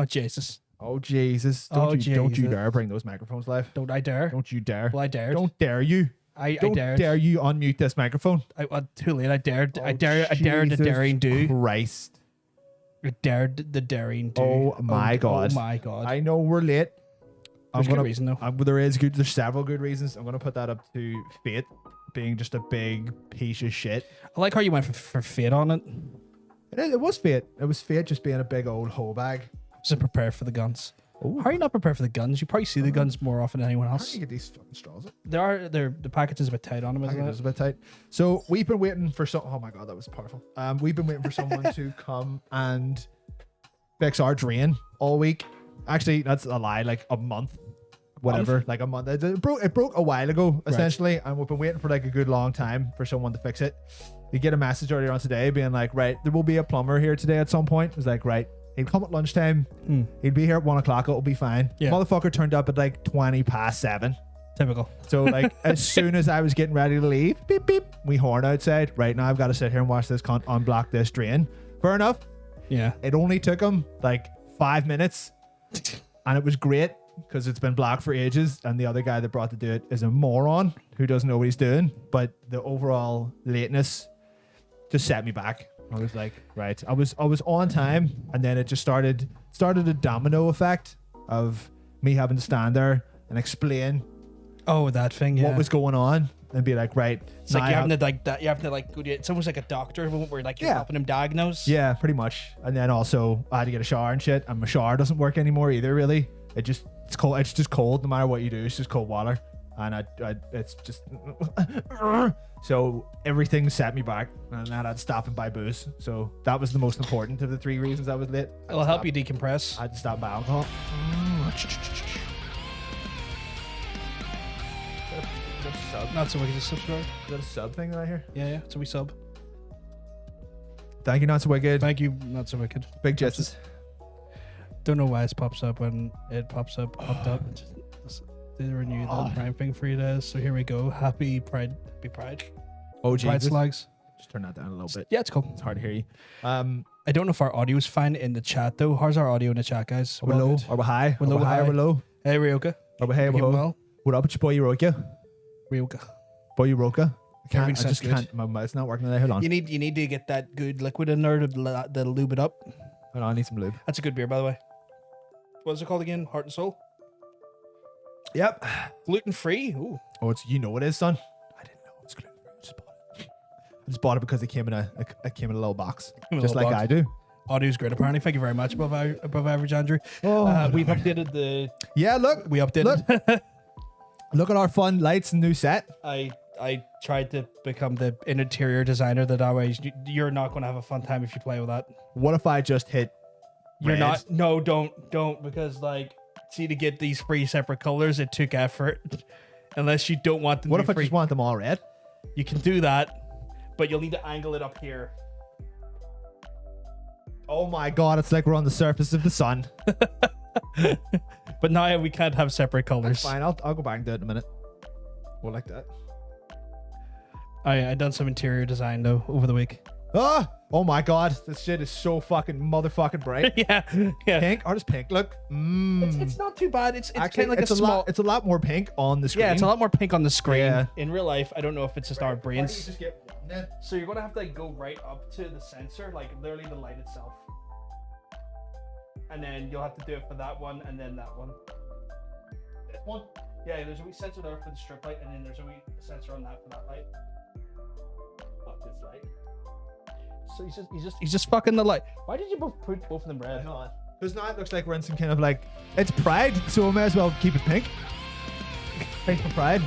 Oh, Jesus. Oh, Jesus. Don't you dare bring those microphones live. Don't I dare? Don't you dare. Well, I dared. Don't dare you. I Don't dared. dare you unmute this microphone. Too late. I dared. Oh, I dared the Jesus daring do. Christ. I dared the daring do. Oh my God. Oh my God. I know we're late. There's good reason though. There's several good reasons. I'm gonna put that up to fate being just a big piece of shit. I like how you went for fate on it. It was fate. It was fate just being a big old hoe bag. I wasn't prepared for the guns. Ooh. How are you not prepared for the guns? You probably see the guns more often than anyone How do else. you get these fucking straws? The package is a bit tight on them, isn't It's it? a bit tight. So we've been waiting for some. Oh my God, that was powerful. We've been waiting for someone to come and fix our drain all week. Actually, that's a lie. Like a month, whatever. Like a month. It broke a while ago, essentially, and we've been waiting for like a good long time for someone to fix it. We get a message earlier on today being like, right, there will be a plumber here today at some point. It was like, right, he'll come at lunchtime. He'll be here at 1 o'clock. It'll be fine. Yeah. Motherfucker turned up at like 7:20. Typical. So like as soon as I was getting ready to leave, beep beep, we horn outside. Right now I've got to sit here and watch this cunt unblock this drain. Fair enough. Yeah. It only took him like 5 minutes, and it was great because it's been blocked for ages. And the other guy that brought to do it is a moron who doesn't know what he's doing. But the overall lateness just set me back. I was like, right, I was on time, and then it just started a domino effect of me having to stand there and explain Oh, that thing. Yeah. what was going on and be like, right, It's like you having to go to, it's almost like a doctor where like you're helping him diagnose. yeah, pretty much. And then also I had to get a shower and shit, and my shower doesn't work anymore either. Really, it's cold. It's just cold. No matter what you do, it's just cold water, and it's just so everything set me back, and then I'd stop and buy booze. So that was the most important of the 3 reasons I was late. It'll help you decompress. I had to stop and buy alcohol. Is that a sub? Not so wicked to subscribe. Is that a sub thing that I hear? Yeah. So we sub. Thank you, Not So Wicked. Thank you. Not so wicked. Big justice. Don't know why it pops up when it popped up. They renew the Prime thing for you guys. So here we go. Happy Pride. Happy Pride. Oh, Pride Jesus. slugs. Just turn that down a little bit. Yeah, it's cool. It's hard to hear you. I don't know if our audio is fine in the chat though. How's our audio in the chat, guys? Are we low? Are we high? We're Are low, we high? Are we high. low? Hey, Ryoka. Are we high? Are we Keeping low? well? What up, it's your boy Euroka? Ryoka. Boy Euroka? I Everything just sounds can't. My mouth's not working today. Hold on. You need to get that good liquid in there to lube it up. Hold on, I need some lube. That's a good beer, by the way. What's it called again? Heart and Soul. Yep. Gluten free. Ooh. Oh, it's it is, son. I didn't know it was gluten free. I just bought it. I just bought it because it came in a little box, In a just little like box. I do. Audio's great, apparently. Thank you very much, above average, Andrew. Oh, We've updated the. yeah. Look, We updated. look at our fun lights and new set. I tried to become the interior designer that always. You're not going to have a fun time if you play with that. What if I just hit? You're red? not. No, don't because like, see, to get these 3 separate colors, it took effort. Unless you don't want them. What to if be I free. just want them all red? You can do that, but you'll need to angle it up here. Oh my God! It's like we're on the surface of the sun. But now we can't have separate colors. That's fine. I'll go back and do it in a minute. We'll like that. I done some interior design though over the week. Oh my God! This shit is so fucking motherfucking bright. yeah. Pink. Or just pink. Look. It's not too bad. It's Actually, kind of like it's a small. lot. It's a lot more pink on the screen. Yeah, it's a lot more pink on the screen. Yeah. In real life, I don't know if it's just our Why don't you brains. just get one then? So you're gonna have to like go right up to the sensor, like literally the light itself, and then you'll have to do it for that one and then that one. This one. Yeah, there's a wee sensor there for the strip light, and then there's a wee sensor on that for that light. Fuck this light. So he's just fucking the light. Why did you put both of them red? Hold on. Because now it looks like we're in some kind of like it's Pride, so we may as well keep it pink. Pink for Pride.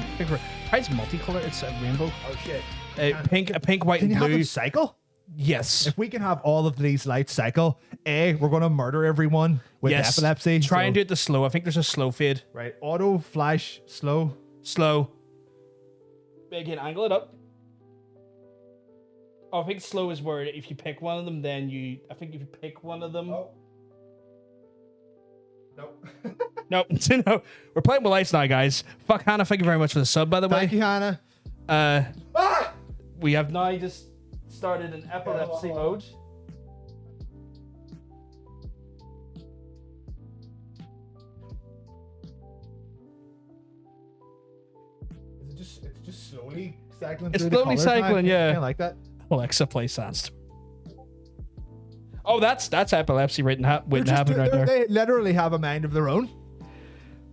Pride's multicolored. It's a rainbow. Oh shit. A pink, white, Can you and have blue. them cycle? Yes. If we can have all of these lights cycle, we're gonna murder everyone with Yes. epilepsy. Try and do it the slow. I think there's a slow fade. Right. Auto, flash, slow. Slow. Again, angle it up. Oh, I think slow is where if you pick one of them, then you. I think if you pick one of them. Oh. Nope. Nope. No. We're playing with lights now, guys. Fuck Hannah. Thank you very much for the sub, by the way. Thank you, Hannah. We have now just started in epilepsy mode. just slowly cycling. It's through the slowly colours now. cycling, yeah. I kinda like that. Alexa, play Sandstorm. Oh, that's epilepsy waiting to happen right there. They literally have a mind of their own.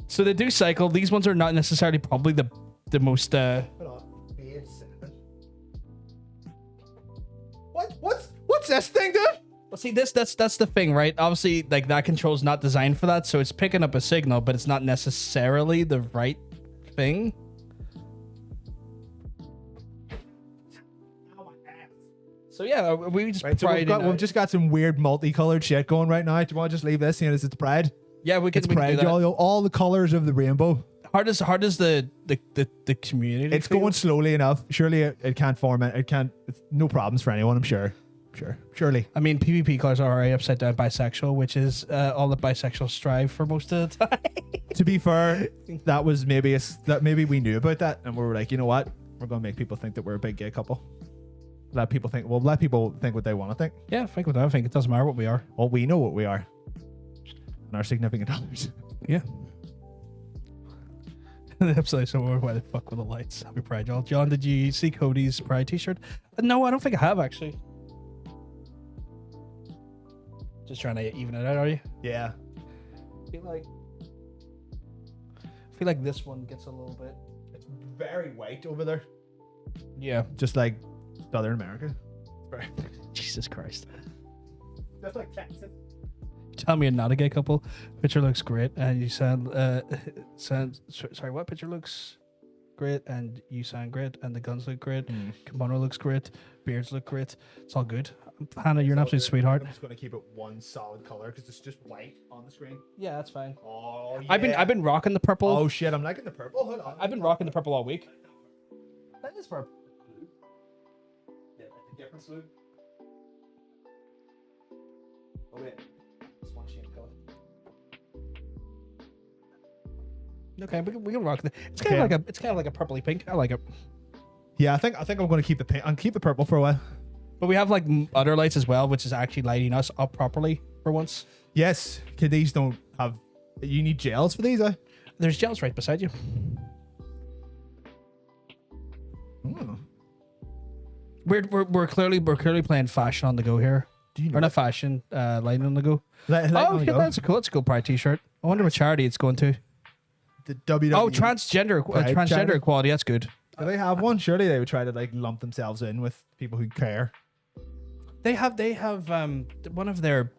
So they do cycle. These ones are not necessarily probably the most. Hold on. What's this thing doing? Well, see, that's the thing, right? Obviously, like that control's not designed for that, so it's picking up a signal, but it's not necessarily the right thing. So yeah, we just Right, so we've just got some weird multicolored shit going right now. Do you want to just leave this in as it's pride? Yeah, we can. It's we can pride, do that. y'all. All the colors of the rainbow. How does the community? It's feel? going slowly enough. Surely it can't form it. It can't. It's no problems for anyone. I'm sure. Surely. I mean, PvP colors are already upside down bisexual, which is all that bisexuals strive for most of the time. To be fair, that was maybe maybe we knew about that, and we were like, you know what? We're gonna make people think that we're a big gay couple. Let people think what they want to think. Yeah, think what I think. It doesn't matter what we are. Well, we know what we are, and our significant others. Yeah. The episode somewhere. Why the fuck with the lights? Happy Pride, y'all. John, did you see Cody's Pride t-shirt? No, I don't think I have actually. Just trying to even it out, are you? Yeah. I feel like this one gets a little bit. It's very white over there, Yeah. just like Southern America. Jesus Christ. Just like Texas. Tell me you're not a gay couple. Picture looks great, and you sound sorry. What picture looks great, and you sound great, and the guns look great. Kimono looks great. Beards look great. It's all good. Hannah, you're an absolute sweetheart. I'm just gonna keep it one solid color because it's just white on the screen. Yeah, that's fine. Oh, yeah. I've been rocking the purple. Oh shit, I'm liking the purple. Hold on. I've been rocking the purple all week. That is purple. Yeah, it's a different blue. Oh wait, this one shade color. Okay, we can rock it. It's kind of like a purpley pink. I like it. Yeah, I think I'm gonna keep the pink. I'll keep the purple for a while. But we have like other lights as well, which is actually lighting us up properly for once. Yes, these don't have. You need gels for these, There's gels right beside you. Oh. We're clearly playing fashion on the go here. Do you know Or not fashion, lighting on the go. Lighting Oh, on the yeah, go. that's a cool Pride t-shirt. I wonder what charity it's going to. the WWE? Oh, transgender charity. equality. That's good. Do they have one? Surely they would try to like lump themselves in with people who care. They have one of their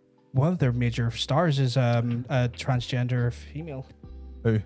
major stars is a transgender female. Who?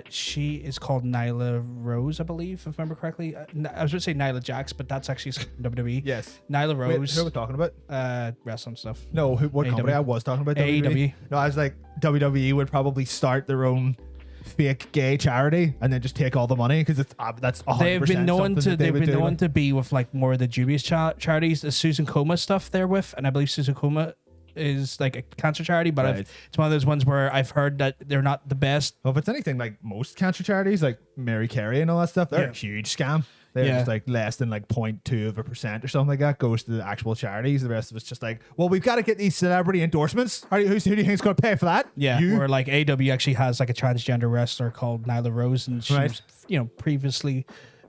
She is called Nyla Rose, I believe, if I remember correctly. I was going to say Nyla Jax, but that's actually WWE. Yes. Nyla Wait, Rose. who are we talking about? Wrestling stuff. No, what company? AEW. I was talking about AEW. WWE. No, I was like WWE would probably start their own fake gay charity and then just take all the money because it's that's 100% They've been known something to that they would do. to be with like more of the dubious charities. The Susan Coma stuff they're with, and I believe Susan Coma is like a cancer charity, but Right. it's one of those ones where I've heard that they're not the best. Well, if it's anything like most cancer charities, like Mary Carey and all that stuff, they're Yeah. a huge scam. They're Yeah. just like less than like 0.2% or something like that goes to the actual charities. The rest of it's just like, well, we've got to get these celebrity endorsements. Who do you think is going to pay for that? Yeah, You? where like AW actually has like a transgender wrestler called Nyla Rose, and she Right. was, previously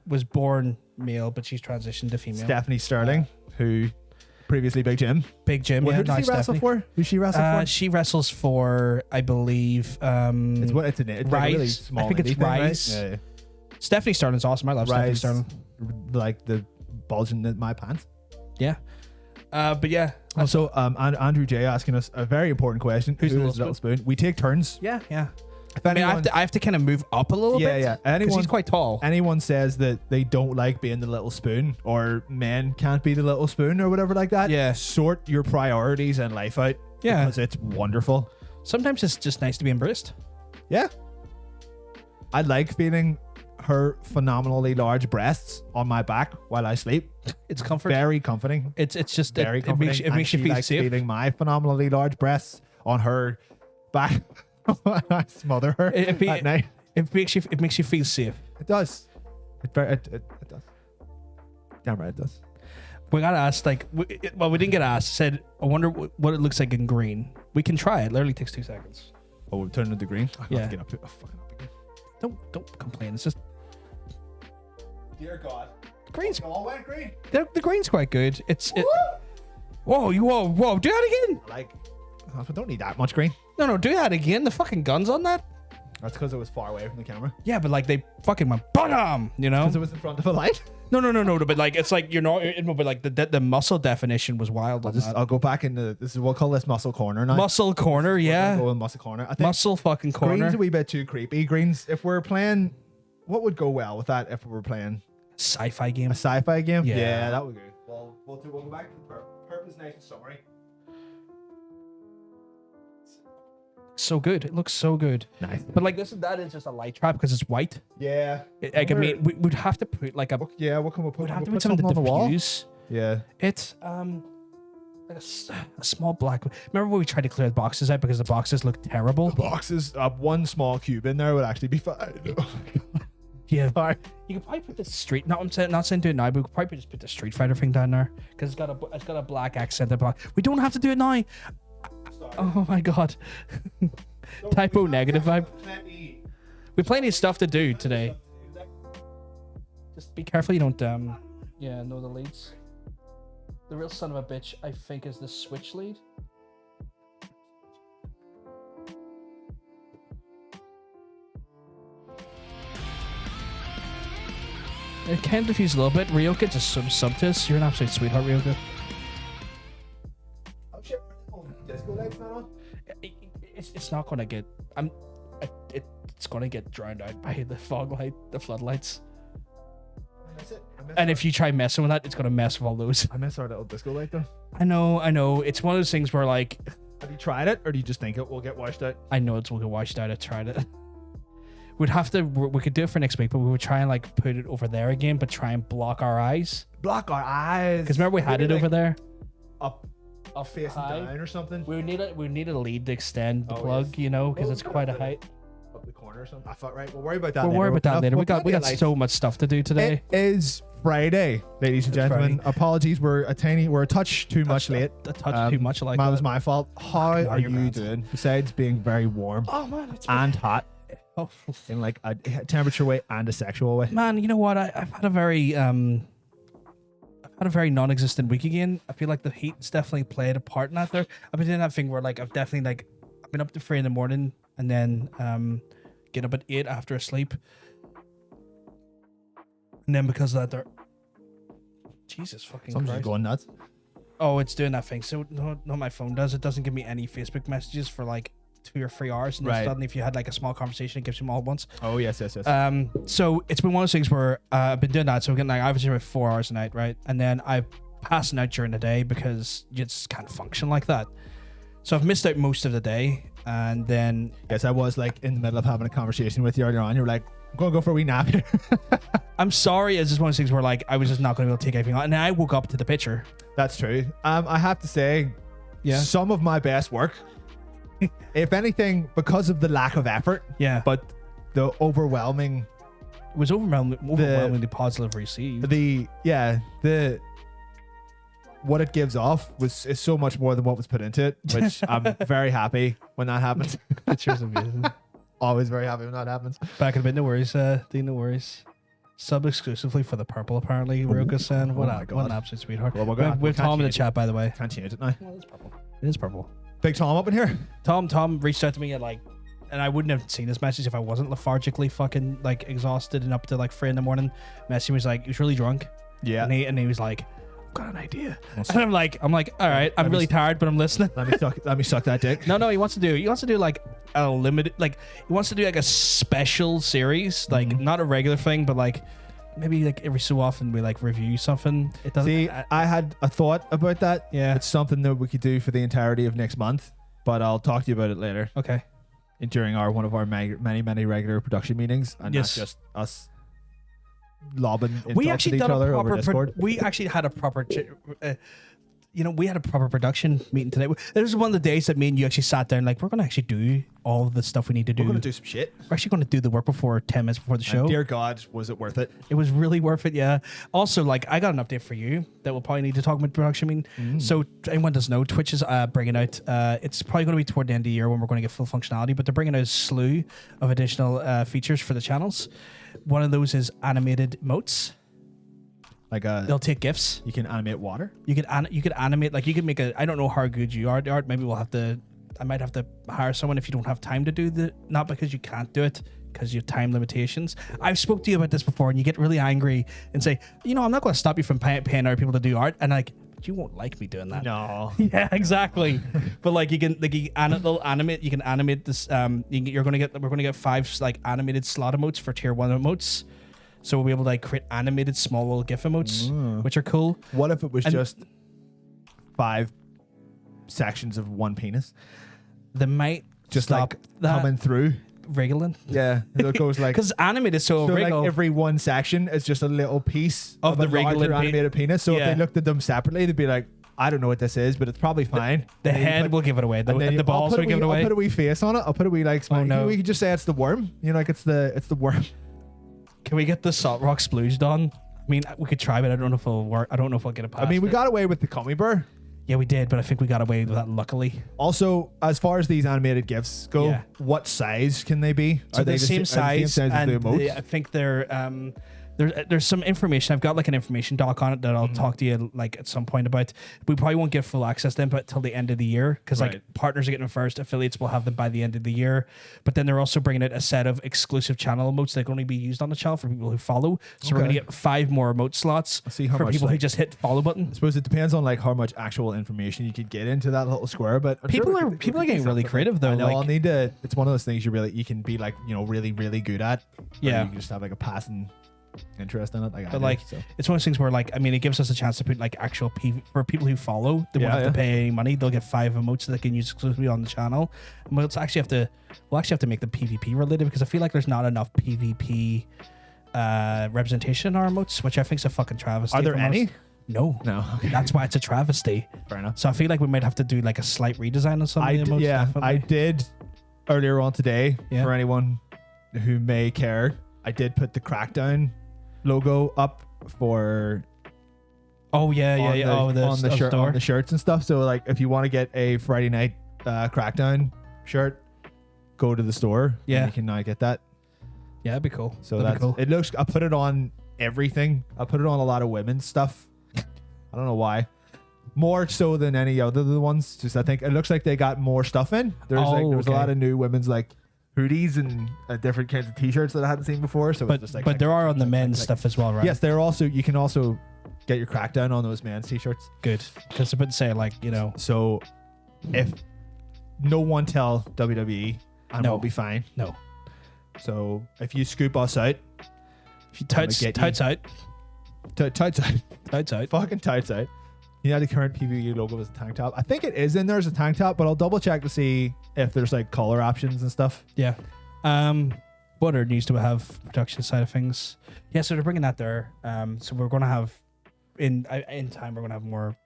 was born male, but she's transitioned to female. Stephanie Sterling, who previously Big Jim. Big Jim. Well, Yeah, who does nice he wrestle Stephanie. for? Who's she wrestle for? She wrestles for, I believe, It's like a really Rise. small I think it's indie thing, right? Rise. Yeah. Stephanie Sterling's awesome. I love Stephanie Rise, Sterling. like the bulging in my pants. Yeah. But yeah. Also, Andrew J asking us a very important question. Who's the Who little is Spoon? We take turns. Yeah, yeah. If I mean, anyone, I have to kind of move up a little bit. yeah. 'Cause Anyone, he's quite tall. anyone says that they don't like being the little spoon or men can't be the little spoon or whatever like that. Yeah. Sort your priorities in life out. Yeah. Because it's wonderful. Sometimes it's just nice to be embraced. Yeah. I like feeling her phenomenally large breasts on my back while I sleep. It's comfort. Very comforting. It's just Very it comforting. makes you And feel she likes safe. feeling my phenomenally large breasts on her back. I smother her It at night. It makes you feel safe. It does. It does. Damn right it does. We got asked we didn't get asked. Said, I wonder what it looks like in green. We can try it. Literally takes 2 seconds. Oh, we've turned into green. I have Yeah. to get up to fucking up again. Don't complain. It's just Dear God. Green's All went green. the green's quite good. Whoa, do that again. I don't need that much green. No, do that again. The fucking gun's on that. That's because it was far away from the camera. Yeah, but like they fucking went bottom, you know? Because it was in front of a light. No, but like it's like you're not, but like the muscle definition was wild. I'll go back into this. We'll call this muscle corner now. Muscle corner, yeah. Go in muscle corner. I think Muscle fucking corner. green's a wee bit too creepy. Greens, if we're playing, what would go well with that if we were playing Sci-fi game. a sci-fi game? Yeah. That would go. Well, we'll go back to the purple. Purple's nice and summery. So good. It looks so good. Nice. But like that is just a light trap because it's white. Yeah. Like I mean, we'd have to put like a. Yeah. What can we put? We'd have to We'll put something on to the wall. diffuse. Yeah. It's like a small black. Remember when we tried to clear the boxes out because the boxes look terrible? Boxes. One small cube in there would actually be fine. Yeah. Sorry. You could probably put the street. Not saying do it now, but we could probably just put the Street Fighter thing down there because it's got a black accent. We don't have to do it now. Sorry. Oh my god. Typo negative vibe. We plenty of stuff to do today. Just be careful you don't know the leads. The real son of a bitch, I think, is the switch lead. It can diffuse a little bit. Ryoka, just sub to us. You're an absolute sweetheart, Ryoka. Oh shit! Disco lights not on. It's not gonna get. It's gonna get drowned out by the fog light, the floodlights. I miss it. And if you try messing with that, it's gonna mess with all those. I miss our little disco light though. I know. It's one of those things where like, Have you tried it, or do you just think it will get washed out? I know will get washed out. I tried it. We could do it for next week, but we would try and like put it over there again, but try and block our eyes. Block our eyes. Because remember we had it over there. Up facing high. down or something. We need a lead to extend the Oh, plug, yes. you know, because it's put quite it a height. Up the corner or something. I thought right. We'll worry about that. We'll worry about that later. We got lights. so much stuff to do today. It is Friday, ladies and gentlemen. Friday. Apologies, we're a touch too much late. A touch too much like That that. was my fault. How No, are you're you grand. doing? Besides being very warm Oh man, it's and hot oh. in like a temperature way and a sexual way. Man, you know what? I've had a very non-existent week again. I feel like the heat's definitely played a part in that. There, I've been doing that thing where like I've been up to 3 in the morning and then get up at 8 after a sleep, and then because of that, there. Jesus fucking Something's Christ! going nuts. Oh, it's doing that thing. So no, my phone does. It doesn't give me any Facebook messages for like 2 or 3 hours, and then Right. suddenly if you had like a small conversation, it gives you them all at once. Oh yes. So it's been one of those things where I've been doing that. So I'm getting like obviously about 4 hours a night, right? And then I'm passing out during the day because you just can't function like that. So I've missed out most of the day, and then Yes, I was like in the middle of having a conversation with you earlier on. You were like, "I'm gonna go for a wee nap here." I'm sorry. It's just one of those things where like I was just not going to be able to take anything on, and then I woke up to the picture. That's true. I have to say, Yeah. some of my best work, if anything, because of the lack of effort, Yeah, but the overwhelming, it was overwhelmingly positive received. what it gives off is so much more than what was put into it, which I'm very happy when that happens. Picture's amazing. Always very happy when that happens. Back in a bit, no worries, Dean, no worries. Sub exclusively for the purple, apparently. Ryoka's saying, what my an God. absolute sweetheart. Well, we're gonna- We have we can't Tom in the change chat, by the way. Can't change it now. Well, it's purple. It is purple. Big Tom up in here. Tom reached out to me at like, and I wouldn't have seen his message if I wasn't lethargically fucking like exhausted and up to like 3 in the morning. Messaging was like, he was really drunk. Yeah. And he was like, I've got an idea. And I'm like, all right, I'm Let me really s- tired, but I'm listening. Let me suck that dick. No, he wants to do like a limited, like he wants to do like a special series, like not a regular thing, but like maybe like every so often we like review something. It doesn't. See, I had a thought about that. Yeah. It's something that we could do for the entirety of next month, but I'll talk to you about it later Okay. during one of our many regular production meetings, and Yes. not just us lobbing We insults actually at each done a other over proper. Discord. We actually had a proper. We had a proper production meeting today. This was one of the days that me and you actually sat down. Like, we're going to actually do all of the stuff we need to do. We're gonna do some shit. We're actually going to do the work before 10 minutes before the show. And dear God, was it worth it? It was really worth it, yeah. Also, like, I got an update for you that we'll probably need to talk about production meeting. So, anyone doesn't know, Twitch is bringing out, it's probably going to be toward the end of the year when we're going to get full functionality, but they're bringing out a slew of additional features for the channels. One of those is animated emotes. Like a They'll take GIFs. you can animate water. You could animate, like you could make a. I don't know how good you are at art. Maybe I might have to hire someone if you don't have time to do not because you can't do it, because you have time limitations. I've spoke to you about this before, and you get really angry and say, I'm not going to stop you from paying other people to do art, and like, but you won't like me doing that. No. Yeah, exactly. But like they'll animate. You can animate this. We're gonna get 5 like animated slot emotes for tier 1 emotes. So we'll be able to like create animated small little GIF emotes, which are cool. What if it was just 5 sections of one penis? They might Just stop like that coming through. wriggling. Yeah. It goes like Because animated, so wriggle. like every one section is just a little piece Of the a larger wriggling animated penis. So if Yeah. they looked at them separately, they'd be like, I don't know what this is, but it's probably fine. The And then you head put- will give it away. and then The balls will give it I'll away. put a wee face on it. I'll put a wee like smile. no. We could just say it's the worm. Like it's the worm. Can we get the salt rock splooged on? I mean, we could try, but I don't know if it'll work. I don't know if I'll get it past. I mean, we it. got away with the Commie Bear. Yeah, we did, but I think we got away with that luckily. Also, as far as these animated GIFs go, Yeah. what size can they be? So they're the same size, as and the emotes? I think they're there's some information. I've got like an information doc on it that I'll talk to you like at some point about. We probably won't get full access to them, but till the end of the year, because Right. like partners are getting them first, affiliates will have them by the end of the year. But then they're also bringing out a set of exclusive channel emotes that can only be used on the channel for people who follow. So we're gonna Okay. get 5 more emote slots see how for much, people who like- just hit the follow button. I suppose it depends on like how much actual information you could get into that little square, but I'm sure People we are could- people we are could getting do really something. creative though. I know. Like, I'll need to. It's one of those things you can be like really really good at. Or Yeah. you can just have like a passing interest in it. Like, I But do, like, so. it's one of those things where like, I mean, it gives us a chance to put like actual for people who follow. They won't Yeah, have to pay any money. They'll get 5 emotes that they can use exclusively on the channel. And we'll actually have to make them PvP related, because I feel like there's not enough PvP representation in our emotes, which I think is a fucking travesty. Are there from us. any? No. No. Okay. That's why it's a travesty. Fair enough. So I feel like we might have to do like a slight redesign on some of the emotes. I definitely. did earlier on today. Yeah. For anyone who may care, I did put the Crackdown logo up for Oh yeah, yeah, yeah. on the shirt store. on the shirts and stuff. So like, if you want to get a Friday night Crackdown shirt, go to the store. Yeah. and you can now get that. Yeah, that'd be cool. So That'd that's be cool. it. Looks. I put it on everything. I put it on a lot of women's stuff. I don't know why. More so than any other of the ones. Just I think it looks like they got more stuff in. There was a lot of new women's like hoodies and different kinds of t-shirts that I hadn't seen before. So But it's just like, but there are on the like- men's like- stuff as well, right? Yes, they're also. You can also get your Crackdown on those men's t-shirts. Good. Because I would say like, So if no one tell WWE, and No. we'll be fine. no. So if you scoop us out, Tights get you. out. tights out, Tights out. fucking tights out. You know, the current PvE logo is a tank top. I think it is in there as a tank top, but I'll double check to see if there's like color options and stuff. Yeah. What other news do we have? Production side of things. Yeah, so they're bringing that there. So we're going to have in time we're going to have more.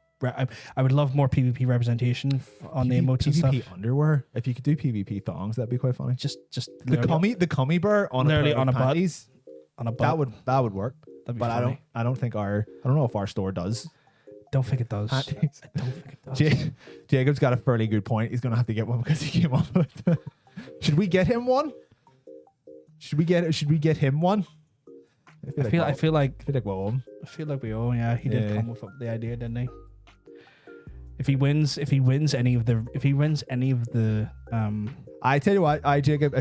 I would love more PvP representation on the emotes and stuff. PvP underwear. If you could do PvP thongs, that'd be quite funny. Just The commie bar on literally a pair on of a butt. panties, on a butt. that would work. That'd be But funny. I don't know if our store does. Don't think it does. Panties. I don't think it does. Jacob's got a fairly good point. He's gonna have to get one because he came up with. Should we get him one? Should we get him one? I feel like well, we owe. Yeah, he did Yeah. come with the idea, didn't he? If he wins any of the I tell you what, Jacob,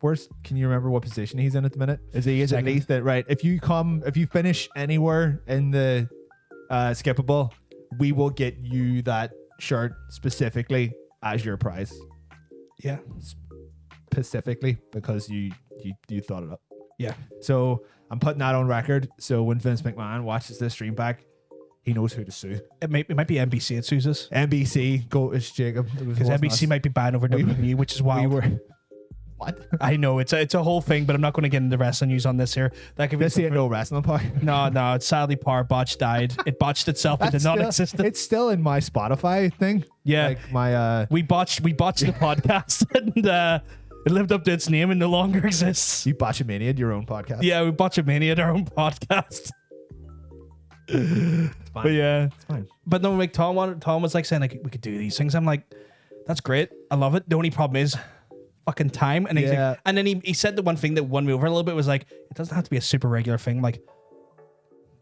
where's can you remember what position he's in at the minute? Is he at Second. least that right? If you finish anywhere in the skippable, we will get you that shirt specifically as your prize. yeah. Specifically because you thought it up. Yeah. So I'm putting that on record. So when Vince McMahon watches this stream back, he knows who to sue. It might be NBC that sues us. NBC, go it's Jacob. Because NBC might be banned over WWE, which is wild. We were what? I know it's a whole thing, but I'm not going to get into wrestling news on this here. That could be This ain't no wrestling part. no. It's sadly Power Botch died. It botched itself into non-existence. It's still in my Spotify thing. Yeah, Like my we botched the podcast, and it lived up to its name and no longer exists. you Botchamania, your own podcast. Yeah, we Botchamania, our own podcast. It's fine. But yeah, It's fine. but no, like Tom was like saying like we could do these things. I'm like, that's great. I love it. The only problem is fucking time. And he's Yeah. like, and then he said the one thing that won me over a little bit was like, it doesn't have to be a super regular thing. Like,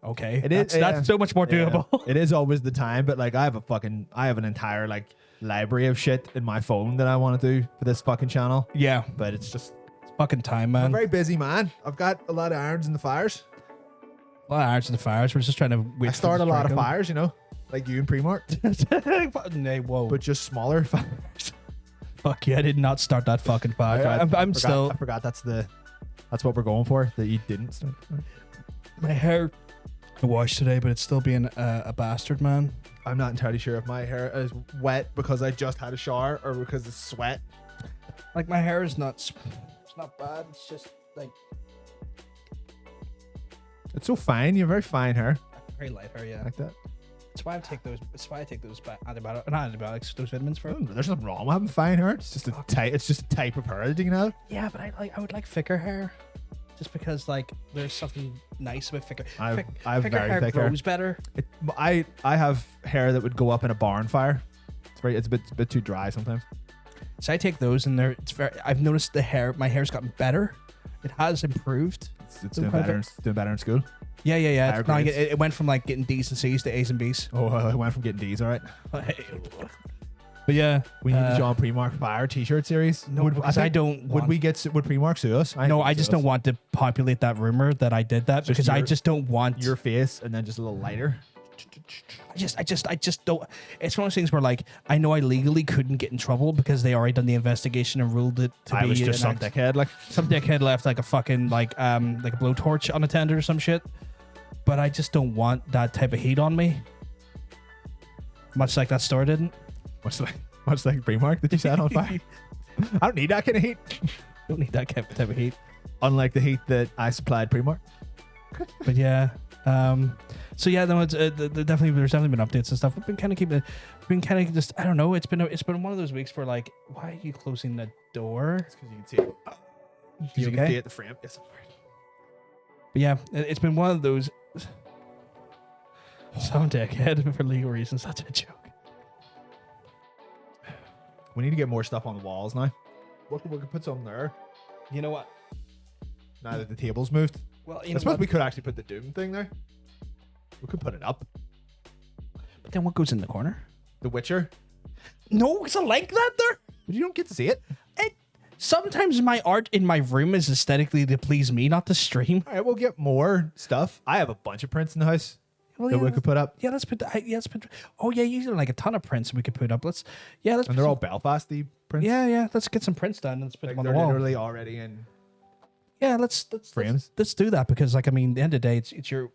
Okay, It is- that's so much more Yeah. doable. It is always the time, but like I have an entire like library of shit in my phone that I want to do for this fucking channel. Yeah, But it's just it's fucking time, I'm a man. very busy man. I've got a lot of irons in the fires. A lot of irons in the fires. We're just trying to wait. I start a lot of fires, you know, like you in Primark, Nay, whoa. but just smaller fires. Fuck you, I did not start that fucking fire. I'm still. I forgot that's what we're going for. That you didn't start. My hair I washed today, but it's still being a bastard, man. I'm not entirely sure if my hair is wet because I just had a shower or because it's sweat. Like my hair is not. It's not bad. It's just like It's so fine. You have very fine hair. very light hair. Yeah. Like that. That's why I take those. That's why I take those antibiotics, those vitamins for it. There's nothing wrong with having fine hair. It's just a type. It's just a type of hair that you can have. Yeah, but I would like thicker hair, just because like there's something nice about thicker. I have thicker very hair thick hair. grows better. I have hair that would go up in a barn fire. It's a bit too dry sometimes. So I take those, and I've noticed my hair's gotten better. It has improved. It's doing better in school. Yeah. Higher It's not, grades. it went from like getting D's and C's to A's and B's. Oh, I went from getting D's. All right. But yeah, We need to join Primark Fire T-shirt series. No, because I don't. Would Primark sue us? No, I just don't want to populate that rumor that I did that, because I just don't want your face and then just a little lighter. I just don't. It's one of those things where like I know I legally couldn't get in trouble because they already done the investigation and ruled it to I be was just some dickhead. Like some dickhead left like a fucking like a blowtorch unattended or some shit. But I just don't want that type of heat on me. Much like that store didn't. much like Primark that you set on fire. I don't need that kind of heat. Don't need that type of heat. Unlike the heat that I supplied Primark. But yeah. So yeah, no, it's there's definitely been updates and stuff. We've been kind of just I don't know. It's been one of those weeks where like, why are you closing the door? It's because you can see it. You okay? can see it at the frame. Yes, I'm fine. But yeah, it's been one of those. Some dickhead for legal reasons. That's a joke. We need to get more stuff on the walls now. We could put some there. You know what? Now that the table's moved. Well, I suppose we could actually put the Doom thing there. We could put it up. But then what goes in the corner? The Witcher. No, it's a like that there. But you don't get to see it. Sometimes my art in my room is aesthetically to please me, not to stream. All right, we'll get more stuff. I have a bunch of prints in the house that we could put up. Yeah, let's put. Oh yeah, you like a ton of prints we could put up. Let's. And they're all Belfast-y prints. Yeah. Let's get some prints done and let's put Like them on they're the wall. literally already in. Yeah, let's frames. Let's do that because like I mean, at the end of the day, it's your.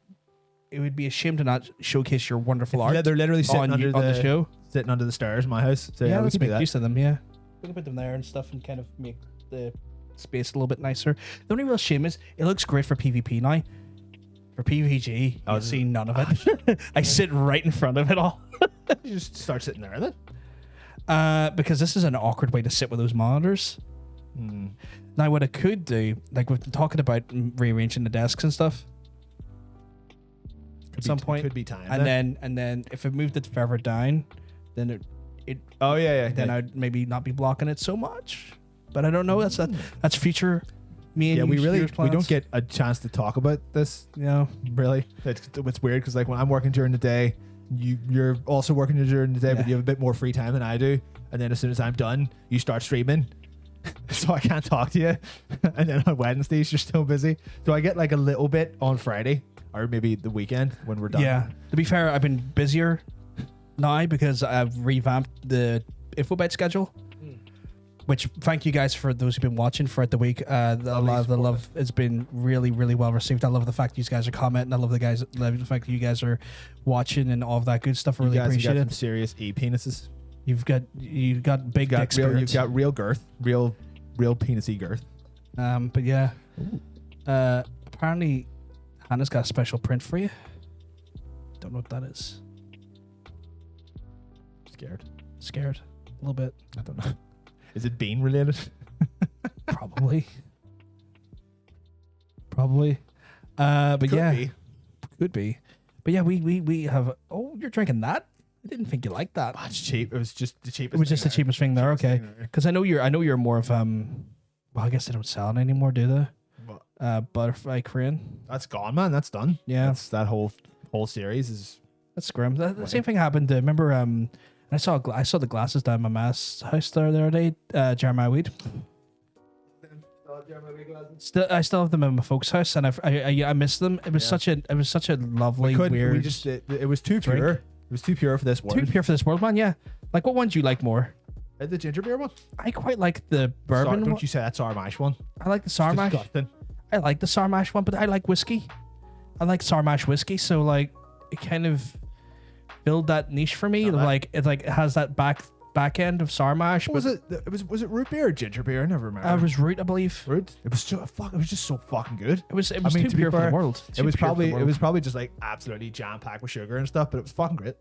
It would be a shame to not showcase your wonderful art. Yeah, they're literally sitting on the show. Sitting under the stairs in my house. So Yeah, we let's can do make that. use of them. Yeah, we can put them there and stuff and kind of make the space a little bit nicer. The only real shame is it looks great for PvP now. For PvG, I'll see none of it. I sit right in front of it all. You just start sitting there then. Because this is an awkward way to sit with those monitors. Now, what I could do, like we've been talking about rearranging the desks and stuff. At some point, could be time. and then if it moved it further down, then it. Oh yeah. Then I'd maybe not be blocking it so much. But I don't know. That's future. Me and we plans. don't get a chance to talk about this. Yeah. Really, it's weird because like when I'm working during the day, you're also working during the day, but you have a bit more free time than I do. And then as soon as I'm done, you start streaming, so I can't talk to you. And then on Wednesdays, you're still busy. So I get like a little bit on Friday or maybe the weekend when we're done. Yeah. To be fair, I've been busier now because I've revamped the infobite schedule. Which thank you guys for those who've been watching throughout the week. A lot of the love has been really, really well received. I love the fact you guys are commenting. I love the fact that you guys are watching and all of that good stuff. I really appreciate got it. some serious penises. You've got big dick spirits. You've got real girth, real penisy girth. But yeah, apparently Hannah's got a special print for you. Don't know what that is. Scared a little bit. I don't know. Is it bean related? Probably. But could be. But yeah, we have. Oh, you're drinking that? I didn't think you liked that. Oh, it's cheap. It was just the cheapest. It was just the cheapest thing there. Okay, because I know you're more of Well, I guess they don't sell it anymore, do they? Well, Butterfly Crane. That's gone, man. That's done. Yeah. That's that whole series is. That's grim. The same thing happened. Remember, I saw the glasses down my ma's house there the other day. Jeremiah Weed. I still have them in my folks' house, and I miss them. It was such a lovely weird. It was too pure. It was too pure for this world. Too pure for this world, man. Yeah. Like, what one do you like more? The ginger beer one. I quite like the bourbon. Don't one. you say that sour mash one? I like the sour mash. Disgusting. I like the sour mash one, but I like whiskey. I like sour mash whiskey, so like it kind of filled that niche for me. Like it has that back end of sour mash. Was it root beer or ginger beer? I never remember. It was root, I believe. Root. It was just so fucking good. It was too pure for the world. It was probably just like absolutely jam packed with sugar and stuff, but it was fucking great.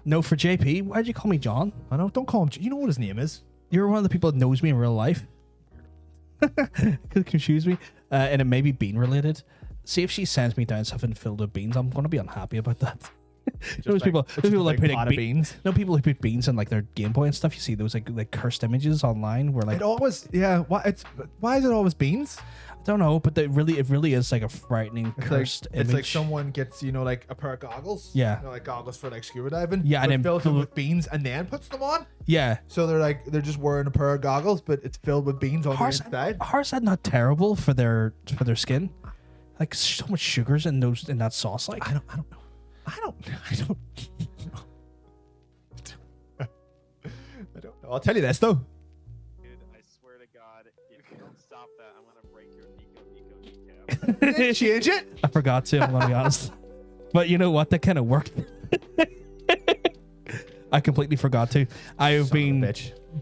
No, for JP, why'd you call me John? I know. Don't call him. You know what his name is. You're one of the people that knows me in real life. Could confuse me, and it may be bean related. See if she sends me down something filled with beans, I'm gonna be unhappy about that. Those people like putting beans. No, people who put beans in like their Game Boy and stuff. You see those like cursed images online where like it always why is it always beans? I don't know, but it really is like a frightening cursed image. It's like someone gets like a pair of goggles. Yeah, like goggles for like scuba diving. Yeah, and then filled them with beans and then puts them on. Yeah, so they're just wearing a pair of goggles, but it's filled with beans on the inside. How's that not terrible for their skin? Like so much sugars in that sauce. Like I don't know. I don't know. I don't know. I'll tell you this though. Dude, I swear to God, if you don't stop that, I'm gonna break your Nico kneecap. Did you change it? I forgot to, I'm gonna be honest. But you know what? That kind of worked. I completely forgot to. I've been,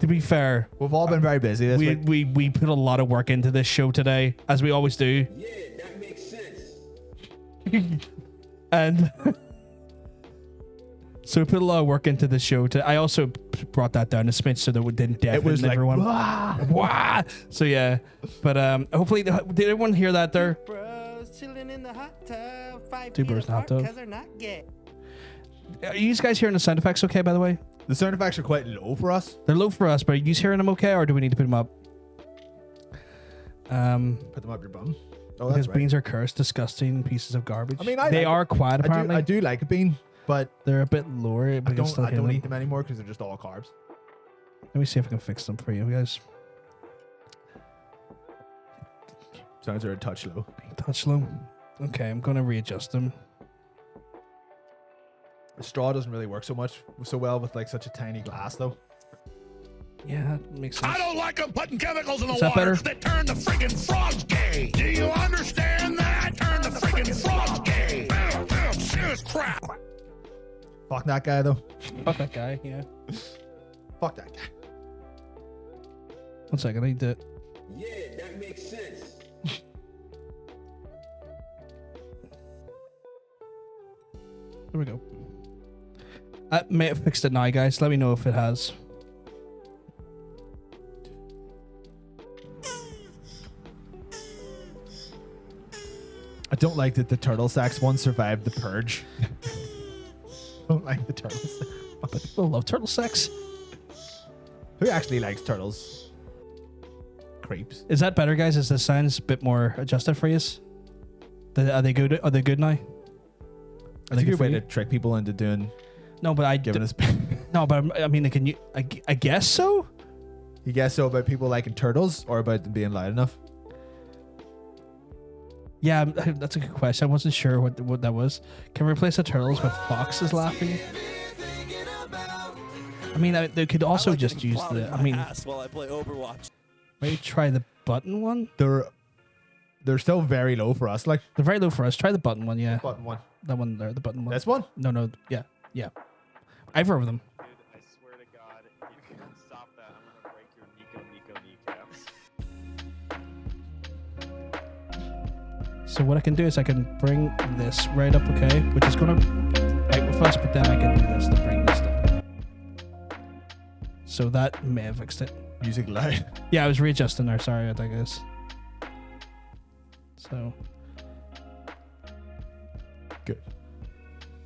to be fair, we've all been very busy this week. We put a lot of work into this show today, as we always do. Yeah, that makes sense. And so we put a lot of work into the show. I also brought that down a smidge so that we didn't deafen everyone. Wah! So yeah, but hopefully, did everyone hear that there? Bros chilling in the hot tub, 5 Two bros in the hot tub. 'cause they're not gay. Are you guys hearing the sound effects okay, by the way? The sound effects are quite low for us. They're low for us, but are you hearing them okay, or do we need to put them up? Put them up your bum. Oh, because that's right. beans are cursed, disgusting pieces of garbage. I mean, they are quiet apparently. I do like a bean, but they're a bit lower. I don't eat them anymore because they're just all carbs. Let me see if I can fix them for you guys. Sounds are a touch low. Touch low. Okay, I'm gonna readjust them. The straw doesn't really work so well with like such a tiny glass though. Yeah, that makes sense. I don't like them putting chemicals in the Is that water better? that turn the friggin' frogs gay. Do you understand that? Turn the friggin' frogs gay. Serious crap. Fuck that guy though. Fuck that guy, yeah. Fuck that guy. 1 second, I need to... Yeah, that makes sense. There we go. I may have fixed it now, guys. Let me know if it has. I don't like that the turtle sex one survived the purge. Don't like the turtle sex. But people love turtle sex. Who actually likes turtles? Creeps. Is that better, guys? Is the sounds a bit more adjusted for you? Are they good? Are they good now? That's a good way to trick people into doing. No, but giving us. No, but I mean, can you? I guess so. You guess so about people liking turtles or about them being loud enough? Yeah, that's a good question. I wasn't sure what that was. Can we replace the turtles with foxes laughing? I mean, they could also just use the. I mean, while I play Overwatch. maybe try the button one. They're still very low for us. Like They're very low for us. Try the button one. Yeah, button one. that one there. The button one. This one? No. Yeah. Either of them. Dude, I swear to God, if you don't stop that, I'm gonna break your kneecaps. So what I can do is I can bring this right up, okay, which is gonna fight with us, but then I can do this to bring this down. So that may have fixed it. Music loud. Yeah, I was readjusting there. Sorry about that, guys. So Good.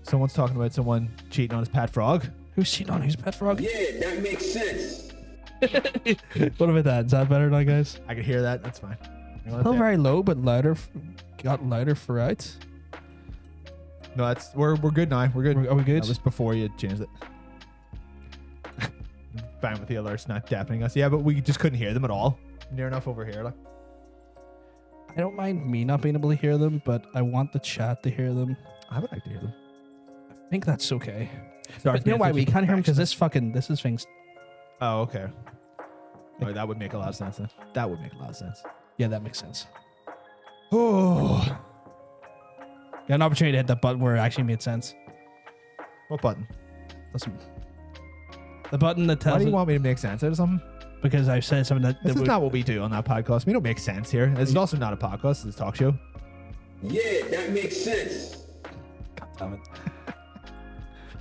Someone's talking about someone cheating on his pet frog. who's cheating on whose pet frog? Yeah, that makes sense. What about that? Is that better now, guys? I can hear that. That's fine. Still very low, but louder. Got louder throughout. No, that's we're good now. We're good. Are we good? That was before you changed it. Fine with the alerts not deafening us. Yeah, but we just couldn't hear them at all. Near enough over here, like. I don't mind me not being able to hear them, but I want the chat to hear them. I would like to hear them. I think that's okay. Sorry, But you know why we can't hear them? Because this is things. Oh, okay. Oh, that would make a lot of sense then. That would make a lot of sense. Yeah, that makes sense. Oh. Got an opportunity to hit that button where it actually made sense. What button? Listen. The button that Why tells do you it, want me to make sense out of something? because I've said something that, This that is would, not what we do on that podcast. We don't make sense here. This is also not a podcast. It's a talk show. Yeah, that makes sense. God damn it.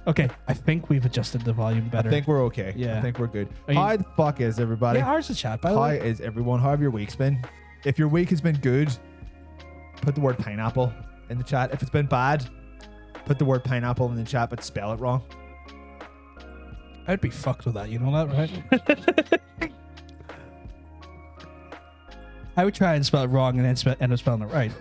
Okay, I think we've adjusted the volume better. I think we're okay. Yeah. I think we're good. Are you- How the fuck is everybody? Yeah, ours is chat, by the How way. is everyone? How have your week's been? If your week has been good, put the word pineapple in the chat. If it's been bad, put the word pineapple in the chat, but spell it wrong. I'd be fucked with that, you know that, right? I would try and spell it wrong and then end up spelling it right.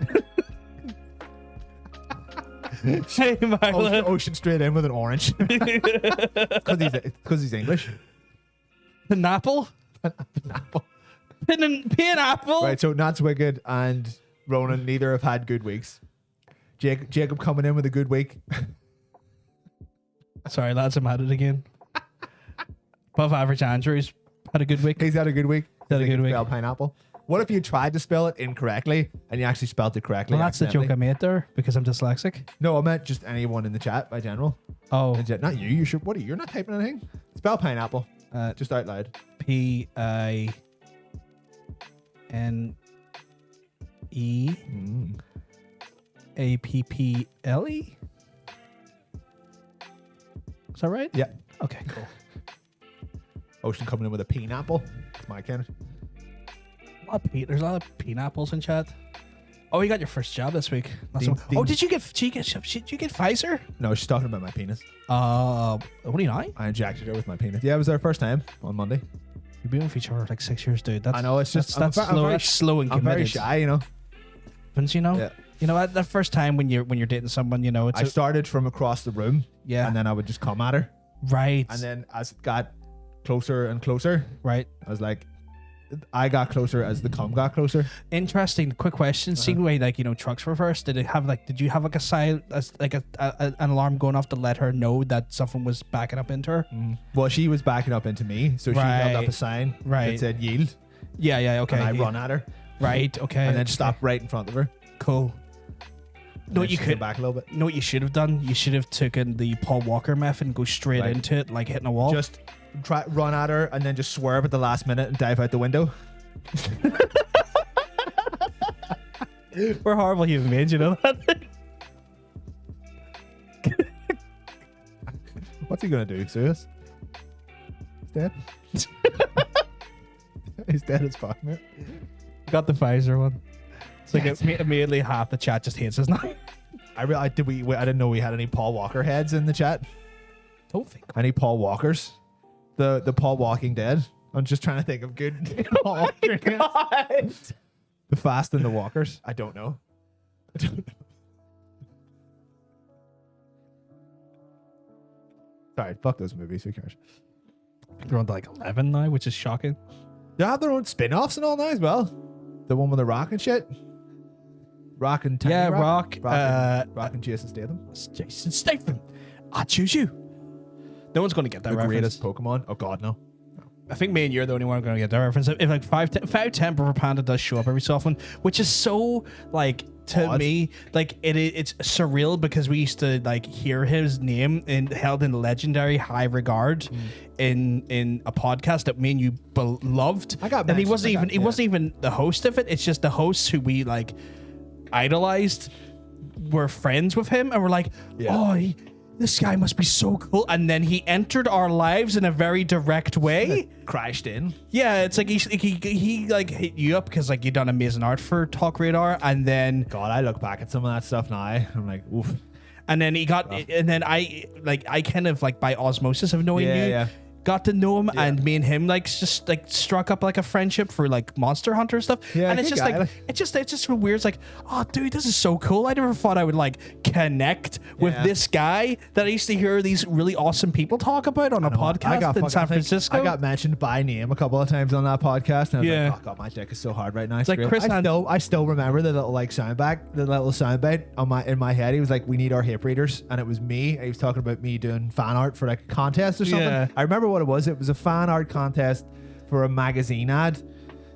Hey, Marla. Ocean straight in with an orange. Because he's English. Pineapple? Pineapple. Pineapple? Right, so Nat's Wicked and Ronan neither have had good weeks. Jacob coming in with a good week. Sorry, lads, I'm at it again. Above average Andrews had a good week. He's had a good week. Had a good week. Spell pineapple. What if you tried to spell it incorrectly and you actually spelled it correctly? Well, that's the joke I made there because I'm dyslexic. No, I meant just anyone in the chat by general. Oh, Not you. You should. What are you? You're not typing anything. Spell pineapple. Just out loud. Pineapple. Is that right? Yeah. Okay, cool. Ocean coming in with a pineapple. That's my count. There's a lot of pineapples in chat. Oh, you got your first job this week. That's Ding, what- ding. Oh, did you get Pfizer? No, she's talking about my penis. What do you know? I injected her with my penis. Yeah, it was our first time on Monday. You've been with each other for like 6 years, dude. That's, I know, it's just- that's I'm slow. very- That's slow and I'm committed. very shy, you know. But you know, Yeah. you know, at the first time when you're dating someone, you know, it's I started from across the room. Yeah. And then I would just come at her. right, And then as it got closer and closer, right. I was like, I got closer as the cum got closer. Interesting. Quick question. Seeing the way like trucks reverse, did you have like a sign like an alarm going off to let her know that something was backing up into her? Well, she was backing up into me, so she held up Right. a sign Right. that said yield. Yeah. Okay. And I yeah. run at her Right. Okay. and then okay. stop right in front of her. Cool. And No, then you she came could. back a little bit. Know what you should have done? You should have taken the Paul Walker method and go straight Right. into it, like hitting a wall. Just run at her and then just swerve at the last minute and dive out the window. We're horrible human beings, you know that. What's he gonna do? Serious? He's dead. He's dead as fuck, man. Got the Pfizer one. It's like immediately half the chat just hates us now. I didn't know we had any Paul Walker heads in the chat. Don't think. Any Paul Walkers? The Paul Walking Dead. I'm just trying to think of good Paul Walker heads. The Fast and the Walkers. I don't know. Sorry, fuck those movies. Who cares? They're on to like 11 now, which is shocking. They have their own spin-offs and all now as well. The one with the Rock and shit. Rock and Tiny Yeah, Rock. Rock, Rock and Jason Statham. Jason Statham. I choose you. No one's going to get that The reference. greatest Pokemon. Oh God, no. I think me and you're the only one going to get that reference. If like 5'10" Rubber Panda does show up every so often, which is so like to Odd. me like it's surreal because we used to like hear his name and held in legendary high regard in a podcast that me and you loved. I got and he mentioned wasn't like even that, he yeah. wasn't even the host of it. It's just the hosts who we like idolized were friends with him and we're like, this guy must be so cool. And then he entered our lives in a very direct way. Crashed in. Yeah, it's like he like hit you up because like you done amazing art for Talk Radar, and then God, I look back at some of that stuff now. I'm like, oof. he got, and then I kind of like by osmosis of knowing Yeah, you, yeah. got to know him, and me and him like just like struck up like a friendship for like Monster Hunter stuff. Yeah, and it's good just guy, like it's just weird. It's like, oh dude, this is so cool. I never thought I would like connect with this guy that I used to hear these really awesome people talk about on a podcast in San Francisco. I got mentioned by name a couple of times on that podcast, and I was like, oh god, my dick is so hard right now. It's like great. Chris I still remember the little like soundbite in my head. He was like, "We need our hip readers," and it was me. He was talking about me doing fan art for like a contest or something. Yeah. I remember what it was. It was a fan art contest for a magazine ad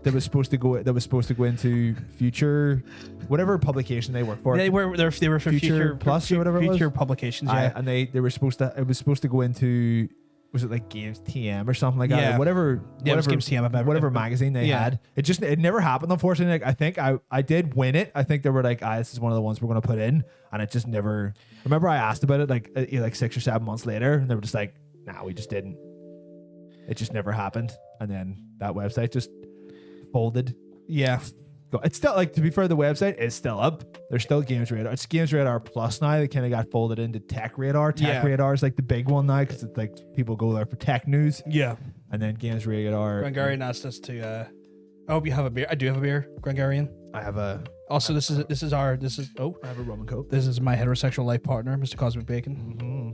that was supposed to go into Future, whatever publication they work for. They were for Future Plus or whatever it was. Future Publications. Yeah, and they were supposed to. It was supposed to go into. Was it like Games TM or something like that? Yeah. Or whatever. Yeah, it was Games TM. Whatever magazine they had. It never happened, unfortunately. Like, I think I did win it. I think they were like, this is one of the ones we're going to put in. And it just never. Remember, I asked about it like 6 or 7 months later, and they were just like, nah, we just didn't. It just never happened. And then that website just folded. Yeah. It's still, like, to be fair, the website is still up. There's still Games Radar. It's Games Radar Plus now. They kind of got folded into Tech Radar. Tech Radar is like the big one now because it's like people go there for tech news. Yeah. And then Games Radar. Grangarian asked us to. I hope you have a beer. I do have a beer, Grangarian. I have a. Also, this is I have a rum and coke. This is my heterosexual life partner, Mr. Cosmic Bacon.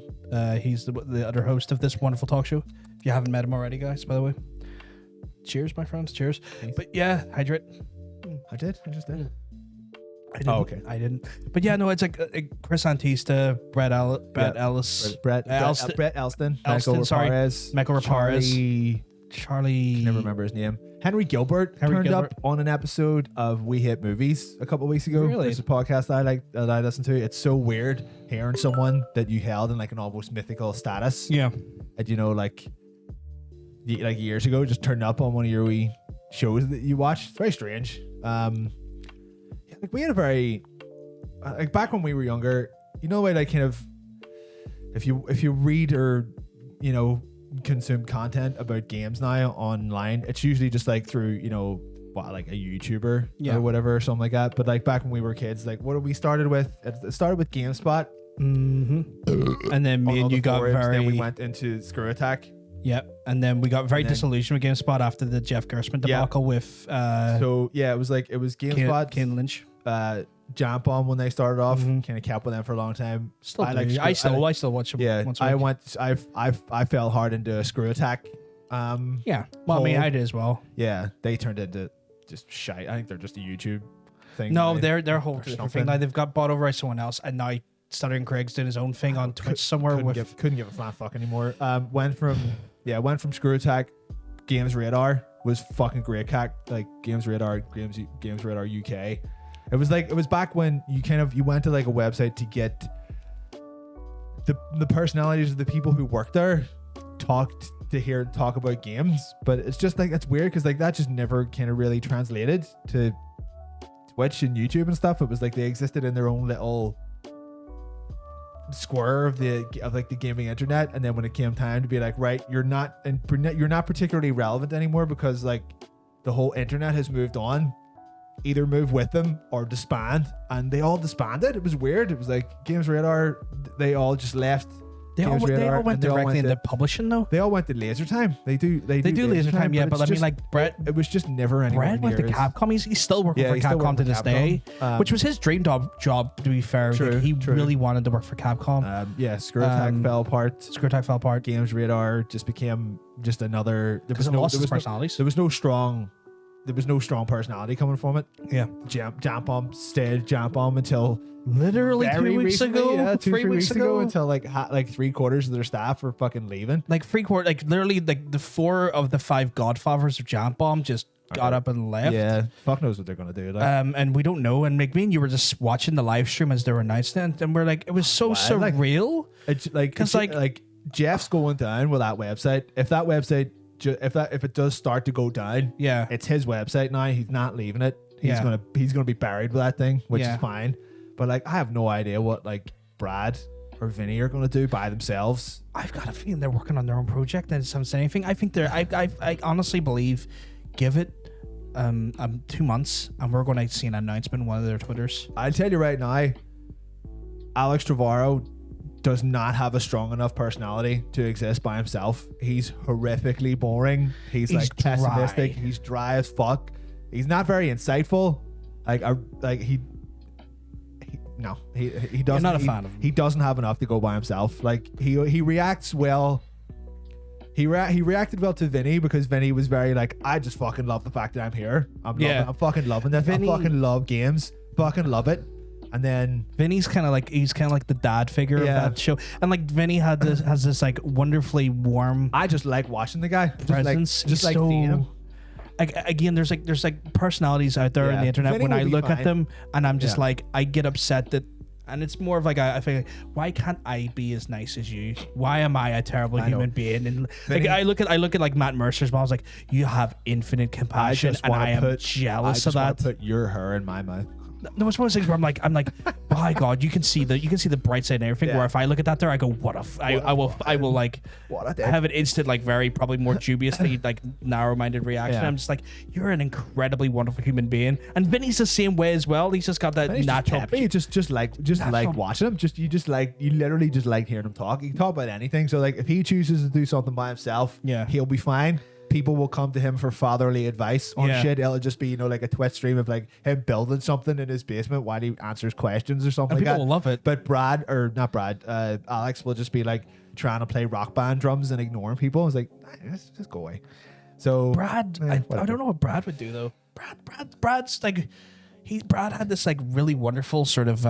He's the other host of this wonderful talk show. If you haven't met him already, guys, by the way. Cheers, my friends. Cheers. Thanks. But yeah, hydrate. I did. I just did. I didn't. Okay. I didn't. But yeah, no, it's like Chris Antista, Brett Ellis, Brett Elston, Michael sorry, Raparez, Michael Raparez, Charlie. Never remember his name. Henry Gilbert turned up on an episode of We Hit Movies a couple of weeks ago. Really? There's a podcast that I listen to. It's so weird hearing someone that you held in like an almost mythical status. Yeah. And like years ago, just turned up on one of your wee shows that you watched. It's very strange. Like we had a very like back when we were younger, you know the way like kind of if you read or consume content about games now online, it's usually just like through like a YouTuber or whatever or something like that. But like back when we were kids, like what we started with, it started with GameSpot, and then me and you got forums, very. Then we went into Screw Attack. Yep, and then we got very disillusioned with GameSpot after the Jeff Gerstmann debacle with. It was GameSpot, Kane Lynch, Jump Bomb when they started off. Kind of kept with them for a long time. I still watch them. Yeah, once a week. I fell hard into Screw Attack. Yeah, well, I mean, I did as well. Yeah, they turned into just shite. I think they're just a YouTube thing. No, they're whole different thing. Like they've got bought over by someone else, and now Stuttering Craig's doing his own thing on Twitch somewhere. Couldn't give a flat fuck anymore. Went from Screw Attack. Games Radar was fucking great. Like Games Radar UK. It was back when you went to like a website to get the personalities of the people who worked there talk about games, but it's just like it's weird because like that just never kind of really translated to Twitch and YouTube and stuff. It was like they existed in their own little square of the gaming internet, and then when it came time to be like, right, you're not particularly relevant anymore because like the whole internet has moved on. Either move with them or disband, and they all disbanded. It was weird. It was like Games Radar, they all just left. They all went directly into publishing though. They all went to Laser Time. They do Laser Time, yeah. But I mean, like Brett, it was just never anywhere. Brett went to Capcom. He's still working for Capcom to this day, which was his dream job. To be fair, true. He really wanted to work for Capcom. Screw Attack fell apart. Screw Attack fell apart. Games Radar just became just another. There was no strong personality coming from it. Yeah. Jump Bomb stayed Jump Bomb until literally 2 weeks ago. Yeah, 3 weeks ago until like 3/4 of their staff were fucking leaving. Like 3/4, like literally like the 4 of the 5 godfathers of Jump Bomb just got up and left. Yeah, fuck knows what they're gonna do. Like. And we don't know. And like me and you were just watching the live stream as they were announced it, and we're like, it was so surreal. It's like Jeff's going down with that website. If that website. If it does start to go down, it's his website now. He's not leaving it. He's gonna be buried with that thing, which is fine. But like, I have no idea what like Brad or Vinny are gonna do by themselves. I've got a feeling they're working on their own project and haven't said anything. I think they're. I honestly believe, give it 2 months, and we're going to see an announcement on one of their Twitters. I'll tell you right now, Alex Trevorrow does not have a strong enough personality to exist by himself. He's horrifically boring. He's like pessimistic. dry. He's dry as fuck. He's not very insightful. He doesn't. not a fan of him. He doesn't have enough to go by himself. Like he reacts well. He reacted well to Vinny because Vinny was very like, I just fucking love the fact that I'm here. I'm fucking loving this. Vinny- I fucking love games. Fucking love it. And then Vinny's kind of like the dad figure of Yeah. that show, and like Vinny has this like wonderfully warm I just like watching the guy. presence. Just like seeing him. Again, there's like personalities out there Yeah. on the internet. Vinny When will I be look at fine. them, and I'm just Yeah. like, I get upset that, and it's more of like I feel like, why can't I be as nice as you? Why am I a terrible I know. human being? And like Vinny- I look at like Matt Mercer's mom. I was like, you have infinite compassion, and I am jealous of that. Put your hair in my mouth. No, it's one of those things where I'm like, my God, you can see the bright side and everything. Yeah. Where if I look at that there, I go, I will like What a dick. have an instant like very probably more dubiously like narrow-minded reaction. Yeah. I'm just like, you're an incredibly wonderful human being, and Vinny's the same way as well. He's just got that And he's natural. just like watching him. You literally just like hearing him talk. He can talk about anything. So like if he chooses to do something by himself, Yeah. he'll be fine. People will come to him for fatherly advice on Yeah. shit. It'll just be, like a Twitch stream of like him building something in his basement while he answers questions or something And like people that. will love it. But Alex will just be like trying to play rock band drums and ignoring people. It's like, just go away. So Brad, I whatever. don't know what Brad would do though. Brad's like. Brad had this like really wonderful sort of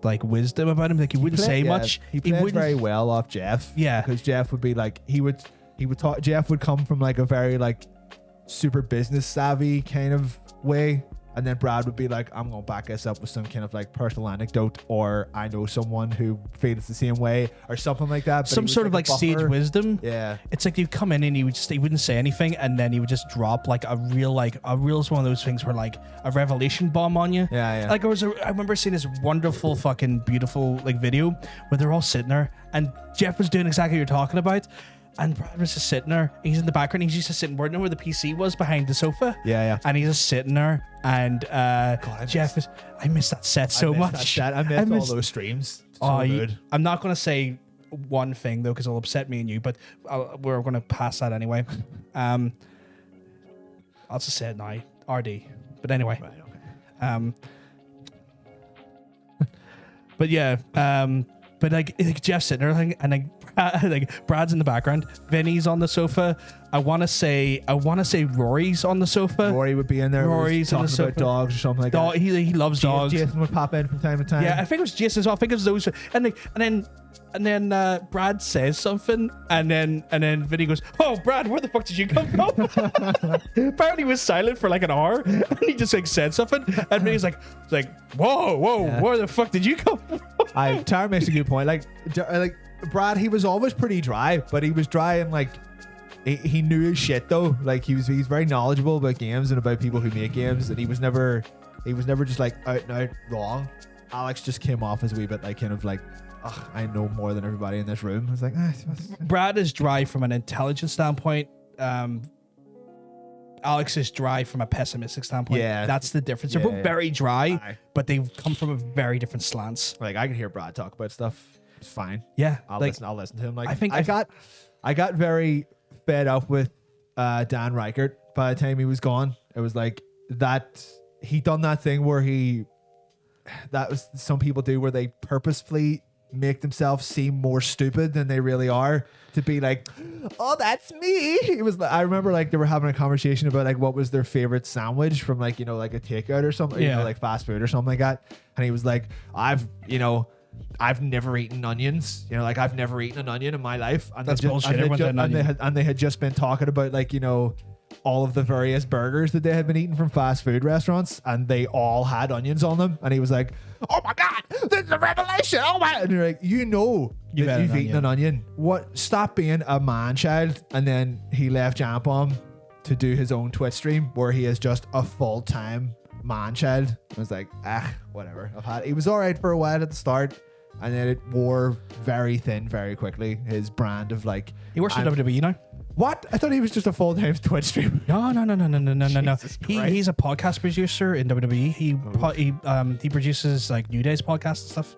like wisdom about him. Like he wouldn't say much. He played wouldn't- very well off Jeff. Yeah. Because Jeff would be like, he would talk. Jeff would come from like a very like super business savvy kind of way. And then Brad would be like, I'm going to back this up with some kind of like personal anecdote, or I know someone who feels the same way, or something like that. But he some was sort of a like stage buffer. wisdom. Yeah. It's like you come in and he wouldn't say anything, and then he would just drop like a real it's one of those things where like a revelation bomb on you. Yeah. Like I remember seeing this wonderful fucking beautiful like video where they're all sitting there and Jeff was doing exactly what you're talking about. And Brad was just sitting there. He's in the background. He's just sitting where the PC was behind the sofa. Yeah. And he's just sitting there. And Jeff is. I miss that set so much. I missed all those streams. So good. I'm not going to say one thing though, because it'll upset me and you. But we're going to pass that anyway. I'll just say it now. RD. But anyway. Right, okay. But yeah. But like Jeff's sitting there and like Brad's in the background. Vinny's on the sofa. I want to say Rory's on the sofa. Rory would be in there. Rory's on the talking about sofa. dogs or something like that. He loves dogs. Jason would pop in from time to time. Yeah, I think it was Jason as well. I think it was those, and then Brad says something, and then Vinny goes, "Oh, Brad, where the fuck did you come from?" Apparently, he was silent for like an hour, and he just like said something, and Vinny's like, "Whoa, Yeah. where the fuck did you come from?" Tara makes a good point. Like Brad, he was always pretty dry, but he was dry and like he knew his shit though. Like he's very knowledgeable about games and about people who make games, and he was never just like out and out wrong. Alex just came off as a wee bit like kind of like, ugh, I know more than everybody in this room. I was like, Brad is dry from an intelligence standpoint. Alex is dry from a pessimistic standpoint. Yeah. That's the difference. They're Yeah, both yeah. very dry, Aye. but they come from a very different slants. like I can hear Brad talk about stuff. It's fine. Yeah, I'll like, listen to him. Like I think I got very fed up with Dan Reichert by the time he was gone. It was like that he done that thing where that was some people do where they purposefully make themselves seem more stupid than they really are to be like, oh, that's me. It was I remember like they were having a conversation about like what was their favorite sandwich from like, like a takeout or something, Yeah. like fast food or something like that. And he was like, I've never eaten onions. Like I've never eaten an onion in my life. And That's they bullshit. And, Everyone's had an onion. they had just been talking about like, all of the various burgers that they had been eating from fast food restaurants, and they all had onions on them. And he was like, oh my God, this is a revelation. Oh my. And you're like, You've that had you've an eaten an onion. What? Stop being a man child. And then he left Jam Bomb to do his own Twitch stream where he is just a full-time man child. I was like, whatever. He was all right for a while at the start, and then it wore very thin very quickly. His brand of like, he works for WWE now. What? I thought he was just a full-time Twitch streamer. No. Jesus Christ. He's a podcast producer in WWE. He produces like New Day's podcast and stuff.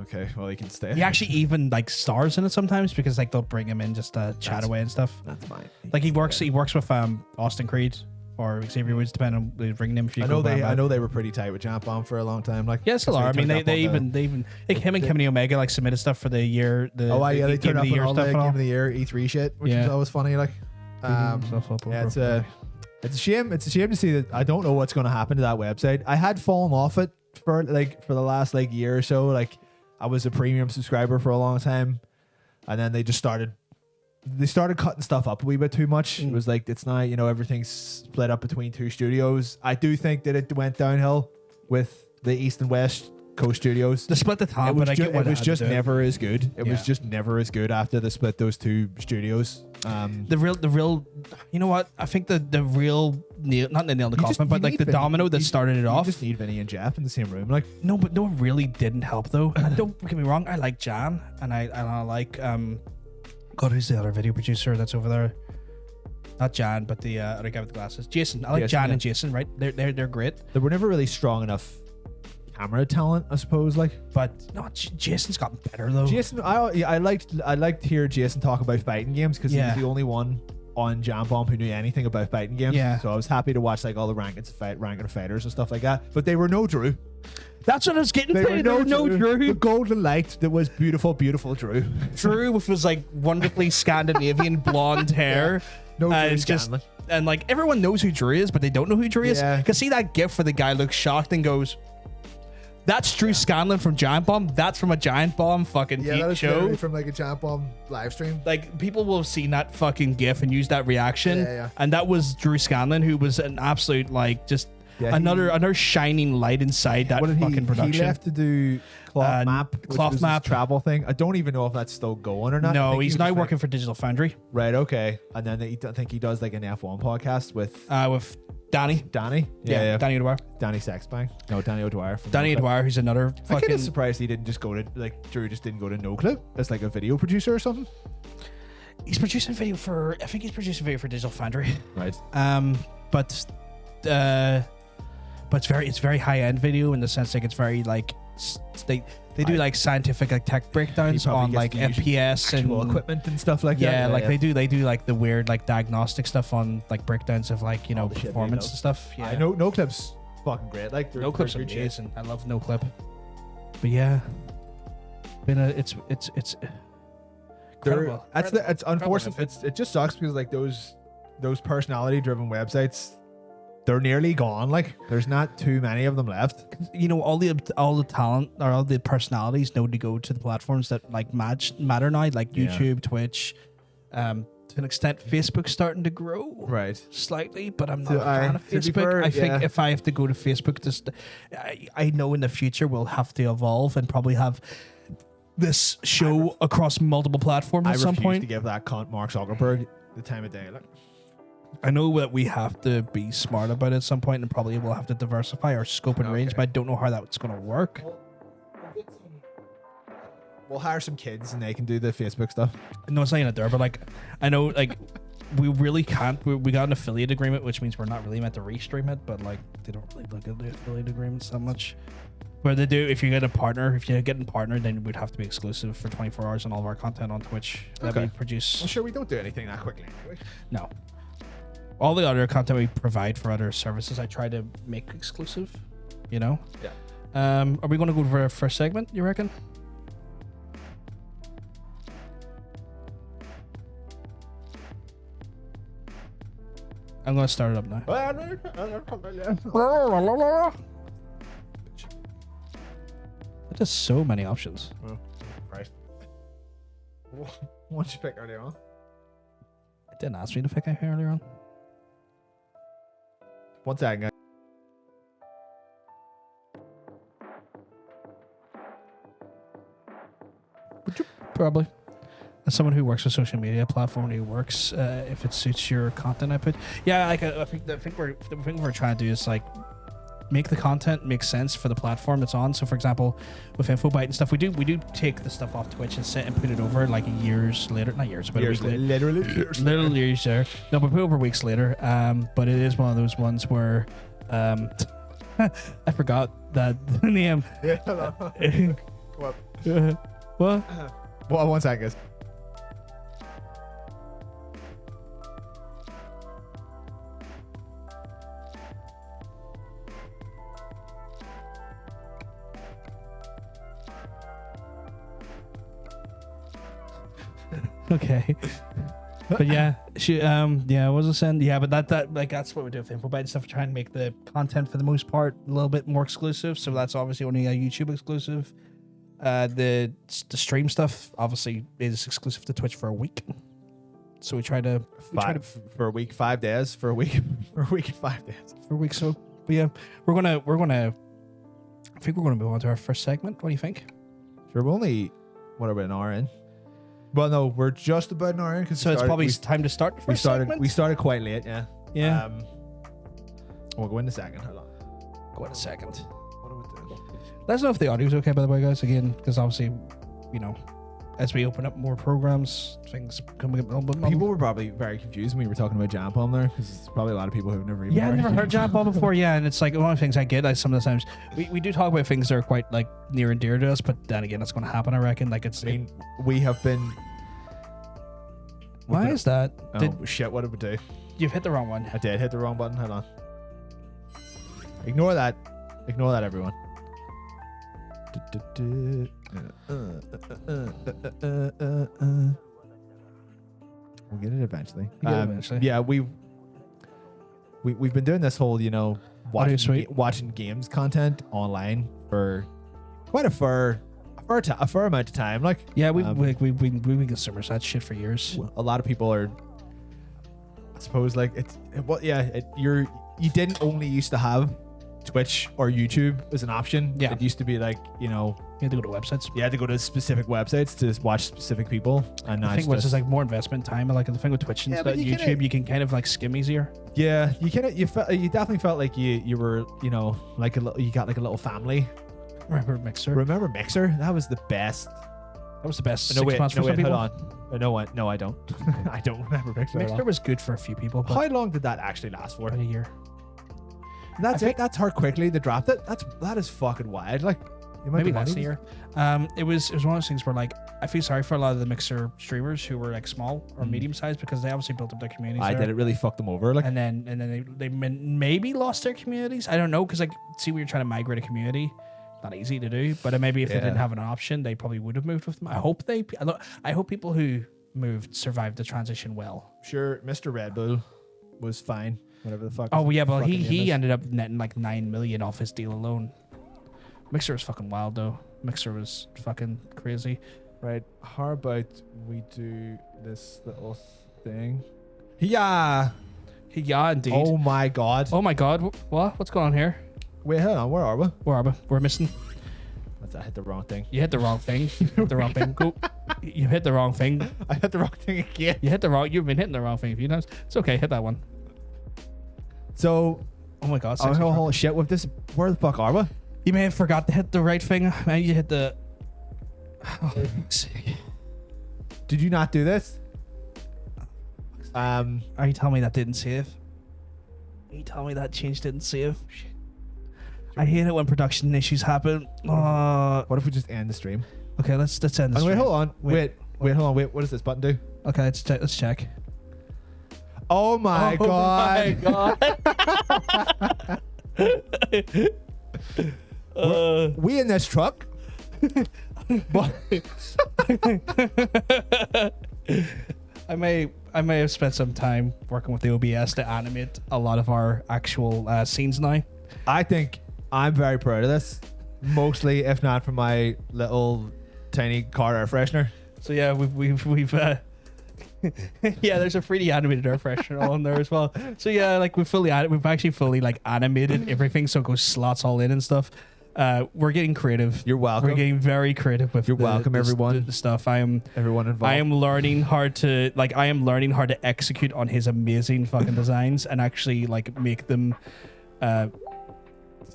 Okay, well, he can stay. He actually even like stars in it sometimes because like they'll bring him in just to chat away and stuff. That's fine. Like he works with Austin Creed or Xavier Woods, depending on the ring name. If you I know they were pretty tight with Jump Bomb for a long time. Like, yeah, still are. I mean, they even like him and Kenny Omega like submitted stuff for the year. they turned up on all the Game of the Year E3 shit, which is always funny. Like, it's a shame. It's a shame to see that. I don't know what's going to happen to that website. I had fallen off it for the last like year or so. Like, I was a premium subscriber for a long time, and then they started cutting stuff up a wee bit too much. It was like, it's not, everything's split up between two studios. I do think that it went downhill with the East and West Coast studios. They split the top, but it was just never as good. It was just never as good after they split those two studios. The real, you know what? I think the real nail, not the nail in the coffin, but like the domino that started it off. You just need Vinny and Jeff in the same room, like. No, but no, it really didn't help though. And don't get me wrong, I like Jan, and I like God, who's the other video producer that's over there? Not Jan, but the other guy with the glasses. Jason. I like Jan and Jason, right? They're great. They were never really strong enough camera talent, I suppose. Like, but no, Jason's gotten better though. Jason, I liked to hear Jason talk about fighting games because he was the only one on Jam Bomb who knew anything about fighting games. Yeah. So I was happy to watch like all the ranked fighters and stuff like that. But they were no Drew. That's what I was getting. They were no Drew. The golden light that was beautiful Drew. Drew was like wonderfully Scandinavian blonde hair. No Drew it's just, and like everyone knows who Drew is, but they don't know who Drew is. Because see that gif where the guy looks shocked and goes, "That's Drew Scanlon from Giant Bomb. That's from a Giant Bomb fucking show from like a Giant Bomb live stream." Like people will have seen that fucking gif and use that reaction. And that was Drew Scanlon, who was an absolute like just. Yeah, another shining light inside that fucking production. He left to do Cloth Map travel thing. I don't even know if that's still going or not. No, he's now working for Digital Foundry. Right. Okay. And then I think he does like an F1 podcast with Danny. Yeah. Danny O'Dwyer. Danny Sexbang. No, Danny O'Dwyer. Danny O'Dwyer, who's another fucking. I'm kind of surprised he didn't just go to Drew just didn't go to No Clip as like a video producer or something. He's producing video for. I think he's producing video for Digital Foundry. Right. But it's very high end video in the sense like it's very like they do like scientific like tech breakdowns on like FPS and equipment and stuff like that. Yeah, like they do like the weird like diagnostic stuff on like breakdowns of like performance and stuff. Yeah, I know No Clip's fucking great. Like No Clip's amazing. I love No Clip. But yeah, it's incredible. It's unfortunate. It just sucks because like those personality driven websites. They're nearly gone. Like, there's not too many of them left. All the talent or all the personalities know to go to the platforms that like matter now, like YouTube, Twitch. To an extent, Facebook's starting to grow, right, slightly. But I'm not a fan of Facebook. I think if I have to go to Facebook, I know in the future we'll have to evolve and probably have this show across multiple platforms at some point. I refuse to give that cunt Mark Zuckerberg the time of day. Like, I know that we have to be smart about it at some point and probably we'll have to diversify our scope and range, but I don't know how that's going to work. We'll hire some kids and they can do the Facebook stuff. No, it's not even a there, but like, I know like we really can't. We got an affiliate agreement, which means we're not really meant to restream it, but like they don't really look at the affiliate agreements that much. Where they do, if you're getting partnered, then we'd have to be exclusive for 24 hours on all of our content on Twitch that we produce. Well, sure, we don't do anything that quickly anyway. No. All the other content we provide for other services, I try to make exclusive, Yeah. Are we going to go for our first segment, you reckon? I'm going to start it up now. It has so many options. Oh, Christ. What did you pick earlier on? It didn't ask me to pick it earlier on. 1 second, guys. Probably. As someone who works with social media platform, who works if it suits your content output. Yeah, like I think we're trying to do is like make the content make sense for the platform it's on. So for example, with InfoBite and stuff, we do take the stuff off Twitch and sit and put it over like years later, not years, but Years a week later. literally years. Literally years there. No, but put it over weeks later. But it is one of those ones where I forgot that the name. Yeah, what? What? Well, 1 second. Okay. But yeah, I wasn't saying, yeah, but that like that's what we do with InfoBite and stuff. We try and make the content for the most part a little bit more exclusive. So that's obviously only a YouTube exclusive. The stream stuff obviously is exclusive to Twitch for a week. So we try to For a week, 5 days. For a week and 5 days. for a week. So, but yeah, we're gonna. I think we're gonna move on to our first segment. What do you think? Sure, we're only what are we, an hour in? Well, no, we're just about an hour in because So it's probably time to start the first segment. We started quite late, yeah. Yeah. We'll go in a second. Hold on. Go in a second. What are we doing? Let us know if the audio's okay, by the way, guys. Again, because obviously, you know, as we open up more programs, things come a little bit. People were probably very confused when we were talking about Jam Palm there because there's probably a lot of people who've never even Yeah, I've never heard Jam Ball before. Yeah, and it's like one of the things I get. Some of the times we do talk about things that are quite like near and dear to us, but then again, it's going to happen. I reckon. Like it's. I mean, we have been. Why is that? Oh shit! What did we do? You've hit the wrong one. I did hit the wrong button. Hold on. Ignore that. Ignore that, everyone. We'll get it eventually. Yeah, we've been doing this whole, you know, watching games content online for quite a fair amount of time. Like, yeah, we've been consumers that shit for years. A lot of people are, I suppose, like you didn't only used to have Twitch or YouTube as an option. Yeah. It used to be like, you know, You had to go to websites. you had to go to specific websites to watch specific people. And now I think it's just like more investment time. Like the thing with Twitch and Yeah, stuff, but you YouTube, kinda- you can kind of like skim easier. yeah, you definitely felt like you were, you know, like you got like a little family. Remember Mixer? Remember Mixer? That was the best. That was the best No, 6 wait, months for no, some wait, people. hold on. No, I don't. I don't remember Mixer. at all. Mixer was good for a few people, but How long did that actually last for? about a year. That's I it. think- That's how quickly they dropped it. That is fucking wild. Like, the amount Maybe of less money than a year. It was one of those things where like I feel sorry for a lot of the Mixer streamers who were like small or medium sized because they obviously built up their communities. I there. did it really fucked them over. Like, And then they maybe lost their communities. I don't know because like see when you're trying to migrate a community, not easy to do. But maybe if they didn't Yeah. have an option, they probably would have moved with them. I hope people who moved survived the transition well. sure, Mr. Red Bull was fine. Whatever the fuck. Oh his yeah, well fucking name he is. ended up netting like 9 million off his deal alone. Mixer was fucking wild though. Mixer was fucking crazy. Right. How about we do this little thing? Yeah. Yeah, indeed. Oh my god. Oh my god, what? What's going on here? Wait, hold on. Where are we? Where are we? We're missing. I hit the wrong thing. You hit the wrong thing. You hit the wrong thing. Go. You hit the wrong thing. I hit the wrong thing again. You've been hitting the wrong thing a few times. It's okay. Hit that one. So, Oh my god. oh, sexy fuck. holy shit. With this, where the fuck are we? You may have forgot to hit the right thing. Maybe you hit the. Oh, fuck's sake. Did you not do this? Are you telling me that didn't save? Are you telling me that change didn't save? Shit. I hate it when production issues happen. What if we just end the stream? Okay, let's end this. Wait, hold on. Wait, hold on. Wait, what does this button do? Okay, let's check. Oh my god. We in this truck? What? I may have spent some time working with the OBS to animate a lot of our actual scenes now. I think I'm very proud of this. Mostly, if not for my little tiny car air freshener. So yeah, we've yeah, there's a 3D animated air freshener on there as well. So yeah, like we've actually fully like animated everything, so it goes slots all in and stuff. We're getting creative. You're welcome. We're getting very creative with. You're welcome, everyone. The stuff. Everyone involved. I am learning how to execute on his amazing fucking designs and actually like make them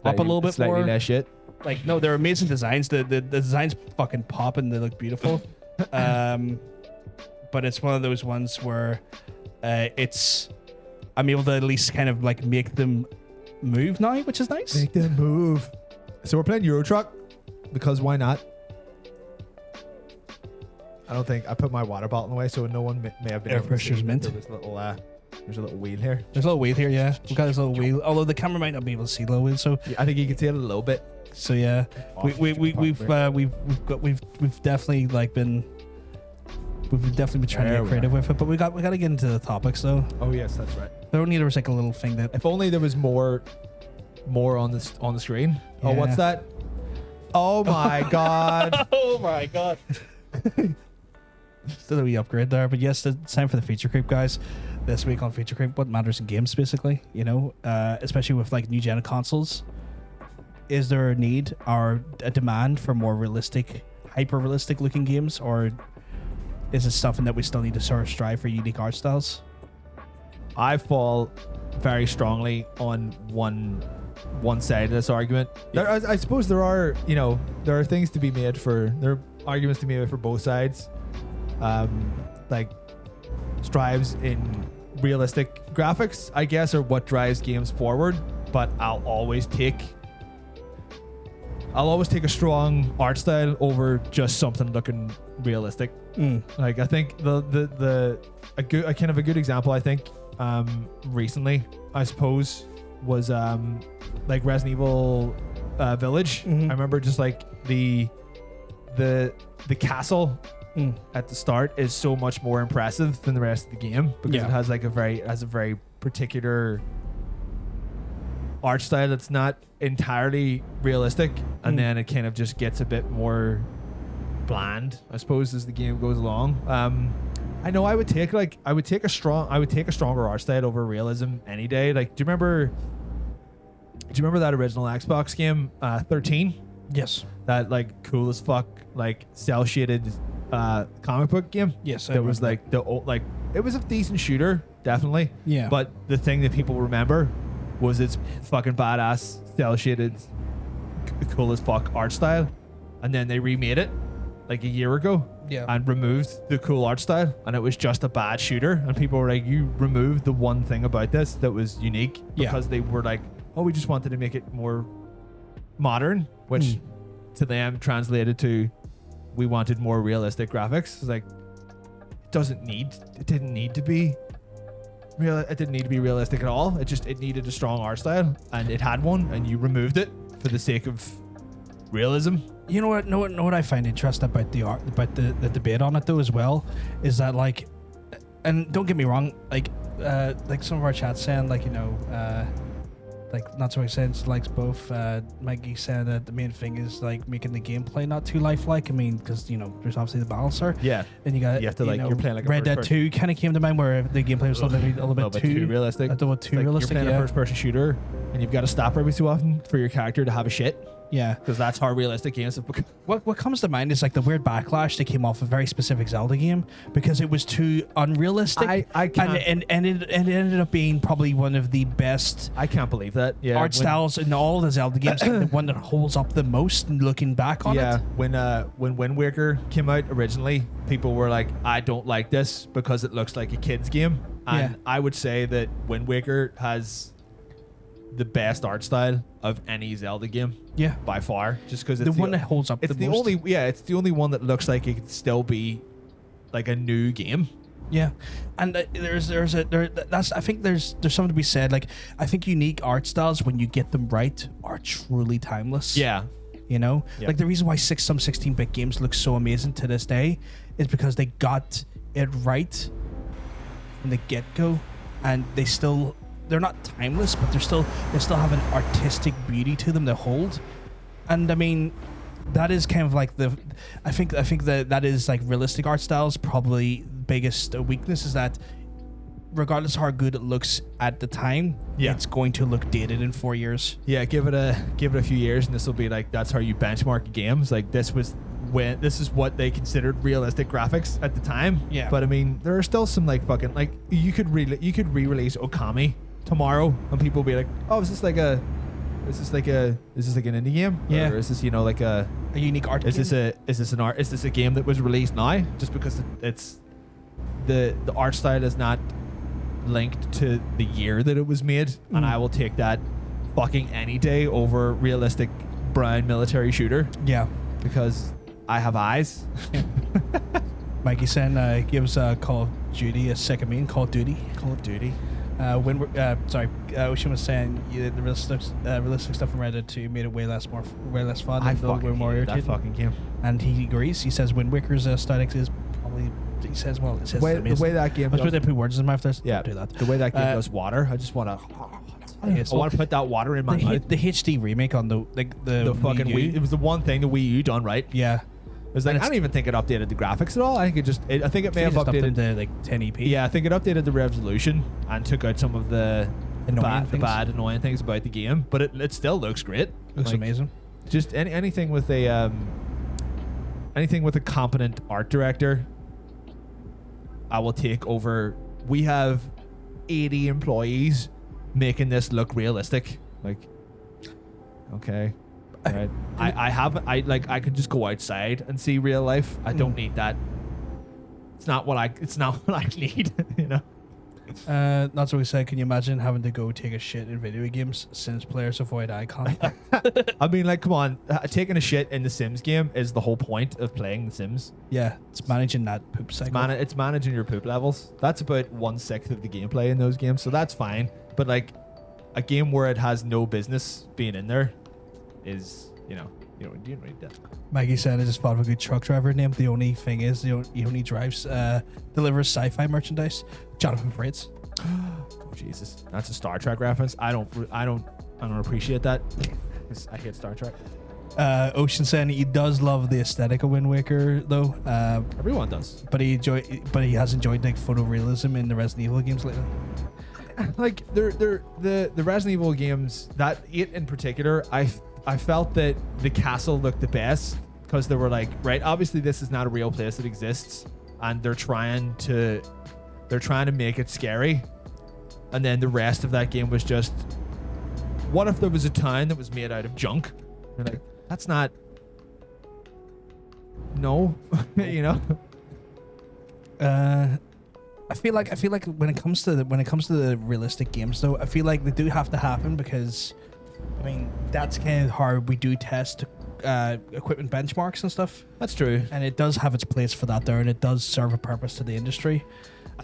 up a little bit slightly more. less shit. Like, no, they're amazing designs. The designs fucking pop and they look beautiful. But it's one of those ones where I'm able to at least kind of like make them move now, which is nice. Make them move. So we're playing Euro Truck because why not? I don't think I put my water bottle away, so no one may have been Air able to see pressure's that mint. There's a little wheel here. There's a little wheel here, yeah. We've got this little wheel, although the camera might not be able to see the little wheel. So Yeah, I think you can see it a little bit. So yeah, we've definitely like been we've definitely been trying to get creative with it, but we got to get into the topics though. Oh yes, that's right. There only there was like a little thing that If only there was more on the screen. Oh, Yeah. what's that? Oh my god. oh my god. Still a wee upgrade there, but yes, it's time for the feature creep, guys. This week on feature creep, what matters in games, basically, you know, especially with like new gen consoles. Is there a need or a demand for more realistic, hyper realistic looking games, or is it something that we still need to sort of strive for unique art styles? I fall very strongly on one side of this argument. I suppose there are things to be made there are arguments to be made for both sides. Like strives in realistic graphics, I guess, are what drives games forward. But I'll always take a strong art style over just something looking realistic. Like I think a good example I think recently I suppose was like Resident Evil Village. I remember just like the castle at the start is so much more impressive than the rest of the game because it has like a very particular art style that's not entirely realistic, and then it kind of just gets a bit more bland, I suppose, as the game goes along. I know I would take a stronger art style over realism any day. Like, do you remember that original Xbox game 13? Yes. That like cool as fuck like cell shaded comic book game. Yes, I that was like it was a decent shooter, definitely. Yeah. But the thing that people remember was its fucking badass cell shaded, cool as fuck art style, and then they remade it like a year ago. Yeah. And removed the cool art style, and it was just a bad shooter. And people were like, "You removed the one thing about this that was unique," because they were like, "Oh, we just wanted to make it more modern," which to them translated to, "We wanted more realistic graphics." It's like, it didn't need to be real. It didn't need to be realistic at all. It needed a strong art style, and it had one, and you removed it for the sake of realism. You know what I find interesting about the art, about the debate on it though as well, is that like, and don't get me wrong, like some of our chats saying like, you know, like Not So Much Sense likes both. Mikey said that the main thing is like making the gameplay not too lifelike. I mean, because you know there's obviously the balancer. Yeah. And you have to you're playing like a Red Dead first 2 kind of came to mind where the gameplay was a little bit too realistic. A little too Like realistic. You're playing a first-person shooter, and you've got to stop every so often for your character to have a shit. Yeah. Because that's how realistic games have become. What comes to mind is like the weird backlash that came off a very specific Zelda game because it was too unrealistic. I can't. And it ended up being probably one of the best I can't believe that. Yeah. art styles in all the Zelda games. And the one that holds up the most and looking back on it. When Wind Waker came out originally, people were like, "I don't like this because it looks like a kid's game." And I would say that Wind Waker has the best art style of any Zelda game. Yeah, by far, just because it's the one that holds up. It's the most. It's the only one that looks like it could still be like a new game. Yeah, and I think there's something to be said. Like, I think unique art styles, when you get them right, are truly timeless. Yeah, you know, like the reason why some 16-bit games look so amazing to this day is because they got it right from the get-go, and they're not timeless, but they still have an artistic beauty to them to hold. And I mean, that is kind of like I think that is like realistic art styles probably biggest weakness is that regardless of how good it looks at the time, it's going to look dated in 4 years. Yeah, give it a few years, and this will be like that's how you benchmark games. Like this is what they considered realistic graphics at the time. Yeah, but I mean, there are still some like fucking like you could re-release Okami tomorrow, and people will be like, "Oh, is this like a Is this like an indie game? Yeah. Or is this like a unique art is game? this a game that was released now? Just because it's the art style is not linked to the year that it was made, and I will take that fucking any day over realistic brown military shooter Yeah. because I have eyes. Mikey saying gives Call of Duty a second meaning. Call of Duty. Call of Duty. Ocean was saying the realistic stuff from Reddit 2 made it way less fun. I and fucking more hated that irritating. fucking game. And he agrees. He says Wind Waker's aesthetics is probably. He says, well, it says The amazing. way that game I was does, putting put words in my mouth. There. yeah, Don't do that. the way that game Uh, does water, I just want to. Yes, I want to put that water in my mouth. the HD remake on the Fucking Wii U. Wii. It was the one thing the Wii U done right. Yeah. It was like, I don't even think it updated the graphics at all. I think I think it may have Just upped updated. into like 1080p. Yeah, I think it updated the resolution and took out some of the Annoying things. bad annoying things about the game, but it still looks great. Looks Like, amazing. Just anything with a competent art director, I will take over. We have 80 employees making this look realistic. Like, okay, right. I could just go outside and see real life. I don't need that. It's not what I need. You know. Not so we said, can you imagine having to go take a shit in video games since players avoid eye contact? I mean, like, come on, taking a shit in the Sims game is the whole point of playing The Sims. Yeah, it's managing that poop cycle. It's managing your poop levels. That's about 1/6 of the gameplay in those games, so that's fine. But like, a game where it has no business being in there is, you don't need that. Maggie said, I just thought of a good truck driver name. The only thing is, he only drives, delivers sci-fi merchandise. Jonathan Fritz. Oh, Jesus, that's a Star Trek reference. I don't appreciate that. 'Cause I hate Star Trek. Ocean saying he does love the aesthetic of Wind Waker, though. Everyone does. But he has enjoyed like photorealism in the Resident Evil games lately. Like the Resident Evil games, that 8 in particular, I felt that the castle looked the best because they were like, right, obviously this is not a real place that exists, and they're trying to make it scary, and then the rest of that game was just, what if there was a town that was made out of junk? You're like, that's not, no, you know. I feel like when it comes to the realistic games, though, I feel like they do have to happen because, I mean, that's kind of how we do test equipment benchmarks and stuff. That's true. And it does have its place for that there, and it does serve a purpose to the industry.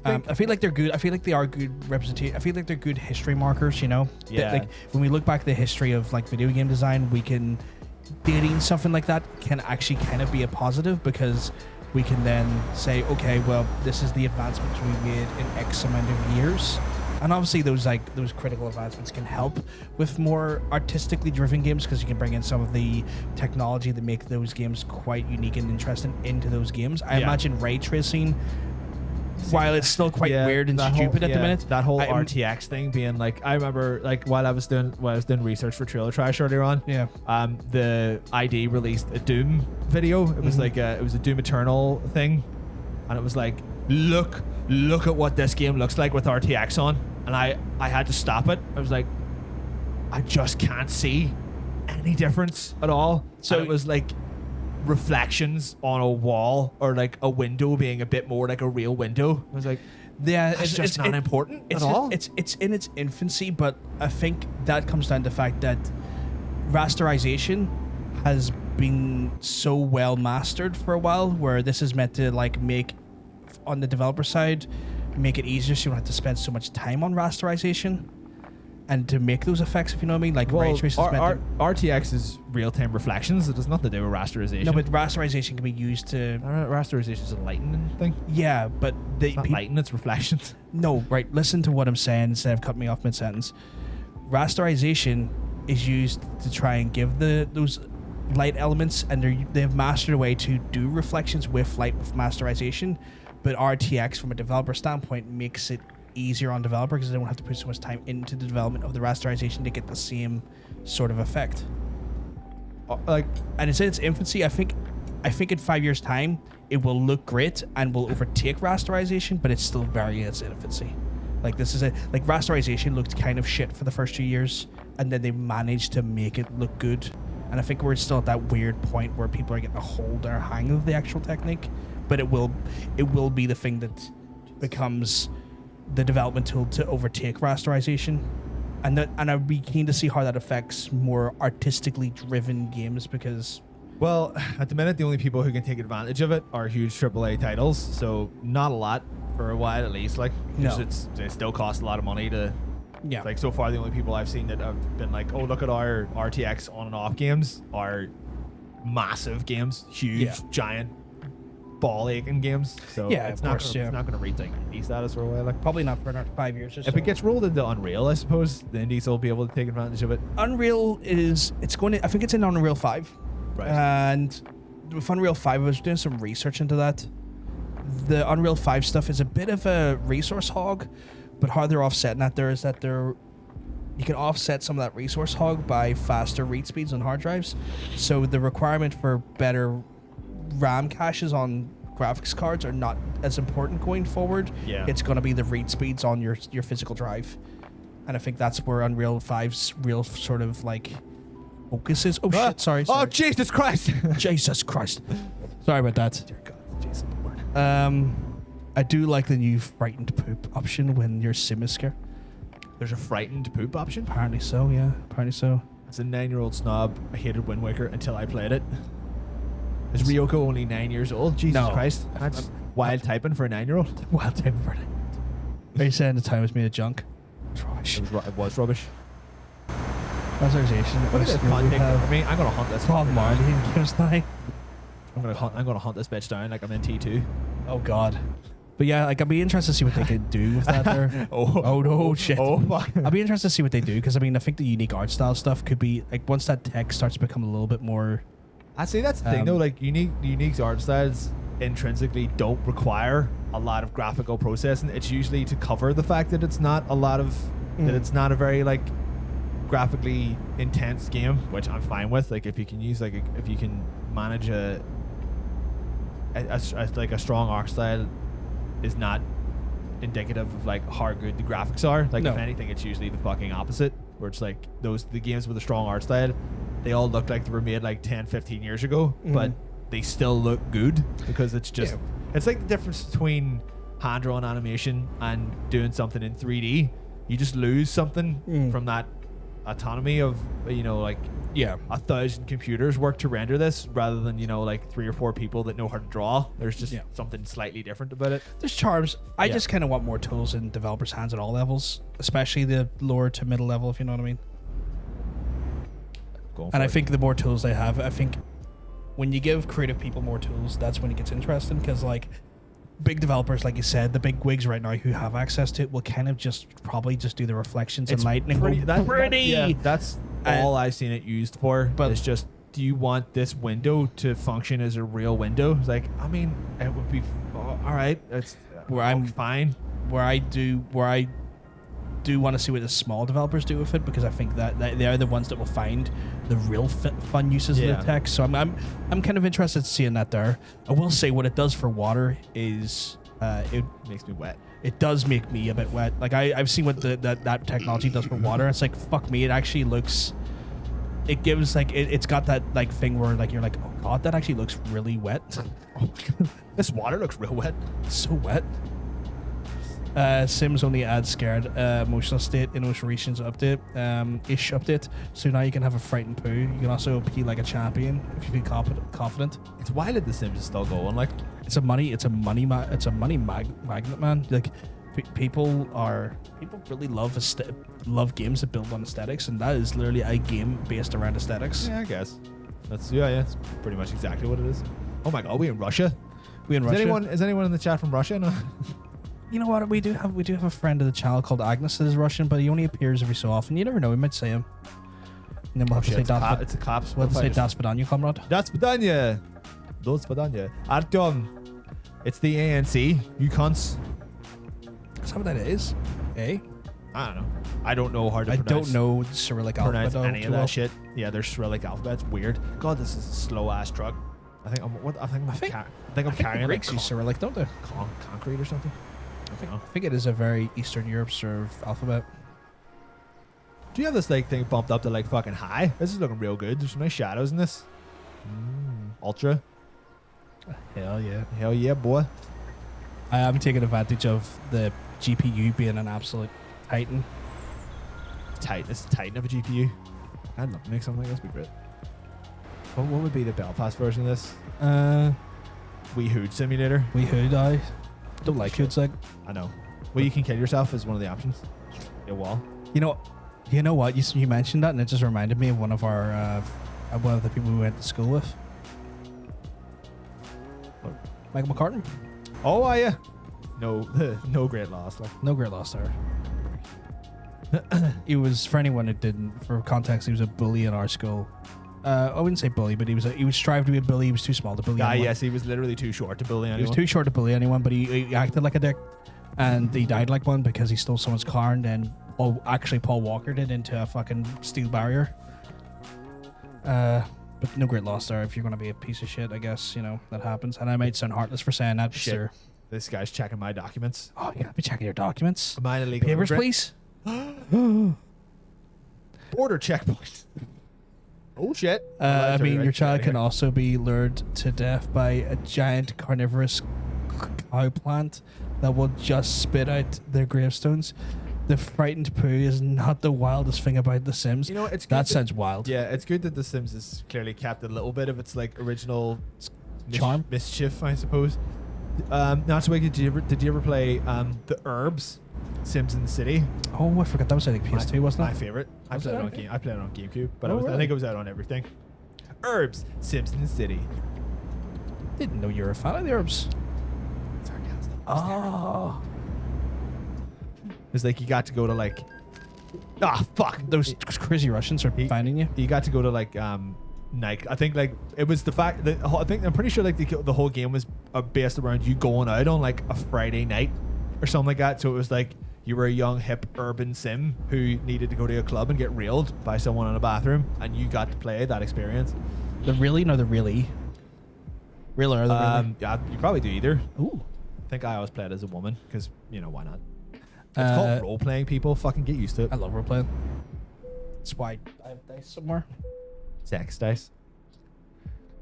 I feel like they're good. I feel like they are good representation. I feel like they're good history markers. You know, Yeah. Like when we look back at the history of like video game design, we can dating something like that can actually kind of be a positive because we can then say, okay, well, this is the advancements we made in X amount of years. And obviously those critical advancements can help with more artistically driven games because you can bring in some of the technology that make those games quite unique and interesting into those games. I imagine ray tracing, while it's still quite weird and stupid at the minute, that whole RTX thing being like, I remember like while I was doing research for Trailer Trash earlier on, the ID released a Doom video. It was like it was a Doom Eternal thing, and it was like, look at what this game looks like with RTX on, and I had to stop it. I was like, I just can't see any difference at all. So it was like reflections on a wall or like a window being a bit more like a real window. I was like, yeah, it's just not important at all. It's in its infancy, but I think that comes down to the fact that rasterization has been so well mastered for a while, where this is meant to like make, on the developer side, make it easier so you don't have to spend so much time on rasterization and to make those effects, if you know what I mean. Like ray tracing is meant to, RTX is real-time reflections. It has nothing to do with rasterization. no, but rasterization can be used to rasterization is a lighting thing. yeah, but It's not lighting, it's reflections. No, right. Listen to what I'm saying instead of cutting me off mid-sentence. Rasterization is used to try and give those light elements, and they've mastered a way to do reflections with light with masterization. But RTX, from a developer standpoint, makes it easier on developer because they don't have to put so much time into the development of the rasterization to get the same sort of effect. And it's in its infancy. I think in 5 years' time it will look great and will overtake rasterization, but it's still very in its infancy. Like rasterization looked kind of shit for the first 2 years, and then they managed to make it look good. And I think we're still at that weird point where people are getting a hold their hang of the actual technique, but it will be the thing that becomes the development tool to overtake rasterization. And I'd be keen to see how that affects more artistically driven games, because Well, at the minute, the only people who can take advantage of it are huge AAA titles, so not a lot for a while at least. Like, No. it still costs a lot of money to. yeah, Like, so far, the only people I've seen that have been like, oh, look at our RTX on and off games are massive games, huge, Yeah. giant, ball aching games. So Yeah, it's of not course, gonna, yeah. it's not going to reach like indie status for a while. Like, probably not for another 5 years or so. if it gets rolled into Unreal, I suppose the indies will be able to take advantage of it. Unreal I think it's in Unreal 5. Right. And with Unreal 5, I was doing some research into that. The Unreal 5 stuff is a bit of a resource hog, but how they're offsetting that there is that you can offset some of that resource hog by faster read speeds on hard drives. So the requirement for better RAM caches on graphics cards are not as important going forward. Yeah. It's going to be the read speeds on your physical drive. And I think that's where Unreal 5's real sort of like focus is. Oh shit, sorry. Oh, Jesus Christ. Jesus Christ. Sorry about that. Dear God, Jason Lord. I do like the new frightened poop option when your sim is scared. There's a frightened poop option. Apparently so, yeah. Apparently so. As a 9-year-old snob, I hated Wind Waker until I played it. Is Ryoko only 9 years old? Jesus No. Christ. That's wild typing for a 9-year-old. Wild type of verdict. Are you saying the time was made of junk? It's rubbish. It was rubbish. Rasterization. Look at this content. I mean, I'm gonna hunt this. Bob fucker Marley down. in games now. I'm gonna hunt this bitch down like I'm in T2. Oh god. But yeah, like I'd be interested to see what they could do with that there. Oh no, shit. Oh fuck. I'd be interested to see what they do, because I mean I think the unique art style stuff could be like, once that tech starts to become a little bit more. I say that's the thing though. Like unique art styles intrinsically don't require a lot of graphical processing. It's usually to cover the fact that it's not a lot of that it's not a very like graphically intense game, which I'm fine with. Like if you can use if you can manage a strong art style is not indicative of like how good the graphics are. Like No. if anything, it's usually the fucking opposite, where it's like the games with a strong art style, they all look like they were made like 10-15 years ago, but they still look good because it's just it's like the difference between hand-drawn animation and doing something in 3D. You just lose something from that autonomy of, you know, like Yeah. 1,000 computers work to render this rather than, you know, like 3 or 4 people that know how to draw. There's just something slightly different about it. There's charms. I just kind of want more tools in developers' hands at all levels, especially the lower to middle level, if you know what I mean. And I think the more tools they have, I think when you give creative people more tools, that's when it gets interesting, because like big developers, like you said, the big wigs right now who have access to it will kind of probably just do the reflections and light and go, pretty. Yeah, that's all I've seen it used for. But it's just, do you want this window to function as a real window? It's like, I mean, it would be all right. It's Where I'm fine. Where I do want to see what the small developers do with it, because I think that they are the ones that will find the real fun uses of the tech. So I'm kind of interested in seeing that there. I will say what it does for water is it Makes me wet. It does make me a bit wet. Like I've seen what that technology does for water. It's like, fuck me. It actually looks. It gives like it's got that like thing where like you're like, oh god, that actually looks really wet. This water looks real wet. So wet. Sims only adds scared emotional state in Ocean Regions update, ish update. So now you can have a frightened poo. You can also pee like a champion if you feel confident. It's wild that The Sims is still going. Like, it's a money magnet, man. Like people really love games that build on aesthetics, and that is literally a game based around aesthetics. yeah, I guess that's it's pretty much exactly what it is. Oh my god, we in Russia? Is anyone in the chat from Russia? No. You know what? We do have a friend of the channel called Agnes that is Russian, but he only appears every so often. You never know. We might say him. And then we'll have to say it's a cops. We'll have to say Das Vidanya, comrade. Das Vidanya. Dos Vidanya. Artyom. It's the ANC. You cunts. Is that what that is? Eh? I don't know. I don't know how to I pronounce, don't know Cyrillic pronounce alphabet any too of that well. shit. Yeah, there's Cyrillic alphabet. It's weird. God, this is a slow ass truck. I think I'm carrying Greeks like use Cyrillic, don't they? concrete or something. I think it is a very Eastern Europe sort of alphabet. Do you have this like thing bumped up to like fucking high? This is looking real good. There's some nice shadows in this. Ultra. Hell yeah. Hell yeah, boy. I am taking advantage of the GPU being an absolute titan. It's Titan of a GPU. I'd love to make something like this. Be great. What would be the Belfast version of this? Wee Hood Simulator. We hood, I don't like hoods. Like, I know. Well, you can kill yourself as one of the options. A wall. you know what? You mentioned that, and it just reminded me of one of the people we went to school with. Michael McCartan. Oh, are you? No, no great loss. Like. No great loss there. He was, for anyone who didn't, for context, he was a bully in our school. I wouldn't say bully, but he was strived to be a bully. He was too small to bully anyone. Yes, he was literally too short to bully anyone. He was too short to bully anyone, but he acted like a dick, and he died like one because he stole someone's car, and then Paul Walker did into a fucking steel barrier. But no great loss there. If you're going to be a piece of shit, I guess, that happens. And I might sound heartless for saying that, Shit. sir. This guy's checking my documents. Oh, you gotta be checking your documents. Am I an illegal Papers, immigrant? please. Border checkpoint. Oh shit. I mean, your child can also be lured to death by a giant carnivorous cow plant that will just spit out their gravestones. The frightened poo is not the wildest thing about The Sims. It's good that sounds wild. Yeah, it's good that The Sims has clearly kept a little bit of its like original Charm. mischief, I suppose. Not so did you ever play the Herbs Sims in the City? Oh, I forgot that was, I think, PS2, wasn't My it? favorite. I Was played it? it on Okay. I played it on GameCube, but Oh, I really? think it was out on everything. Herbs Sims in the City. Didn't know you were a fan of the herbs. Sarcastic. Oh, It's like you got to go to like fuck. those crazy Russians are finding you. You got to go to like Nike. I think like it was the fact that I'm pretty sure like the whole game was based around you going out on like a Friday night or something like that. So it was like you were a young hip urban sim who needed to go to a club and get railed by someone in a bathroom, and you got to play that experience. The really, no, the really. Real or the really? Yeah, you probably do either. Ooh. I think I always played as a woman because why not? It's called role playing. People fucking get used to it. I love role playing. That's why I have dice somewhere. Sex dice.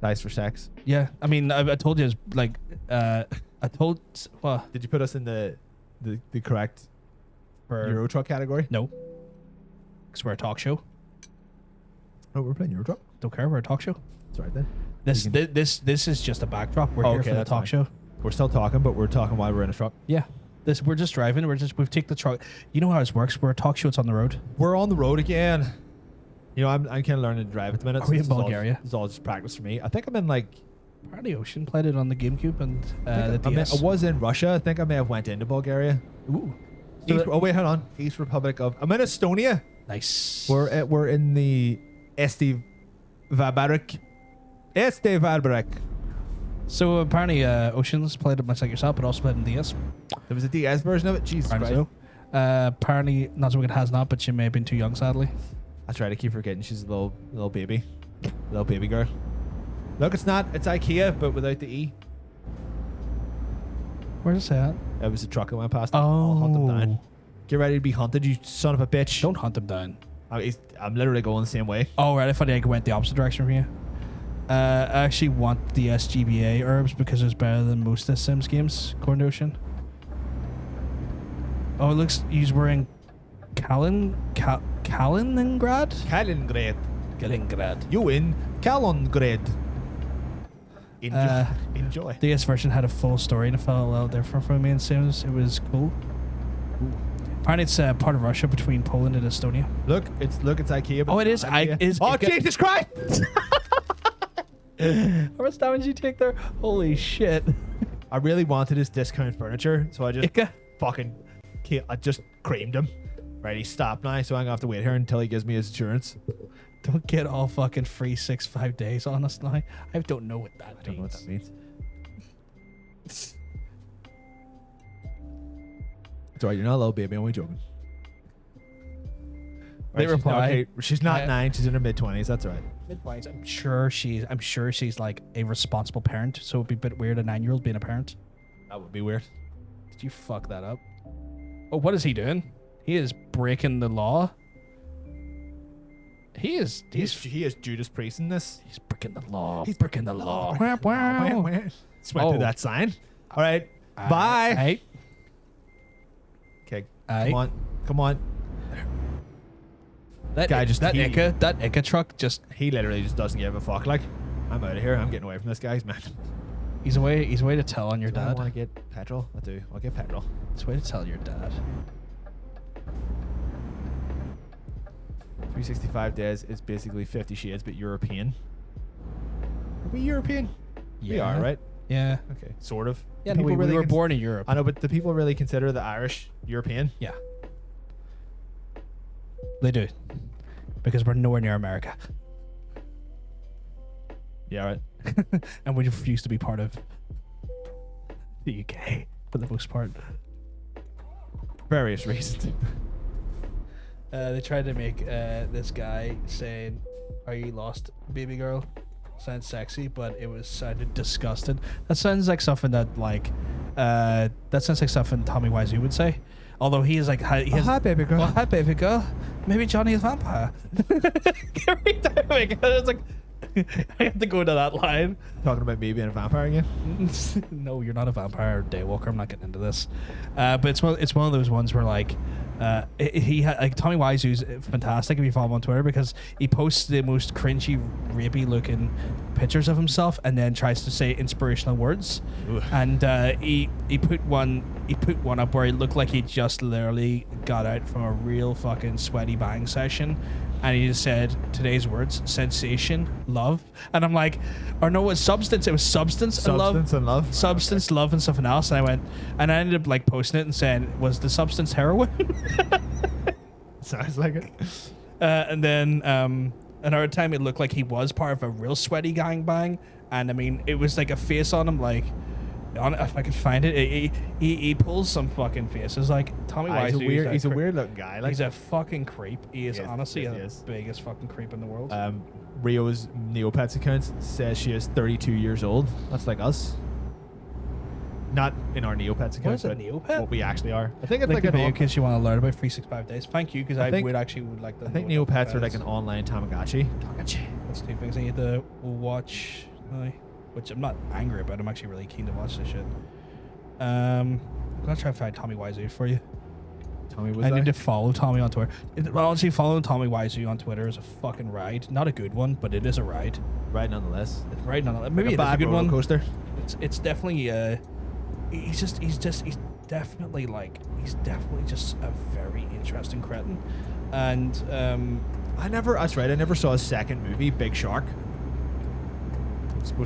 Dice for sex. Yeah, I mean, I told you, it's like, well, Did you put us in the correct for Euro Truck category? no, because we're a talk show. Oh, we're playing Euro Truck. Don't care, we're a talk show. That's right then. This is just a backdrop. We're here for the that's talk fine. show. We're still talking, but we're talking while we're in a truck. Yeah, we're just driving. We've taken the truck. You know how this works. We're a talk show. It's on the road. We're on the road again. I'm kind of learning to drive at the minute. Are we this in Bulgaria? It's all just practice for me. I think I'm in like. Apparently, Ocean played it on the GameCube and the I DS. was in Russia. I think I may have went into Bulgaria. Ooh, Oh wait, hold on. East Republic of. I'm in Estonia. nice. We're in the SKIPPABLE. So apparently, Ocean's played it much like yourself, but also played in DS. There was a DS version of it. Jesus Christ. Apparently so. Apparently, not so it has not, but she may have been too young, sadly. I try to keep forgetting she's a little baby girl. Look, it's IKEA, but without the E. Where's it say at? It was a truck that went past. I'll hunt them down. Get ready to be hunted, you son of a bitch. Don't hunt them down. I'm literally going the same way. Oh, right. I thought I went the opposite direction from you. I actually want the SGBA herbs because it's better than most of the Sims games, according to Ocean. Oh, it looks he's wearing Kaliningrad? Kaliningrad. You win Kaliningrad. Enjoy. The DS version had a full story and it felt a little different from me in Sims. It was cool. Apparently it's part of Russia between Poland and Estonia. Look, it's IKEA. But Oh, it is. IKEA. Oh, Jesus Christ! How much damage did you take there? Holy shit. I really wanted his discount furniture, so I just Ika. I just creamed him. Right, he's stopped now, so I'm gonna have to wait here until he gives me his insurance. Don't get all fucking free 6-5 days on us now. I don't know what that means. I don't know what that means. It's alright, you're not a little baby, I'm only joking. They reply. Okay, she's not I- 9, she's in her mid-20s, that's alright. Mid-20s. I'm sure she's like a responsible parent, so it'd be a bit weird a 9-year-old being a parent. That would be weird. Did you fuck that up? Oh, what is he doing? He is breaking the law. He is. He is Judas Priest in this. He's breaking the law. He's breaking the law. Swept through that sign. All right. Bye. Hey. Okay. Aye. Come on. That Guy just- that he- Ica truck just He literally just doesn't give a fuck. Like, I'm out of here. I'm getting away from this guy. He's mad. he's away to tell on your Do I dad. want to get petrol? I do. I'll get petrol. He's away to tell your dad. 365 days is basically 50 Shades, but European. Are we European? We are, right? Yeah. Okay. Sort of. Yeah, Do no, we people really were cons- born in Europe. I know, but do people really consider the Irish European? Yeah. They do. Because we're nowhere near America. Yeah, right. And we refuse to be part of the UK for the most part. Various reasons. They tried to make this guy saying, "Are you lost, baby girl?" sound sexy, but it was sounded disgusting. That sounds like something that something Tommy Wiseau would say. Although he is like, he has, hi, baby girl. "Oh, hi, baby girl. Maybe Johnny is vampire." Every time it's like, I have to go to that line. Talking about me being a vampire again. No, you're not a vampire or daywalker. I'm not getting into this. But it's one of those ones where like he had like Tommy Wiseau's fantastic if you follow him on Twitter because he posts the most cringy, rapey looking pictures of himself and then tries to say inspirational words. Ugh. And he put one up where he looked like he just literally got out from a real fucking sweaty bang session. And he just said today's words: sensation, love. And I'm like, or no, it was substance. It was substance and love. Substance and love. Substance, love, and something else. And I went, and I ended up like posting it and saying, was the substance heroin? Sounds like it. And then another time it looked like he was part of a real sweaty gangbang. And I mean, it was like a face on him, like, if I could find it, he pulls some fucking faces. Like Tommy Wiseau, He's a weird looking guy. Like, he's a fucking creep. He is He is, honestly yes, he the is. biggest fucking creep in the world. Rio's Neopets account says she is 32 years old. That's like us. Not in our Neopets account. What is a but Neopet? What we actually are. I think it's Like like the an. video in case you want to learn about 365 days. Thank you, because I think- would like to. I think know what Neopets that are like is. an online Tamagotchi. That's two things I need to watch. Which I'm not angry about. I'm actually really keen to watch this shit. I'm gonna try and find Tommy Wiseau for you. Tommy was I need to follow Tommy on Twitter. Honestly, following Tommy Wiseau on Twitter is a fucking ride. Not a good one, but it is a ride. right nonetheless. It's right now. Like Maybe a it is a bad good roller one. coaster. It's definitely he's definitely just a very interesting cretin. And That's right. I never saw a second movie, Big Shark.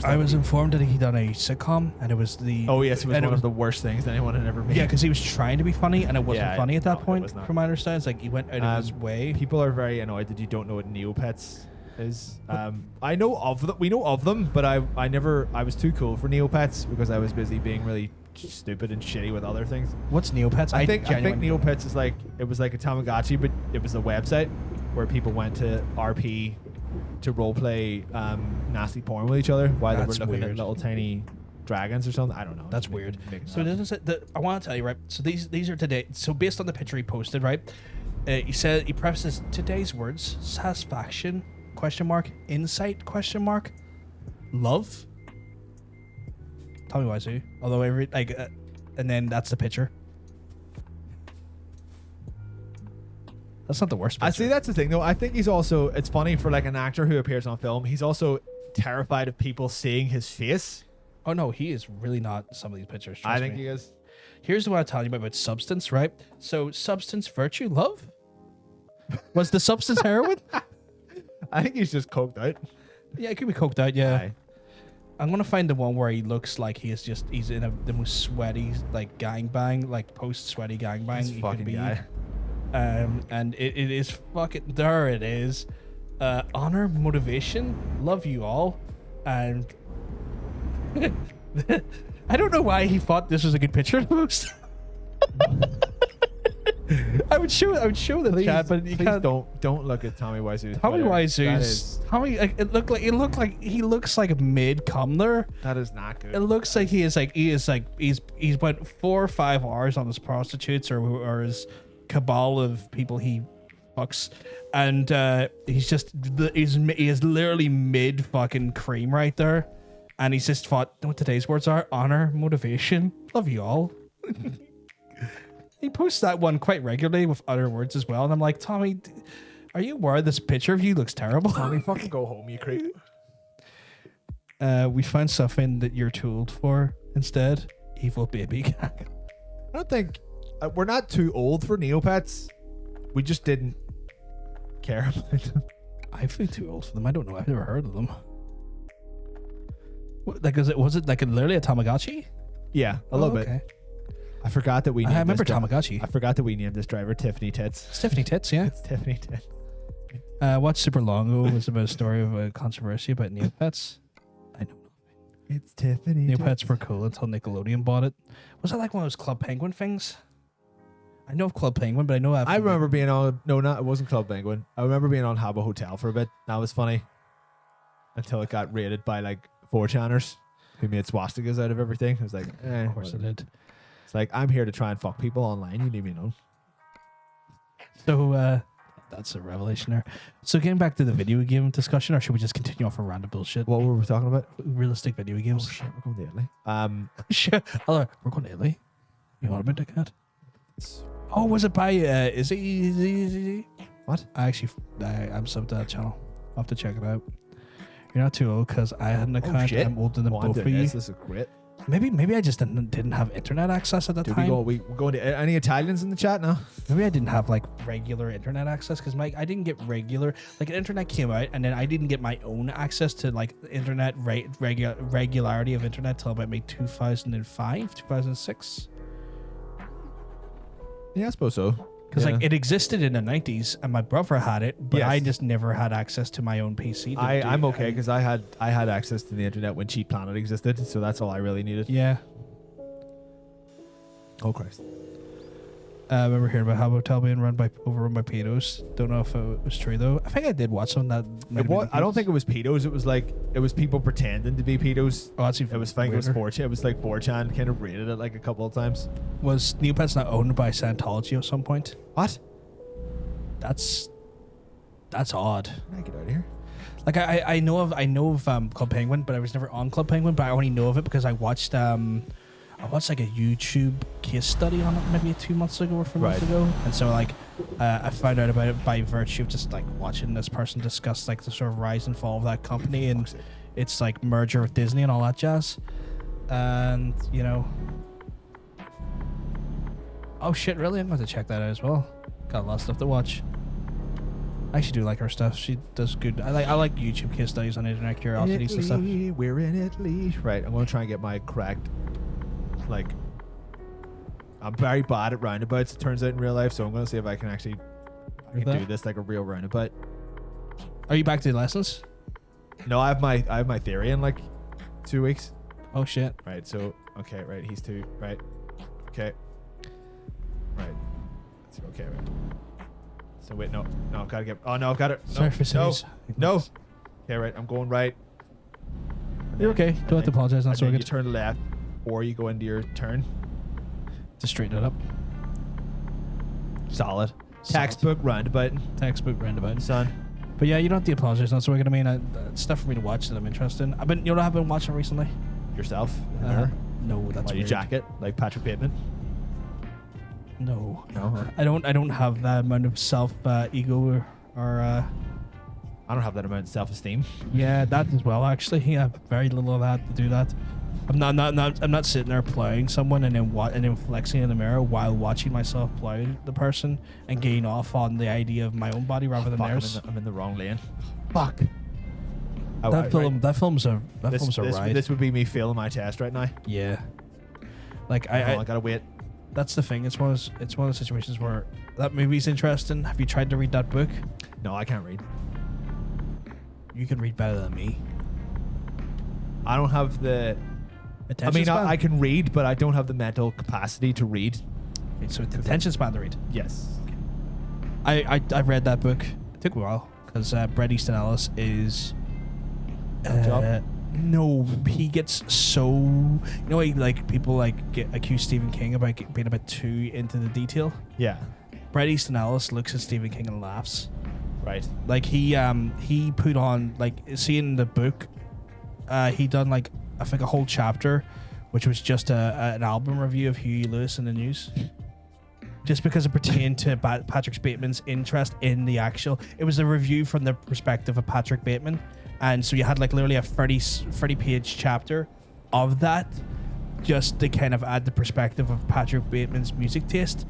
I was informed that he done a sitcom, and it was the Oh yes, it was and one of the worst things anyone had ever made. yeah, because he was trying to be funny, and it wasn't Yeah, funny at that no, it point. was not. From my understanding, it's like he went out of his way. People are very annoyed that you don't know what Neopets is. I know of them. We know of them, but I was too cool for Neopets because I was busy being really stupid and shitty with other things. What's Neopets? I think genuinely- Neopets is like it was like a Tamagotchi, but it was a website where people went to RP to roleplay nasty porn with each other while That's they were looking weird. at little tiny dragons or something. I don't know. That's Just weird. making So that it up. doesn't say I want to tell you, right? So these are today. So based on the picture he posted, right? He said he prefaces today's words: satisfaction ? Insight ? Love. Tommy Wiseau. Although every and then that's the picture. That's not the worst picture. I see. That's the thing, though. I think he's also. It's funny for like an actor who appears on film. He's also terrified of people seeing his face. Oh no, he is really not some of these pictures. I trust think me. he is. Here's what I'm telling you about substance, right? So substance, virtue, love. Was the substance heroin? I think he's just coked out. Yeah, it could be coked out. Yeah, Aye. I'm gonna find the one where he looks like he's in the most sweaty like gangbang, like post sweaty gangbang This he could fucking be. guy. And it is fucking there. It is. Honor, motivation, love you all, and I don't know why he thought this was a good picture to post. I would show the chat, but you please can't. don't look at Tommy Wiseau's Tommy Twitter. Wiseau's Tommy. Like, it looked like he looks like mid cum there. That is not good. It looks like he's went 4 or 5 hours on his prostitutes or his cabal of people he fucks, and he is literally mid fucking cream right there, and he's just thought, you know what today's words are? Honor, motivation, love you all. He posts that one quite regularly with other words as well, and I'm like, Tommy, are you aware this picture of you looks terrible? Tommy, fucking go home, you creep. We found something that you're too old for instead. Evil baby gang. I don't think we're not too old for Neopets. We just didn't care about them. I feel too old for them. I don't know. I've never heard of them. What, like, was it like literally a Tamagotchi? Yeah, a little bit. Okay. I forgot that we. I remember Tamagotchi. I forgot that we named this driver Tiffany Tits. Tiffany Tits, yeah. It's Tiffany Tits. Watched super long ago was about a story of a controversy about Neopets. I know. It's Tiffany. Neopets were cool until Nickelodeon bought it. Was that like one of those Club Penguin things? I know of Club Penguin, but I know I remember being on. No, not it wasn't Club Penguin. I remember being on Habbo Hotel for a bit. That was funny. Until it got raided by like 4chaners who made swastikas out of everything. I was like, Of course it did. It's like, I'm here to try and fuck people online. You leave me alone. So that's a revelation there. So getting back to the video game discussion, or should we just continue off on random bullshit? What were we talking about? Realistic video games. Oh shit, we're going to Italy. Shit. Oh, we're going to Italy. You want a bit, dickhead? Oh, was it by is it What? I'm subbed to that channel. I'll have to check it out. You're not too old because I had an account. shit. I'm older than Oh, I'm both of doing you. this. This is great. Maybe I just didn't have internet access at the Dude, time. we're going to any Italians in the chat now? Maybe I didn't have like regular internet access because I didn't get regular, like internet came out and then I didn't get my own access to like internet regularity of internet till about maybe 2005, 2006. Yeah, I suppose so. Because like it existed in the 90s and my brother had it, but Yes. I just never had access to my own PC. I'm okay because I had access to the internet when Cheap Planet existed, so that's all I really needed. Yeah. Oh Christ. I remember hearing about Habbo Hotel being overrun by pedos. Don't know if it was true though. I think I did watch some of that. I don't think it was pedos. It was people pretending to be pedos. Oh, that's even It was fake. It was weirder. 4chan. It was like 4chan kind of rated it like a couple of times. Was Neopets not owned by Scientology at some point? What? That's odd. Can I get out of here? Like I know of Club Penguin, but I was never on Club Penguin. But I only know of it because I watched like a YouTube case study on it maybe 2 months ago or 3 months Right. ago, and so like I found out about it by virtue of just like watching this person discuss like the sort of rise and fall of that company and its like merger with Disney and all that jazz, and you know. Oh shit! Really, I'm going to check that out as well. Got a lot of stuff to watch. I actually do like her stuff. She does good. I like YouTube case studies on internet curiosities and stuff. Italy, we're in Italy. Right, I'm gonna try and get my correct. Like, I'm very bad at roundabouts. It turns out in real life, so I'm gonna see if I can actually do this like a real roundabout. Are you back to the lessons? No, I have my theory in like 2 weeks. Oh shit! Right, so okay, right, he's 2, right, okay, right, okay, right. So wait, no, gotta get. Oh no, got it. No, Surfaces. no. Okay, right, I'm going right. You're okay. Don't have to apologize. Not And so then you good. turn left, or you go into your turn. To straighten it up. Solid. Textbook roundabout, Textbook roundabout. son. But yeah, you don't have to apologize. Not so good. I mean, it's stuff for me to watch that I'm interested in. You know what I've been watching recently? Yourself. No, that's Why you weird. jacket like Patrick Bateman? No. No. I don't have that amount of self ego or I don't have that amount of self-esteem. yeah, that as well actually. Yeah, very little of that to do that. I'm not sitting there plowing someone and then flexing in the mirror while watching myself plow the person and getting off on the idea of my own body rather than Fuck, theirs. I'm in the wrong lane. Fuck. That film's a ride. This would be me failing my test right now. Yeah. Like I gotta wait. that's the thing. It's one of those situations where that movie's interesting. Have you tried to read that book? No, I can't read. You can read better than me. I don't have the. Attention span? I can read, but I don't have the mental capacity to read. Okay, so it's attention span to read. Yes. I've read that book. It took a while because Bret Easton Ellis is. Job? No, he gets so. You know, like people like get accuse Stephen King about being a bit too into the detail. Yeah. Bret Easton Ellis looks at Stephen King and laughs. Right. Like he put on, like, seeing the book, he done like I think a whole chapter, which was just an album review of Huey Lewis in the News. Just because it pertained to Patrick Bateman's interest in the actual, it was a review from the perspective of Patrick Bateman, and so you had like literally a 30-page chapter of that, just to kind of add the perspective of Patrick Bateman's music taste,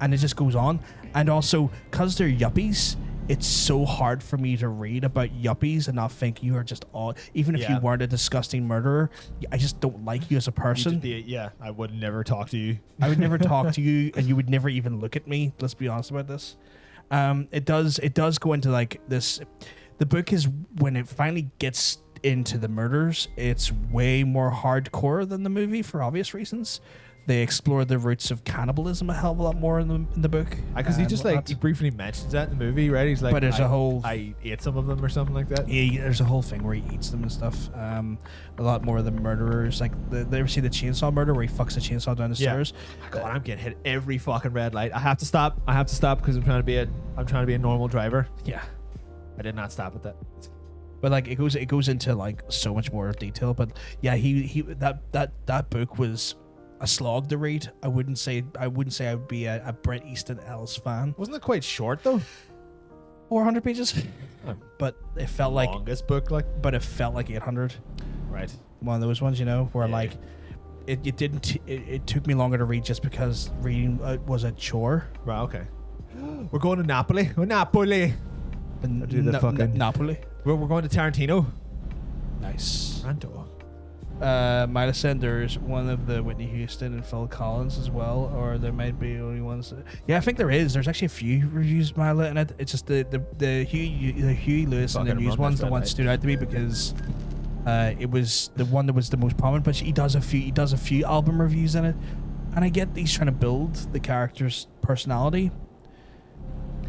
and it just goes on. And also, because they're yuppies, it's so hard for me to read about yuppies and not think you are just all, even if you weren't a disgusting murderer, I just don't like you as a person. I would never talk to you. I would never talk to you, and you would never even look at me. Let's be honest about this. It does go into like this. The book is, when it finally gets into the murders, it's way more hardcore than the movie for obvious reasons. They explore the roots of cannibalism a hell of a lot more in the book. Because he just like, he briefly mentions that in the movie, right? He's like, but there's I ate some of them or something like that. Yeah, there's a whole thing where he eats them and stuff. A lot more of the murderers, like they ever see the chainsaw murder where he fucks the chainsaw down the stairs? God, I'm getting hit every fucking red light. I have to stop because I'm trying to be a normal driver. Yeah, I did not stop at that. but like it goes into like so much more detail. But yeah, that book was a slog to read. I wouldn't say I would be a Bret Easton Ellis fan. Wasn't it quite short though? 400 pages, but it felt like longest book, like. But it felt like 800. Right. One of those ones, you know, where like it took me longer to read just because reading was a chore. Right. Okay. We're going to Napoli. Napoli. Napoli. We're going to Tarantino. Nice. Ranto. Might have said there's one of the Whitney Houston and Phil Collins as well, or there might be only ones. Yeah, I think there is. There's actually a few reviews, Mila, in it. It's just the Huey Lewis and the News one's the one that stood out to me because it was the one that was the most prominent. But he does a few album reviews in it, and I get he's trying to build the character's personality.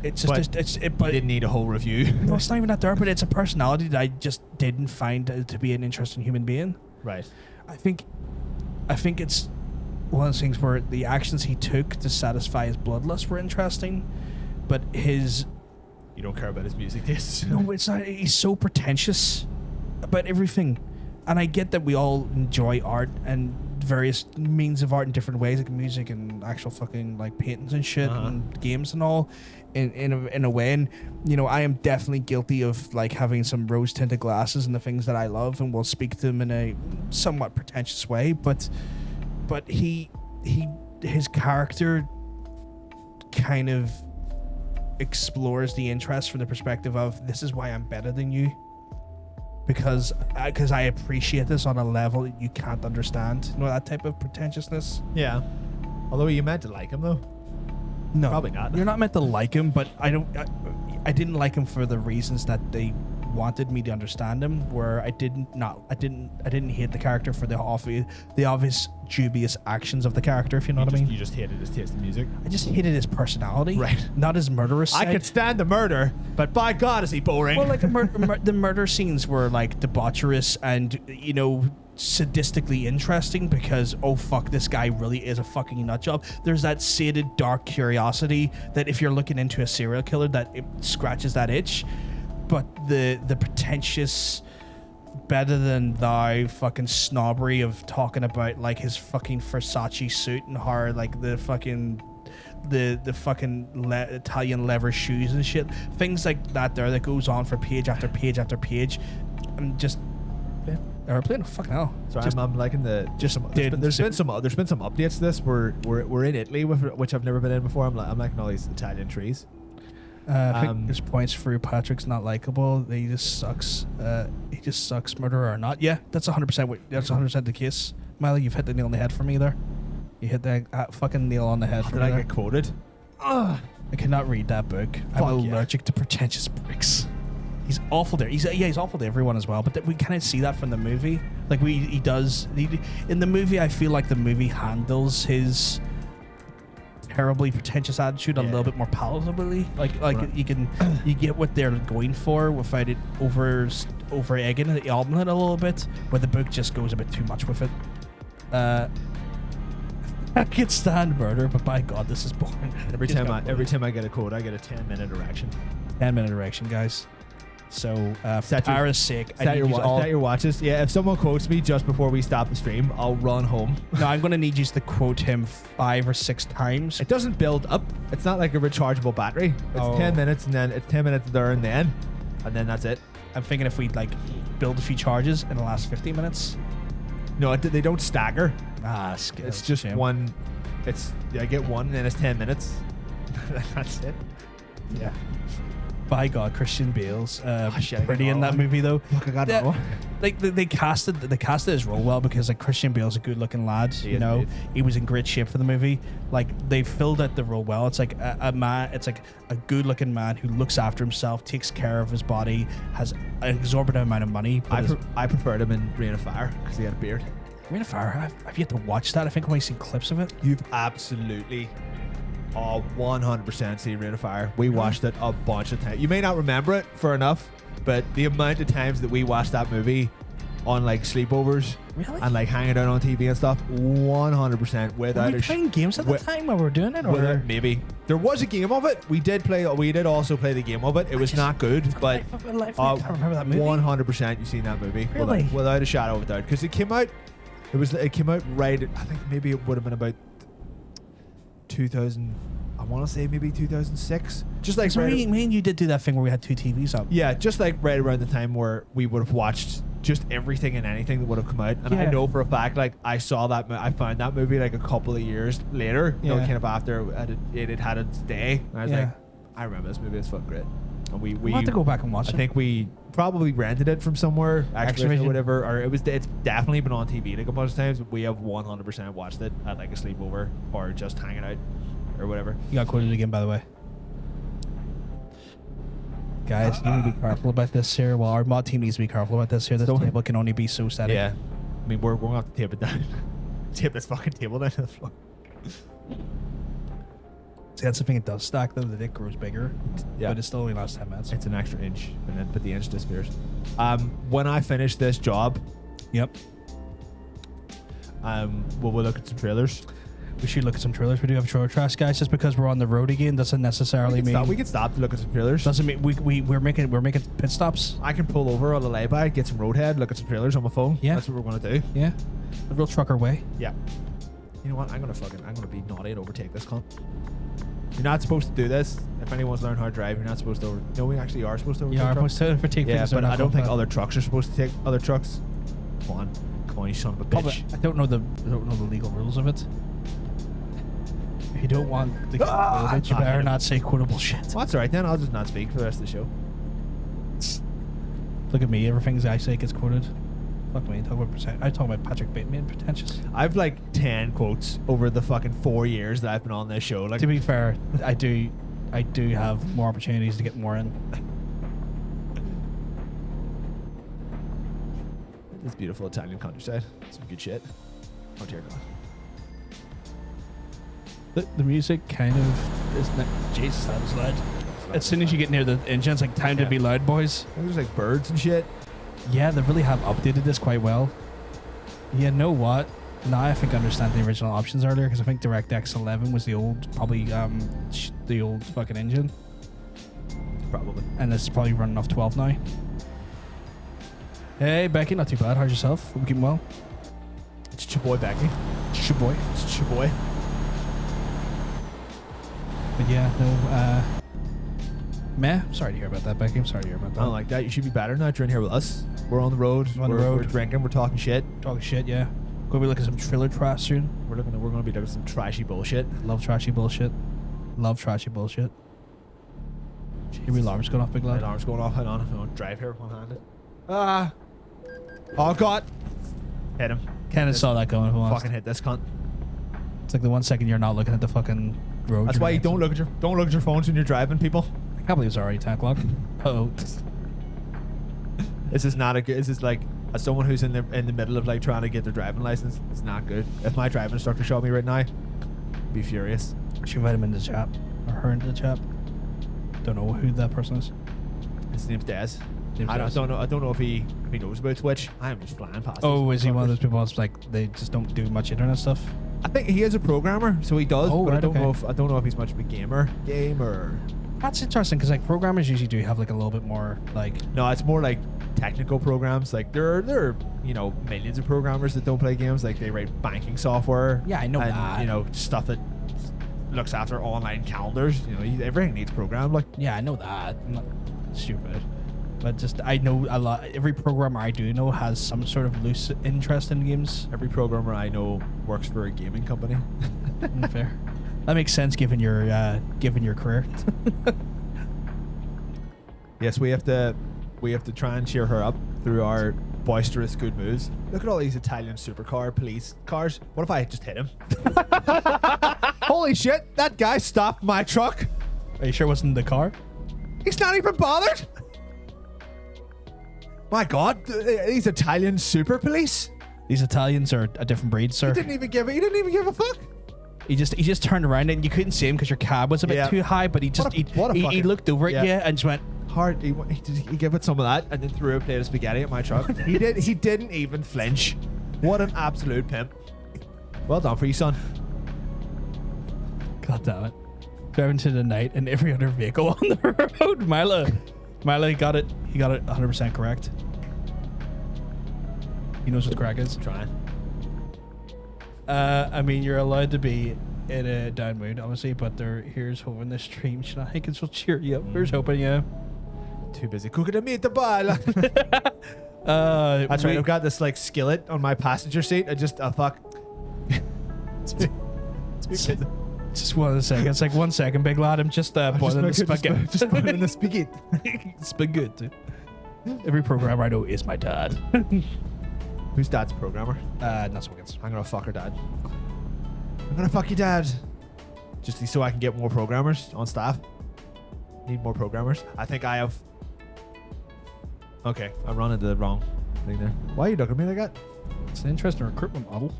It's just but you didn't need a whole review. No, it's not even that there, but it's a personality that I just didn't find to be an interesting human being. Right. I think it's one of those things where the actions he took to satisfy his bloodlust were interesting, but his... You don't care about his music tastes? No, it's not. He's so pretentious about everything. And I get that we all enjoy art and various means of art in different ways, like music and actual fucking like paintings and shit and games and all in a way. And, you know, I am definitely guilty of like having some rose tinted glasses and the things that I love, and will speak to them in a somewhat pretentious way. But his character kind of explores the interest from the perspective of, this is why I'm better than you. Because I appreciate this on a level that you can't understand. You know, that type of pretentiousness. Yeah. Although you meant to like him though. No, probably not. You're not meant to like him, but I didn't like him for the reasons that they wanted me to understand him. Where I didn't hate the character for the obvious dubious actions of the character. If you know what I mean. You just hated his taste in music. I just hated his personality, right? Not his murderous side. I could stand the murder, but by God, is he boring? Well, like the murder scenes were like debaucherous and, you know, sadistically interesting because, oh fuck, this guy really is a fucking nutjob. There's that sated dark curiosity that if you're looking into a serial killer, that it scratches that itch. But the pretentious, better than thou fucking snobbery of talking about like his fucking Versace suit and how like the fucking Italian leather shoes and shit, things like that there that goes on for page after page after page. I'm just airplane. Fucking hell. Sorry, I'm liking the. There's been some updates to this. We're in Italy, which I've never been in before. I'm liking all these Italian trees. I think there's points for Patrick's not likable. He just sucks. He just sucks, murderer or not. Yeah, that's 100%. That's 100% the case. Miley, you've hit the nail on the head for me there. You hit that fucking nail on the head for me. Did I get quoted? I cannot read that book. I'm allergic to pretentious pricks. He's awful there. He's awful to everyone as well. But we kind of see that from the movie. Like he does in the movie. I feel like the movie handles his terribly pretentious attitude a little bit more palatably. Like right. you get what they're going for without it over egging the album a little bit. Where the book just goes a bit too much with it. I can stand murder, but by God, this is boring. Every time I get a code, I get a 10-minute erection. 10-minute erection, guys. So, for Set your- Tara's sake, I Set need your, you all. set your watches. Yeah, if someone quotes me just before we stop the stream, I'll run home. No, I'm gonna need you to quote him 5 or 6 times. It doesn't build up. It's not like a rechargeable battery. It's 10 minutes and then it's 10 minutes there and then that's it. I'm thinking if we like build a few charges in the last 15 minutes. No, they don't stagger. Ah, It's just one. I get one and then it's 10 minutes. That's it. Yeah. By God, Christian Bale's shit, I pretty got in that one. movie though. Look, I got Yeah, that one. like they casted his role well because like Christian Bale's a good looking lad. He You is know, indeed. he was in great shape for the movie. Like they filled out the role well. It's like a man. It's like a good looking man who looks after himself, takes care of his body, has an exorbitant amount of money. But I preferred him in Rain of Fire because he had a beard. Rain of Fire, I've yet to watch that. I think I've only seen clips of it. You've absolutely 100% seen Rain of Fire. We watched it a bunch of times. You may not remember it for enough, but the amount of times that we watched that movie on like sleepovers Really? and like hanging out on TV and stuff, 100% Were without we a playing games at the wi- time while we were doing it, or without- maybe there was a game of it. We did also play the game of it. It was not good, but I can't remember that movie. 100% you've seen that movie. Really? Without a shadow of a doubt, because it came out right. I think maybe it would have been about 2000. I want to say maybe 2006. Just like So me and you did do that thing where we had 2 TVs up. yeah, just like right around the time where we would have watched just everything and anything that would have come out. And I Yeah. know for a fact, like I saw that, I found that movie like a couple of years later. You know, Yeah. kind of after it had had its day. And I was Yeah. like, I remember this movie. It's fucking great. And we We'll have to go back and watch I it. think we probably rented it from somewhere, Activision Activision. or whatever, or it's definitely been on TV like a bunch of times. But we have 100% watched it at like a sleepover or just hanging out or whatever. You got quoted again, by the way. Guys, you need to be careful about this here. Well, our mod team needs to be careful about this here. This So- table can only be so static. Yeah, I mean we're gonna have to tape it down, tape this fucking table down to the floor. See, that's the thing. It does stack though. The dick grows bigger. Yeah. But it still only lasts 10 minutes. It's an extra inch, and then but the inch disappears. When I finish this job, Yep. we'll look at some trailers. We should look at some trailers. We do have trailer trash, guys. Just because we're on the road again doesn't necessarily mean We can stop to look at some trailers. doesn't mean we're making pit stops. I can pull over on the lay-by, get some roadhead, look at some trailers on my phone. Yeah. That's what we're gonna do. Yeah. The real trucker way. Yeah. You know what? I'm gonna be naughty and overtake this cunt. You're not supposed to do this. If anyone's learned how to drive, you're not supposed to over. No, we actually are supposed to overtake. You are trucks. supposed to overtake Yeah, things. but I don't think other. other trucks are supposed to take other trucks. Come on, you son of a bitch. I don't know the legal rules of it. If you don't want the quoted, you better not say quotable shit. Well, that's all right then. I'll just not speak for the rest of the show. Look at me. Everything I say gets quoted. Fuck me. I talk about Patrick Bateman pretentious. I've like 10 quotes over the fucking 4 years that I've been on this show. Like, To be fair, I do have more opportunities to get more in. this beautiful Italian countryside. Some good shit. Oh dear God. The music kind of is not. Jesus, that was loud. As soon as you get near the engine, it's like time to be loud, boys. There's like birds and shit. Yeah, they really have updated this quite well. Yeah, know what? Now I think I understand the original options earlier because I think DirectX 11 was the old, probably the old fucking engine, Probably. and this is probably running off 12 now. Hey Becky, not too bad. How's yourself? Hope you keeping well. It's your boy Becky. It's your boy. It's your boy. But yeah, no. Meh. Sorry to hear about that, Becky. I'm sorry to hear about that. I don't like that. You should be better now. You're in here with us. We're on the road. On the we're road. drinking. We're talking shit. Talking shit, yeah. Gonna be looking at some trailer trash soon. We're gonna be looking at some trashy bullshit. Love trashy bullshit. Love trashy bullshit. Your alarm's going off, big My lad. alarm's going off. Hang on. I'm gonna drive here one-handed. Oh God. Hit him. Kind of saw that going. Fucking hit this cunt. It's like the 1 second you're not looking at the fucking road. That's you're why you like- don't look at your phones when you're driving, people. I can't believe it's already 10 o'clock. Oh, This is not a good. This is like as someone who's in the middle of like trying to get their driving license. It's not good. If my driving instructor showed me right now, I'd be furious. should invite him into the chat or her into the chat. Don't know who that person is. His name's Des. Name's I Des. don't know. I don't know if he knows about Twitch. I am just flying past. Oh, these is he one of fuckers. those people that's like they just don't do much internet stuff? I think he is a programmer, so he does. Oh, but right, I don't okay. know if he's much of a gamer. That's interesting because like programmers usually do have like a little bit more like. No, it's more like technical programs. Like there are millions of programmers that don't play games. Like they write banking software. Yeah, I know and, that. Stuff that looks after online calendars. Everything needs programmed. Like Yeah, I know that. I'm not stupid. But just, I know a lot. Every programmer I do know has some sort of loose interest in games. every programmer I know works for a gaming company. Fair. That makes sense given your career. Yes, we have to try and cheer her up through our boisterous good moves. Look at all these Italian supercar police cars. What if I just hit him? Holy shit! That guy stopped my truck. Are you sure it wasn't the car? He's not even bothered. My God, these Italian super police. These Italians are a different breed, sir. He didn't even give a fuck. He just turned around and you couldn't see him because your cab was a bit Yeah. too high. But he fucking- looked over at yeah. you and just went. Hard. He gave it some of that and then threw a plate of spaghetti at my truck. He didn't even flinch. What an absolute pimp. Well done for you, son. God damn it. Driving to the night and every other vehicle on the road. Milo got it. He got it 100% correct. He knows what the crack is. Trying. I mean, you're allowed to be in a down mood, obviously, but here's hoping the stream shenanigans will cheer you up. Here's hoping, yeah. Too busy cooking a meatball. That's right. we- I've got this like skillet on my passenger seat. Fuck. Just 1 second. It's like 1 second, big lad. I'm just boiling the spaghetti. Just boiling the spaghetti. Spaghetti. Every programmer I know is my dad. Who's dad's programmer? Not Swiggins. I'm gonna fuck her dad. I'm gonna fuck your dad. Just so I can get more programmers on staff. Need more programmers. I think I have. Okay, I'm running the wrong thing there. Why are you looking at me like that? It's an interesting recruitment model.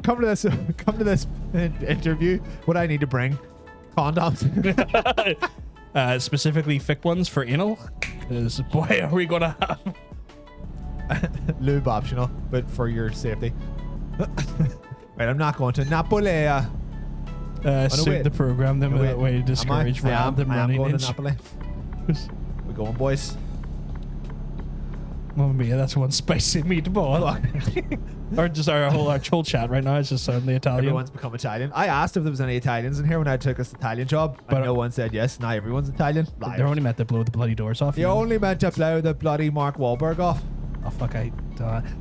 Come to this interview. What I need to bring? Condoms. Specifically thick ones for anal. Because boy, are we gonna have. Lube optional, but for your safety. Right, I'm not going to Napoli. Suit wait. the program them No, that wait. way to discourage random I am running going in. to Napoli. We're going, boys. Mamma mia, that's one spicy meatball. Or just our whole chat right now is just suddenly Italian. Everyone's become Italian. I asked if there was any Italians in here when I took this Italian job, But- and no one said yes. Now everyone's Italian. They're Liars. only meant to blow the bloody doors off. You you know? only meant to blow the bloody Mark Wahlberg off. Oh fuck,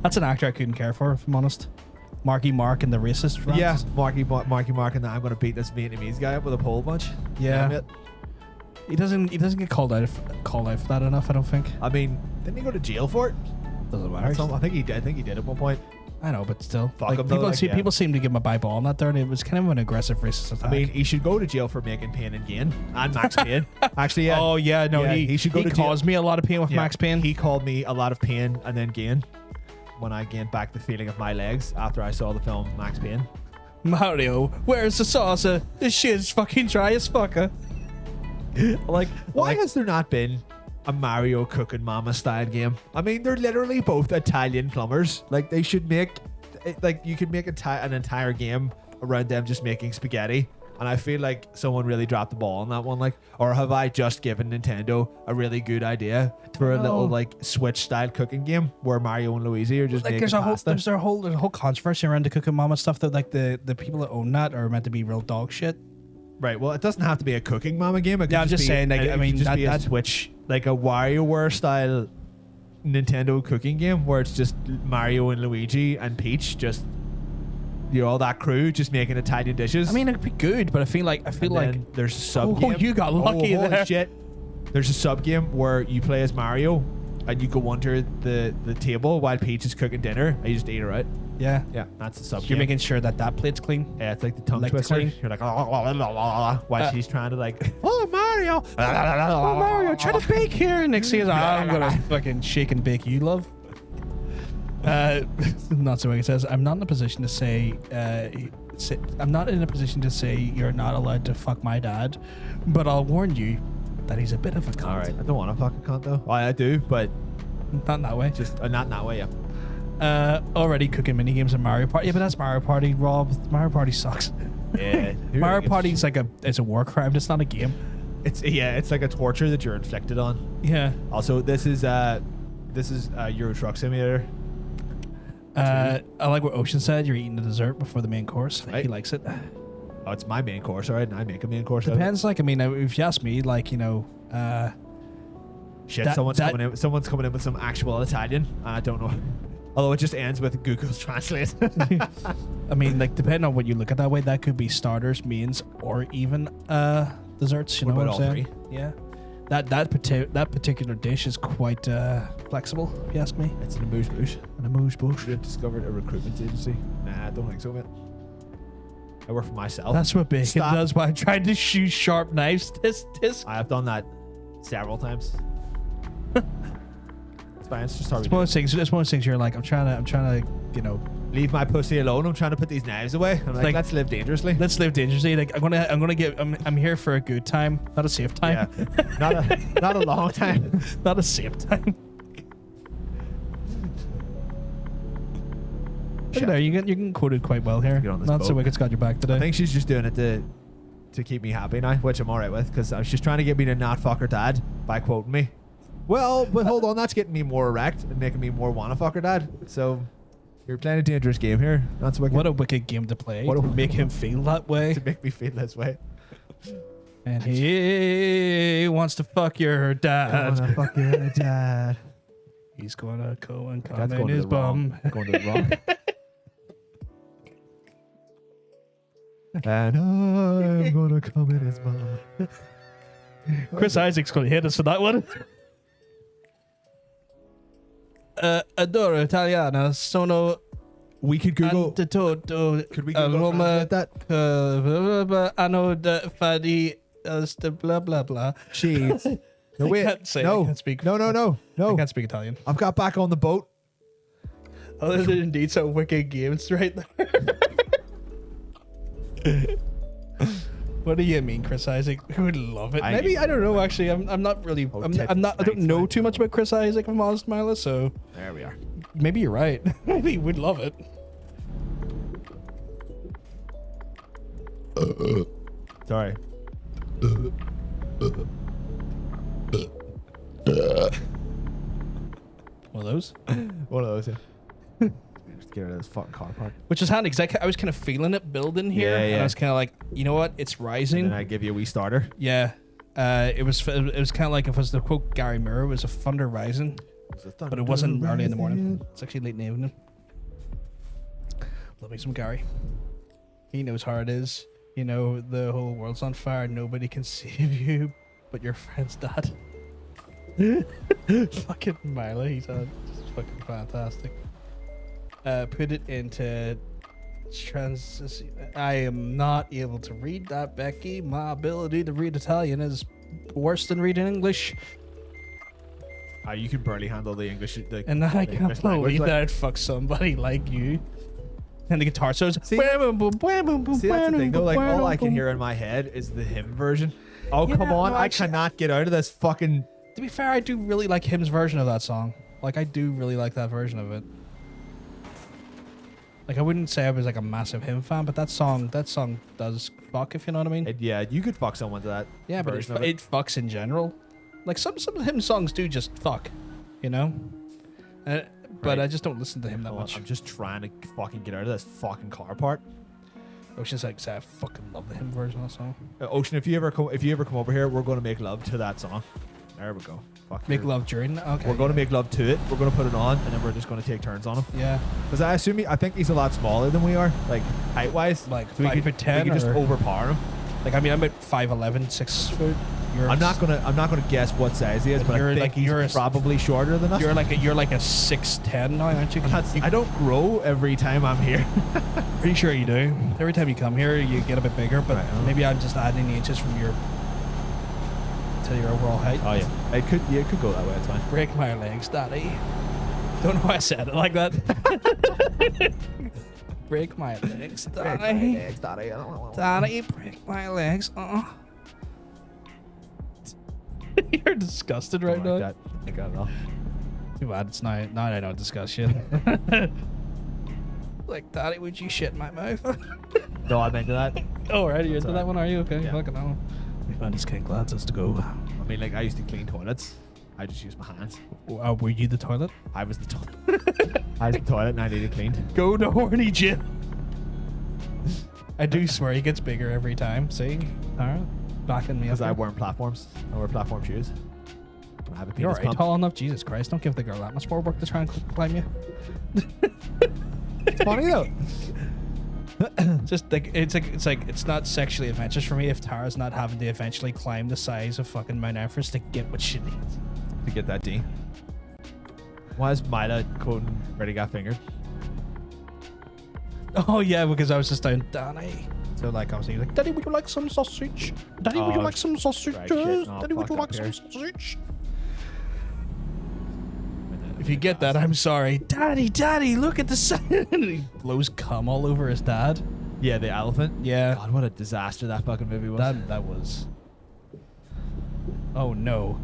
that's an actor I couldn't care for, if I'm honest. Marky Mark and the racist. rants. Yeah, Marky Mark, and I'm going to beat this Vietnamese guy up with a pole punch. Yeah. Damn it. He doesn't get called out for that enough, I don't think. I mean, didn't he go to jail for it? Doesn't matter. I think he did. I think he did at one point. I know, but still. Fuck Like, him though, people, like, yeah. people seem to give him a bye ball on that there, and it was kind of an aggressive racist attack. I mean, he should go to jail for making Pain and Gain and Max Payne. Actually, yeah. oh yeah, no, Yeah, he he should go to jail. caused me a lot of pain with Yeah, Max Payne. He called me a lot of pain and then gain when I gained back the feeling of my legs after I saw the film Max Payne. Mario, where's the saucer? This shit's fucking dry as fucker. Why has there not been a Mario Cooking Mama style game? I mean, they're literally both Italian plumbers. Like, they should make, like, you could make an entire game around them just making spaghetti. And I feel like someone really dropped the ball on that one. Like, or have I just given Nintendo a really good idea for a little like Switch style cooking game where Mario and Luigi are just Like making pasta? there's a whole controversy around the Cooking Mama stuff that like the people that own that are meant to be real dog shit. Right. Well, it doesn't have to be a cooking mama game. It could Yeah, I'm just be- saying, like, it I could mean, just that- be a that- Switch, like a WarioWare style Nintendo cooking game where it's just Mario and Luigi and Peach, just all that crew just making Italian dishes. I mean, it'd be good, but I feel like And then there's a sub game. you got lucky holy there. shit! There's a sub game where you play as Mario and you go under the table while Peach is cooking dinner and you just eat her out. yeah. Yeah, that's a sub You're game. making sure that plate's clean. Yeah, it's like the tongue Like the twister. clean. You're like, while she's trying to like, oh Mario, Oh Mario, try to bake here. And next thing is, I'm gonna fucking shake and bake you, love. Not so. He says, I'm not in a position to say. I'm not in a position to say you're not allowed to fuck my dad, but I'll warn you that he's a bit of a cunt. All right, I don't want to fuck a cunt though. Well, I do, but Not in that way. just not in that way. Yeah. already cooking mini games in Mario Party. Yeah, but that's Mario Party, Rob. Mario Party sucks. Yeah. Mario Party's like it's a war crime. It's not a game. It's like a torture that you're inflicted on. Yeah. Also, this is Euro Truck Simulator. I like what Ocean said. You're eating the dessert before the main course. Right. He likes it. Oh, it's my main course, alright, and I make a main course. out of it. Depends. Like, I mean, if you ask me, like, you know, Shit, that- someone's that- coming in with some actual Italian. I don't know. Although it just ends with Google's Translate. I mean, like, depending on what you look at that way, that could be starters, mains, or even desserts. You What know about what I'm all saying? Yeah. That particular dish is quite flexible, if you ask me. It's an amuse-bouche. An amuse-bouche. We've discovered a recruitment agency. Nah, I don't think so, mate. I work for myself. That's what bacon Stop. does while I'm trying to shoot sharp knives. Tisk. I have done that several times. It's fine. It's just how we It's do one it. of those things. It's one of those things. You're like, I'm trying to, you know, Leave my pussy alone. I'm trying to put these knives away. I'm like, let's live dangerously. let's live dangerously. Like, I'm here for a good time, not a safe time. Yeah. not a long time. Not a safe time. Look at there, you get quoted quite well here. Get on this Not so boat. Wicked's got your back today. I think she's just doing it to keep me happy now, which I'm alright with, because she's trying to get me to not fuck her dad by quoting me. Well, but hold on, that's getting me more erect and making me more wanna fuck her dad. So you're playing a dangerous game here. That's Wicked. What a wicked game to play. What a- To make him feel that way. to make me feel this way. And he wants to fuck your dad. Wanna fuck your dad. He's gonna go and come That's in going to his the wrong. bum. Going to the wrong. And I'm gonna come in his bum. Chris Isaac's gonna hit us for that one. Adoro Italiana sono We could Google. antidoto Could we Google aroma translate that? anno da fadi blah blah blah. Cheese. No, wait. can't say- no. I can't speak- No. I can't speak Italian. I've got back on the boat. Oh, there's indeed some wicked games right there. What do you mean, Chris Isaac? Who would love it? Maybe I don't know. Actually, I'm not really. Oh, I'm not. I don't know too much about Chris Isaac, if I'm honest, Mila. So There we are. maybe you're right. Maybe we'd love it. Sorry. One of those. One of those. Yeah. Just get rid of this fucking car park. Which is handy because I was kind of feeling it building here, Yeah, and yeah. I was kind of like, you know what, it's rising. And then I give you a wee starter. Yeah. It was kind of like, if I was to quote Gary Moore, it was a thunder rising, but it wasn't early in the morning. It's actually late in the evening. Love me some Gary. He knows how it is. You know, the whole world's on fire. Nobody can save you but your friend's dad. Fucking Miley, he's just fucking fantastic. Put it into trans. I am not able to read that, Becky. My ability to read Italian is worse than reading English, You can barely handle the English. and I can't English language, believe like- that I'd fuck somebody like you. And the guitar solos. See, that's the thing though. Like, all I can hear in my head is the hymn version. Oh, Yeah, come on. no, I actually- cannot get out of this fucking. To be fair, I do really like him's version of that song. Like, I do really like that version of it. Like, I wouldn't say I was like a massive hymn fan, but that song does fuck, if you know what I mean. Yeah, you could fuck someone to that. Yeah, but version of it fucks in general. Like, some of him songs do just fuck, you know? But Right. I just don't listen to him that Oh, much. I'm just trying to fucking get out of this fucking car part. Ocean's like, say, I fucking love the hymn version of that song. Ocean, if you ever come over here, we're going to make love to that song. There we go. Fuck Make your- love during that? Okay. We're going to make love to it. We're going to put it on, and then we're just going to take turns on him. Yeah. Because I think he's a lot smaller than we are, like height wise. Like we 5'10" we could just or- overpower him. Like, I mean, I'm about 5'11", 6 foot. I'm not gonna guess what size he is, but I think he's probably shorter than us. You're like a 6'10" now, aren't you? 'Cause you I don't grow every time I'm here. pretty sure you do. Every time you come here, you get a bit bigger, but Right, I know. maybe I'm just adding inches from your overall height. Oh yeah, it could go that way. It's fine. Break my legs, Daddy. Don't know why I said it like that. Break my legs, Daddy. Daddy, break my legs. You're disgusted right Don't now. like that. I got it all. Too bad it's now I don't discuss shit. Like, Daddy, would you shit in my mouth? No, I'm into that. Oh, right, you're into Sorry. that one, are you? Okay, Yeah. fucking hell. I'm just getting glad just to go. I mean, like, I used to clean toilets. I just used my hands. Were you the toilet? I was the toilet. I was the toilet and I needed cleaned. Go to horny Jim. I do swear he gets bigger every time. See, Tara, backing me up. Because I here. wear platforms. I wear platform shoes. I have a You're penis alright, pump. tall enough. Jesus Christ! Don't give the girl that much more work to try and climb you. It's funny though. Just like it's not sexually adventurous for me if Tara's not having to eventually climb the size of fucking Mount Everest to get what she needs. To get that D. Why is Mila quoting Ready Got Fingered? Oh yeah, because I was just down, Danny. So like obviously you're like, Daddy, would you like some sausage? Daddy, would you Oh, like some sausage? right, shit, no, Daddy, would you fuck like up some here. sausage? If you get that, I'm sorry. Daddy, look at the sound. And he blows cum all over his dad. Yeah, the elephant. Yeah. God, what a disaster that fucking movie was. That was. Oh no.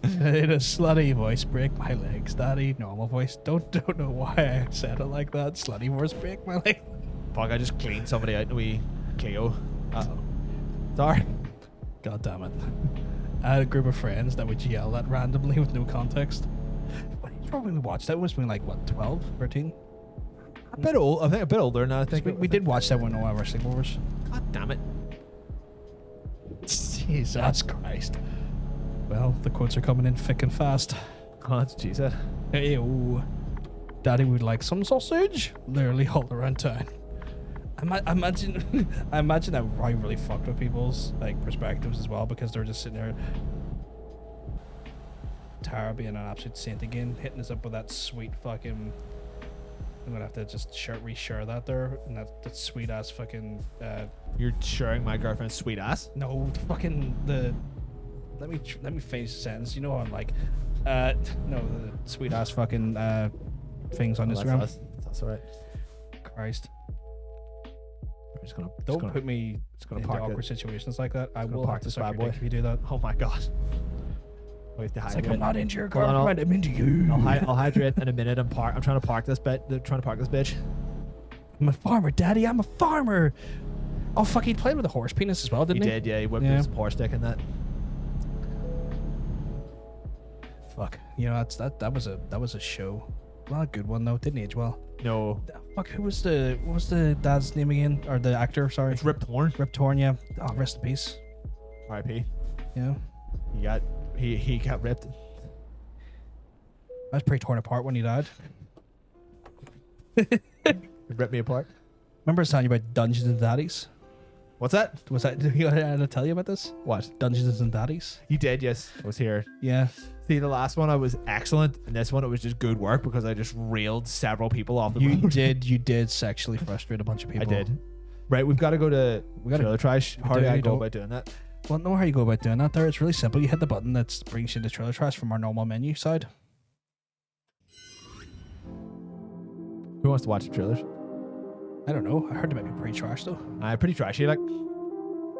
In a slutty voice, break my legs, Daddy. Normal voice. Don't know why I said it like that. Slutty voice, break my leg. Fuck, I just cleaned somebody out in a wee Clio. Uh-oh. Sorry. God damn it. I had a group of friends that would yell at randomly with no context. Probably we watched that was when like what 12, 13? A bit old. I think a bit older now. I think We did watch that when we were sleepovers. God damn it. Jesus Christ. Well, the quotes are coming in thick and fast. Oh, that's what she said. Hey, Daddy would like some sausage. Literally all around town. I imagine that probably really fucked with people's like perspectives as well because they're just sitting there. Tara being an absolute saint again, hitting us up with that sweet fucking. I'm gonna have to just reshare that there and that sweet ass fucking. You're sharing my girlfriend's sweet ass. No, fucking the. Let me finish the sentence. You know what I'm like. No, the sweet ass fucking things on Instagram. That's all right. Christ. I'm just gonna. Don't put me gonna into park awkward it. situations like that. I gonna will park have to this suck bad your boy. dick if you do that. Oh my god. We have to It's hydrate. like I'm not into your Hold on, girlfriend. I'm into you. I'll hydrate in a minute and park. I'm trying to park this bitch. I'm a farmer, Daddy. I'm a farmer. Oh fuck! He played with a horse penis as well, He didn't he? did, yeah. He whipped Yeah. his horse dick in that. Fuck. You know that was a show. Not a good one though. Didn't age well. No, Fuck. What was the dad's name again? Or the actor? Sorry. it's Rip Torn. Rip Torn. Yeah. Oh, rest in peace. R.I.P. Yeah. He got ripped. I was pretty torn apart when he died. He ripped me apart. Remember I was telling you about Dungeons and Daddies? What's that? Was that? Did I tell you about this? What? Dungeons and Daddies. He did, yes. I was here. Yeah. See, the last one I was excellent, and this one it was just good work because I just railed several people off the You road. you did sexually frustrate a bunch of people. I did. Right, we've got to go to trailer trash. How do do, I we go don't. about doing that? Well, know how you go about doing that there. It's really simple. You hit the button that brings you to trailer trash from our normal menu side. Who wants to watch the trailers? I don't know. I heard they might be pretty trash though. Pretty trashy, like.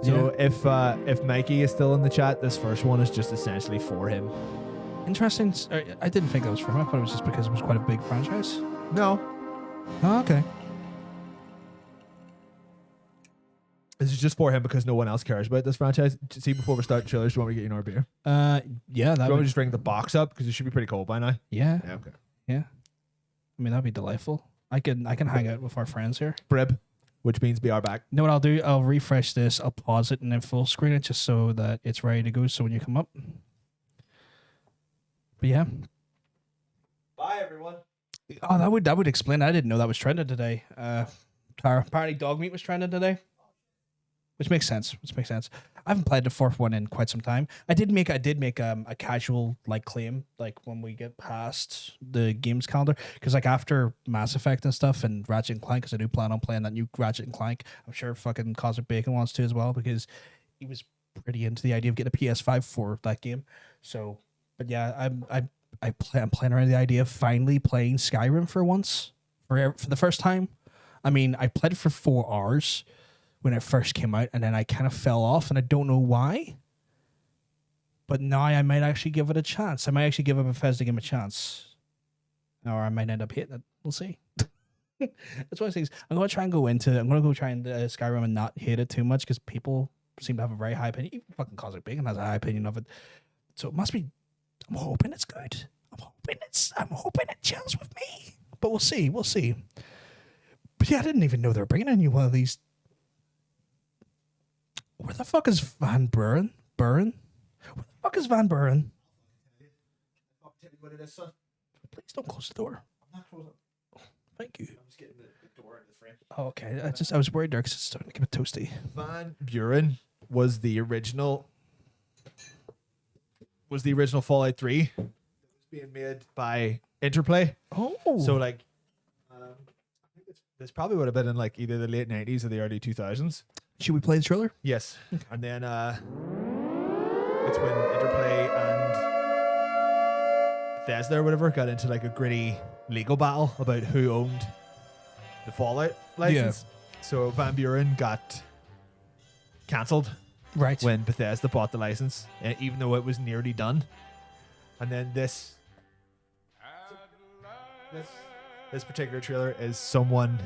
So if Mikey is still in the chat, this first one is just essentially for him. Interesting. I didn't think that was for him. I thought it was just because it was quite a big franchise. No, Oh, okay. this is just for him because no one else cares about this franchise. See, before we start trailers, do you want me to get you another beer? Yeah, Do that you want me would. to just bring the box up because it should be pretty cold by now? Yeah, Yeah, okay. yeah. I mean, that'd be delightful. I can hang out with our friends here. Brib, which means we are back. You know what I'll do? I'll refresh this. I'll pause it and then full screen it just so that it's ready to go. So when you come up. But yeah. Bye, everyone. Oh, that would explain. I didn't know that was trending today. Apparently dog meat was trending today. Which makes sense. I haven't played the fourth one in quite some time. I did make a casual like claim like when we get past the games calendar because like after Mass Effect and stuff and Ratchet and Clank because I do plan on playing that new Ratchet and Clank. I'm sure fucking Cosmic Bacon wants to as well because he was pretty into the idea of getting a PS5 for that game. So, but yeah, I'm playing around the idea of finally playing Skyrim for once for the first time. I mean, I played it for 4 hours when it first came out, and then I kind of fell off, and I don't know why. But now I might actually give it a chance. I might actually give a Bethesda game a chance. Or I might end up hating it. We'll see. That's one of the things. I'm going to try and go try and Skyrim and not hate it too much because people seem to have a very high opinion. Even fucking Cosmic Bacon has a high opinion of it. So it must be, I'm hoping it's good. I'm hoping it gels with me. But we'll see. But yeah, I didn't even know they were bringing a new one of these. Where the fuck is Van Buren? Where the fuck is Van Buren? I'll tell you what it is, son. Please don't close the door. I'm not closing. Thank you. I'm just getting the door in the frame. Oh, okay. I was worried there because it's starting to get a bit toasty. Van Buren was the original Fallout 3. It was being made by Interplay. Oh. So like I think this probably would have been in like either the late 90s or the early 2000s. Should we play the trailer? Yes. And then it's when Interplay and Bethesda or whatever got into like a gritty legal battle about who owned the Fallout license. So Van Buren got cancelled Right. when Bethesda bought the license, even though it was nearly done. And then this particular trailer is someone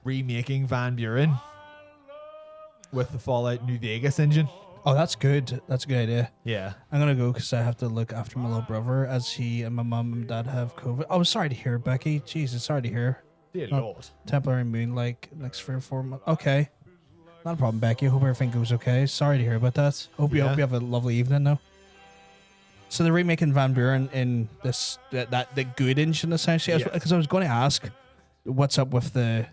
remaking Van Buren with the Fallout New Vegas engine. Oh, that's good. That's a good idea. Yeah. I'm going to go because I have to look after my little brother as he and my mum and dad have COVID. Oh, sorry to hear, Becky. Jesus, sorry to hear. Dear Oh. Lord. Temporary moon, like, next 3 or 4 months. Okay. Not a problem, Becky. Hope everything goes okay. Sorry to hear about that. Hope you have a lovely evening now. So they're remaking Van Buren in this the good engine essentially. Because I was going to ask, what's up with the?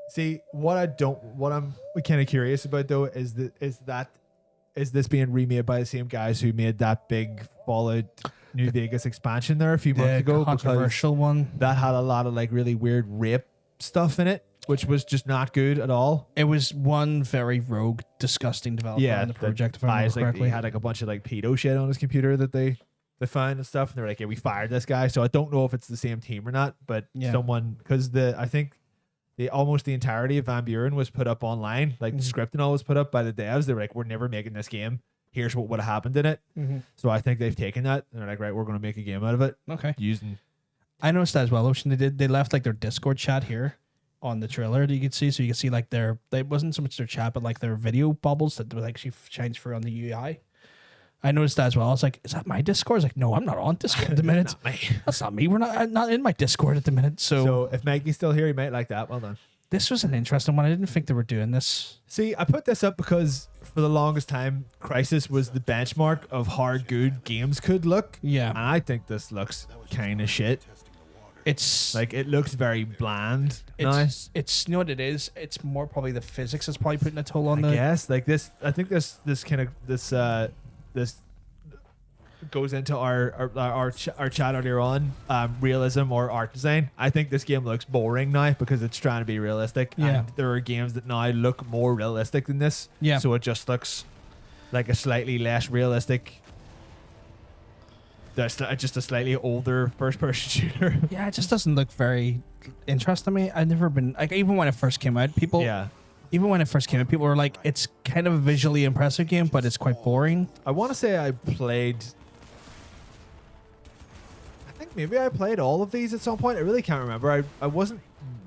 See, what I'm kind of curious about though is this being remade by the same guys who made that big Fallout New Vegas expansion there a few months ago? Controversial one. That had a lot of like really weird rape stuff in it, which was just not good at all. It was one very rogue, disgusting developer on the project. If I remember correctly, he had like a bunch of like pedo shit on his computer that they found and stuff, and they're like, "Yeah, we fired this guy." So I don't know if it's the same team or not, but someone, because I think almost the entirety of Van Buren was put up online, like the script and all was put up by the devs. They were like, "We're never making this game. Here's what would have happened in it." So I think they've taken that and they're like, "Right, we're going to make a game out of it." Okay. Using. I noticed that as well. Ocean, they left like their Discord chat here on the trailer that you could see, so you could see like they wasn't so much their chat, but like their video bubbles that like she shines through on the UI. I noticed that as well. I was like, "Is that my Discord?" I was like, "No, I'm not on Discord at the minute. That's not me. I'm not in my Discord at the minute." So if Mikey's still here, he might like that. Well done. This was an interesting one. I didn't think they were doing this. See, I put this up because for the longest time, Crysis was the benchmark of how good games could look. Yeah. And I think this looks kind of shit. It's like, it looks very bland. It's you know what it is? It's more probably the physics that's probably putting a toll on I guess. Like this, I think this goes into our chat earlier on, realism or art design. I think this game looks boring now because it's trying to be realistic. Yeah. And there are games that now look more realistic than this. Yeah. So it just looks like a slightly less realistic. That's just a slightly older first-person shooter. Yeah, it just doesn't look very interesting to me. I've never been like, even when it first came out, people. Yeah. Even when it first came out, people were like, "It's kind of a visually impressive game, but it's quite boring." I want to say I think maybe I played all of these at some point. I really can't remember. I wasn't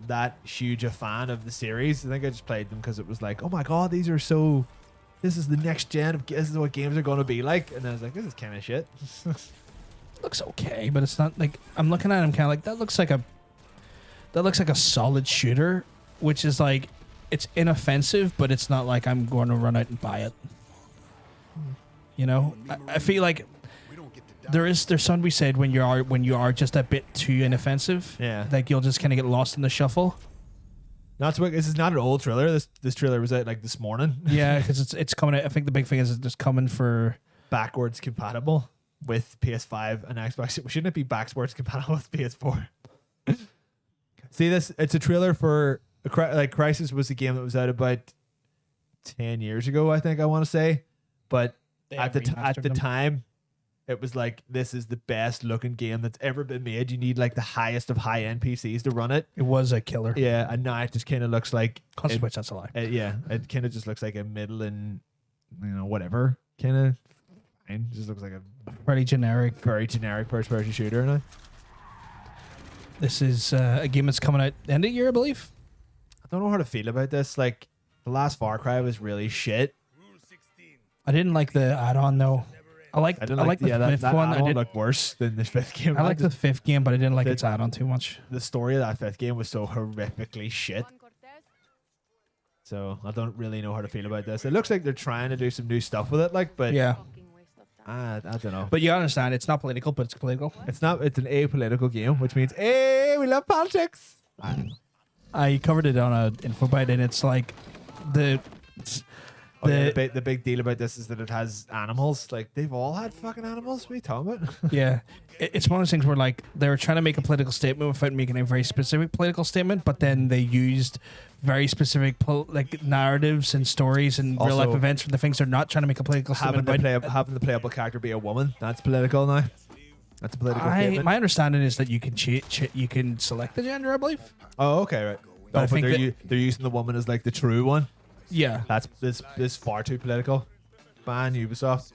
that huge a fan of the series. I think I just played them because it was like, oh my god, this is the next gen of, this is what games are going to be like. And I was like, this is kind of shit. Looks okay, but it's not like, I'm looking at it, I'm kind of like, that looks like a solid shooter, which is like, it's inoffensive, but it's not like I'm going to run out and buy it. You know, I feel like there's something we said when you are just a bit too inoffensive. Yeah. Like you'll just kind of get lost in the shuffle. This is not an old trailer. This trailer was out like this morning. Yeah, because it's coming out. I think the big thing is it's just coming for backwards compatible with PS5 and Xbox. Shouldn't it be backwards compatible with PS4? See this? It's a trailer for like Crysis was a game that was out about 10 years ago, I think I want to say, but at the time, it was like, this is the best looking game that's ever been made. You need like the highest of high end PCs to run it. It was a killer. Yeah, and now it just kind of looks like Switch. That's a lie. Yeah, it kind of just looks like a middling, whatever kind of fine. It just looks like a Pretty generic. very generic first-person shooter now. This is a game that's coming out end of year, I believe. I don't know how to feel about this. Like, the last Far Cry was really shit. I didn't like the add-on though. I like the fifth one. That looked worse than the fifth game. I like the fifth game, but I didn't like its add-on too much. The story of that fifth game was so horrifically shit. So I don't really know how to feel about this. It looks like they're trying to do some new stuff with it, like, but Yeah, I don't know. but you understand it's not political, but it's political. It's not. It's an apolitical game, which means hey, we love politics. I covered it on a info bite, and it's like the The big deal about this is that it has animals. Like, they've all had fucking animals. What are you talking about? yeah, it's one of those things where like they were trying to make a political statement without making a very specific political statement, but then they used very specific like narratives and stories and real life Also, events for the things they're not trying to make a political having statement. the playable character be a woman, that's political now. That's a political statement. My understanding is that you can you can select the gender, I believe. Oh, okay, right. But I But think they're using the woman as like the true one. Yeah, That's this far too political. Ban Ubisoft.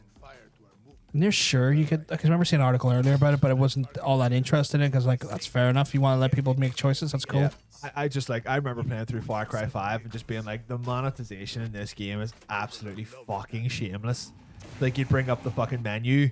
and you're sure you could? Because I remember seeing an article earlier about it, but I wasn't all that interested in it because like that's fair enough. You want to let people make choices, that's cool. Yeah. I just like I remember playing through Far Cry 5 and just being like, the monetization in this game is absolutely fucking shameless. Like, you'd bring up the fucking menu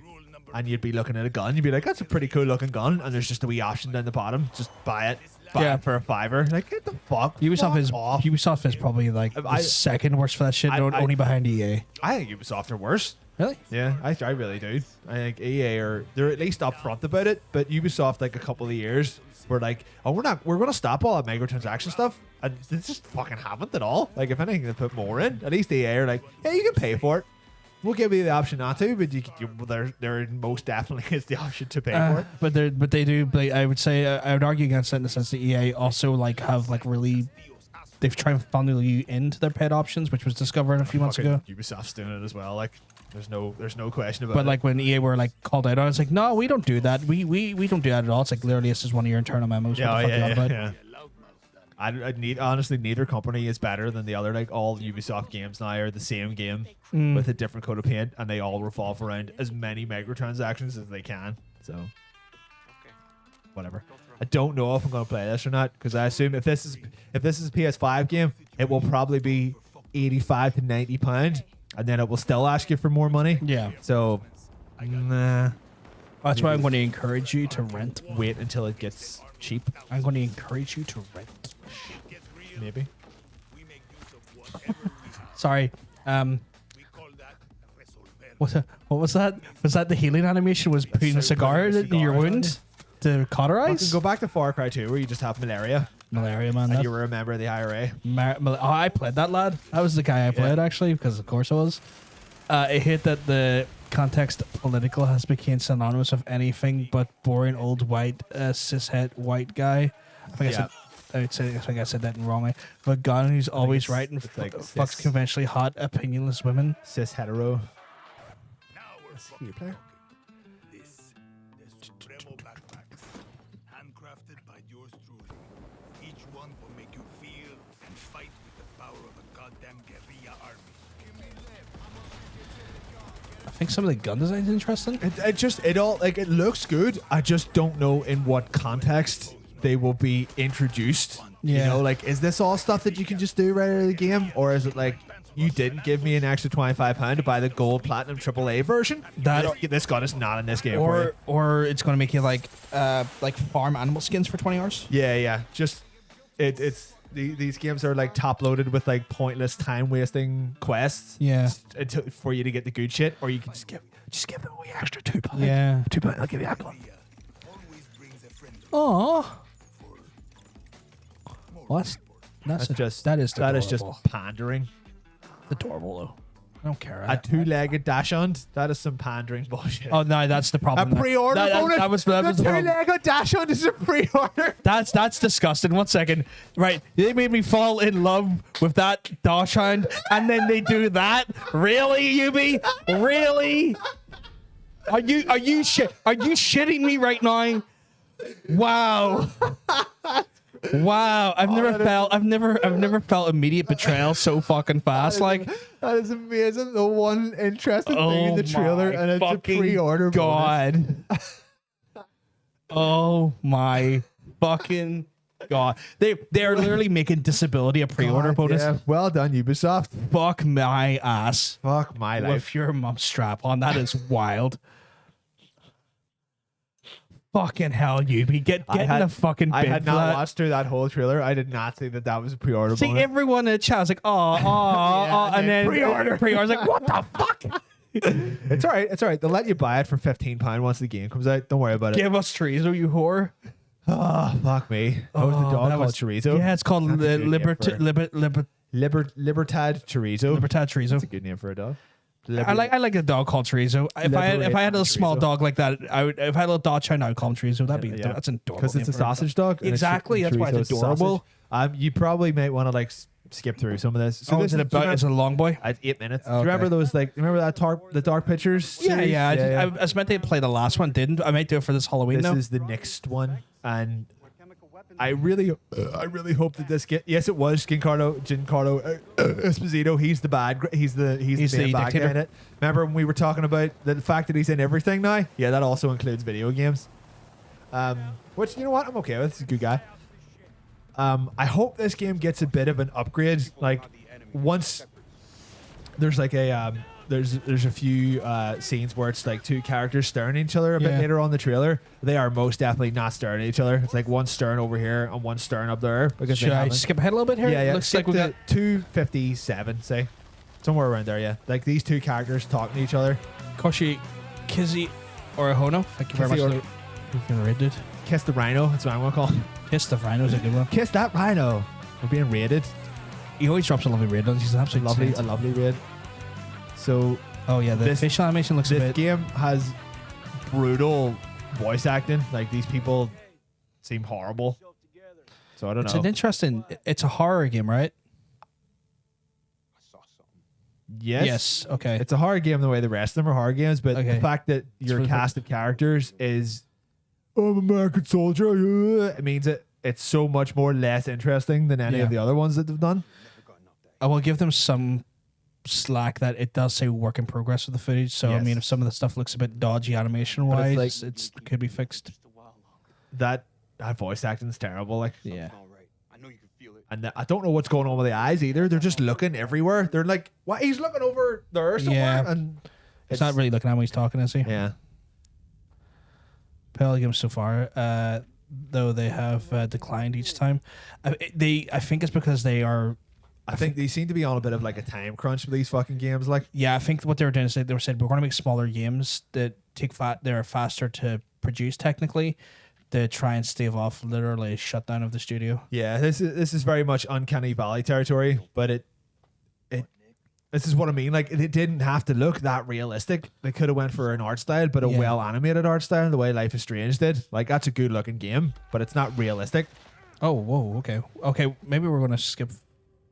and you'd be looking at a gun, you'd be like, that's a pretty cool looking gun, and there's just a wee option down the bottom, just buy it. Yeah. It for a $5. Like, get the fuck off. Ubisoft is probably like the second worst for that shit, only behind EA. I think Ubisoft are worse. Really? Yeah, I really do. I think EA they're at least upfront about it, but Ubisoft, like a couple of years, were like, oh, we're gonna stop all that microtransaction stuff, and they just fucking haven't at all. Like, if anything, they put more in. At least EA are like, yeah, you can pay for it. We'll give you the option not to, but there most definitely is the option to pay for it. But they do. But I would say I would argue against it in the sense that EA also like have like really. They've tried to funnel you into their paid options, which was discovered a few months ago. Ubisoft's doing it as well. Like, there's no question about it. But like when EA were like called out on it, it's like, no, we don't do that. We don't do that at all. It's like literally this is one of your internal memos. What the fuck are you on about? yeah. Honestly, neither company is better than the other. Like, all Ubisoft games now are the same game with a different coat of paint, and they all revolve around as many microtransactions as they can. So, whatever. I don't know if I'm gonna play this or not, because I assume if this is a PS5 game, it will probably be £85 to £90, and then it will still ask you for more money. Yeah. So, nah. That's why I'm going to encourage you to rent. Wait until it gets cheap. I'm going to encourage you to rent. Maybe. Sorry. What was that? Was that the healing animation? Was putting a cigar in your wound to cauterize? Go back to Far Cry 2, where you just have malaria, Malaria, man. and you were a member of the IRA. I played that, lad. That was the guy I played, actually, because of course I was. I hate that the context political has become synonymous with anything but boring old white cishet white guy. I think I think I said that wrongly. But gun who's always right and fucks conventionally hot, opinionless women. Cis hetero. You play? This is Supremo backpacks, handcrafted by yours truly. Each one will make you feel and fight with the power of a goddamn guerrilla army. I think some of the gun design's interesting. It looks good. I just don't know in what context they will be introduced. Yeah. You know, like, is this all stuff that you can just do right out of the game, or is it like, you didn't give me an extra £25 to buy the gold, platinum, AAA version? This gun is not in this game. Or it's going to make you like farm animal skins for 20 hours. Yeah. Just these games are like top loaded with like pointless time wasting quests. Yeah. For you to get the good shit, or you can just give them a wee extra £2. Yeah. £2. I'll give you that one. Oh. Well, that is just pandering. adorable though. I don't care. A two-legged Dachshund. That is some pandering bullshit. Oh no, that's the problem. A pre-order bonus. That was the problem. two-legged Dachshund is a pre-order. That's disgusting. 1 second. Right, they made me fall in love with that Dachshund, and then they do that. Really, Yubi? Really? Are you shitting me right now? Wow. Wow, I've never felt immediate betrayal so fucking fast. Like, that is amazing. The one interesting thing in the trailer, and it's a fucking pre-order bonus. God. Oh my fucking God. They're literally making disability a pre-order God, bonus. yeah. Well done, Ubisoft. Fuck my ass. Fuck my life. With your mum strap on. That is wild. Fucking hell, Ubi. Get in the fucking bid I had for not that. watched through that whole trailer. I did not think that was a pre-order See, bonus. everyone in the chat was like, oh, and then pre-order. Pre-order's like, what the fuck? It's all right. It's all right. They'll let you buy it for £15 once the game comes out. Don't worry about it. Give us chorizo, you whore. Oh, fuck me. What was the dog that called? Chorizo? Yeah, it's called That's a good name for it. Libertad Libertad Chorizo. Chorizo. That's a good name for a dog. I like a dog called Chorizo. If I had a small Chorizo. dog like that, if I had a little Dutch Hound, I would call him Chorizo. Yeah. That's adorable. Because it's a name for sausage dog. and Exactly, that's why it's chorizo is a adorable. sausage. You probably might want to like skip through some of this. So Oh, this is it do you is it a long boy? at 8 minutes. Do Okay. you remember those remember that the Dark Pictures? Yeah, series? yeah. I was meant to play the last one, didn't I? Might do it for this Halloween This though. is the next one, and I really hope that this yes, it was Giancarlo Esposito. He's the bad. He's the main bad guy dictator. in it. Remember when we were talking about the fact that he's in everything now? Yeah, that also includes video games. Which, you know what, I'm okay with. He's a good guy. I hope this game gets a bit of an upgrade. Like once there's like a there's a few scenes where it's like two characters staring at each other a bit Yeah. later on the trailer. They are most definitely not staring at each other. It's like one staring over here and one staring up there because Should they I haven't. skip ahead a little bit here? Yeah, yeah. Looks like we got 257, say. Somewhere around there, yeah. Like these two characters talking to each other. Koshi, Kizzy, or Ahono. Thank you very much. Kizzy You've been rated. Kiss the Rhino, that's what I'm gonna call him. Kiss the Rhino's a good one. Kiss that Rhino. We're being raided. He always drops a lovely raid on. He's an absolute A saint. lovely raid. So Oh yeah, the This- facial animation looks a this bit. game has brutal voice acting. Like these people seem horrible. So I don't It's know. an interesting. It's a horror game, right? Yes. Okay. It's a horror game the way the rest of them are horror games, but Okay. the fact that your really cast of characters is I'm American soldier, it means it's so much more less interesting than any Yeah. of the other ones that they've done. I will give them some slack that it does say work in progress with the footage. So I Yes. mean, if some of the stuff looks a bit dodgy animation But it's wise, like- it could be fixed. That voice acting is terrible. Like, Yeah. and I don't know what's going on with the eyes either. They're just looking everywhere. They're like, what? He's looking over there somewhere, Yeah. and It's not really looking at when he's talking, is he? Yeah. Pale games so far, though they have declined each time. I think it's because they are. I think they seem to be on a bit of like a time crunch with these fucking games. Like, Yeah, I think what they were doing is they were saying we're going to make smaller games that they're faster to produce technically, to try and stave off literally a shutdown of the studio. yeah, this is very much Uncanny Valley territory, but this is what I mean. Like, it didn't have to look that realistic. They could have went for an art style, but a Yeah. well animated art style, the way Life is Strange did. Like, that's a good looking game, but it's not realistic. Oh, whoa, okay. Maybe we're going to skip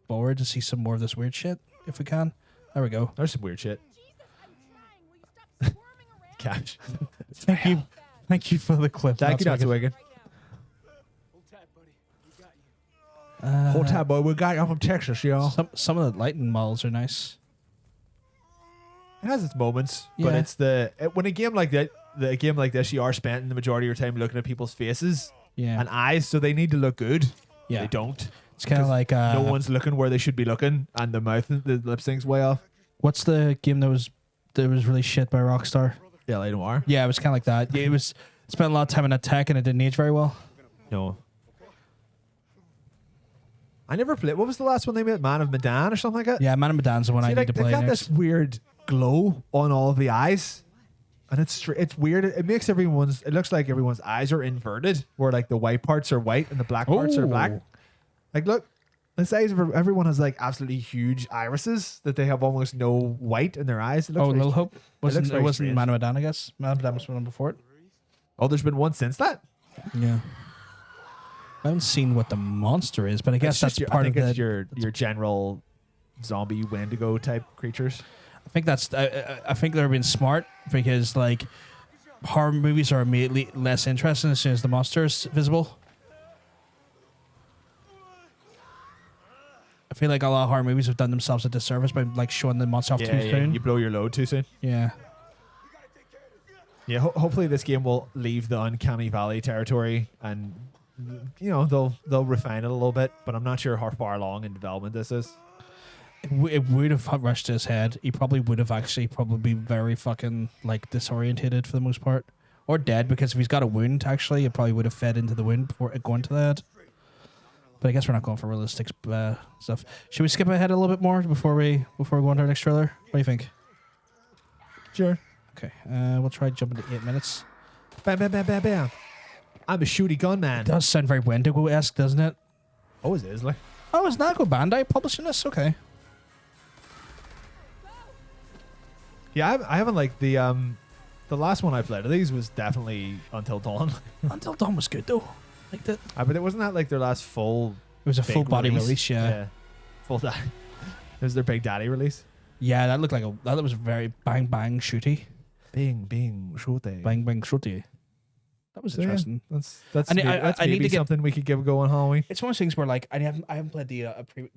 forward to see some more of this weird shit if we can. There we go. There's some weird shit. Cash. Thank you for the clip. Thank you, Dr. Wigan. Hold tight, boy. We got you from Texas, y'all. Some of the lighting models are nice. It has its moments, but Yeah. it's when a game like that, you are spending the majority of your time looking at people's faces Yeah. and eyes, so they need to look good. Yeah. They don't. It's kind of like No one's looking where they should be looking, and the mouth, the lip sync's way off. what's the game that was really shit by Rockstar? Yeah, like noir. Yeah, it was kind of like that. Yeah, it was spent a lot of time in that tech and it didn't age very well. No. I never played. What was the last one they made? Man of Medan or something like that? Yeah, Man of Medan's the one I See, need like, to they've play got next. this weird glow on all of the eyes, and it's weird. It makes everyone's. It looks like everyone's eyes are inverted, where like the white parts are white and the black parts are black. Oh. Like, look, the size of everyone has like absolutely huge irises that they have almost no white in their eyes. It looks Oh, very- Little Hope. looks It very wasn't strange. Man of Medan, I guess. Man of Medan was one before it. Oh, there's been one since that. Yeah. I haven't seen what the monster is, but I guess It's that's just part I think of it's the. your general zombie Wendigo type creatures. I think that's. I think they're being smart because like horror movies are immediately less interesting as soon as the monster is visible. feel like a lot of horror movies have done themselves a disservice by like showing the monster off too soon. You blow your load too soon. Yeah. Yeah, hopefully this game will leave the uncanny valley territory, and they'll refine it a little bit. But I'm not sure how far along in development this is. It would have rushed to his head. He probably would have actually probably been very fucking like disorientated for the most part, or dead, because if he's got a wound, actually, it probably would have fed into the wound before it going to that. But I guess we're not going for realistic stuff. Should we skip ahead a little bit more before we go on to our next trailer? What do you think? Sure. Okay, we'll try jumping to 8 minutes. Bam, bam, bam, bam, bam. I'm a shooty gun man. It does sound very Wendigo-esque, doesn't it? Oh, it is like. Oh, is Nago Bandai publishing this? Okay. Yeah, I haven't liked the last one I played of these was definitely Until Dawn. Until Dawn was good though. Liked it. But it wasn't that like their last full. It was a big full body release, yeah. Full. It was their Big Daddy release. Yeah, that looked like that was very bang bang shooty. Bing bing shooty. Bang bang shooty. That was interesting. Yeah, that's I maybe need to get something we could give a go on Halloween. It's one of those things where like I haven't played the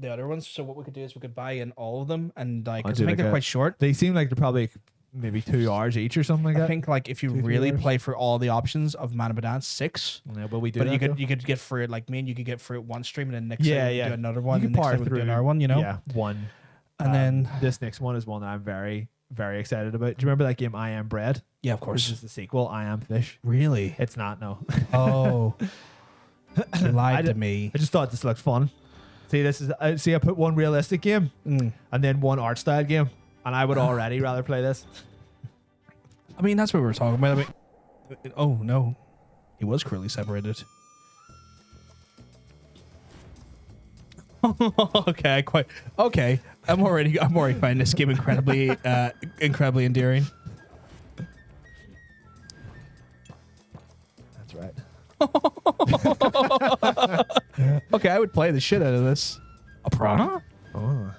other ones, so what we could do is we could buy in all of them and like 'cause I think they're quite short. They seem like they're probably maybe 2 hours each or something like that. I think like if you 2-3 really hours. play for all the options of Man of Medan, 6. Yeah, well, we do. But that, you could get for it like me and you could get for it one stream and then next Yeah, time yeah. do another one You and can next power time we do through another one, you know? Yeah, one. And then this next one is one that I'm very, very excited about. Do you remember that game I Am Bread? yeah, of This course. is the sequel, I Am Fish. Really? It's not, no. Oh. You lied to did- me. I just thought this looked fun. See, I put one realistic game Mm. and then one art style game, and I would already rather play this. I mean, that's what we were talking about. I mean, oh no, he was cruelly separated. Okay. I'm already finding this game incredibly endearing. That's right. Okay, I would play the shit out of this. A piranha? Oh.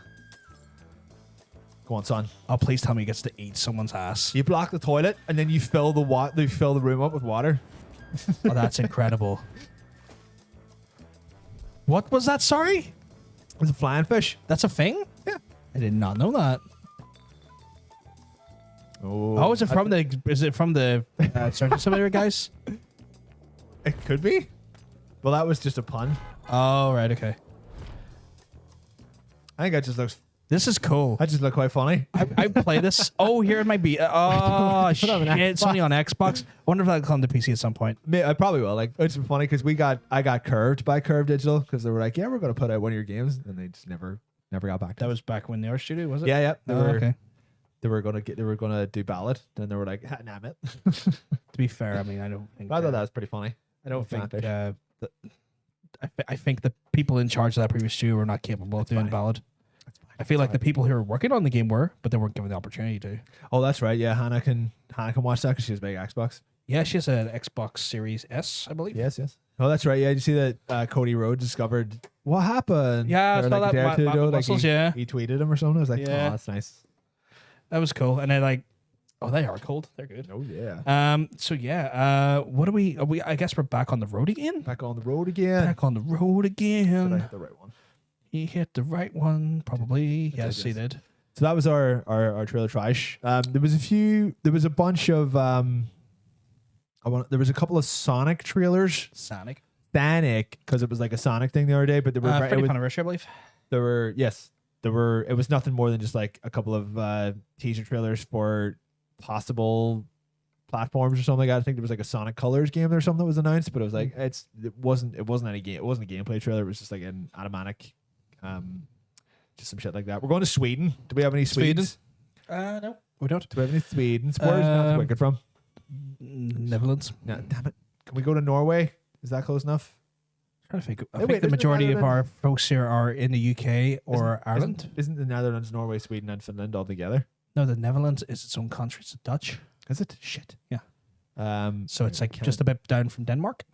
Go on, son. Oh, please tell me he gets to eat someone's ass. You block the toilet and then you fill the room up with water. Oh, that's incredible. What was that? Sorry? It's a flying fish. That's a thing? Yeah. I did not know that. Oh, Is it from the Surgeon Simulator guys? It could be. Well, that was just a pun. Oh, right, okay. I think that just looks. This is cool. That just looked quite funny. I play this. Oh, here it might be. Oh, shit. It's only on Xbox. I wonder if that'll come to PC at some point. I probably will. Like, it's funny because I got curved by Curve Digital because they were like, yeah, we're gonna put out one of your games, and they just never got back to That us. was back when they were studio, was it? Yeah. Okay. They were gonna do Ballad, then they were like, damn it. To be fair, I mean, I don't think. I thought that was pretty funny. I don't think. Fanfish. I think the people in charge of that previous studio were not capable of doing fine. Ballad. I feel like the people who were working on the game were, but they weren't given the opportunity to. Oh, that's right. Yeah, Hannah can watch that because she has a big Xbox. Yeah, she has an Xbox Series S, I believe. Yes. Oh, that's right. Yeah, did you see that Cody Rhodes discovered what happened? Yeah, I Or, saw like, a that. day or two ago, Muscles, he, yeah. he tweeted him or something. I was like, Yeah. oh, that's nice. That was cool. And then like, oh, they are cold. They're good. Oh yeah. So yeah. What are we? I guess we're back on the road again. Back on the road again. Back on the road Did I again. hit the right one? He hit the right one, probably. did, Yes, he yes. did. So that was our trailer trash. There was a bunch of there was a couple of Sonic trailers. Sonic. Because it was like a Sonic thing the other day, but there were 30th anniversary, I believe. it was nothing more than just like a couple of teaser trailers for possible platforms or something like that. I think there was like a Sonic Colors game or something that was announced, but it was like it wasn't any game. It wasn't a gameplay trailer. It was just like an automatic, just some shit like that. We're going to Sweden. Do we have any Swedes? No, we don't. Do we have any Swedens? Where's North Wicked from? Netherlands. No, damn it. Can we go to Norway? Is that close enough? I think Wait, the isn't it majority of our Netherlands? folks here are in the UK or Ireland. Isn't the Netherlands, Norway, Sweden, and Finland all together? No, the Netherlands is its own country. It's Dutch. Is it? Shit. Yeah. So it's like can just a bit down from Denmark.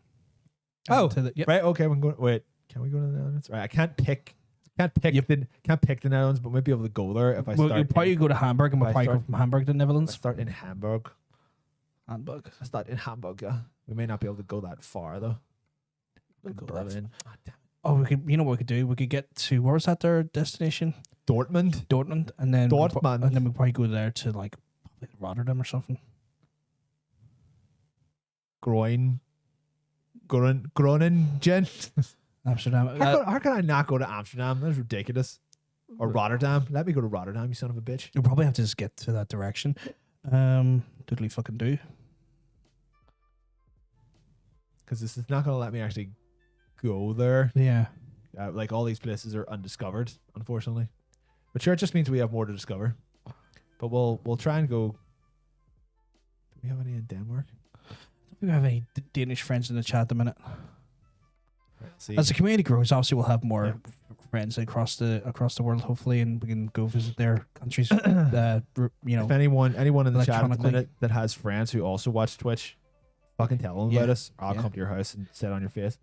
Oh, To the, yep. right. Okay, we can go. Wait, can we go to the Netherlands? Right, I can't pick the Netherlands, but might be able to go there if I Well, start. you'll probably go to Hamburg, and we'll if I probably go start- from Hamburg to I Netherlands. start in Hamburg. Hamburg. Yeah, we may not be able to go that far though. We'll go Berlin. that Ah, damn it. Oh, we could. You know what we could do? We could get to where was that? Their destination, Dortmund. Dortmund, and then Dortmund. and then we probably go there to like Rotterdam or something. Groningen. Amsterdam. How can I not go to Amsterdam? That's ridiculous. Or Rotterdam. Let me go to Rotterdam, you son of a bitch. You'll probably have to just get to that direction. Doodly fucking do. Because this is not going to let me actually go there. Yeah. Like all these places are undiscovered, unfortunately. But sure, it just means we have more to discover. But we'll try and go. Do we have any in Denmark? Do we have any Danish friends in the chat at the minute? See. As the community grows, obviously we'll have more friends across the world, hopefully, and we can go visit their countries. You know, If anyone in the chat at the electronically. minute that has friends who also watch Twitch, fucking tell them about us. I'll Yeah. come to your house and sit on your face.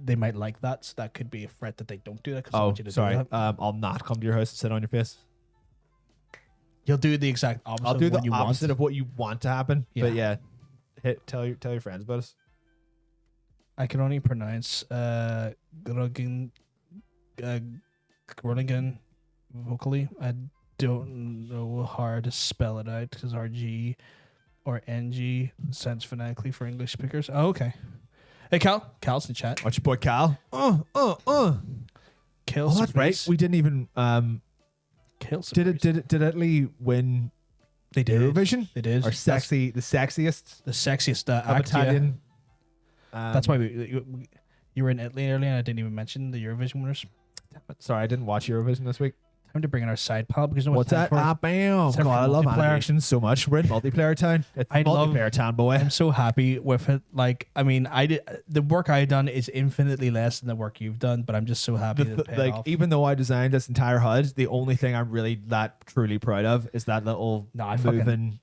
they might like that, so that could be a threat that they don't do that. 'Cause I Oh, want you to sorry. do that. I'll not come to your house and sit on your face. You'll do the exact opposite. I'll do of what the you opposite want. of what you want to happen. Yeah. But yeah, tell your friends about us. I can only pronounce Groningen vocally. I don't know how to spell it out because RG or NG sounds phonetically for English speakers. Oh, okay. Hey, Cal's in the chat. Watch your boy Cal. Kill Oh, that's right. We didn't even Kill did Italy win They did. Eurovision? They did. Or the sexiest The sexiest of act, yeah. Italian. That's why you were in Italy earlier and I didn't even mention the Eurovision winners. Sorry, I didn't watch Eurovision this week. Time to bring in our side pal because no What's that? Bam! It's time God, for I love multiplayer. animation so much. We're in multiplayer town. It's I love- multiplayer town, boy. I'm so happy with it. Like, I mean, the work I done is infinitely less than the work you've done, but I'm just so happy that it paid Like, off. even though I designed this entire HUD, the only thing I'm really that truly proud of is that little No, I fucking- moving,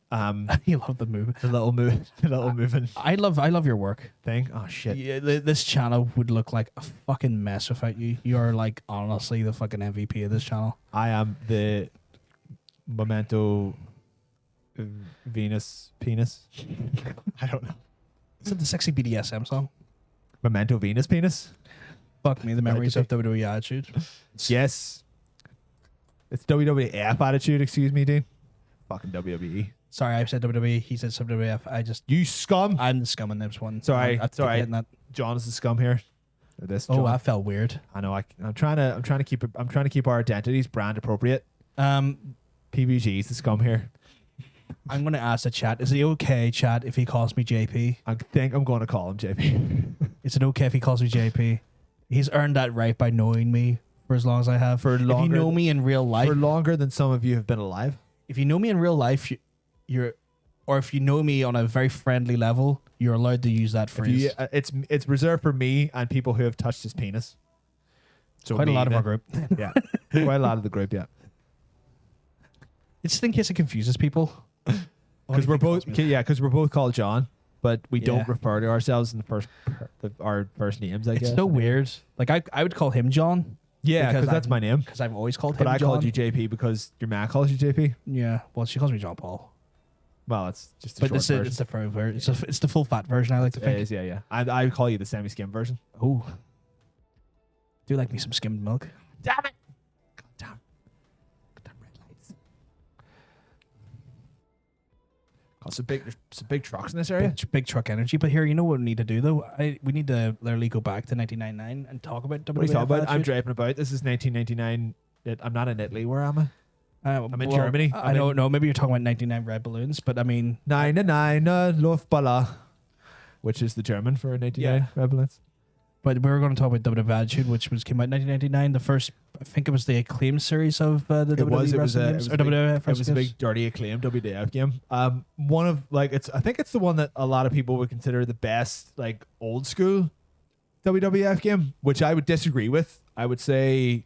You love the move. the little moving I love your work. thing. Oh shit! Yeah, this channel would look like a fucking mess without you. You are like honestly the fucking MVP of this channel. I am the Memento Venus penis. I don't know. Is it the sexy BDSM song? Memento Venus penis. Fuck me, the memories of WWE Attitude. Yes. It's WWF attitude. Excuse me, Dean. Fucking WWE. Sorry, I said WWE. He said some WWF. You scum. I'm the scum in this one. Sorry, I sorry. That. John is the scum here. Or this. Oh, John. that felt weird. I know. I'm trying to keep our identities brand appropriate. PBG is the scum here. I'm gonna ask the chat. Is it okay, chat, if he calls me JP? I think I'm going to call him JP. Is it okay if he calls me JP? He's earned that right by knowing me for as long as I have. For if you longer know me in real life, For longer than some of you have been alive. if you know me in real life, or if you know me on a very friendly level, you're allowed to use that If phrase. you, it's reserved for me and people who have touched his penis. So Quite a me lot of then. our group. Yeah, quite a lot of the group. Yeah, It's just in case it confuses people. because we're both called John, but we Yeah. don't refer to ourselves in our first names. I It's guess so weird. Like I would call him John Yeah, because because that's I've- my name. because I've always called But him I John. called you JP because your man calls you JP. Yeah. Well, she calls me John Paul. Well, it's just a But short it's version. the full version. It's the full fat version. I like to It think. is, yeah. I call you the semi-skim version. Oh, do like me some skimmed milk. Damn it! God damn red lights. Got some big trucks in this area. Big truck energy. But here, you know what we need to do though? We need to literally go back to 1999 and talk about WWF. What are you talking about? I'm attitude. driving about. This is 1999. I'm not in Italy. Where am I? I'm in well, Germany. I I'm don't know. Maybe you're talking about 99 red balloons, but I mean, 99 Luftballon, which is the German for 99 rebels. but we were going to talk about WWF Attitude, which came out in 1999. The first, I think it was the Acclaim series of the WWE It was wrestling a games, or big- WWF It was a wrestling big games. dirty acclaimed WWF game. One of I think it's the one that a lot of people would consider the best like old school WWF game, which I would disagree with. I would say,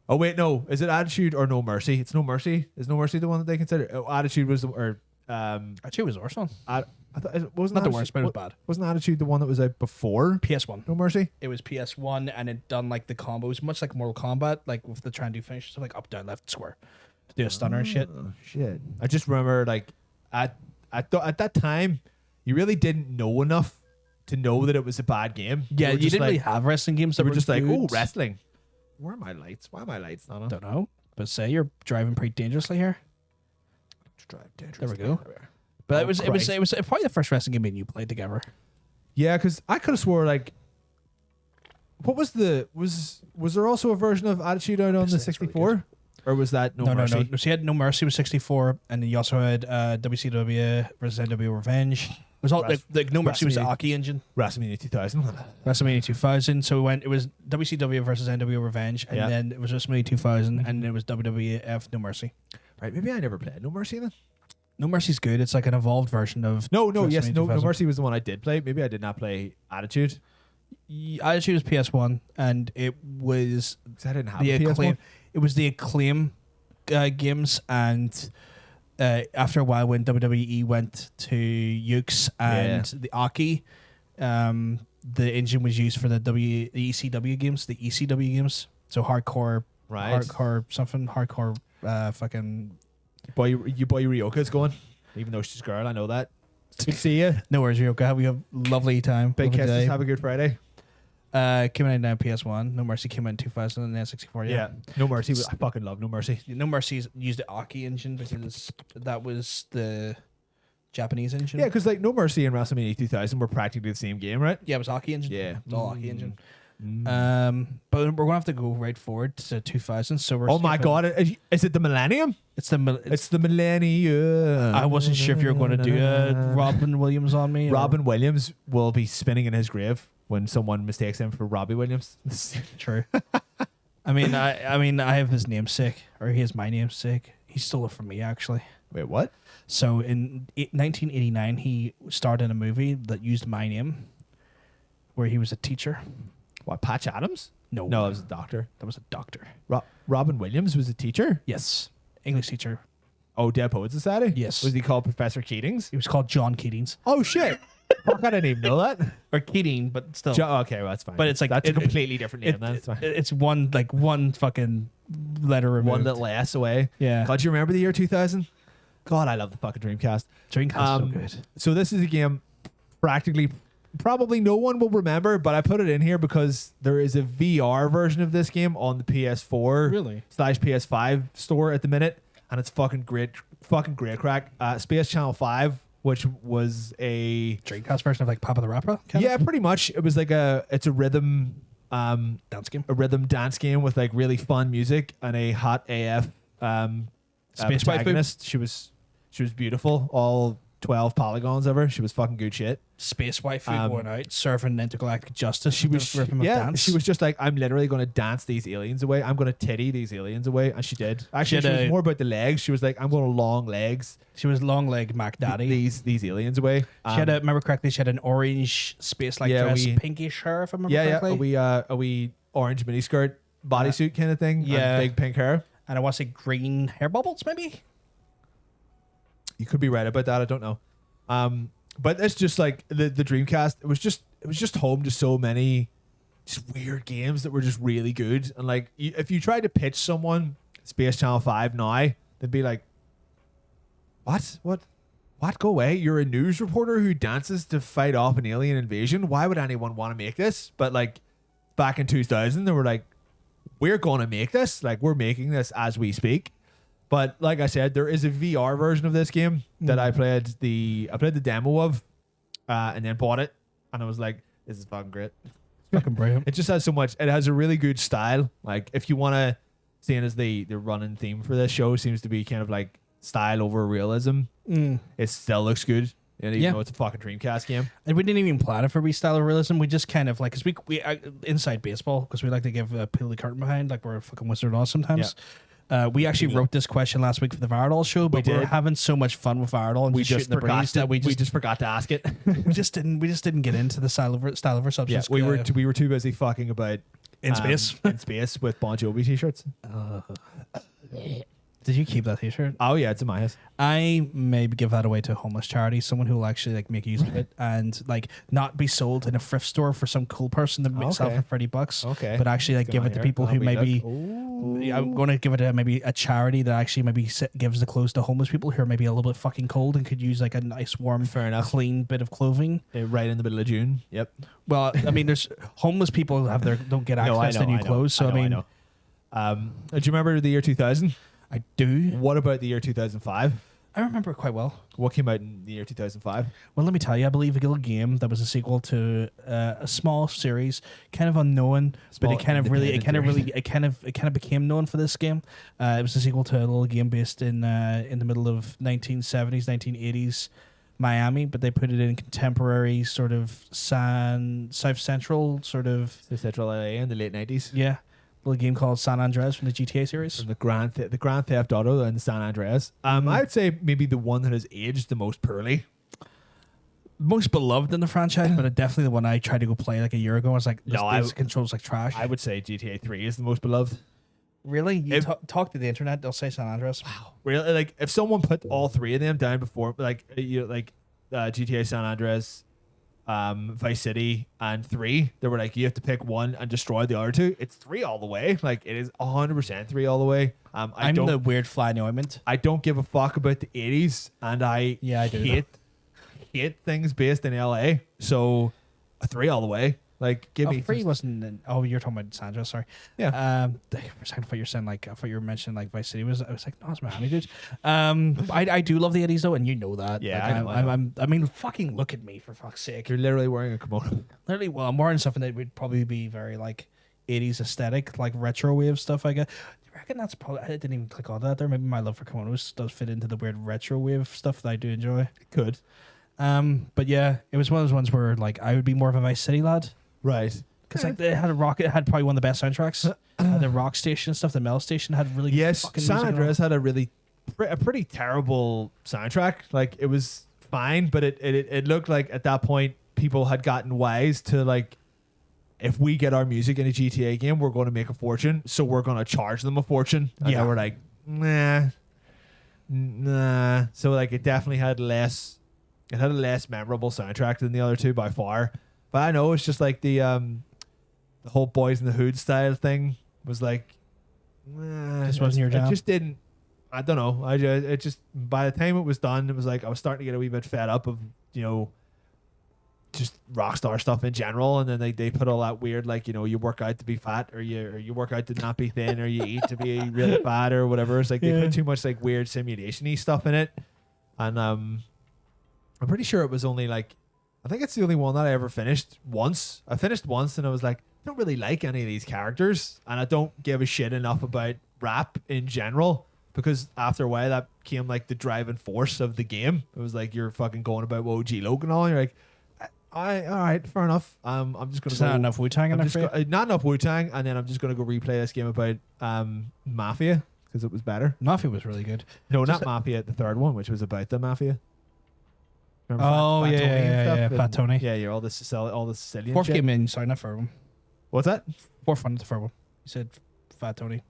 oh wait, no, is it Attitude or No Mercy? It's No Mercy. Is No Mercy the one that they consider? Oh, Attitude was Actually, it was Orson. I thought it wasn't Not the Attitude- worst, but it was bad. Wasn't Attitude the one that was out before PS1. No Mercy? It was PS1, and it done like the combos, much like Mortal Kombat, like with the try and do finishes, stuff like up, down, left, square, to do a stunner and shit. Oh, shit. I just remember like at that time, you really didn't know enough to know that it was a bad game. Yeah, They were you just didn't really like, have wrestling games they that were just like, good. oh, wrestling. Where are my lights? Why are my lights not on? Don't know, but say you're driving pretty dangerously here. There we go. But Oh, it was probably the first wrestling game me and you played together. Yeah, because I could have swore like, what was the was there also a version of Attitude out on the 64, or was that No Mercy? No. So you had No Mercy was 64, and then you also had WCW versus NWO Revenge. It was all like No Mercy was the Aki engine. WrestleMania 2000. WrestleMania 2000. So it was WCW versus NWO Revenge, and then it was WrestleMania 2000, and then it was WWF No Mercy. Right, maybe I never played No Mercy then. No Mercy's good. It's like an evolved version of No, WrestleMania yes, No 2000. Mercy was the one I did play. Maybe I did not play Attitude. Attitude was PS1, and it was 'Cause I didn't have the a PS1. Acclaim. It was the Acclaim games, and after a while, when WWE went to Ukes and the Aki, the engine was used for the ECW games, the ECW games. So hardcore, fucking. Your boy Ryoka's going, even though she's a girl. I know that. Good to see you. No worries, Ryoka. We have a lovely time. Big Lovely kisses. day. Have a good Friday. Came out on PS1. No Mercy came out in 2000 and then 64. Yeah. No Mercy. I fucking love No Mercy. No Mercy's used the Aki engine because that was the Japanese engine. Yeah, because like No Mercy and WrestleMania 2000 were practically the same game, right? Yeah, it was Aki engine. Yeah. It was all Aki engine. But we're gonna have to go right forward to 2000. So we're. Oh my skipping- god! Is it the Millennium? It's the. It's the Millennium. I wasn't sure if you were going to do a Robin Williams on me. Robin Williams will be spinning in his grave when someone mistakes him for Robbie Williams. True. I mean, I have his namesake, or he has my namesake. He stole it from me, actually. Wait, what? So in 1989, he starred in a movie that used my name, where he was a teacher. What? Patch Adams? No, No, it was a doctor. that was a doctor. Robin Williams was a teacher. Yes, English teacher. Oh, Dead Poet Society. Yes. Was he called Professor Keatings? He was called John Keatings, Oh shit! Fuck, I didn't even know that. or Keating, but still. Okay, well, that's fine. But it's like- that's it- a completely different name. That's fine. It's one fucking letter removed. One little S away. Yeah. God, do you remember the year 2000? God, I love the fucking Dreamcast. Dreamcast so good. So this is a game probably no one will remember, but I put it in here because there is a VR version of this game on the PS4 Really? / PS5 store at the minute, and it's fucking great crack. Space Channel 5, which was a Dreamcast version of like Papa the Rapper. yeah, pretty much. It was like it's a rhythm Dance game. a rhythm dance game with like really fun music and a hot AF Space protagonist. She was beautiful. All 12 polygons of her. She was fucking good shit. Space waifu going out serving intergalactic justice. She was rhythm of Yeah, dance. she was just like, I'm literally going to dance these aliens away. I'm going to titty these aliens away, and she did. Actually, She had she was a- more about the legs. She was like, I'm going to long legs She was long leg Mac Daddy. these aliens away. She had remember correctly, she had an orange space like Yeah, dress, we- pinkish hair, if I remember yeah, correctly. a wee orange miniskirt bodysuit kind of thing. Yeah. and big pink hair. And I want to say green hair bubbles, maybe. You could be right about that. I don't know. But it's just like the Dreamcast. It was just home to so many just weird games that were just really good. And like, if you tried to pitch someone Space Channel 5 now, they'd be like, "What? Go away! You're a news reporter who dances to fight off an alien invasion. Why would anyone want to make this?" But like, back in 2000, they were like, "We're gonna make this. Like, we're making this as we speak." But like I said, there is a VR version of this game that I played the demo of, and then bought it, and I was like, "This is fucking great." Fucking brilliant. It just has so much. It has a really good style. Like, if you want to, seeing as the running theme for this show seems to be kind of like style over realism, it still looks good. And even though it's a fucking Dreamcast game. And we didn't even plan it for style of realism. We just kind of like, because we inside baseball, because we like to give a peel the curtain behind, like we're a fucking Wizard of sometimes. We actually wrote this question last week for the Viradol show, but we were having so much fun with Viradol and We just just shooting the breeze that we just forgot to ask it. we just didn't get into the style of our Yeah, substance. we were too busy fucking about in space. in space with Bon Jovi t-shirts. Did you keep that T-shirt? Oh yeah, it's in my house. I maybe give that away to a homeless charity, someone who will actually like make use of it and like not be sold in a thrift store for some cool person to sell Okay. for $30. Okay. But actually like Good give on it to here. people who I'll be maybe. look. I'm going to give it to maybe a charity that actually maybe gives the clothes to homeless people who are maybe a little bit fucking cold and could use like a nice warm, Fair enough. clean bit of clothing. Right in the middle of June. Yep. Well, I mean, there's homeless people who don't get access to new clothes. So I mean, do you remember the year 2000? I do. What about the year 2005? I remember it quite well. What came out in the year 2005? Well, let me tell you, I believe a little game that was a sequel to a small series, kind of unknown, but Small it kind of became known for this game. It was a sequel to a little game based in the middle of 1970s, 1980s Miami, but they put it in contemporary sort of South Central sort of Central LA in the late 90s. yeah, little game called San Andreas from the GTA series. From the Grand Theft Auto and San Andreas. I'd say maybe the one that has aged the most poorly. Most beloved in the franchise, but definitely the one I tried to go play like a year ago. I was like, this controls like trash. I would say GTA 3 is the most beloved. Really? You talk to the internet, they'll say San Andreas. Wow. Really? Like if someone put all three of them down before, like GTA San Andreas, Vice City, and 3, they were like, you have to pick one and destroy the other two. It's 3 all the way. Like it is 100% 3 all the way. I'm the weird fly anointment. I don't give a fuck about the 80s, and I do. hate things based in LA. So a 3 all the way. Like give me 3 wasn't. You're talking about San Andreas. Sorry. Yeah. For a second, I thought you were saying like I thought you were mentioning like Vice City was. I was like, no, it's Miami, dude. I do love the 80s though, and you know that. Yeah, like, I know. I mean, fucking look at me for fuck's sake. You're literally wearing a kimono. Literally, well, I'm wearing something that would probably be very like 80s aesthetic, like retro wave stuff. I guess. I reckon that's probably. I didn't even click on that there. Maybe my love for kimonos does fit into the weird retro wave stuff that I do enjoy. It could. But yeah, it was one of those ones where like I would be more of a Vice City lad. Right. Because like they had it had probably one of the best soundtracks. The Rock Station and stuff. The Mel Station had really Yes, fucking San music Andreas had a pretty terrible soundtrack. Like it was fine, but it looked like at that point people had gotten wise to like, if we get our music in a GTA game, we're going to make a fortune, so we're going to charge them a fortune. And Yeah. they were like, nah. So like it definitely had less. It had a less memorable soundtrack than the other two by far. But I know it's just like the whole Boys in the Hood style thing was like, Just wasn't your jam? It just didn't. I don't know. It just by the time it was done, it was like I was starting to get a wee bit fed up of just Rockstar stuff in general, and then they put all that weird like you work out to be fat, or you work out to not be thin, or you eat to be really fat, or whatever. It's like they put too much like weird simulation-y stuff in it, and I'm pretty sure it was only like, I think it's the only one that I ever finished once. I finished once and I was like, I don't really like any of these characters, and I don't give a shit enough about rap in general, because after a while that became like the driving force of the game. It was like you're fucking going about OG Logan and all, and you're like, all right, fair enough. I'm just gonna not enough Wu-Tang in there for you? not enough Wu-Tang, and then I'm just gonna go replay this game about Mafia because it was better. Mafia was really good. No, Just not Mafia, the third one, which was about the Mafia. Remember Oh, Fat Tony and yeah, stuff? yeah, And- Fat Tony. Yeah, you're all the Sicilian Fourth shit. game in, sorry, not third one. What's that? Fourth one, the third one. You said Fat Tony.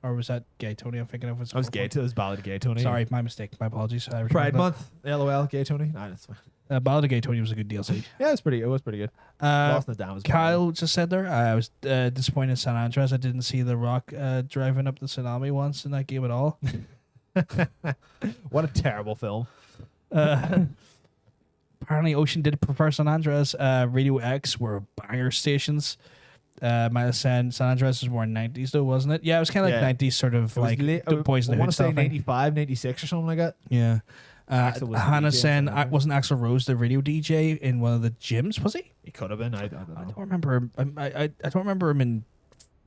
Or was that Gay Tony I'm thinking of? I was gay. It was Ballad of Gay Tony. Sorry, my mistake. My apologies. I Pride returned that. Month. LOL. Gay Tony. Nah, that's fine. Ballad of Gay Tony was a good DLC. Yeah, it was pretty good. Lost in the Down was Kyle just said there, I was disappointed in San Andreas. I didn't see The Rock driving up the tsunami once in that game at all. What a terrible film. Apparently, Ocean did prefer San Andreas. Radio X were banger stations. Might have said San Andreas was more 90s though, wasn't it? Yeah, it was kind of Yeah. like 90s, sort of It was like late- the Boys in I the want Hood to say style thing. 95, 96 or something like that. Yeah. Axl was the Hannah DJ saying, in San Andreas. wasn't Axl Rose the radio DJ in one of the gyms? Was he? He could have been. I don't I know. don't remember him. I don't remember him in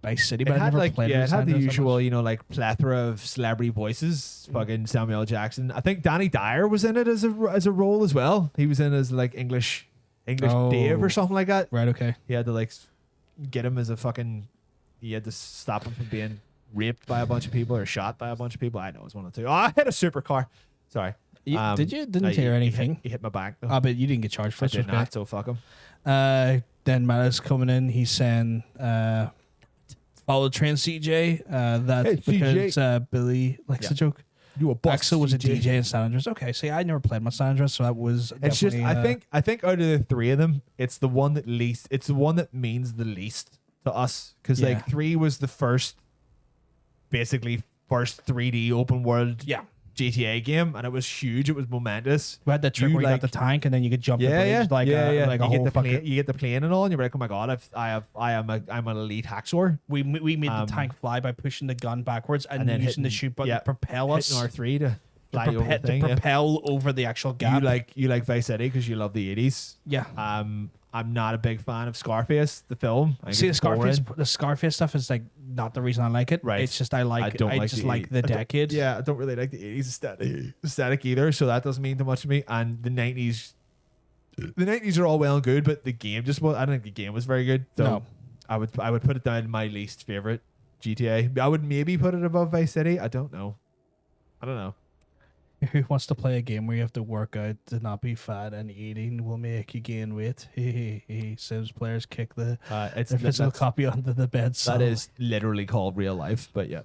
Vice City, but It I had never like played. it with had San the Andreas that usual, much. like plethora of celebrity voices. Fucking Samuel L. Jackson. I think Danny Dyer was in it as a role as well. He was in as like English Dave or something like that. Right. Okay. He had to like get him as a fucking. He had to stop him from being raped by a bunch of people or shot by a bunch of people. I know it was one of the two. Oh, I hit a supercar. Sorry. Did you? Didn't hear anything? He hit my back. Oh, but you didn't get charged for I it. did Okay. not. So fuck him. Then Matt is coming in. He's saying, "Fuck Follow the train, CJ. That's Hey, because CJ. Billy likes Yeah. the joke. You a boss. Axel was a CJ. DJ in San Andreas. Okay, see, I never played much San Andreas, so that was. It's just definitely, I think out of the three of them, it's the one that least. It's the one that means the least to us because Yeah. like 3 was the first 3D open world Yeah. GTA game, and it was huge. It was momentous. We had that trick You, where you like- got the tank and then you could jump the bridge like a you whole get the fucking. plane, you get the plane and all, and you're like, oh my god, I'm an elite hacksaw. We made Um, the tank fly by pushing the gun backwards and, and then using the hitting- shoot button yeah, to propel us Hitting R3 to fly over the to thing. Yeah. propel over the actual gap. You like Vice City because you love the 80s. Yeah. I'm not a big fan of Scarface, the film. I think See, it's the boring. Scarface stuff is like not the reason I like it. Right. It's just I don't like just the like 80s. the I don't- decade. Yeah, I don't really like the 80s aesthetic either, so that doesn't mean too much to me. And the 90s are all well and good, but the game just was. I don't think the game was very good. So No. I would put it down to my least favorite GTA. I would maybe put it above Vice City. I don't know. Who wants to play a game where you have to work out to not be fat and eating will make you gain weight? Sims players kick their physical That's- copy onto the bed. that is literally called real life, but yeah,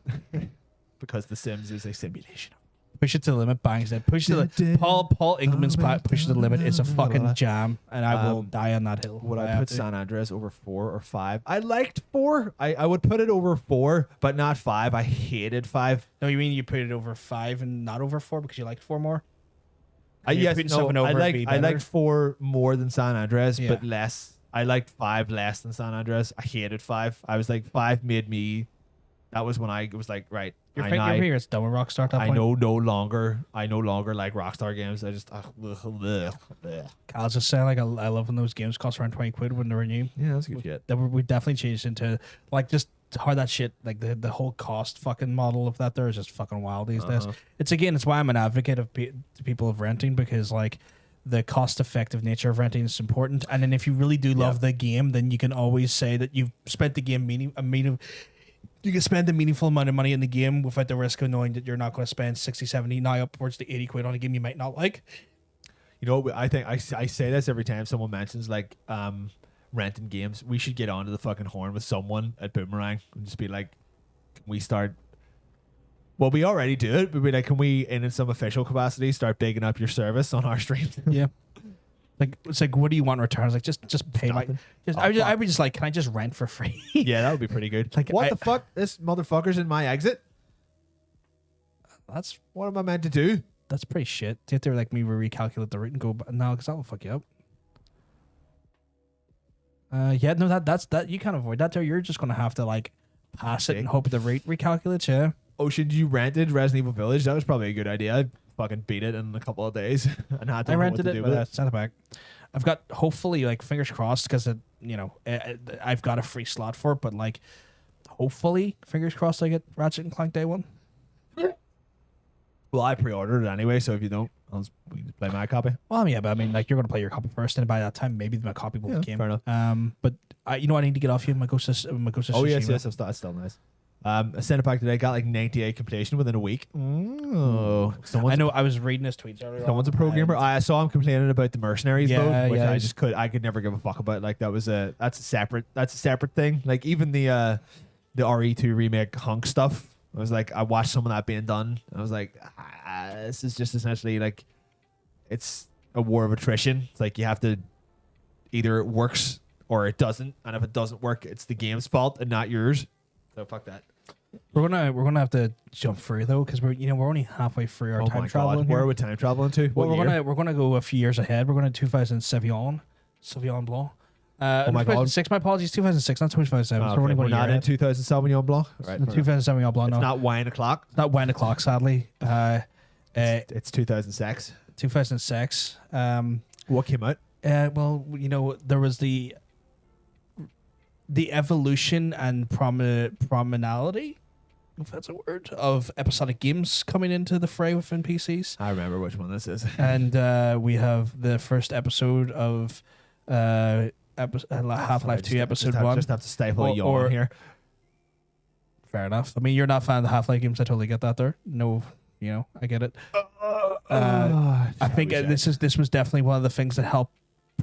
because The Sims is a simulation. push it to the limit. Bangs it. Push it to the Paul Engelman's push it to the limit is a fucking jam, and I will die on that hill. Would I have put to. San Andreas over 4 or 5? I liked 4. I would put it over 4, but not 5. I hated 5. No, you mean you put it over 5 and not over 4 because you liked 4 more? You're Yes, putting no, something over I it'd be liked better. 4 more than San Andreas, Yeah. but less. I liked 5 less than San Andreas. I hated 5. I was like 5 made me. That was when I was like, right. Your I finger is done with Rockstar at that I point. know no longer like Rockstar games. I just Kyle's just saying like I love when those games cost around 20 quid when they're new. yeah, that's good shit. We definitely changed into like just how that shit like the whole cost fucking model of that there is just fucking wild these days. It's why I'm an advocate of people of renting, because like the cost effective nature of renting is important, and then if you really do love the game, then you can always say that you've spent the game you can spend a meaningful amount of money in the game without the risk of knowing that you're not going to spend 60, 70, now upwards to 80 quid on a game you might not like. You know, I think I say this every time someone mentions like renting games. We should get onto the fucking horn with someone at Boomerang and just be like, can we start? Well, we already do it, but be like, can we, in some official capacity, start bigging up your service on our stream? Yeah. Like it's like, what do you want in return? I was like, just pay my. Nothing. I would just like, can I just rent for free? Yeah, that would be pretty good. Like, what I- the fuck? This motherfucker's in my exit. That's What am I meant to do? pretty shit. Do you have to like me recalculate the route and go? No, because that will fuck you up. Yeah, no, that's you can't avoid that. There, you're just gonna have to like pass it and hope the rate recalculates. Yeah. Ocean, you rented Resident Evil Village. That was probably a good idea. I fucking beat it in a couple of days and had to I know rented what to it, do with but it. sent it back. I've got hopefully like fingers crossed because I've got a free slot for it, but like hopefully fingers crossed I get Ratchet and Clank day one. Well, I pre-ordered it anyway, so if you don't, we can just play my copy. Well, yeah, but I mean, like you're gonna play your copy first, and by that time, maybe my copy will Yeah, came. fair enough. But I need to get off you, my Ghost of Oh yes, Tsushima. that's still nice. I sent it back today. Got like 98 completion within a week. Oh, I know. I was reading his tweets earlier. Someone's a on, pro gamer. and I saw him complaining about the mercenaries Yeah, mode, which yeah, I could never give a fuck about. Like that's a separate thing. Like even the RE2 remake hunk stuff. I was like, I watched some of that being done. I was like, this is just essentially like, it's a war of attrition. It's like you have to either it works or it doesn't, and if it doesn't work, it's the game's fault and not yours. So fuck that. we're gonna have to jump through though, because we're only halfway through our time travel. Where are we time traveling to? Well, What year? we're gonna go a few years ahead. We're going to 2007, Sauvignon Blanc. Oh my God. 2006. My apologies. 2006, not 2007. Oh, So we're only okay. going We're a not year in ahead. 2007 Sauvignon Blanc. Right. The 2007 Sauvignon Blanc. It's No, not wine o'clock. not 1 o'clock. Sadly. It's 2006. 2006. What came out? Well, there was the evolution and promenality, if that's a word, of episodic games coming into the fray within PCs. I remember which one this is. And we have the first episode of Half-Life 2 episode 1. Just have to stifle a Or- yawn here. Fair enough. I mean, you're not a fan of the Half-Life games. I totally get that there. No, I get it. I think this was definitely one of the things that helped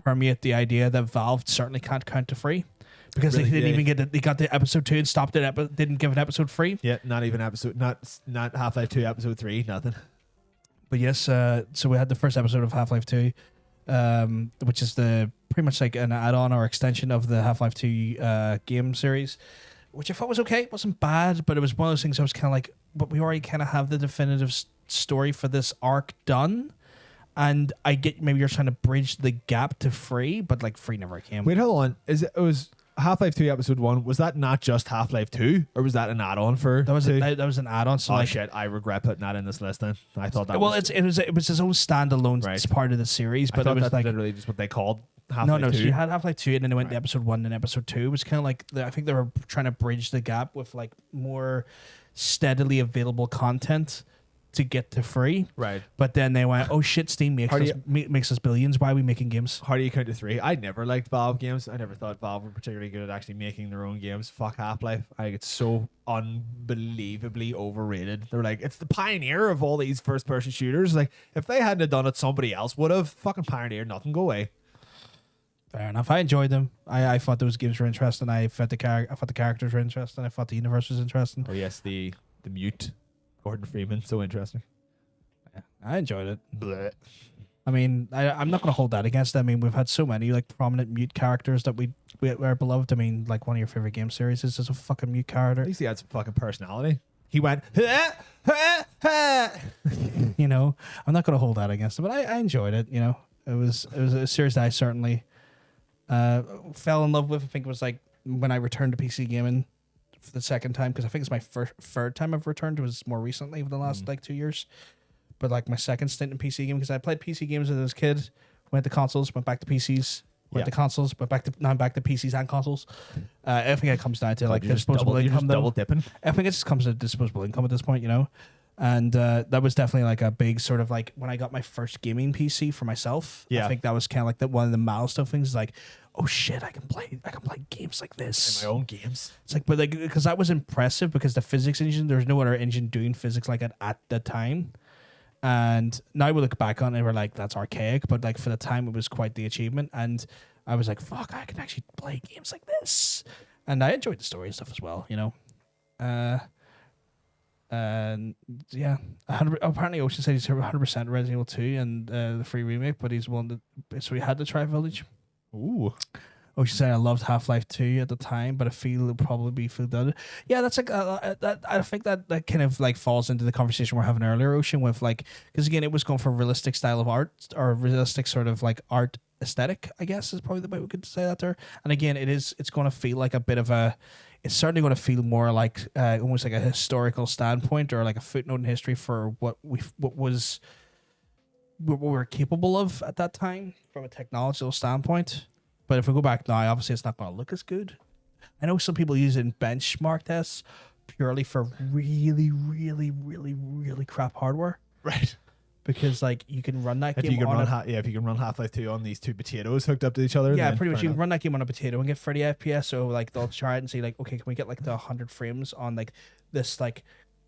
permeate the idea that Valve certainly can't count to free, because Really? they didn't Yeah. even get they got the episode 2 and stopped it. Didn't give an episode 3. Yeah, not even episode, not Half-Life 2 episode 3, nothing. But yes, so we had the first episode of Half-Life 2, which is the pretty much like an add-on or extension of the Half-Life 2 game series, which I thought was okay. It wasn't bad, but it was one of those things I was kind of like, but we already kind of have the definitive story for this arc done. And I get maybe you're trying to bridge the gap to 3, but like 3 never came. Wait, hold on. It was Half-Life 2 episode 1. Was that not just Half-Life 2, or was that an add-on for? That was 2? that was an add-on. So Oh like, shit! I regret putting that in this list. Then I thought that. well, was, it was his own standalone Right. part of the series, I but thought it was that's like literally just what they called Half-Life no. 2. So you had Half-Life 2, and then it went to Right. episode 1 and episode 2. It was kind of like I think they were trying to bridge the gap with like more steadily available content to get to 3. Right. But then they went, oh shit, Steam makes How do us, makes us billions. Why are we making games? How do you count to 3? I never liked Valve games. I never thought Valve were particularly good at actually making their own games. Fuck Half-Life. I think it's so unbelievably overrated. They're like, it's the pioneer of all these first-person shooters. Like, if they hadn't have done it, somebody else would have. Fucking pioneer, nothing. Go away. Fair enough. I enjoyed them. I thought those games were interesting. I thought the characters were interesting. I thought the universe was interesting. Oh yes, the mute Gordon Freeman, so interesting. I enjoyed it. Blech. I mean, I'm not going to hold that against them. I mean, we've had so many like prominent mute characters that we are beloved. I mean, like one of your favorite game series is just a fucking mute character. At least he had some fucking personality. He went, You know, I'm not going to hold that against them, but I enjoyed it. You know, it was a series that I certainly fell in love with. I think it was like when I returned to PC gaming for the second time, because I think it's my third time I've returned. It was more recently in the last like 2 years. But like my second stint in PC gaming, because I played PC games as a kid, went to consoles, went back to PCs, went to consoles, went back to now I'm back to PCs and consoles. I think it comes down to like disposable income. double dipping. I think it just comes to disposable income at this point, you know. And that was definitely like a big sort of like when I got my first gaming PC for myself. Yeah. I think that was kind of like one of the milestone things. Like, oh shit, I can play games like this. My own games. It's like, but like because that was impressive because the physics engine, there's no other engine doing physics like it at the time. And now we look back on it, we're like, that's archaic. But like for the time, it was quite the achievement. And I was like, fuck, I can actually play games like this. And I enjoyed the story and stuff as well, you know. And yeah, apparently Ocean said he's 100% Resident Evil 2 and the free remake, but he's one that, so he had to try Village. Ooh. Ocean said I loved Half-Life 2 at the time, but I feel it'll probably be done. Yeah, that's like I think that kind of like falls into the conversation we're having earlier, Ocean, with like, because again, it was going for a realistic style of art or realistic sort of like art aesthetic, I guess is probably the way we could say that there. And again, it's going to feel like a bit of a, it's certainly going to feel more like almost like a historical standpoint or like a footnote in history for what we were capable of at that time from a technological standpoint. But if we go back now, obviously it's not going to look as good. I know some people use it in benchmark tests purely for really, really, really, really crap hardware. Right. Because like you can run that If game you can on run if you can run Half-Life 2 on these two potatoes hooked up to each other, yeah, then pretty much fair you can enough. run that game on a potato and get 30 FPS. So like they'll try it and see like, okay, can we get like the 100 frames on like this like,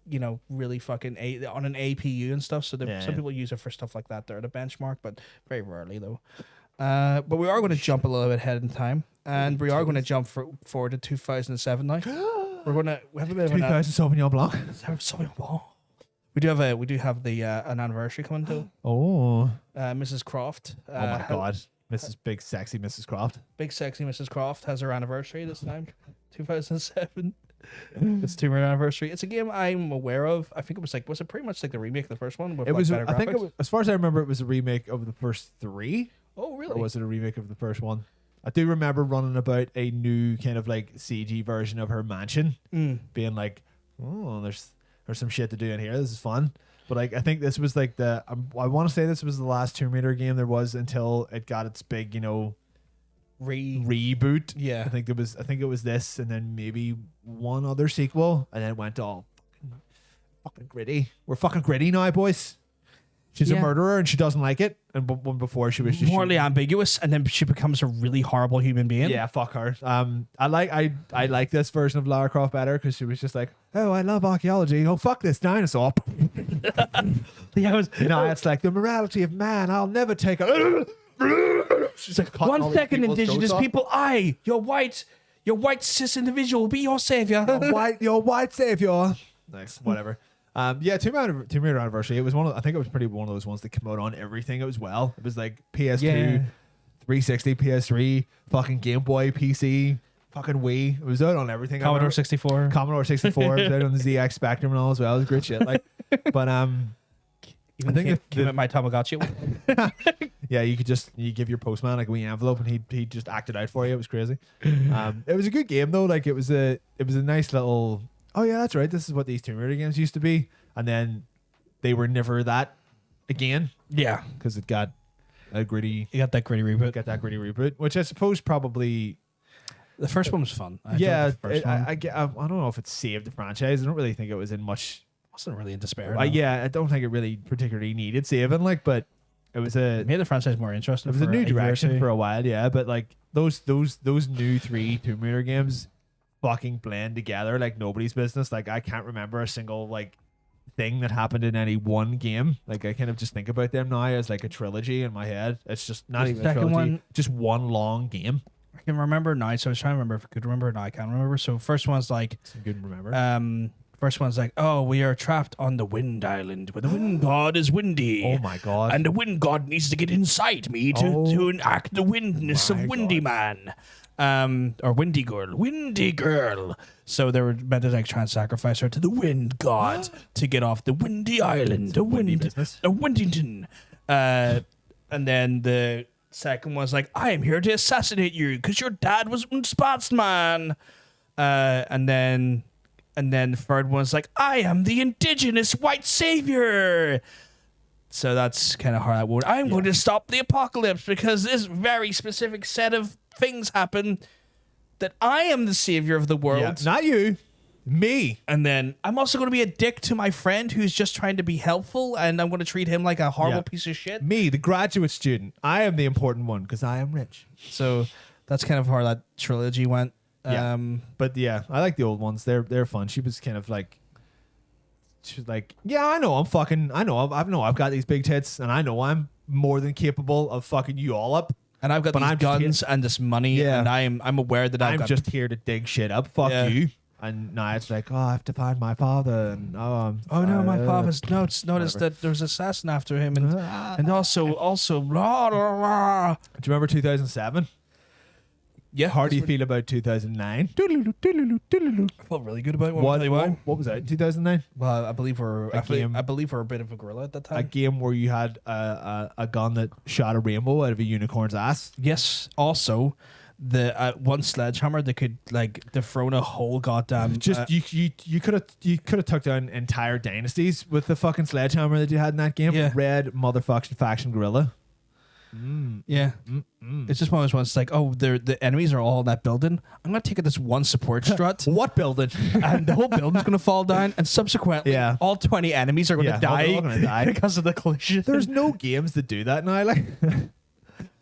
you know, really fucking on an APU and stuff. So some people use it for stuff like that. They're at a benchmark, but very rarely though. But we are going to jump a little bit ahead in time, and we are going to jump forward to 2007 now. we have a bit of 2000 Sauvignon Blanc. We do have the an anniversary coming to. Oh. Mrs. Croft. Oh my God. Mrs. Big Sexy Mrs. Croft. Big Sexy Mrs. Croft has her anniversary this time, 2007. It's 2 year anniversary. It's a game I'm aware of. I think it was it pretty much like the remake of the first one? With It was. better I think graphics? it was, as far as I remember, it was a remake of the first 3. Oh, really? Or was it a remake of the first one? I do remember running about a new kind of like CG version of her mansion, being like, "Oh, there's some shit to do in here. This is fun." But like, I think this was like I want to say this was the last Tomb Raider game there was until it got its big, you know, reboot. Yeah, I think it was this, and then maybe one other sequel, and then it went all fucking gritty. We're fucking gritty now, boys. She's a murderer and she doesn't like it. And one before she was just morally ambiguous, and then she becomes a really horrible human being. Yeah, fuck her. I like this version of Lara Croft better because she was just like, oh, I love archaeology. Oh, fuck this dinosaur. Yeah, it's like the morality of man. I'll never take a. She's like, 1 second, indigenous people. You're white. Your white cis individual will be your savior. Your white savior. Nice, whatever. Yeah, Tomb Raider Anniversary. It was I think it was pretty one of those ones that came out on everything. It was It was like PS2, 360, PS3, fucking Game Boy, PC, fucking Wii. It was out on everything. Commodore 64. Commodore 64. It was out on the ZX Spectrum and all as well. It was great shit. Like, but Even I think came at my Tamagotchi. yeah, you give your postman like a wee envelope and he just acted out for you. It was crazy. It was a good game though. Like it was a nice little. Oh yeah, that's right. This is what these Tomb Raider games used to be, and then they were never that again. Yeah, because it got a gritty. You got that gritty reboot. Which I suppose probably. The first one was fun. I don't know if it saved the franchise. I don't really think it was in much. Wasn't really in despair. Yeah, I don't think it really particularly needed saving. Like, but it was it made the franchise more interesting. It was a new direction for a while. Yeah, but like those new 3 Tomb Raider games fucking blend together like nobody's business. Like I can't remember a single like thing that happened in any one game. Like I kind of just think about them now as like a trilogy in my head. It's just not even a trilogy, just one long game. I can remember now, so I was trying to remember if I could remember. Now I can't remember. So first one's like some good remember. First one's like, oh, we are trapped on the wind island where the wind god is windy. Oh my god! And the wind god needs to get inside me to enact the windness of Windy Man. Or Windy Girl. So they were meant to like try and sacrifice her to the wind god to get off the windy island, the Windington. And then the second was like, I am here to assassinate you because your dad was a sportsman. And then the third one's like, I am the indigenous white savior. So that's kind of how that works. I'm going to stop the apocalypse because this very specific set of things happen that I am the savior of the world. Yeah, not you. Me. And then I'm also going to be a dick to my friend who's just trying to be helpful, and I'm going to treat him like a horrible piece of shit. Me, the graduate student. I am the important one because I am rich. So that's kind of how that trilogy went. Yeah. But yeah, I like the old ones. They're fun. She was kind of like, she was like, yeah, I know I've got these big tits, and I know I'm more than capable of fucking you all up. And I've got these guns and this money, and I'm aware that I'm just here to dig shit up. Fuck you. And now it's like, oh, I have to find my father, and no, my father's noticed that there's an assassin after him, and also blah, blah, blah. Do you remember 2007? Yeah. How do you feel about 2009? I felt really good about it. What was that in 2009? Well, I believe we're a bit of a gorilla at that time. A game where you had a gun that shot a rainbow out of a unicorn's ass. Yes. Also, the one sledgehammer that could like dethrone a whole goddamn. Just you could have took down entire dynasties with the fucking sledgehammer that you had in that game. Yeah. Red motherfucking faction gorilla. Yeah. It's just one of those ones like, oh, the enemies are all in that building. I'm going to take out this one support strut. What building? And the whole building's going to fall down. And subsequently, all 20 enemies are going to die because of the collision. There's no games that do that now. Like,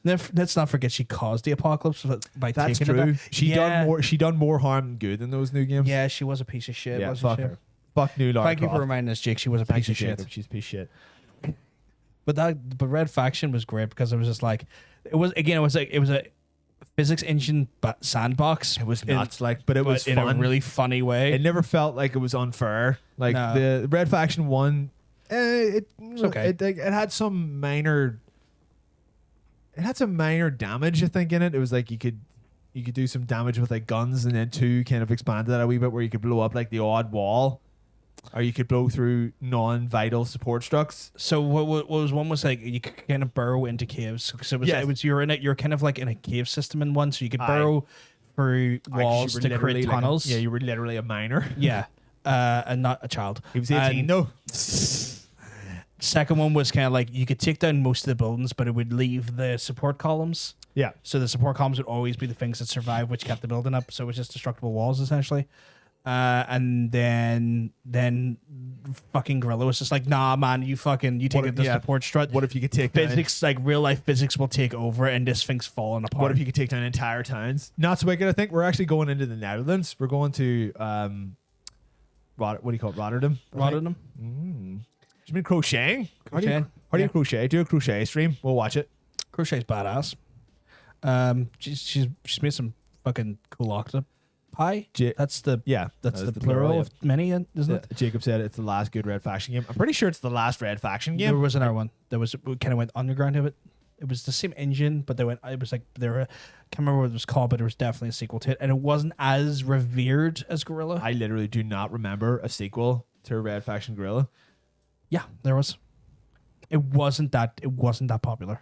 let's not forget she caused the apocalypse by that's taking true. it. She done more harm than good in those new games. Yeah, she was a piece of shit. Yeah, fuck her. Fuck new Lara Thank you Croft. for reminding us, Jake. She was a piece of shit. She's a piece of shit. But Red Faction was great because it was just like it was a physics engine sandbox. It was nuts, but it was in fun. a really funny way. It never felt like it was unfair. Like the Red Faction 1, it's okay. It had some minor. It had some minor damage, I think, in it. It was like you could do some damage with like guns, and then 2 kind of expanded that a wee bit where you could blow up like the odd wall. Or you could blow through non-vital support structs. So what was one was like you could kind of burrow into caves. So you're kind of like in a cave system in one, so you could burrow through walls to create tunnels. You were literally a miner. Yeah, and not a child. He was 18 though. Second one was kind of like you could take down most of the buildings, but it would leave the support columns. Yeah. So the support columns would always be the things that survived, which kept the building up. So it was just destructible walls essentially. And then fucking Gorilla was just like, nah, man, you take the support strut. What if you could take physics, like real life physics will take over and this thing's falling apart. What if you could take down entire towns? Not so wicked. I think we're actually going into the Netherlands. We're going to what do you call it? Rotterdam. Rotterdam. You mean crocheting? How do you crochet? Do a crochet stream. We'll watch it. Crochet's badass. She's made some fucking cool octopi. J- That's the Yeah, that's that is the plural of many, isn't it? Jacob said it's the last good Red Faction game. I'm pretty sure it's the last Red Faction There game. was another one. There was we kind of went underground of it. It was the same engine, but they went. It was like they were. I can't remember what it was called, but it was definitely a sequel to it, and it wasn't as revered as Gorilla. I literally do not remember a sequel to Red Faction Guerrilla. Yeah, there was. It wasn't that. It wasn't that popular.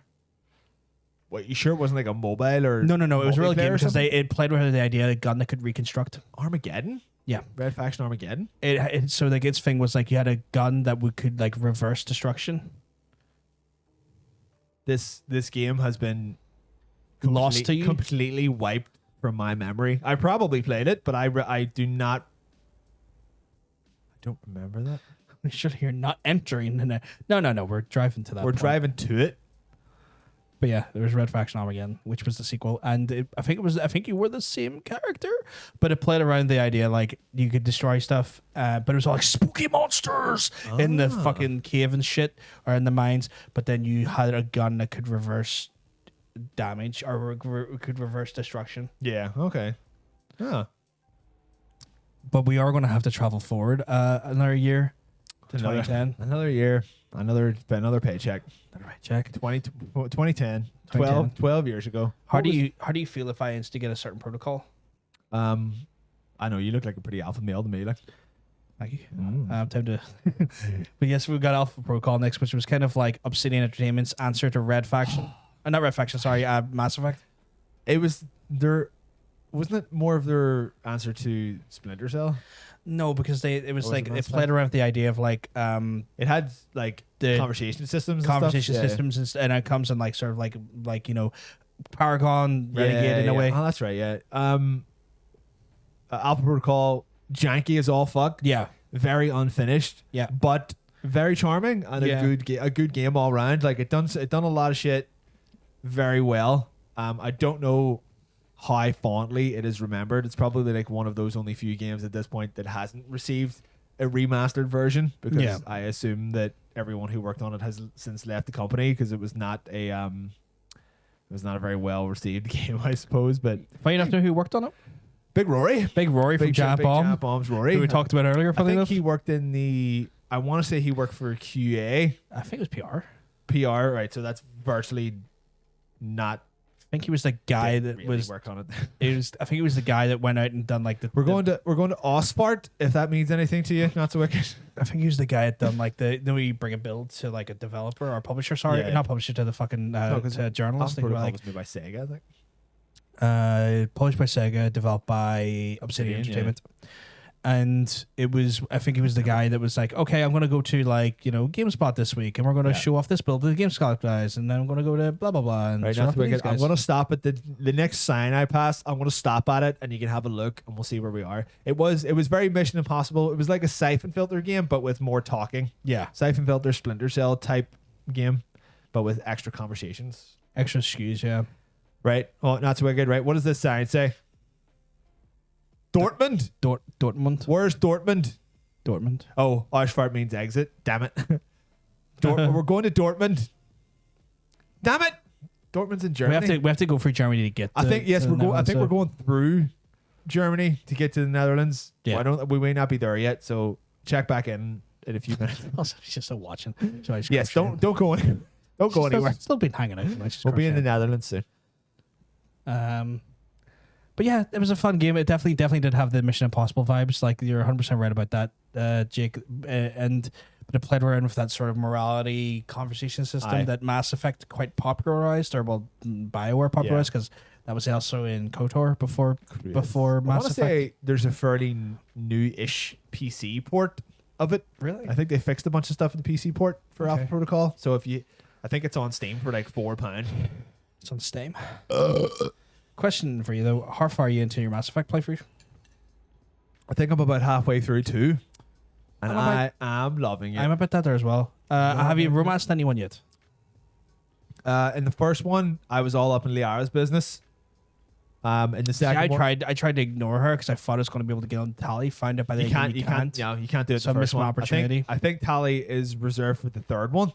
What, you sure it wasn't like a mobile or No. It was a real multiplayer game or because something? it played with the idea of a gun that could reconstruct. Armageddon? Yeah. Red Faction Armageddon? So like its thing was like you had a gun that could like reverse destruction. This game has been Lost to you? completely wiped from my memory. I probably played it, but I do not. I don't remember that. We should hear not entering. No. We're driving to that. We're point. driving to it. But yeah, there was Red Faction Armageddon, which was the sequel, and I think you were the same character, but it played around the idea like you could destroy stuff, but it was all like spooky monsters in the fucking cave and shit, or in the mines. But then you had a gun that could reverse damage or could reverse destruction. Yeah. Okay. Yeah. But we are going to have to travel forward another year to 2010. Another year. Another paycheck. Another check. 2010. 2010. 12 years ago. How do you feel if I instigate a certain protocol? I know you look like a pretty alpha male to me. Like, Thank you. Time to. But yes, we've got Alpha Protocol next, which was kind of like Obsidian Entertainment's answer to Red Faction. Not Red Faction, sorry, Mass Effect. it was their, wasn't it more of their answer to Splinter Cell? No, because it was Or was like it it Mass played Effect? around with the idea of like It had like The conversation systems, conversation and stuff. systems, and it comes in like sort of like you know, Paragon, Renegade in a way. Oh, that's right. Yeah. Alpha Protocol, janky as all fuck. Yeah, Very unfinished. Yeah. But very charming and Yeah. a good game all round. Like it done a lot of shit very well. I don't know how fondly it is remembered. It's probably like one of those only few games at this point that hasn't received a remastered version, because Yeah. I assume that everyone who worked on it has since left the company, because it was not a very well received game, I suppose. But funny enough, know who worked on it? Big Rory, Big Rory from Giant Bomb, Bombs Rory, who we talked about earlier. I Funny think enough, he worked in the. I want to say he worked for QA, I think it was PR. PR, right? So that's virtually not. I think he was the guy that really was. work on it. It was. I think he was the guy that went out and done like the. We're going to Osfart, if that means anything to you. Not so wicked. I think he was the guy that done like the. Then we bring a build to like a developer or publisher. Sorry, Yeah. not publisher, to the fucking to a journalist. Osfart Like, was made by Sega, I think. published by Sega, developed by Obsidian Obsidian, Entertainment. And it was, I think he was the guy that was like, okay, I'm going to go to like, you know, GameSpot this week and we're going to Yeah. show off this build to the GameSpot guys. And then I'm going to go to blah, blah, blah. And Right, show not off so to these wicked. I'm guys. going to stop at the next sign I pass. I'm going to stop at it, and you can have a look, and we'll see where we are. It was very Mission Impossible. It was like a Siphon Filter game, but with more talking. Yeah. Siphon Filter, Splinter Cell type game, but with extra conversations. Extra SKUs, yeah. Right? Oh, not so wicked. Right? What does this sign say? Dortmund. Dortmund. Where's Dortmund? Dortmund. Oh, Ausfahrt means exit. Damn it. We're going to Dortmund. Damn it. Dortmund's in Germany. We have to go through Germany to get I think yes, to the we're going. I Netherlands, think so- we're going through Germany to get to the Netherlands. Yeah. We may not be there yet, so check back in a few minutes. Also, he's just still watching. So I just Yes, crochet. don't go any, don't go Still- anywhere. Still been hanging out. We'll be in the Netherlands soon. But yeah, it was a fun game. It definitely did have the Mission Impossible vibes. Like, you're 100% right about that, Jake. But it played around with that sort of morality conversation system Aye. that Mass Effect quite popularized, or well, BioWare popularized, because that was also in KOTOR before I Mass want to Effect. say there's a fairly new-ish PC port of it. Really? I think they fixed a bunch of stuff in the PC port for Okay. Alpha Protocol. So I think it's on Steam for like £4. It's on Steam. Question for you though: how far are you into your Mass Effect playthrough? I think I'm about halfway through too, and I'm I am loving it. I'm about that there as well. Have you romanced anyone yet? In the first one, I was all up in Liara's business. In the See, second one, I tried to ignore her because I thought I was going to be able to get on Tally. Find out by the you end can't. No, you can't do it. So I in the missed first my one. opportunity. I think Tally is reserved for the third one.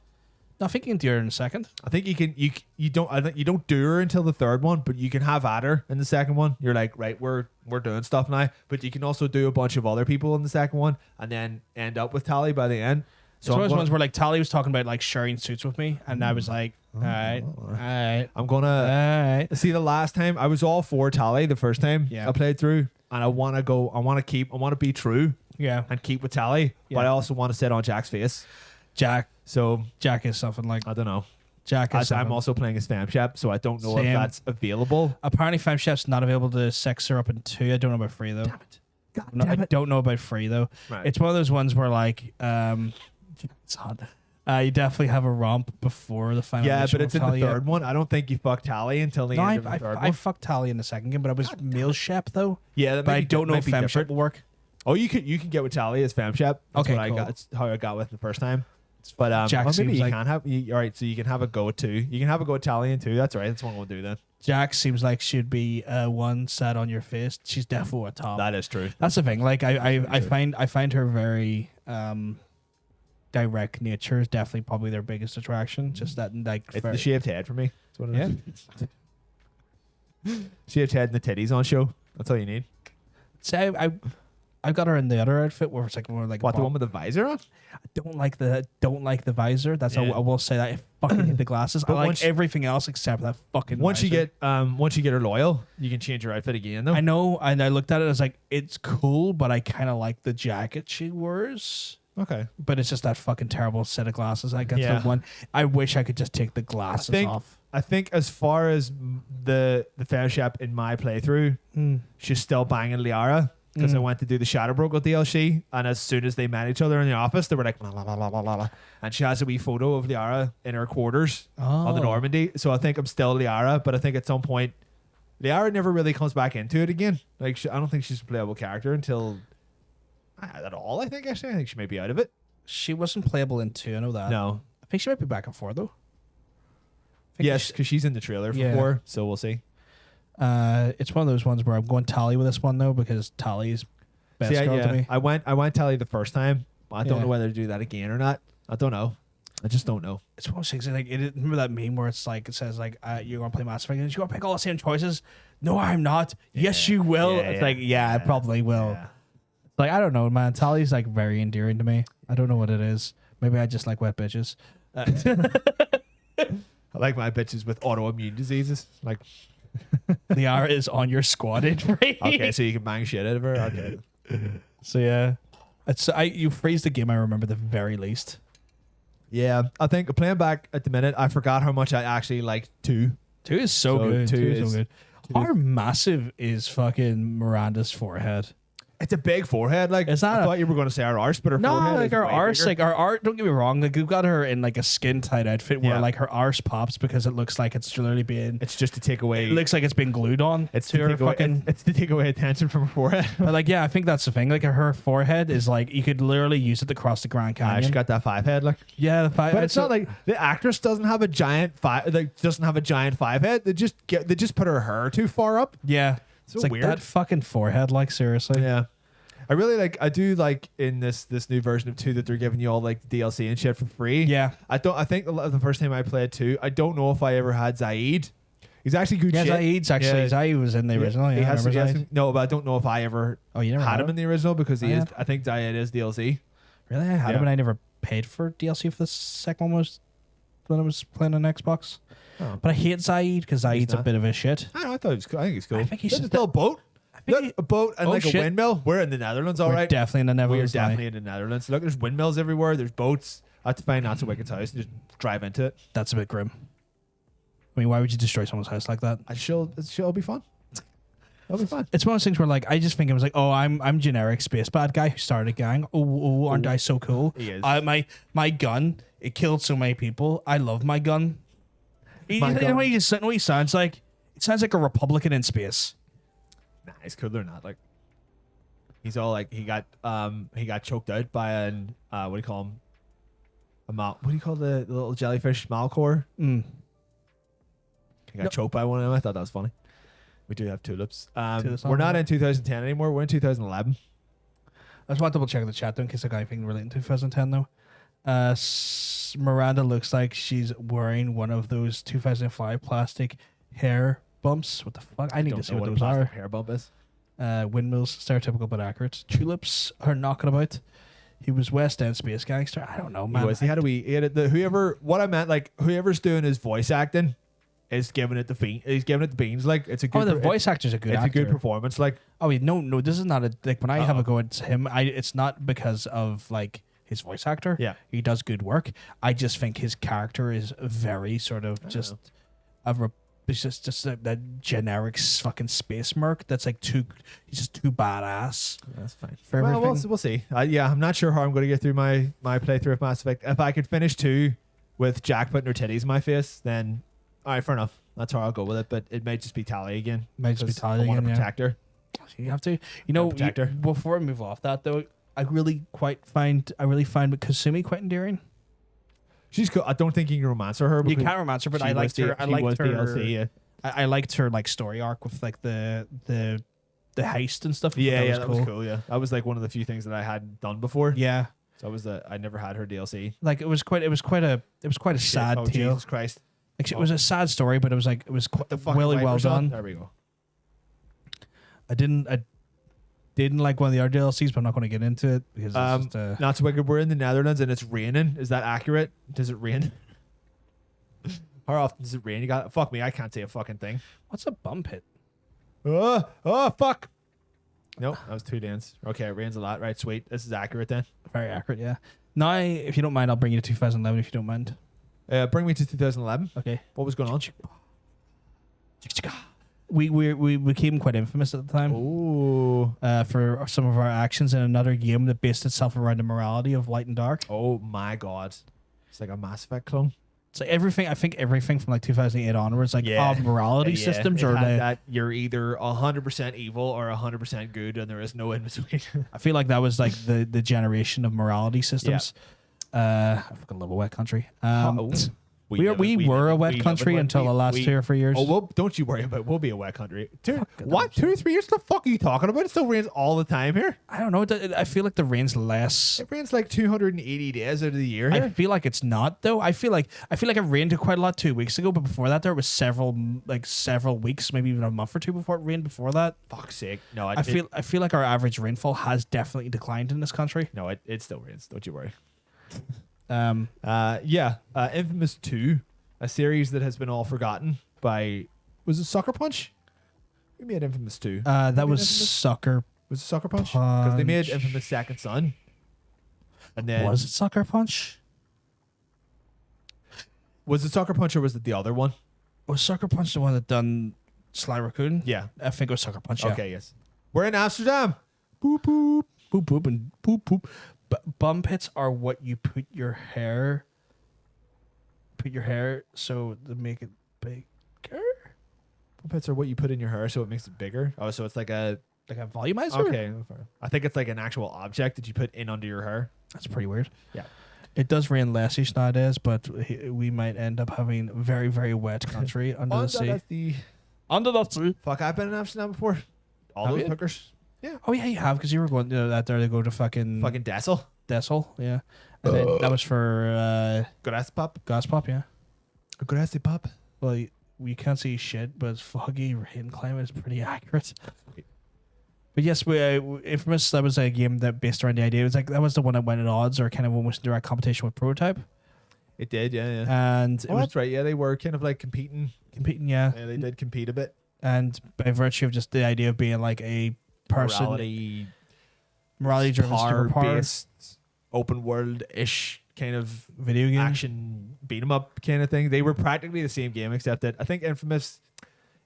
I think you can do her in a second. I think you can. You don't. I think you don't do her until the third one, but you can have at her in the second one. You're like, right, we're doing stuff now, but you can also do a bunch of other people in the second one, and then end up with Tally by the end. So it's one of those ones where like Tally was talking about like sharing suits with me, and I was like, all right. I'm gonna see. The last time I was all for Tally. The first time I played through, and I want to go. I want to be true. Yeah. And keep with Tally, but I also want to sit on Jack's face. Jack. So Jack is something like I don't know. Jack is. I'm also playing as FemShep, so I don't know if that's available. Apparently, FemShep's not available to sex her up in 2. I don't know about 3 though. Damn it. God damn it. I don't know about 3 though. Right. It's one of those ones where like it's hot. You definitely have a romp before the final. Yeah, mission but it's with in the Tally third one. I don't think you fuck Tally until the end of the third I one. fucked Tally in the second game, but I was male Shep though. Yeah, but I don't know if FemShep will work. Oh, you can get with Tally as FemShep. That's Okay, what cool. That's how I got with the first time. But Jack maybe seems you like- can have. All right, so you can have a go at 2. You can have a go at Tally in 2. That's all right. That's what we'll do then. Jack seems like she'd be one sat on your face. She's definitely a top. That is true. That's the thing. Like I find her very direct nature is definitely probably their biggest attraction. Just that like It's the shaved head for me. That's what it yeah. is. Shaved head and the titties on show. That's all you need. See, I got her in the other outfit where it's like more like What, the one with the visor on? I don't like the visor. That's Yeah. I will say that. I fucking hate the glasses. I But like once- everything else except that fucking. Once you visor. get her loyal, you can change your outfit again though. I know, and I looked at it as like it's cool, but I kind of like the jacket she wears. Okay. But it's just that fucking terrible set of glasses. I got Yeah. the one. I wish I could just take the glasses off. I think as far as the FemShep in my playthrough, she's still banging Liara because I went to do the Shadowbroker DLC, and as soon as they met each other in the office, they were like, la, la, la, la, la, la, la. And she has a wee photo of Liara in her quarters on the Normandy. So I think I'm still Liara, but I think at some point, Liara never really comes back into it again. Like I don't think she's a playable character until at all. I think actually, I think she may be out of it. She wasn't playable in 2. I know that. No. I think she might be back in 4 though. I think Yes, because she's in the trailer for Yeah. 4, so we'll see. It's one of those ones where I'm going Tally with this one though because Tally's best See, girl to me. I went Tally the first time. I don't Yeah. know whether to do that again or not. I don't know. I just don't know. It's one of those things like remember that meme where it's like it says like you're gonna play Mass Effect and you're gonna pick all the same choices. No, I'm not. Yes, you will. Yeah, it's yeah, like I probably will. Yeah. Like I don't know, man. Tally's like very endearing to me. I don't know what it is. Maybe I just like wet bitches. I like my bitches with autoimmune diseases. Like, Liara is on your squad injury. okay, so you can bang shit out of her. Okay. So yeah, it's you phrased the game. I remember the very least. Yeah, I think playing back at the minute, I forgot how much I actually liked 2. 2 is so good. 2 is so good. two How massive is fucking Miranda's forehead? It's a big forehead. Like, It's not I a- thought you were going to say her arse, but her No, forehead like is our way arse, bigger. like our art. Don't get me wrong. Like we've got her in like a skin tight outfit where Yeah. like her arse pops because it looks like it's literally being. It's just to take away. It looks like it's been glued on. it's to to her take away, fucking. it's to take away attention from her forehead. But like, yeah, I think that's the thing. Like her forehead is like you could literally use it to cross the Grand Canyon. She got that 5 head. Like, yeah, the but it's not like the actress doesn't have a giant 5. Like, doesn't have a giant 5 head. They just put her hair too far up. yeah. So It's like weird. that fucking forehead. Like seriously. Yeah. I do like in this new version of 2 that they're giving you all like the DLC and shit for free. Yeah. I think the first time I played 2, I don't know if I ever had Zaid. He's actually good Yeah, shit. Zaid's actually. Yeah. Zaid was in the original. Yeah, he has, I he remember has Zaid. some- no, but I don't know if I ever Oh, you never had him in the original because I had. I think Zaid is DLC. Really, I had Yeah. him, and I never paid for DLC for the second one when I was playing on Xbox. Oh. But I hate Zaid because Zaid's a not. bit of a shit. I thought he was cool. I think he's cool. I think he's Look, just a little boat. think Look, he- a boat and Oh, like shit. a windmill. We're in the Netherlands, all We're right. definitely in the We are Netherlands. definitely in the Netherlands. Look, there's windmills everywhere. There's boats. I have to find Nancy Wicked's house and just drive into it. That's a bit grim. I mean, why would you destroy someone's house like that? It'll be fun. It'll be fun. It's one of those things where, like, I just think it was like, oh, I'm generic space bad guy who started a gang. Oh, aren't I so cool? He is. My gun, it killed so many people. I love my gun. You know gun. what he sounds like? It sounds like a Republican in space. Nah, he's cooler than that. Like, he's all like he got choked out by an what do you call him? What do you call the little jellyfish Malcor? Mm. He got choked by one of them. I thought that was funny. We do have tulips. Tulips We're on not there. in 2010 anymore. We're in 2011. I just want to double check the chat though, in case I got anything relating to 2010 though. Miranda looks like she's wearing one of those 2005 plastic hair bumps. What the fuck? I need to see what those are. Hair bump is. Windmills, stereotypical but accurate. Tulips are knocking about. He was West End space gangster. I don't know, man. He had whoever. What I meant, like whoever's doing his voice acting, is giving it the he's giving it the beans. Like it's a good. Oh, the voice actor's a good. It's actor. a good performance. Like oh wait, no, this is not a like when I have a go at him. It's not because of like his voice actor. Yeah, he does good work. I just think his character is very sort of just it's just that generic fucking space merc that's like he's just too badass. That's fine. For well, everything. we'll see. Yeah, I'm not sure how I'm going to get through my playthrough of Mass Effect. If I could finish 2 with Jack putting her titties in my face, then all right, fair enough. That's how I'll go with it. But it may just be Tali again. Might just be Tali I want again, to protect her. You have to, protect her. Before I move off that though, I really find Kasumi quite endearing. She's cool. I don't think you can romance her. You can't romance her, but I liked her. I liked her. DLC, yeah. I liked her like story arc with like the heist and stuff. Yeah, that was cool. Yeah, that was like one of the few things that I hadn't done before. Yeah, so I never had her DLC. Like it was quite a sad tale. Jesus Christ! Like it was a sad story, but it was really well done. There we go. I didn't like one of the other DLCs, but I'm not going to get into it because it's just, not so wicked. We're in the Netherlands and it's raining. Is that accurate? Does it rain? How often does it rain? Fuck me, I can't say a fucking thing. What's a bump hit? Oh fuck. Nope, that was 2 dance. Okay, it rains a lot. Right, sweet. This is accurate then. Very accurate, yeah. Now, if you don't mind, I'll bring you to 2011 if you don't mind. Bring me to 2011. Okay. What was going on? We became quite infamous at the time. Oh. For some of our actions in another game that based itself around the morality of light and dark. Oh my god. It's like a Mass Effect clone. So everything from like 2008 onwards, like morality systems, or that you're either 100% evil or 100% good, and there is no in between. I feel like that was like the generation of morality systems. I fucking love a wet country. We were a wet country until the last 2 or 3 years. Oh, well, don't you worry about it. We'll be a wet country. 2 or 3 years? What the fuck are you talking about? It still rains all the time here. I don't know. I feel like the rain's less. It rains like 280 days out of the year here. I feel like it's not though. I feel like it rained quite a lot 2 weeks ago, but before that there was several weeks, maybe even a month or 2 before it rained before that. Fuck's sake. No, I feel like our average rainfall has definitely declined in this country. No, it still rains. Don't you worry. Infamous 2. A series that has been all forgotten by... Was it Sucker Punch? We made Infamous 2. That was Sucker... Was it Sucker Punch? Because they made Infamous Second Son. And then... Was it Sucker Punch? Was it Sucker Punch or was it the other one? Was Sucker Punch the one that done Sly Raccoon? Yeah. I think it was Sucker Punch, yeah. Okay, yes. We're in Amsterdam. Boop, boop. Boop, boop, and boop, boop. Bump hits are what you put your hair so to make it bigger. Bump hits are what you put in your hair so it makes it bigger. Oh, so it's like a volumizer? Okay. I think it's like an actual object that you put in under your hair. That's pretty weird. Yeah. It does rain lessish nowadays, but we might end up having very, very wet country under the sea. Under the sea. Fuck, I've been in Amsterdam before. All those hookers. Yeah. Oh yeah, you have, because you were going out there to go to fucking Dessel. Yeah. And then that was for Gaspop, yeah. Pop. Well, we can't see shit, but it's foggy. Rain climate is pretty accurate. But yes, Infamous, that was a game that based around the idea. It was like that was the one that went at odds or kind of almost in direct competition with Prototype. It did, yeah. And that's right, yeah. They were kind of like competing, yeah. Yeah, they did compete a bit. And by virtue of just the idea of being like a person, morality-driven, power-based, open world-ish kind of video game, action beat 'em up kind of thing. They were practically the same game, except that I think Infamous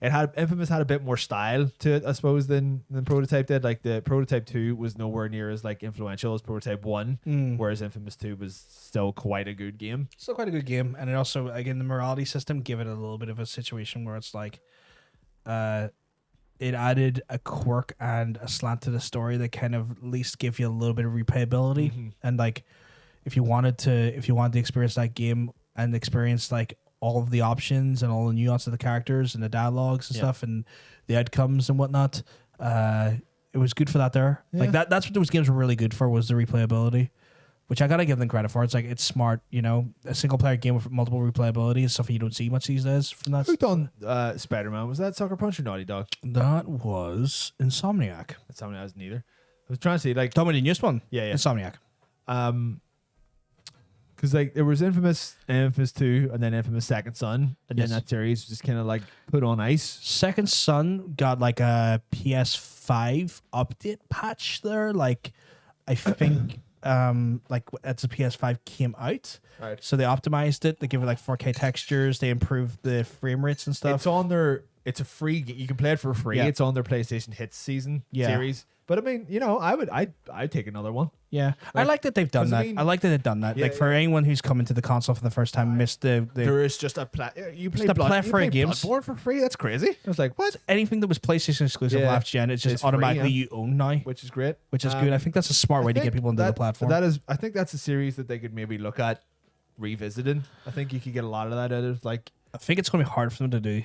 had a bit more style to it, I suppose, than Prototype did. Like the Prototype 2 was nowhere near as like influential as Prototype 1, whereas Infamous 2 was still quite a good game. Still quite a good game, and it also, again, the morality system gave it a little bit of a situation where it's like, it added a quirk and a slant to the story that kind of at least give you a little bit of replayability. And like, if you wanted to experience that game and experience like all of the options and all the nuance of the characters and the dialogues and stuff and the outcomes and whatnot, it was good for that there. Yeah. Like that's what those games were really good for, was the replayability. which I gotta give them credit for. It's like it's smart, you know, a single player game with multiple replayability is stuff you don't see much these days from that. Who done Spider-Man? Was that Sucker Punch or Naughty Dog? That was Insomniac. That's something I was neither. I was trying to see like Tell me the newest one. Yeah. Insomniac. Because like there was Infamous 2, and then Infamous Second Son, and Yes. then that series was just kind of like put on ice. Second Son got like a PS5 update patch there. Like, I think like as the PS5 came out, Right. so they optimized it. They give it like 4K textures. They improved the frame rates and stuff. It's on their. It's a free. You can play it for free. Yeah. It's on their PlayStation Hits season series. But I mean, you know, I'd take another one. Yeah, I like that they've done 'cause I that. mean- I like that they've done that. Yeah, Like for anyone who's coming to the console for the first time, missed the There is just a you play a plethora of games. Bloodborne for free. That's crazy. I was like, what? anything that was PlayStation exclusive Yeah. last gen. It's just It's free, automatically yeah. you own now, Which is great. which is good. I think that's a smart way to get think people into the that- platform. That is, I think that's a series that they could maybe look at revisiting. I think you could get a lot of that out of like. I think it's going to be hard for them to do.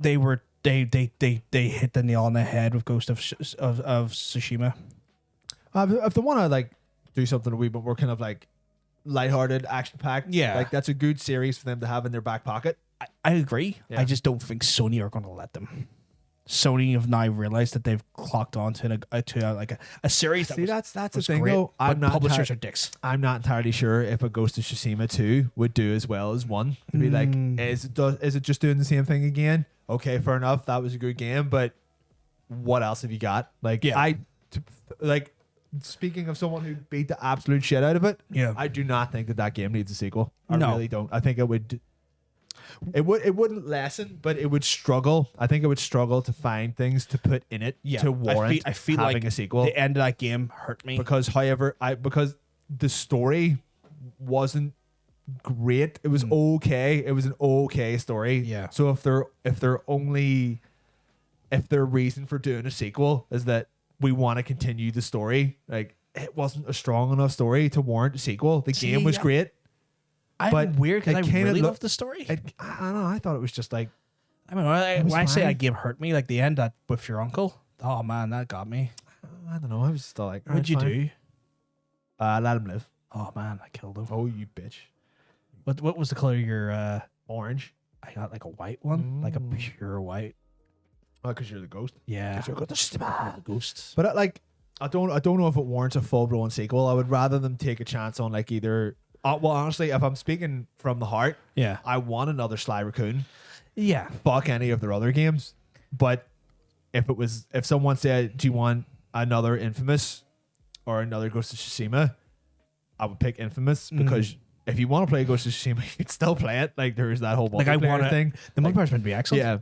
They hit the nail on the head with Ghost of Tsushima. If they want to like do something a wee bit more kind of like lighthearted, action packed, Yeah. like that's a good series for them to have in their back pocket. I agree. Yeah. I just don't think Sony are going to let them. Sony have now realized that they've clocked on to a series. See, that's the was thing great, though. but publishers are dicks. I'm not entirely sure if a Ghost of Tsushima 2 would do as well as 1. To be like, is it just doing the same thing again? Okay, fair enough. That was a good game, but what else have you got? Like, Yeah. speaking of someone who beat the absolute shit out of it, Yeah. I do not think that game needs a sequel. I No. really don't. I think it would. It wouldn't lessen, but it would struggle. I think it would struggle to find things to put in it to warrant I feel having like a sequel. The end of that game hurt me. Because because the story wasn't great. It was okay. It was an okay story. Yeah. So if their reason for doing a sequel is that we want to continue the story, like it wasn't a strong enough story to warrant a sequel. The See, game was yeah. great. I'm but weird because it I kinda really look- love the story. I don't know. I thought it was just like I mean, was when I say fine. that game hurt me, like the end that with your uncle. Oh man, that got me. I don't know. I was still like, What'd you alright, do? fine. Let him live. Oh man, I killed him. Oh, you bitch. What was the color of your? Orange. I got like a white one, like a Mm. pure white. Oh, because you're the ghost. Yeah, you're the ghost. But I don't know if it warrants a full blown sequel. I would rather them take a chance on like either. Well, honestly, if I'm speaking from the heart, Yeah, I want another Sly Raccoon. yeah. Fuck any of their other games. But if someone said, "Do you want another Infamous or another Ghost of Tsushima?" I would pick Infamous because if you want to play Ghost of Tsushima, you can still play it. Like there's that whole Like I multiplayer want to thing. The multiplayer's meant to be excellent. Yeah,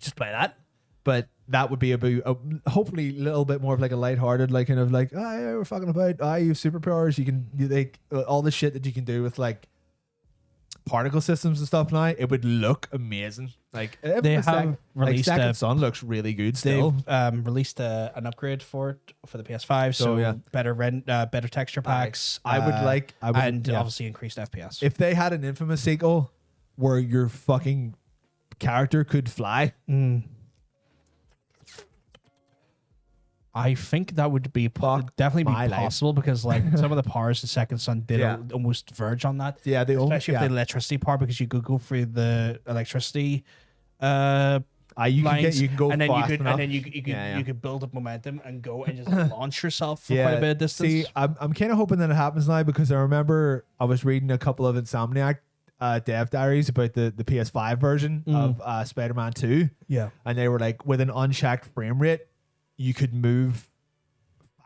just play that. But that would be about hopefully a little bit more of like a lighthearted, like kind of like, oh, yeah, we're fucking about, you have superpowers. All the shit that you can do with like particle systems and stuff now. It would look amazing. Like They have released Second a- Son looks really good They've still. released an upgrade for it for the PS5, so yeah. better texture packs. I would and yeah. obviously increased FPS. If they had an Infamous sequel where your fucking character could fly, I think that would be definitely my be life. possible because like some of the powers the Second Son did Yeah. almost verge on that. yeah, they Especially only if the electricity part because you could go through the electricity you can lines, go and then fast you could enough. and then you could Yeah, yeah. you could build up momentum and go and just launch yourself for quite a bit of distance. See, I'm kind of hoping that it happens now because I remember I was reading a couple of Insomniac dev diaries about the PS5 version of Spider-Man 2, yeah. and they were like, with an unchecked frame rate, you could move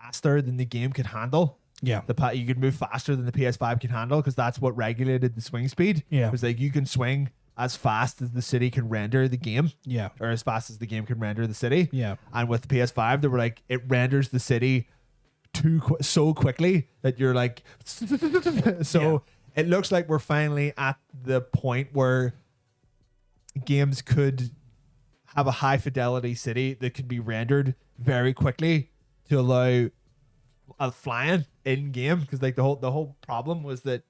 faster than the game could handle. Yeah. You could move faster than the PS5 can handle because that's what regulated the swing speed. Yeah. It was like you can swing as fast as the city can render the game, Yeah. or as fast as the game can render the city. Yeah. And with the PS5, they were like, it renders the city so quickly that you're like, so it looks like we're finally at the point where games could have a high fidelity city that could be rendered very quickly to allow a flying in game. Because like the whole problem was that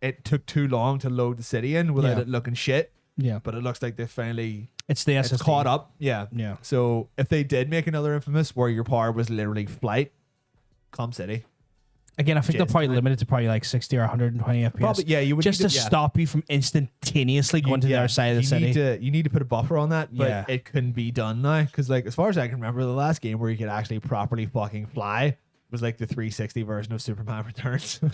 it took too long to load the city in without Yeah. it looking shit. Yeah. But it looks like they finally It's the SSD. it's caught up. Yeah. Yeah. So if they did make another Infamous where your power was literally flight, come city. Again, I think they'll Just probably like- limit it to probably like 60 or 120 FPS. Probably, yeah, you would just need to stop you from instantaneously going to the other side of the city. You need to put a buffer on that, but Yeah. it couldn't be done now because, like, as far as I can remember, the last game where you could actually properly fucking fly was like the 360 version of Superman Returns. And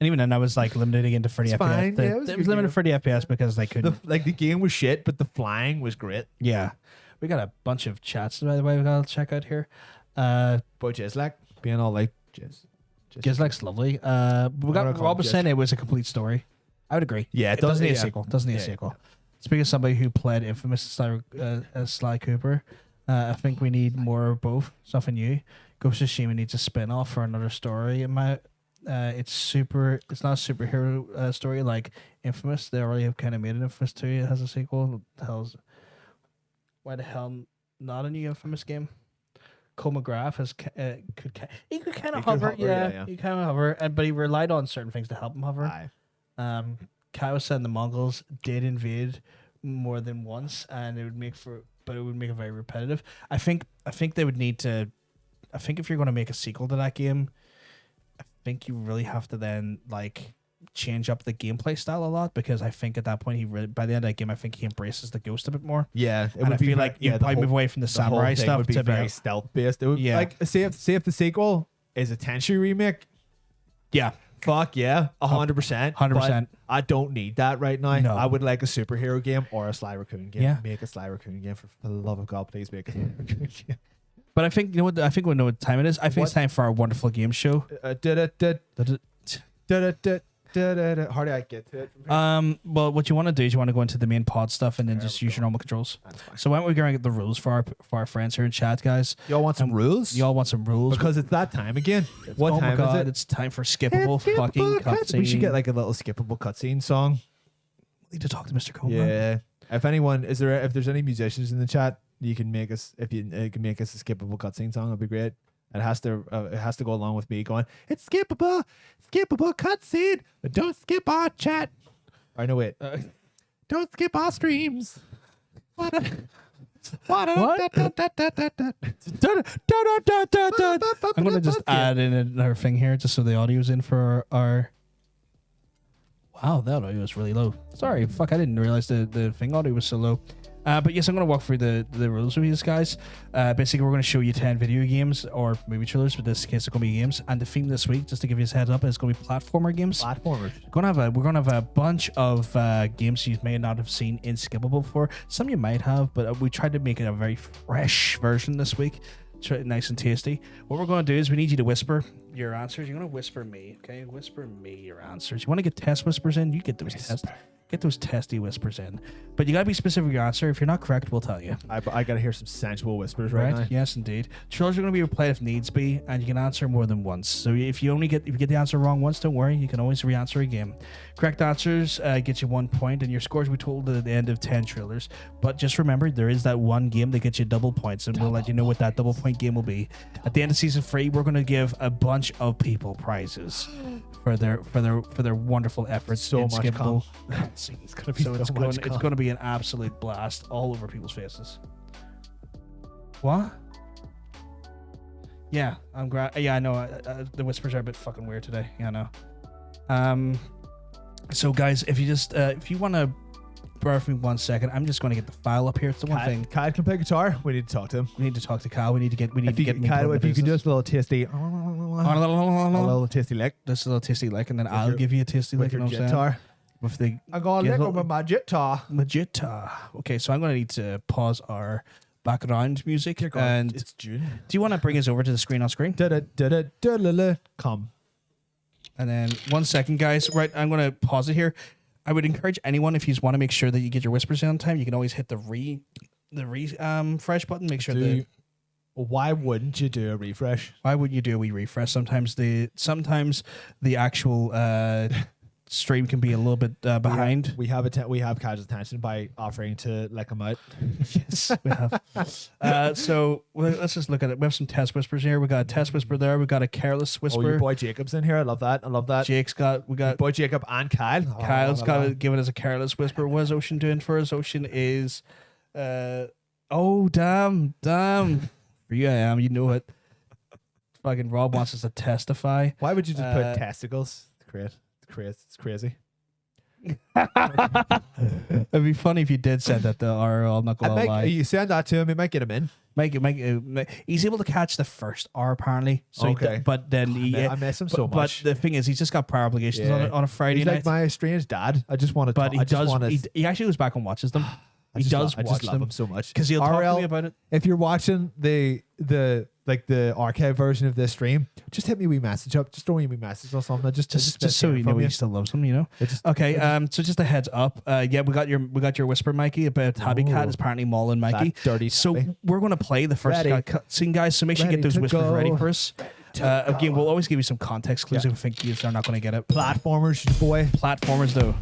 even then, I was like limited again to 30 It's FPS. fine, yeah, it was a It good was limited game. to 30 FPS because they couldn't. the game was shit, but the flying was great. Yeah. We got a bunch of chats, by the way, we got to check out here. But just like being all like, just Gizlek's lovely. We wanna got call Rob was it saying it was a complete story. I would agree. Yeah, It doesn't need a yeah. sequel. Doesn't need a Yeah, sequel. Speaking of somebody who played Infamous as Sly Cooper, I think we need more of both. Something new. Ghost of Tsushima needs a spin-off for another story. It's not a superhero story like Infamous. They already have kind of made an Infamous 2. It has a sequel. Why the hell not a new Infamous game? Cole McGrath could kind of hover, yeah. he kind of hover, but he relied on certain things to help him hover. Aye. Kai was saying the Mongols did invade more than once, and it would make it very repetitive. I think they would need to. I think if you're going to make a sequel to that game, I think you really have to then like change up the gameplay style a lot, because I think at that point by the end of that game, I think he embraces the Ghost a bit more. Yeah, it And would I feel be like you probably move away from the whole samurai thing stuff would be to very stealth based. It would like say if the sequel is a Tenchu remake, yeah. fuck yeah, 100%. 100%. I don't need that right now. No. I would like a superhero game or a Sly Raccoon game. Yeah. Make a Sly Raccoon game for the love of God, please make a Sly Raccoon game. But I think we know what time it is. I think it's time for our wonderful game show. How do I get to it? Well, what you want to do is you want to go into the main pod stuff and then just use your normal controls. That's fine. So why don't we go and get the rules for our friends here in chat, guys? Y'all want some rules? Y'all want some rules? Because it's that time again. What oh time my god, is it? it's time for skippable Skippable fucking cuts. cutscene. We should get like a little skippable cutscene song. need to talk to Mr. Coleman. Yeah. If there's any musicians in the chat, you can make us can make us a skippable cutscene song. That'd be great. It has to go along with me going, it's skippable cutscene, but don't skip our chat. Or no wait, don't skip our streams. What? I'm gonna just add in another thing here, just so the audio's in for our. Wow, that audio was really low. Sorry, fuck, I didn't realize the thing audio was so low. But yes, I'm going to walk through the rules with you guys. Basically, we're going to show you 10 video games or movie trailers, but in this case, it's going to be games. And the theme this week, just to give you a heads up, is going to be platformer games. Platformers. We're going to have a bunch of games you may not have seen in Skippable before. Some you might have, but we tried to make it a very fresh version this week. Nice and tasty. What we're going to do is we need you to whisper your answers. You're going to whisper me, okay? Whisper me your answers. You want to get test whispers in? You get those Get those testy whispers in. But you got to be specific with your answer. If you're not correct, we'll tell you. I got to hear some sensual whispers right now. Yes, indeed. Trailers are going to be replayed if needs be, and you can answer more than once. So if you get the answer wrong once, don't worry. You can always re-answer again. Correct answers get you 1 point, and your scores will be told at the end of 10 trailers. But just remember, there is that one game that gets you double points, and we'll let you know what that double point game will be. At the end of season 3, we're going to give a bunch of people prizes for their wonderful efforts. So in much Skippable. It's gonna be It's going to be an absolute blast all over people's faces. What? Yeah, I'm glad. Yeah, I know. The whispers are a bit fucking weird today. Yeah, I know. So guys, if you want to bear with me 1 second, I'm just going to get the file up here. It's the one thing. Kyle can play guitar. We need to talk to him. We need to talk to Kyle. We need to get. Kyle, if you can do us a little tasty, a little tasty lick. Just a little tasty lick, and then I'll give you a tasty lick. With your You know what I'm saying? guitar. With the I got a lick with my guitar. Okay, so I'm going to need to pause our background music. And it's June. do you want to bring us over to the screen on screen? Come. And then 1 second, guys. Right, I'm going to pause it here. I would encourage anyone, if you want to make sure that you get your whispers in on time, you can always hit the refresh button. Make sure that. Why wouldn't you do a refresh? Why would you do a wee refresh? Sometimes the actual stream can be a little bit behind. We have Kyle's attention by offering to lick him out. Yes, we have. So let's just look at it. We have some test whispers here. We got a test whisper there. We got a careless whisper. Oh, your boy Jacob's in here. I love that. Jake's got. We got boy Jacob and Kyle. Kyle's got to give it as a careless whisper. What is Ocean doing for us? Ocean is, oh damn. For you I am. You know it. Fucking Rob wants us to testify. Why would you just put testicles? It's crazy. It'd be funny if you did send that though, or I'm not gonna lie. You send that to him, it might get him in. He's able to catch the first R apparently. So Okay. but then I miss him so much. But the thing is, he's just got prior obligations on a Friday He's night. like my estranged dad. I just want to. But he actually goes back and watches them. I just love him so much because he'll talk to RL, me about it. If you're watching the archive version of this stream, just hit me a wee message up. Just throw me a wee message or something. Just so you know he still loves him, you know. So just a heads up. Yeah, we got your whisper, Mikey, about Tabby Cat is apparently mauling Mikey. Dirty so Tabby. we're gonna play the first cutscene, guys. So make sure you get those whispers ready for us. Again, we'll always give you some context clues if we think you are not going to get it. Platformers, boy. Platformers, though.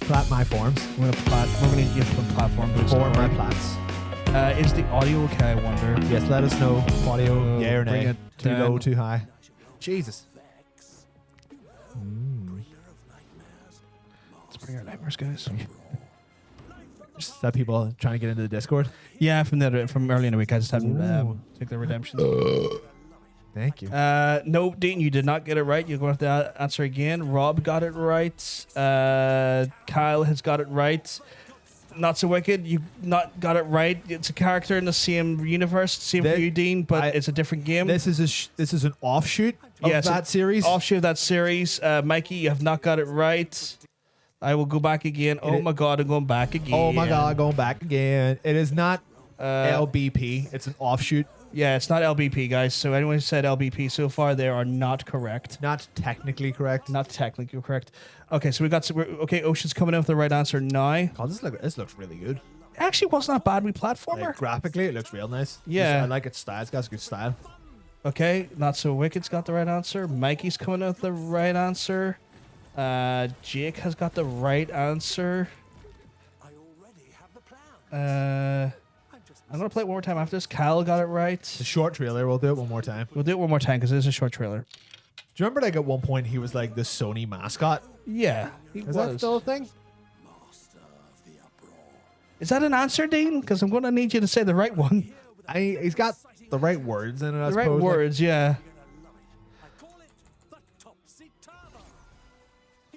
Plat my forms. We're gonna need you to put platform boots Form on. my plats. Is the audio okay? I wonder. Yes, let us know. Audio, yeah or bring nay. it Too down. low, too high. Jesus. Let's bring our nightmares, guys. Is that people trying to get into the Discord? Yeah, from early in the week, I just hadn't took the redemption. Thank you. No, Dean, you did not get it right. You're going to have to answer again. Rob got it right. Kyle has got it right. Not So Wicked, you not got it right. It's a character in the same universe, same for you, Dean, but it's a different game. This is an offshoot of that series. Offshoot of that series. Mikey, you have not got it right. I will go back again. Oh my God, I'm going back again. Oh my God, going back again. It is not LBP. It's an offshoot. Yeah, it's not LBP, guys. So anyone who said LBP so far, they are not correct. Not technically correct. Not technically correct. Okay, so we got okay. Ocean's coming in with the right answer now. God, this looks really good. It actually was not bad. We platformer. Like, graphically, it looks real nice. Yeah. I like its style. It's got a good style. Okay, Not So Wicked's got the right answer. Mikey's coming in with the right answer. Jake has got the right answer. I'm gonna play it one more time after this. Kyle got it right. It's a short trailer. We'll do it one more time. We'll do it one more time because it is a short trailer. Do you remember, like, at one point he was like the Sony mascot? Yeah, he Is that still a thing? Is that an answer, Dean? Because I'm gonna need you to say the right one. He's got the right words in it. I The right suppose. words, yeah.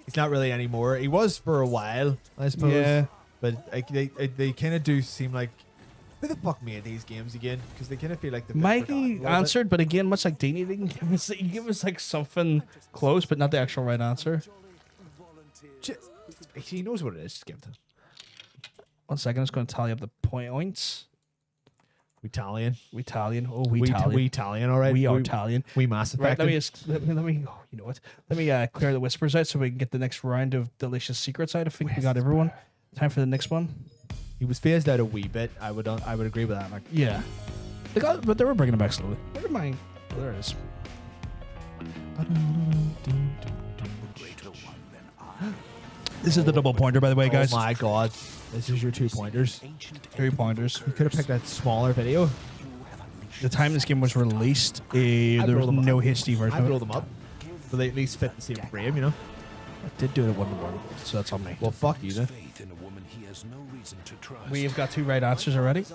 He's not really anymore. He was for a while, I suppose. Yeah. But like, they kind of do seem like, who the fuck made these games again? Because they kind of feel like the Mikey answered, but again, much like Dean, he didn't give us like something close, but not the actual right answer. He knows what it is. Just give it to him. 1 second, I'm just going to tally up the points. Italian. Oh, we Italian. We Italian, all right. We are Italian. We Mass Effect. Right, let me. Oh, you know what? Let me clear the whispers out so we can get the next round of delicious secrets out. I think we got everyone. Time for the next one. He was phased out a wee bit. I would agree with that. Like, yeah, but they were bringing it back slowly. Never mind. Oh, there it is. This is the double pointer, by the way, guys. Oh my God, this is your 2 pointers. 3 pointers. You could have picked a smaller video. The time this game was released, there was no HD version. I'd roll them up, but they at least fit the same frame, you know. I did do it at 1-1, so that's on me. Well, fuck you then. We've got 2 right answers already.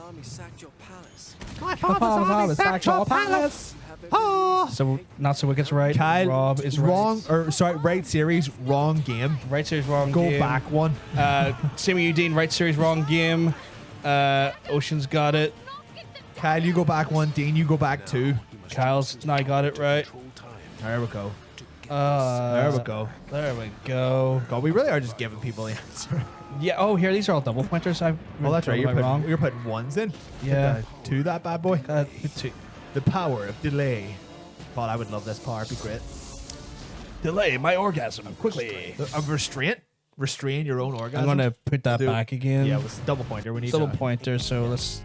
My father's army sacked your palace. So Not So Wicked's right. Kyle, Rob is wrong. Or sorry, right series, wrong game. Right series, wrong Go game. back one. Same with you, Dean. Right series, wrong game. Ocean's got it. Kyle, you go back one. Dean, you go back 2. Kyle's now got it right. There we go. There we go. There we go. God, we really are just giving people the answer. Yeah. Oh, here these are all double pointers. Well, that's right. wrong. You're putting ones in. Yeah. To that bad boy. Two. The power of delay. God, I would love this power. It'd be great. Delay my orgasm quickly. Of restraint. Restrain your own orgasm. I'm gonna put that back again. Yeah, it was double pointer. We need double that. pointer. So let's.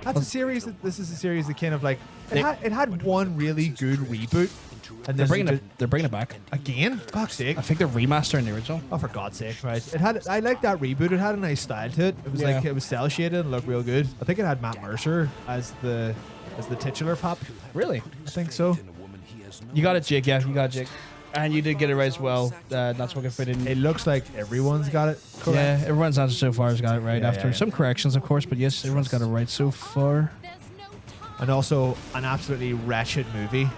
That's a series. This is a series that kind of like it had one really good reboot, and They're bringing it back again. Fuck's sake! I think they're remastering the original. Oh, for God's sake! Right? It had. I like that reboot. It had a nice style to it. It was like it was cel shaded and looked real good. I think it had Matt Mercer as the titular pop. Really? I think so. You got it, Jake. Yeah, you got it, Jake. And you did get it right as well. That's what I fit in. It looks like everyone's got it correct. Yeah, everyone's answer so far has got it right after some corrections, of course. But yes, everyone's got it right so far. And also an absolutely wretched movie.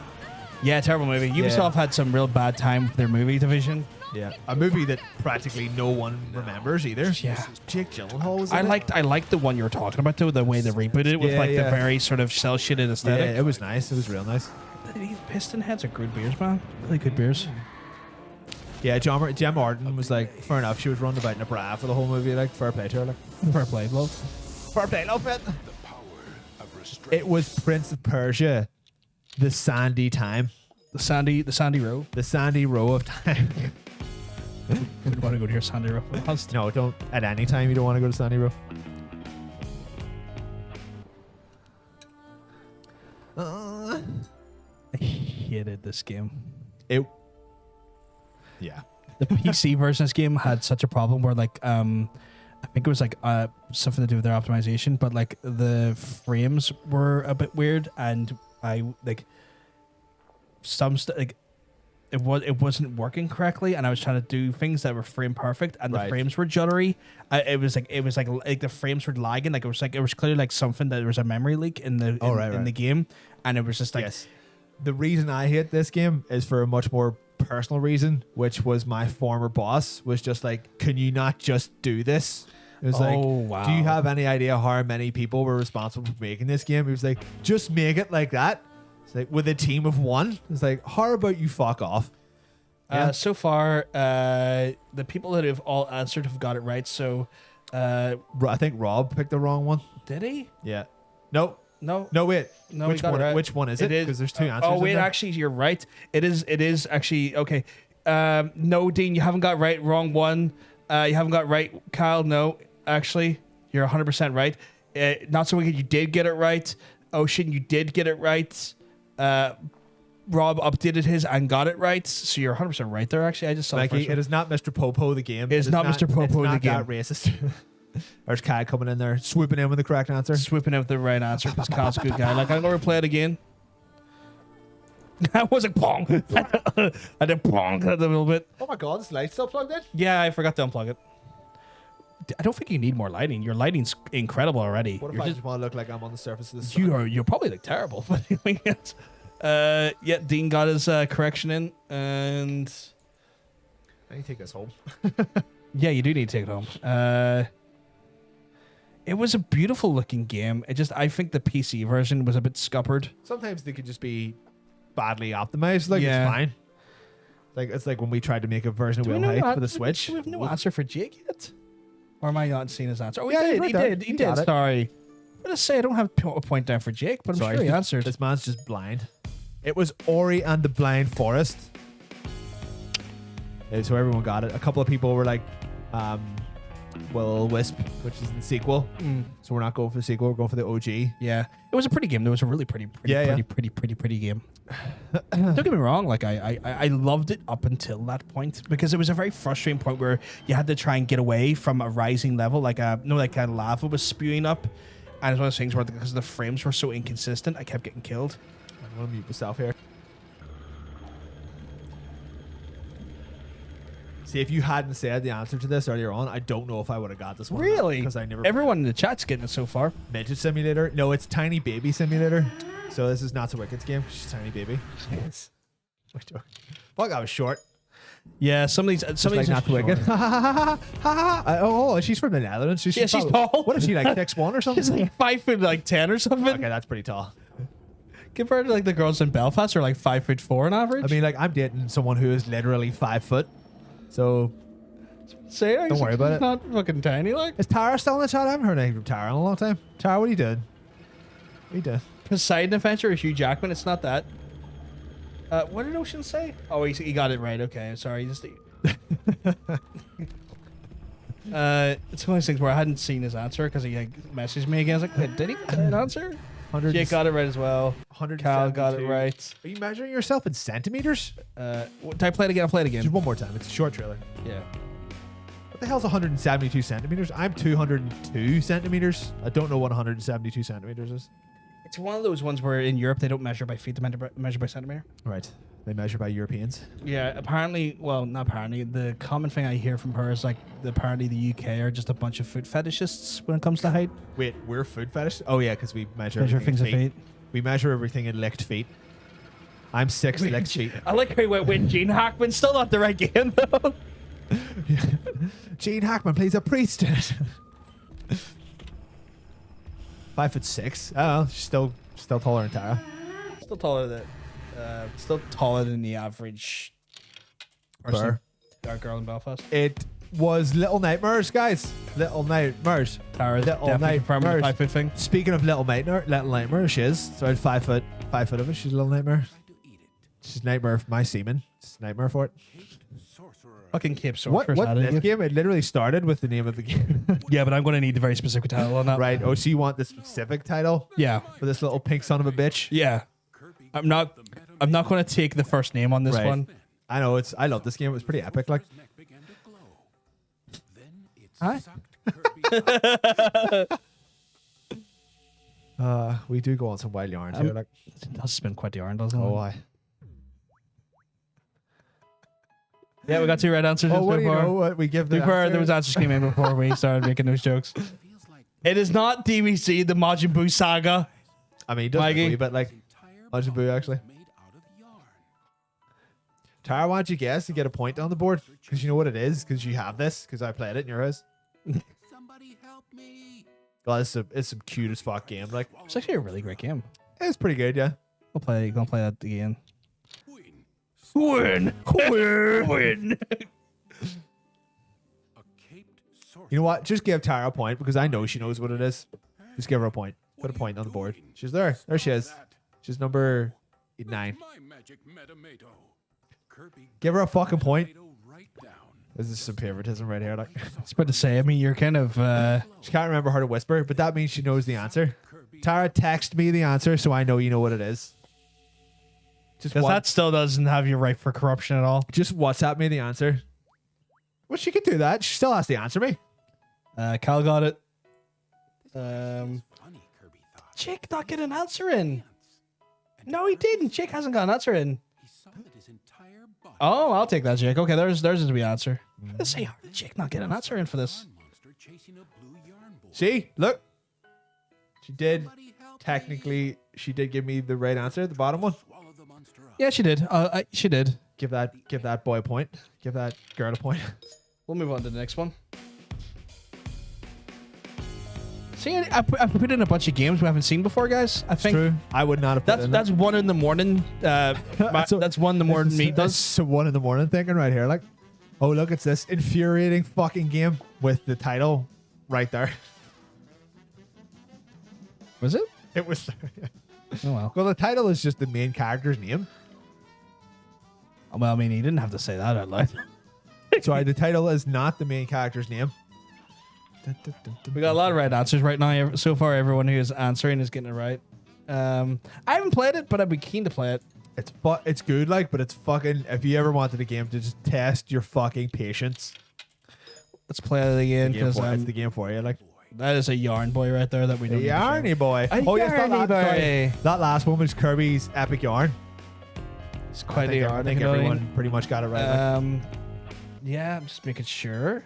Yeah, terrible movie. Ubisoft had some real bad time with their movie division. Yeah, a movie that practically no one remembers either. Yeah. Jake Gyllenhaal was I in it. liked the one you were talking about though, the way they rebooted it with Yeah, like yeah. the very sort of cell shaded Yeah, aesthetic. it was nice. It was real nice. These Piston Heads are good beers, man. Really good beers. Yeah, Gemma Arden was like, fair enough. She was running about in a bra for the whole movie. Like, fair play to her. Like, Fair play, love. fair play, love it. The power of restraint. It was Prince of Persia, the sandy time, The Sandy Row. the sandy row of time. Wouldn't want to go to your Sandy Row. No, don't. At any time, you don't want to go to sandy row. I hated this game. It. Yeah. The PC version of this game had such a problem where like I think it was like something to do with their optimization, but like the frames were a bit weird, and I like like it wasn't working correctly, and I was trying to do things that were frame perfect, and the Right. frames were juddery. It was like the frames were lagging. Like it was clearly like something that there was a memory leak in the in the game, and it was just like Yes. The reason I hate this game is for a much more personal reason, which was my former boss was just like, can you not just do this? It was like, wow. do you have any idea how many people were responsible for making this game? He was like, just make it like that. It's like with a team of one. It's like, how about you fuck off? Yeah. So far, the people that have all answered have got it right. So, I think Rob picked the wrong one. did he? Yeah. No. No. No, wait. No, which he got one? it right. Which one is it? Because there's two answers. Oh in wait, there. actually, you're right. It is actually okay. No, Dean, you haven't got right. Wrong one. You haven't got right, Kyle. No, actually, you're 100% right. Not so wicked. You did get it right. Ocean, you did get it right. Rob updated his and got it right, so you're 100% right there. Actually, I just saw the Mikey, first it one. is not Mr. Popo the game. It is not Mr. Popo it's the not game. that racist. There's Kai coming in there, swooping in with the correct answer. Swooping out the right answer because Kyle's a good guy. Like, I'm going to replay it again. I was like, pong. I did pong a little bit. Oh my god, this light's still plugged in? Yeah, I forgot to unplug it. I don't think you need more lighting. Your lighting's incredible already. What if You're I just- just want to look like I'm on the surface of the sun? you're probably like terrible. But anyway, yes. Yeah, Dean got his correction in, and I need to take this home. yeah, you do need to take it home. It was a beautiful looking game. I think the PC version was a bit scuppered. Sometimes they could just be badly optimized. Like, Yeah. it's fine. Like, it's like when we tried to make a version of Do we Wheel know Height that- for the Switch. Do we have no answer for Jake yet? Or am I not seeing his answer? Oh, Yeah, he you've did. read He that. did. You He got did. it. Sorry. I'm going to say I don't have a point down for Jake, but I'm Sorry, sure he answered. This man's just blind. It was Ori and the Blind Forest. Yeah, so everyone got it. A couple of people were like, Will Wisp, which is the sequel. So we're not going for the sequel. We're going for the OG. Yeah, it was a pretty game. It was a really pretty game. Don't get me wrong. Like I loved it up until that point because it was a very frustrating point where you had to try and get away from a rising level, like lava was spewing up, and it's one of those things where because the frames were so inconsistent, I kept getting killed. I'm going to mute myself here. See, if you hadn't said the answer to this earlier on, I don't know if I would have got this one. Really? Because I never. Everyone in the chat's getting it so far. Midget Simulator. No, it's Tiny Baby Simulator. So this is Not So Wicked's game. She's Tiny Baby. Yes. Fuck, I was short. Yeah, some of these Like Not So Wicked. Oh, she's from the Netherlands. She's Yeah, she's tall. What is she, like 6'1" or something? She's like 5'10" or something. Okay, that's pretty tall. Compared to like the girls in Belfast are like 5'4" on average. I mean, like, I'm dating someone who is literally 5 foot. So, don't worry about it. Not fucking tiny like. is Tara still in the chat? I haven't heard anything from Tara in a long time. Tara, what are you doing? What are you doing? Poseidon Adventure or Hugh Jackman. It's not that. What did Ocean say? Oh, he got it right. Okay, sorry. Just it's one of those things where I hadn't seen his answer because he like, messaged me again. I was like, wait, did he get an answer? Jake got it right as well. 172. Kyle got it right. Are you measuring yourself in centimeters? Did I play it again? I'll play it Just again. one more time. It's a short trailer. Yeah. What the hell's 172 centimeters? I'm 202 centimeters. I don't know what 172 centimeters is. It's one of those ones where in Europe they don't measure by feet, they measure by centimeter. Right. They measure by Europeans. Yeah, apparently, well, not apparently. The common thing I hear from her is like, apparently the UK are just a bunch of foot fetishists when it comes to height. Wait, we're food fetish? Oh, yeah, because we measure Measure everything things in of feet. We measure everything in licked feet. I'm 6 feet. I like how he went with Gene Hackman. Still not the right game though. Gene Hackman plays a priest in it. 5'6". Oh, she's still taller than Tara. Still taller than the average person. Dark girl in Belfast. It was Little Nightmares, guys. Little Nightmares. Tara's Little definitely confirming the Nightmares. 5 foot thing. Speaking of Little Nightmare, she is. So 5 foot of it. She's a Little Nightmare. She's Nightmare for my semen. It's Nightmare for it. Fucking Cape What Sorcerer's had this it. game? It literally started with the name of the game. Yeah, but I'm going to need the very specific title on that. Right. Oh, so you want the specific title Yeah. for this little pink son of a bitch? Yeah. I'm not going to take the first name on this Right. one. I know I love this game. It was pretty epic. Like, Hi. we do go on some wild yarns here. Like, It does spin quite the yarn, doesn't it? oh, I. Yeah, we got 2 right answers Oh, so what do you far. know? What we give the There answer? was answers came in before we started making those jokes. It is not DBC, the Majin Buu saga. I mean, it does Maggie. a wee bit like Majin Buu, actually. Tara, why don't you guess to get a point on the board? Because you know what it is? Because you have this. Because I played it in your house. Somebody help me. God, it's some cute as fuck game. Like, It's actually a really great game. it's pretty good, yeah. Gonna play that again. Win. A caped sorcerer. You know what? Just give Tara a point because I know she knows what it is. Just give her a point. Put a point on the board. She's there. There she is. She's number 9. My magic metamato. Kirby, Give her a fucking point. tomato right down. This is some favoritism right here. Like, I was about to say, I mean, you're kind of she can't remember how to whisper, but that means she knows the answer. Tara, text me the answer so I know you know what it is. Just because that still doesn't have you right for corruption at all. Just WhatsApp me the answer. Well, she can do that. She still has to answer me. Cal got it. Funny, Kirby thought. Jake not get an answer in. No, he didn't. Jake hasn't got an answer in. He solid his entire body. Oh, I'll take that, Jake. Okay, there's to be answer. Let's say, how did Jake not get an answer in for this? Monster chasing a blue yarn boy. See? Look. She did. Somebody help Technically, she did give me the right answer, the bottom one. me. Swallow the monster up. Yeah, she did. She did. Give that boy a point. Give that girl a point. We'll move on to the next one. See, I put in a bunch of games we haven't seen before, guys. I think True. I would not have put in that's 1 in the morning. So- That's 1 in the morning. Meat does. That's 1 in the morning thinking right here. Like, oh, look, it's this infuriating fucking game with the title right there. Was it? It was. Oh well. Well, the title is just the main character's name. Well, I mean, he didn't have to say that out loud. Sorry, the title is not the main character's name. We got a lot of right answers right now. So far, everyone who is answering is getting it right. I haven't played it, but I'd be keen to play it. It's good, like, but it's fucking. If you ever wanted a game to just test your fucking patience, Let's play it again because it's the game for you. Like, that is a yarn boy right there that we don't. need to show. Yarny boy. A Oh yes, yarny boy. that last one was Kirby's epic yarn. It's quite I a think, yarn. I think everyone pretty much got it right. like. Yeah, I'm just making sure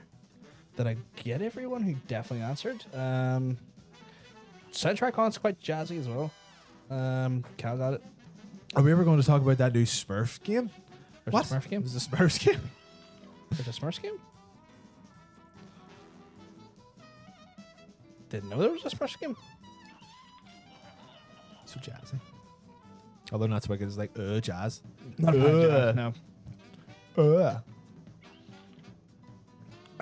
that I get everyone who definitely answered. Soundtrack on it's quite jazzy as well. Cal got it. Are we ever going to talk about that new Smurf game? There's What? a Smurf game? It was a Smurfs game. There's a Smurf game? Didn't know there was a Smurf game. So jazzy. Although not so good as like jazz. Not no.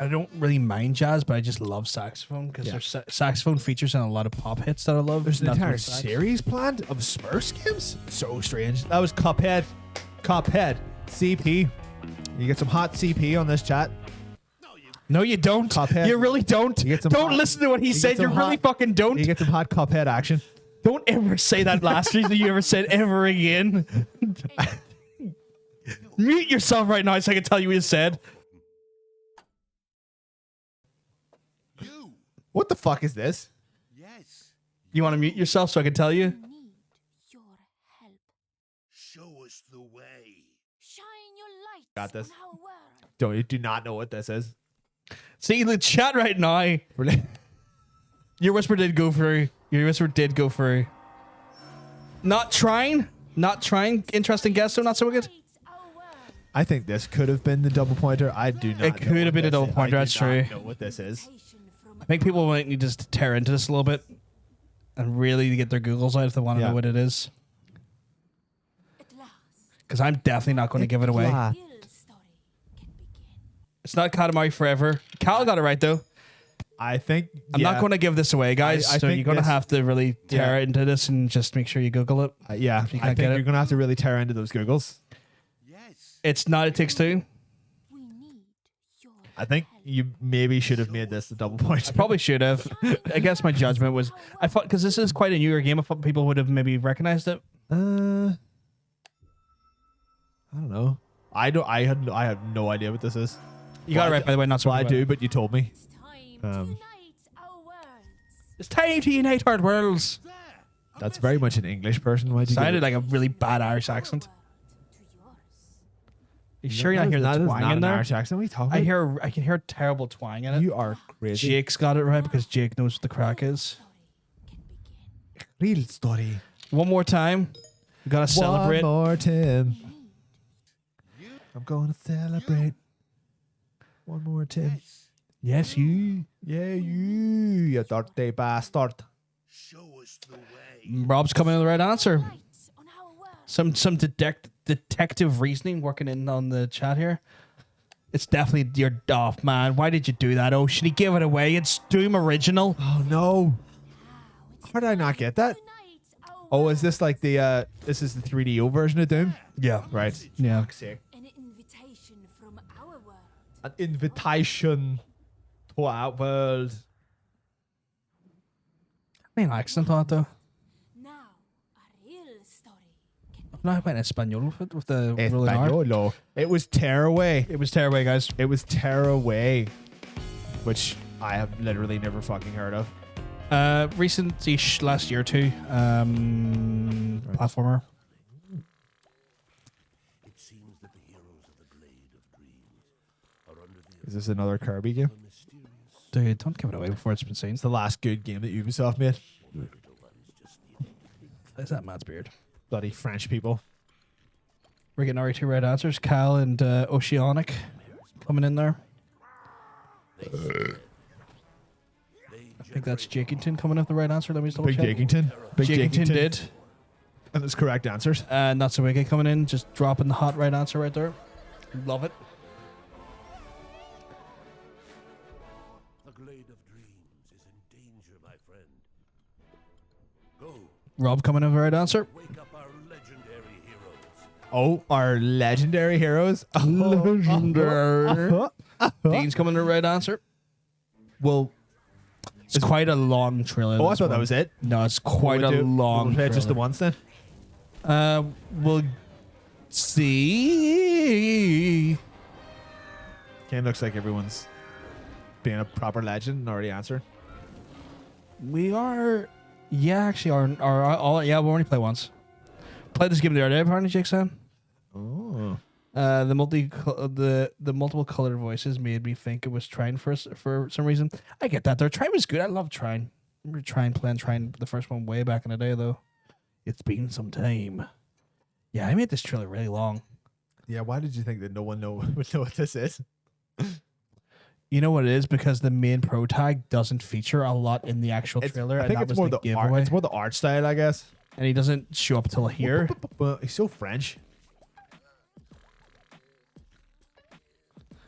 I don't really mind jazz, but I just love saxophone because there's saxophone features in a lot of pop hits that I love. There's an That's entire what sax- series planned of Smurfs games. So strange. That was Cuphead. CP. You get some hot CP on this chat. No, you don't. Cuphead. You really don't. You get some Don't hot- listen to what he you get said. You some really hot- fucking don't. You get some hot Cuphead action. Don't ever say that last reason you ever said ever again. Mute yourself right now so I can tell you what you said. You. What the fuck is this? Yes. You want to mute yourself so I can tell you? Need your help. Show us the way. Shine your light Got this. on our world. You do not know what this is. See the chat right now. Really? Your whisper did go through. Your whisper did go through. Not trying. Not trying. Interesting guess, so not so good. I think this could have been the double pointer. I do not. It could have been a double pointer. That's true. Know what this is? I think people might need to just tear into this a little bit and really get their Googles out if they want to know what it is. Because I'm definitely not going to give it away. It's not Katamari Forever. Cal got it right, though. I think I'm not going to give this away, guys. I so think you're going to have to really tear into this and just make sure you Google it. yeah, If you I can't think get you're it. going to have to really tear into those Googles. It's not It Takes Two. We need your I think you maybe should have made this the double pointer. Probably should have. I guess my judgment was I thought because this is quite a newer game. I thought people would have maybe recognized it. I don't know. I have no idea what this is. You got it right, by the way. Not so. Well, I do, but you told me. time to unite our worlds. It's time to unite our worlds. That's very much an English person. Why'd you give Sounded it- like a really bad Irish accent. To yours. You sure you're not hearing the That is twang not in an there? Irish accent. What are you talking I about? can hear terrible twang in it. You are crazy. Jake's got it right because Jake knows what the crack is. Real story. One more time. We gotta celebrate. One more Tim. I'm going to celebrate. One more Tim. Yes, you. Yeah, you dirty bastard. Show us the way. Rob's coming in with the right answer. Lights on our world. Some detective reasoning working in on the chat here. It's definitely your off, man. Why did you do that? Oh, should he give it away? It's Doom Original. Oh no. How did I not get that? Unite our Oh, is this like the this is the 3DO version of Doom? Yeah. Right. Yeah. Fuck's sake. an invitation from our world. An invitation to our world. Main accent on it though. Now a real story can I'm not playing Espanol with the rolling R. Españolo. It was Tearaway. It was Tearaway, guys. It was Tearaway, which I have literally never fucking heard of. Recent-ish, last year or two. Platformer. It seems that the heroes of the Glade of Dreams are under the Is this another Kirby game? mysterious Dude, don't give it away before it's been seen. It's the last good game that Ubisoft made. Is that Matt's beard? Bloody French people. We're getting already two right answers. Cal and Oceanic coming in there. I think that's Jakington coming up the right answer. Let me just double Big check. Jakington. Big Jakington did. And it's correct answers. And Not So Wicked coming in, just dropping the hot right answer right there. Love it. The Glade of Dreams is in danger, my friend. Go, Rob coming in with the right answer. wake up our legendary heroes. Oh, our legendary heroes. Legendary. Dean's coming in with the right answer. Well, it's quite a long trailer. Oh, I this thought that one. was it. No, it's quite a long We'll play it trailer. just the once then. We'll see. Game looks like everyone's being a proper legend and already answered. We are, yeah, actually, all yeah, we'll only play once. Played this game the other day, apparently, Jake Sam. Oh. The multiple colored voices made me think it was Trine for some reason. I get that though. Trine was good. I love Trine. I remember playing Trine the first one way back in the day though. It's been some time. Yeah, I made this trailer really long. Yeah, why did you think that no one would know what this is? You know what it is? Because the main pro tag doesn't feature a lot in the actual trailer. I think and it's that more was the the art. giveaway. It's more the art style, I guess. And he doesn't show up till here. But he's so French.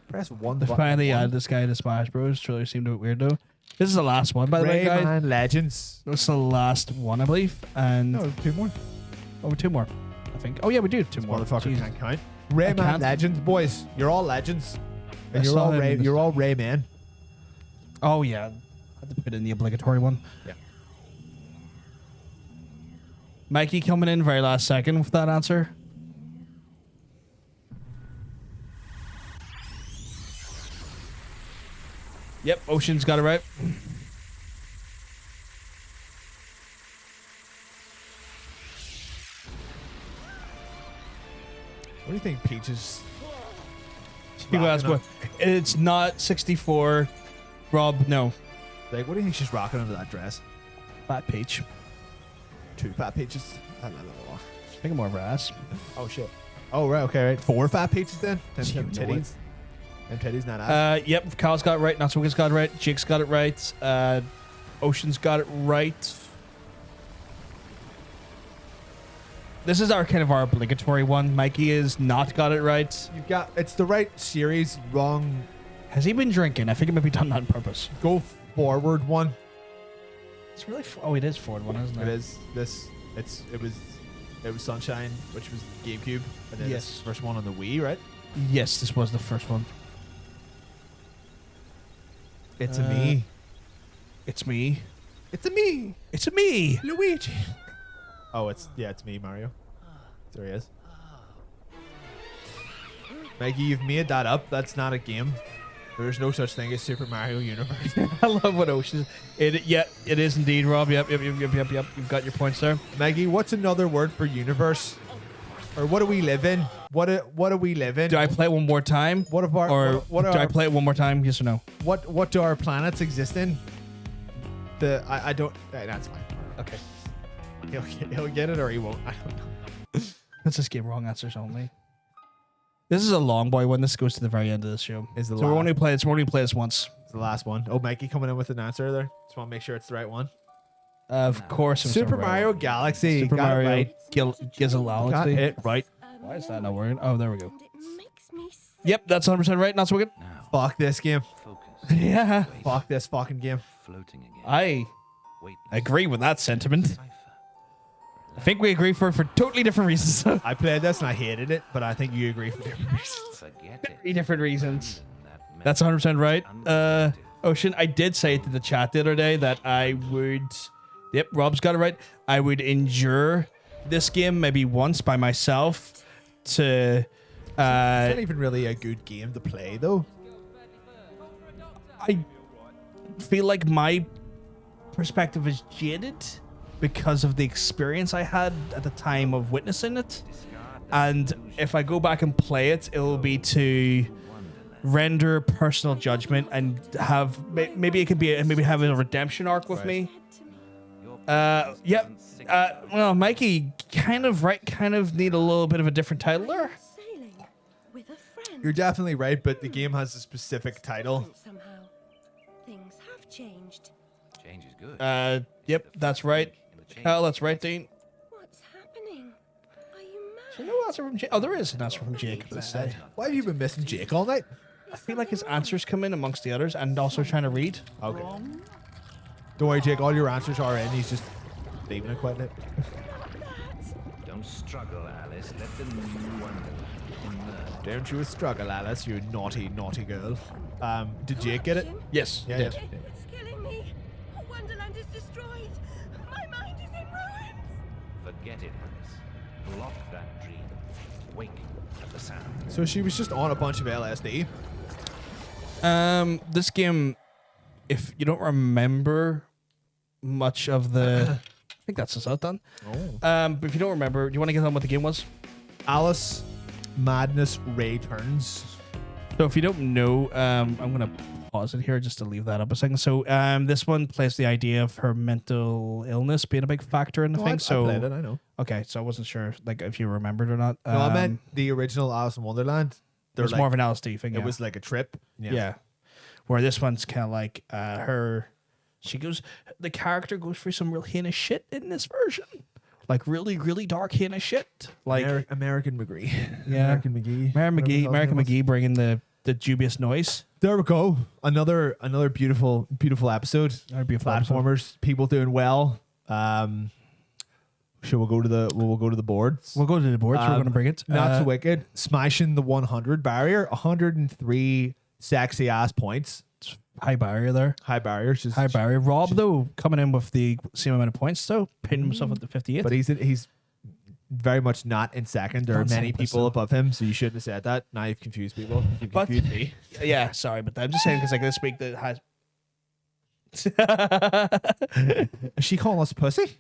Press one. They button. finally added this guy to Smash Bros. Trailer seemed a bit weird though. This is the last one, by the way, guys. Rayman Legends. This is the last one, I believe. And No, two more. oh, two more, I think. Oh yeah, we do have two more. Motherfucker Jesus. can't count. Rayman can't. Legends, boys. You're all legends. I And saw him in this- you're all Rayman. Oh yeah, I had to put in the obligatory one. Yeah. Mikey coming in very last second with that answer. Yep, Ocean's got it right. What do you think Peach is? You asked Rocking what? It's not 64. Rob, no. Like, what do you think she's rocking under that dress? Fat Peach. Two fat peaches. La, la, la, la. I think I'm more of her ass. Oh shit. Oh right, okay, right. 4 fat peaches then. Them You know it. titties. Them titties not ass. Yep, Kyle's got it right. Not so got it right. Jake's got it right. Ocean's got it right. This is our kind of our obligatory one. Mikey has not got it right. You've got it's the right series, wrong. Has he been drinking? I think he might be done that on purpose. Go forward one. It's really. Oh, it is forward one, isn't it? It is this. It was Sunshine, which was GameCube, and then Yes. this first one on the Wii, right? Yes, this was the first one. It's a me. It's me. It's a me, It's a me. Luigi. Oh, it's me, Mario. There he is. Maggie, you've made that up. That's not a game. There's no such thing as Super Mario Universe. I love what Ocean. It is indeed, Rob. Yep. You've got your points there. Maggie, what's another word for universe? Or what do we live in? What do we live in? Do I play it one more time? What of our Or what are do I our, play it one more time? Yes or no? what do our planets exist in? I don't. That's fine. Okay. He'll get it or he won't. I don't know. Let's just give wrong answers only. This is a long boy one. This goes to the very end of the show. Is the so we're only play this once. It's the last one. Oh, Mikey coming in with an answer there. Just want to make sure it's the right one. Of course, it's Super not right. Mario Galaxy. Super Got Mario it right. Gizzalalaxy. Got it right. Why is that not working? Oh, there we go. And it makes me sick. Yep, that's 100% right. Not so good. Fuck this game. Yeah, Fuck this fucking game. Floating again. I agree with that sentiment. I think we agree for totally different reasons. I played this and I hated it, but I think you agree for different reasons. Forget it. Very different reasons. That That's 100% right. Ocean, I did say it to the chat the other day that I would. Yep, Rob's got it right. I would endure this game maybe once by myself to. It's not even really a good game to play, though. I feel like my perspective is jaded because of the experience I had at the time of witnessing it. And if I go back and play it, it will be to render personal judgment and have maybe it could be maybe have a redemption arc with me. Yep. Well, Mikey, kind of need a little bit of a different title there. Sailing with a friend. You're definitely right, but the game has a specific title. Somehow, things have changed. change is good. Yep, that's right. Oh, that's right, Dean. What's happening? Are you mad? There's no answer from Jake. Oh, there is an answer from Jake. Instead. Why have you been missing Jake all night? I feel like his answers come in amongst the others and also trying to read. Okay. Don't worry, Jake. All your answers are in. He's just leaving it quite late. Don't struggle, Alice. Let the new one emerge. Don't you struggle, Alice, you naughty, naughty girl. Did Jake get it? Yes, Yeah, he did. yeah. It's killing me. Wonderland is destroyed. My mind is in ruins. Forget it, Alice. Block that dream. Wake at the sound. So she was just on a bunch of LSD. This game, if you don't remember much of the, I think that's us out done. Oh. But if you don't remember, do you want to get on what the game was? Alice Madness Returns. So if you don't know, I'm gonna pause it here just to leave that up a second. So this one plays the idea of her mental illness being a big factor in the thing. I played it, I know. Okay, so I wasn't sure like if you remembered or not. No, I meant the original Alice in Wonderland. it was more of an LSD thing. It yeah. was like a trip. Yeah. Where this one's kind of like the character goes through some real heinous shit in this version. Like really, really dark heinous shit. Like American McGee. Yeah. American McGee. American McGee bringing the dubious noise. There we go. Another beautiful episode. Another beautiful Platformers, people doing well. We'll go to the boards. We'll go to the boards. We're going to bring it. Not so wicked. Smashing the 100 barrier. 103 sexy ass points. High barrier there. High barriers. Just High barrier. Rob though coming in with the same amount of points though, pinning himself at the 58. But he's very much not in second. There are Not many second, people so- above him, so you shouldn't have said that. Now you've confused people. You've But- confused me. Yeah, sorry, but I'm just saying because like this week that has. Is she calling us pussy?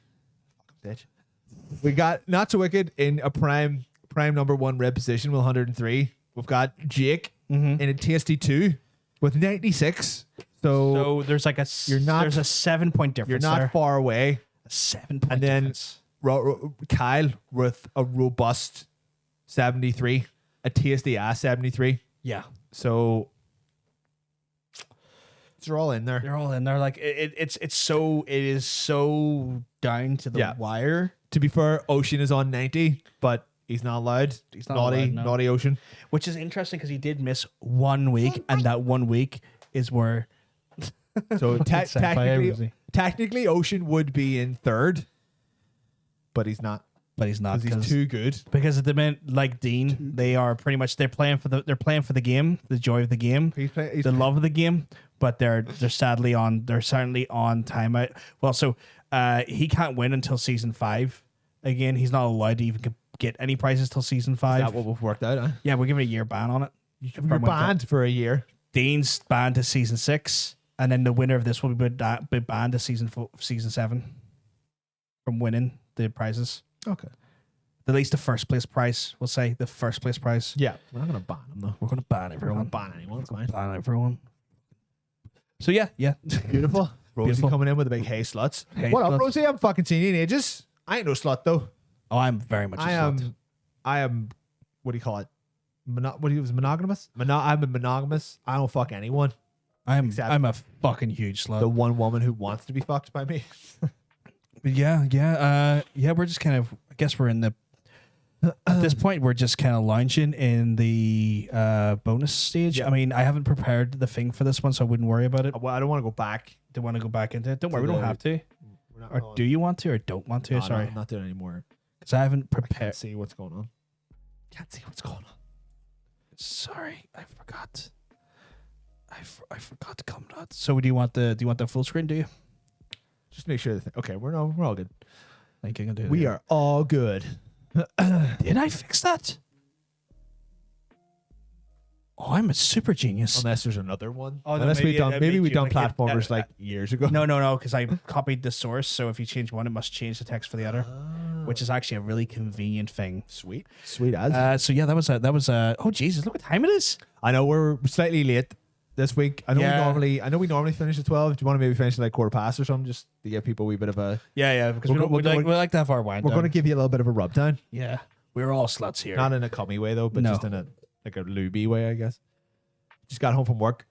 Bitch. We got Not So Wicked in a prime number one red position with 103. We've got Jake in a tasty 2 with 96. So So there's like You're not- there's a 7 point difference. you're not there. far away. A 7 point And then difference. Kyle with a robust 73, a tasty ass 73. Yeah. So they're all in there. They're all in there. Like it is so down to the wire. To be fair, Ocean is on 90, but he's not allowed. He's not naughty, allowed, no. naughty Ocean. Which is interesting because he did miss 1 week, and that 1 week is where. So Sent by everybody. technically, Ocean would be in third, but he's not. But he's not Because he's too good. Because at the minute, like Dean, they are pretty much they're playing for the game, the joy of the game, the love of the game. But they're certainly on timeout. Well, so he can't win until season 5. Again, he's not allowed to even get any prizes till season 5. Is that what we've worked out? Huh? Yeah, we're giving a year ban on it. You're banned for a year. Dean's banned to season 6, and then the winner of this will be banned to season 7 from winning the prizes. Okay. At least the first place prize, we'll say the first place prize. Yeah, we're not gonna ban him though. We're gonna ban We're everyone. not gonna ban anyone. It's fine. Ban everyone. So yeah. Beautiful. Rosie Beautiful. coming in with a big hey sluts. Hey What up, sluts. Rosie? I haven't fucking seen you in ages. I ain't no slut though. Oh, I'm very much. I am. What do you call it? Monogamous? I'm a monogamous. I don't fuck anyone. I'm a fucking huge slut. The one woman who wants to be fucked by me. But yeah. We're just kind of. I guess we're in the. At this point, we're just kind of launching in the bonus stage. Yeah. I mean, I haven't prepared the thing for this one, so I wouldn't worry about it. Well, I don't want to go back. Don't want to go back into it. Don't worry, we don't have to. We're not Or going- do you want to, or don't want to? No, Sorry, I'm not doing it anymore. because I haven't I prepared. can't see what's going on. Can't see what's going on. Sorry, I forgot. I forgot to comment on. So do you want the full screen? Do you? Just make sure. Okay, we're all good. I think I can do it. We are all good. Did I fix that? Oh, I'm a super genius. Unless there's another one. Oh, no, Unless maybe- maybe maybe we've done like it- platformers like years ago. No, because I copied the source. So if you change one, it must change the text for the other, which is actually a really convenient thing. Sweet as. So yeah, that was. Oh Jesus, look what time it is. I know we're slightly late this week. I know Yeah. we normally finish at 12. Do you want to maybe finish at like 15 or something, just to give people a wee bit of a? Yeah, because We're we like to have our wind We're down. going to give you a little bit of a rub down, Yeah, we're all sluts here. not in a cummy way though, but No. just in a like a lubey way, I guess. Just got home from work.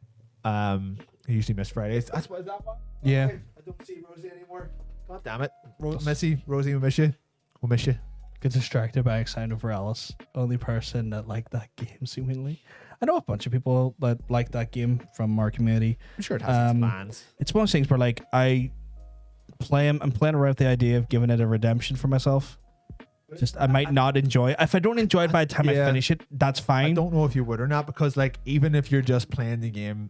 I usually miss Fridays. That's what is that one? Yeah. I don't see Rosie anymore. God damn it, Missy, Rosie, we miss you. We'll miss you. Get distracted by a sound of Alice. Only person that liked that game, seemingly. I know a bunch of people that like that game from our community. I'm sure it has its Um, fans. It's one of those things where like I'm playing around with the idea of giving it a redemption for myself. Just I might not enjoy it. If I don't enjoy it by the time I Yeah. finish it, that's I fine. don't know if you would or not, because like even if you're just playing the game,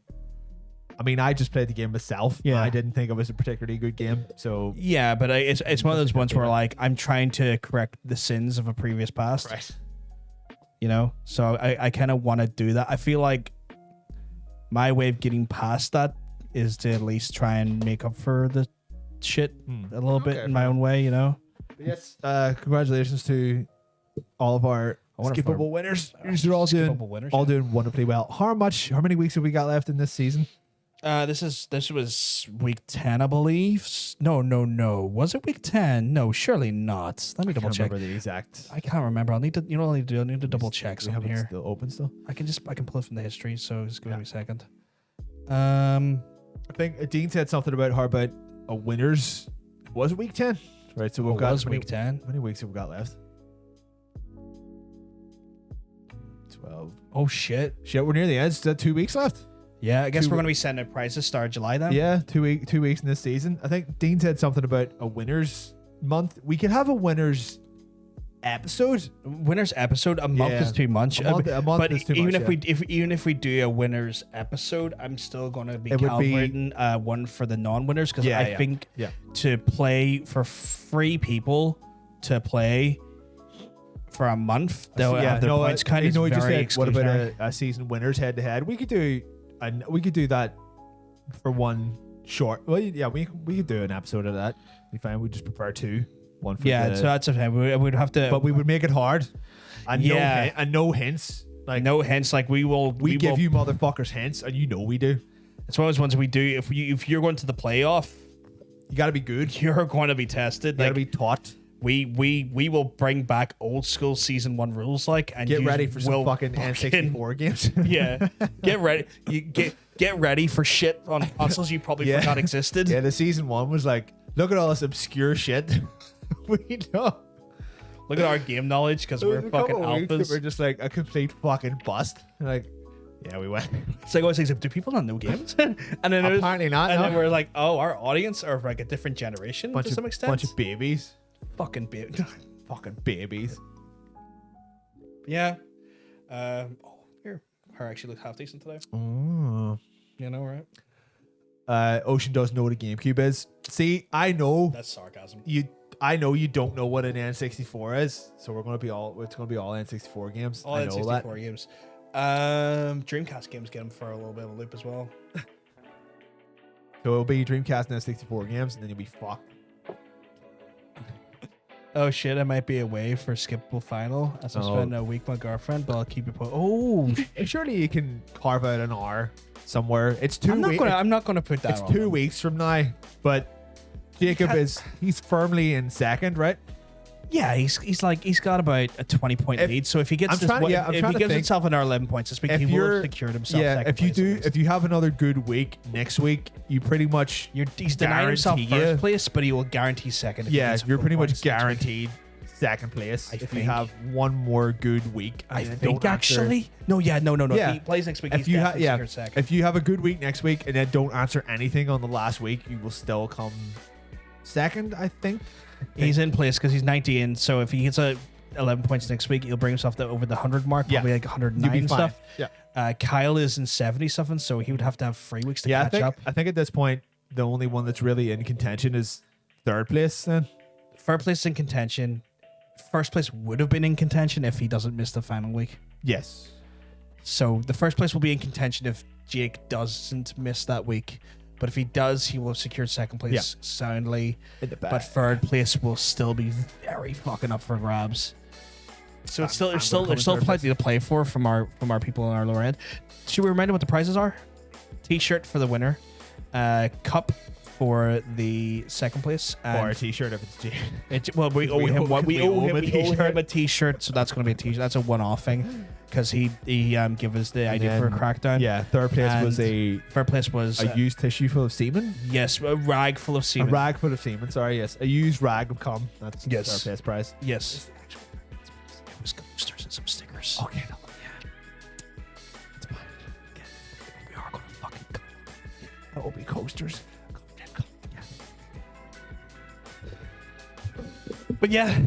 I mean, I just played the game myself. Yeah. I didn't think it was a particularly good game. So Yeah, but it's one of those ones where like I'm trying to correct the sins of a previous past. right. You know, so I kind of want to do that. I feel like my way of getting past that is to at least try and make up for the shit a little bit Okay, in my own way. You know. But yes. Congratulations to all of our wonder if our- skippable winners. You're all Skippable winners, all yeah. doing wonderfully well. How many weeks have we got left in this season? This was week 10, I believe. No. Was it week 10? No, surely not. Let me double check. Remember the exact. I can't remember. I'll need to. You know what I need to do? I need to double check Do we have something it here. still open still? I can pull it from the history. So just give me a second. I think Dean said something about how about a winners. Was it week 10? Right. So we've got was week 10. How many weeks have we got left? 12. Oh shit. Shit, we're near the end. Is that 2 weeks left? Yeah, I guess 2 we're gonna be sending out prizes start of July then. Yeah, 2 weeks in this season. I think Dean said something about a winners month. We could have a winners episode. Winners episode. A month Yeah. is too much. A month but is too even much, if we do a winners episode, I'm still gonna be It would be- calibrating one for the non-winners because Yeah, I yeah. think Yeah. to play for free people to play for a month, they'll have their points kind of you just very said, what about exclusionary. a season winners head to head? We could do that for one short. Well, yeah, we could do an episode of that. We find we just prepare two. One for Yeah, the, so that's okay. We'd have to, but we would make it hard. And Yeah. no hints. Like no hints. Like we will give you motherfuckers hints, and you know we do. It's one of those ones we do. If you're going to the playoff, You got to be good. You you're going to be tested. got to Like be taught. we will bring back old school season 1 rules, like, and Get you ready for some will fucking N64 games. Yeah, get ready. You get ready for shit on consoles you probably forgot existed. Yeah, the season 1 was like, look at all this obscure shit. We know. Look at our game knowledge because we're fucking alphas. We're just like a complete fucking bust. Like, yeah, we went. It's like always like, do people not know games? And then it was, Apparently not. and no. then we're like, oh, our audience are like a different generation to some extent. Bunch of babies. Fucking baby. Fucking babies. Yeah. Oh, here. Her actually looks half decent today. Oh. You know, right? Ocean doesn't know what a GameCube is. See, I know That's sarcasm. I know you don't know what an N64 is, so it's gonna be all N64 games. All I know N64 that. games. Dreamcast games get them for a little bit of a loop as well. So it'll be Dreamcast and N64 games, and then you'll be fucked. Oh shit, I might be away for skippable final as I spend a week with my girlfriend, but I'll keep you posted. Oh, Surely you can carve out an hour somewhere. It's 2 I'm weeks. not gonna put that It's on 2 them. weeks from now, but Jacob he's firmly in second, right? Yeah, he's got about a 20-point lead. So if he gets I'm this, trying- yeah, I'm if trying he to gives think. himself another 11 points this week, he will have secured himself. Yeah, second if you place at do, least. if you have another good week next week, you pretty much He's denying himself guarantee first you- place, but he will guarantee second. If he yeah, gets you're full pretty points much next week. guaranteed second place if you think. have one more good week. I and then think don't answer- actually, no. Yeah. Yeah. If he plays next week, if he's you definitely yeah, secured second. if you have a good week next week and then don't answer anything on the last week, you will still come second. I think. He's in place because he's 90 in. So if he gets 11 points next week, he'll bring himself to over the 100 mark, probably like 109 You'll be and fine. stuff. Yeah. Kyle is in 70 something, so he would have to have 3 weeks to Yeah, catch up. I think at this point the only one that's really in contention is third place. Then Third place is in contention. First place would have been in contention if he doesn't miss the final week. yes, So the first place will be in contention if Jake doesn't miss that week. But if he does, he will have secured second place soundly. in the back. But third place will still be very fucking up for grabs. So it's still there's still plenty to play for from our people on our lower end. Should we remind them what the prizes are? T-shirt for the winner, cup for the second place, and or a t-shirt if it's Jake. well, we owe we him owe- one. We we owe owe him him a we owe him t-shirt. a T-shirt, so that's going to be a T-shirt. That's a one-off thing because he gave us the idea for a crackdown. Yeah, third place was And third place was a used tissue full of semen. yes, a rag full of A semen. rag full of semen. Sorry, yes, a used rag of cum. That's Yes. third place prize. Yes, it was coasters and some stickers. Okay, no, It's fine. We are going to fucking go. that will be coasters. But yeah,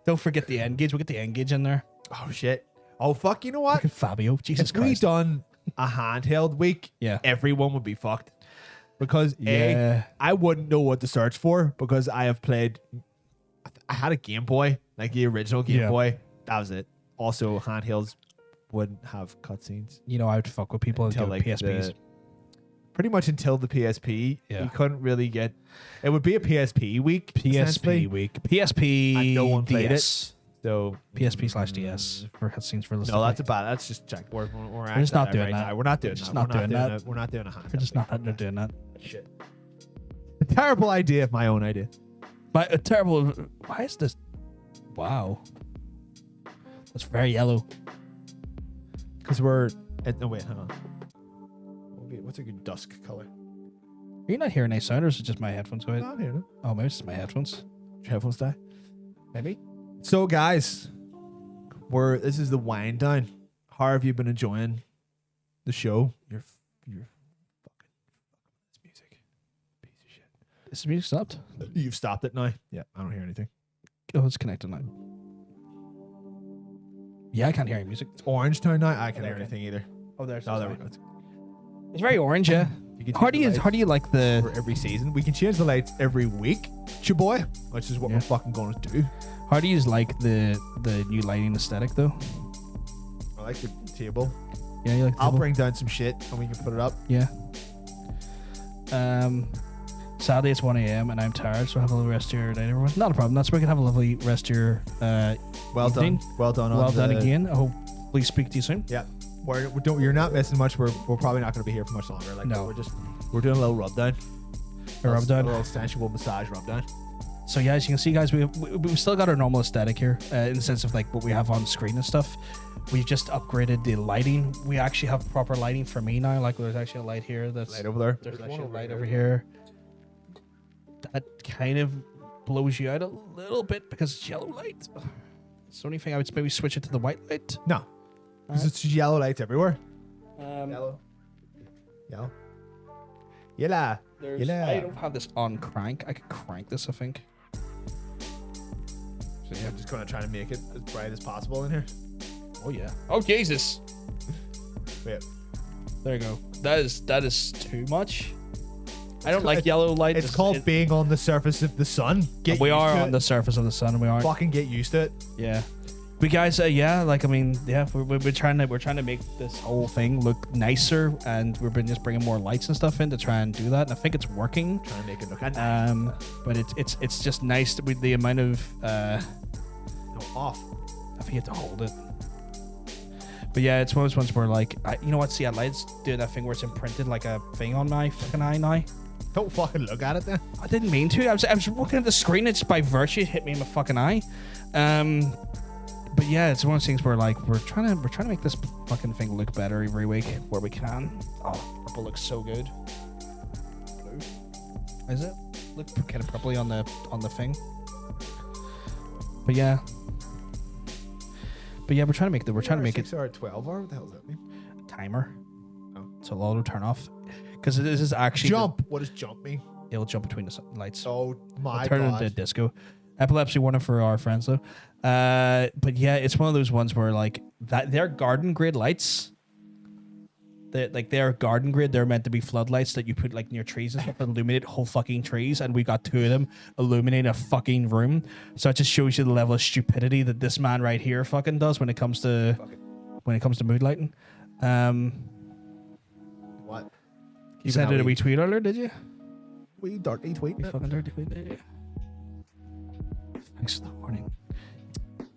don't forget the N gauge. We'll get the N gauge in there. Oh shit. Oh fuck. You know what? Look at Fabio. Jesus If we Christ. done a handheld week, Yeah. everyone would be fucked. Because Yeah. I wouldn't know what to search for because I have played. I had a Game Boy, like the original Game Yeah. Boy. That was it. Also, handhelds wouldn't have cutscenes You know, I would fuck with people and until give like PSPs. pretty much until the PSP. Yeah. You couldn't really get. It would be a PSP week. PSP essentially, week. PSP. And no one played DS. So PSP/DS for cutscenes for listening. no, that's about. That's just check. We're just not doing right that. Now. We're not doing We're just that. not We're doing that. We're not doing a handheld. We're just not doing that. Shit. A terrible idea of my own idea. But a terrible. Why is this? Wow. That's very yellow. Because we're. No, wait, hang on. What's a good dusk color? Are you not hearing any sound, or is it just my headphones going? Not here. Oh, maybe it's just my headphones. Your headphones die? Maybe. So, guys, this is the wind down. How have you been enjoying the show? You're fucking this music. Piece of shit. Is the music stopped? You've stopped it now? Yeah, I don't hear anything. Oh, it's connected now. Yeah, I can't hear any music. It's orange tone now. I can't hear Okay. anything either. Oh, there's. Oh, there we go. It's very orange, yeah. You can How change do the you lights like for the? every season? We can change the lights every week, boy, which is what Yeah. we're fucking going to do. How do you like the new lighting aesthetic though? I like the table. Yeah, you like. The I'll table? bring down some shit and we can put it up. Yeah. Sadly it's 1 a.m. and I'm tired, so have a little rest of your night, everyone. Not a problem. That's where you can have a lovely rest of your Well evening. done. Well done. Well on done the- again. I hope we speak to you soon. Yeah. You're not missing much. We're probably not going to be here for much longer. Like, No. we're doing a little rub down. A rub down. A little sensual massage rub down. So yeah, as you can see, guys, we still got our normal aesthetic here in the sense of like what we have on screen and stuff. We've just upgraded the lighting. We actually have proper lighting for me now. Like there's actually a light here. That's Light over there. There's actually a light over here. That kind of blows you out a little bit because it's yellow light. It's the only thing I would maybe switch it to the white light. No, because it's yellow lights everywhere. Yellow. Yellow. I don't have this on crank. I could crank this, I think. So yeah, I'm just gonna try to make it as bright as possible in here. Oh yeah. Oh Jesus. Wait. There you go. That is too much. I don't like yellow light. It's called being on the surface of the sun. We are on the surface of the sun. We are. Fucking get used to it. Yeah. But guys, yeah, like I mean, yeah, we're trying to make this whole thing look nicer, and we've been just bringing more lights and stuff in to try and do that. And I think it's working. Trying to make it look nice. But it's just nice with the amount of no, off. I think you have to hold it. But yeah, it's one of those ones where like, you know what? See, I'd like to do that thing where it's imprinted like a thing on my fucking eye now. Don't fucking look at it then. I didn't mean to. I was looking at the screen. It's by virtue it hit me in my fucking eye. But yeah, it's one of those things where like we're trying to make this fucking thing look better every week where we can. Oh, purple looks so good. Blue. Is it? Look kind of purpley on the thing. But yeah, we're trying to make it 6 or 12 or what the hell does that mean? timer. Oh. So it'll turn off because this is actually jump. What does jump mean? It'll jump between the lights. Oh my It'll turn god. into disco. Epilepsy warning for our friends though. But yeah, it's one of those ones where like that they're garden grid lights. They're garden grid. They're meant to be floodlights that you put like near trees and stuff and illuminate whole fucking trees. And we got 2 of them illuminate a fucking room. So it just shows you the level of stupidity that this man right here fucking does when it comes to mood lighting. What? You sent it a wee tweet earlier, did you? Wee dirty tweet. You fucking dirty tweet, did you? Thanks for the warning.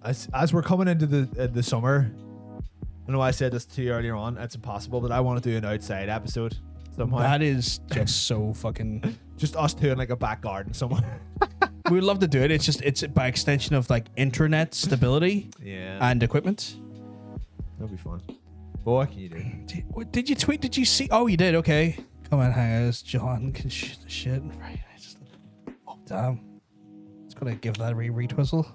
As we're coming into the summer, I know I said this to you earlier on. It's impossible, but I want to do an outside episode somehow. That is just so fucking. Just us two in like a back garden somewhere. We would love to do it. It's by extension of like internet stability, and equipment. That'll be fun. But what can you do? Did you tweet? Did you see? Oh, you did. Okay. Come on, hang out. John can shoot the shit. Right. Oh damn. It's gonna give that a wee twizzle.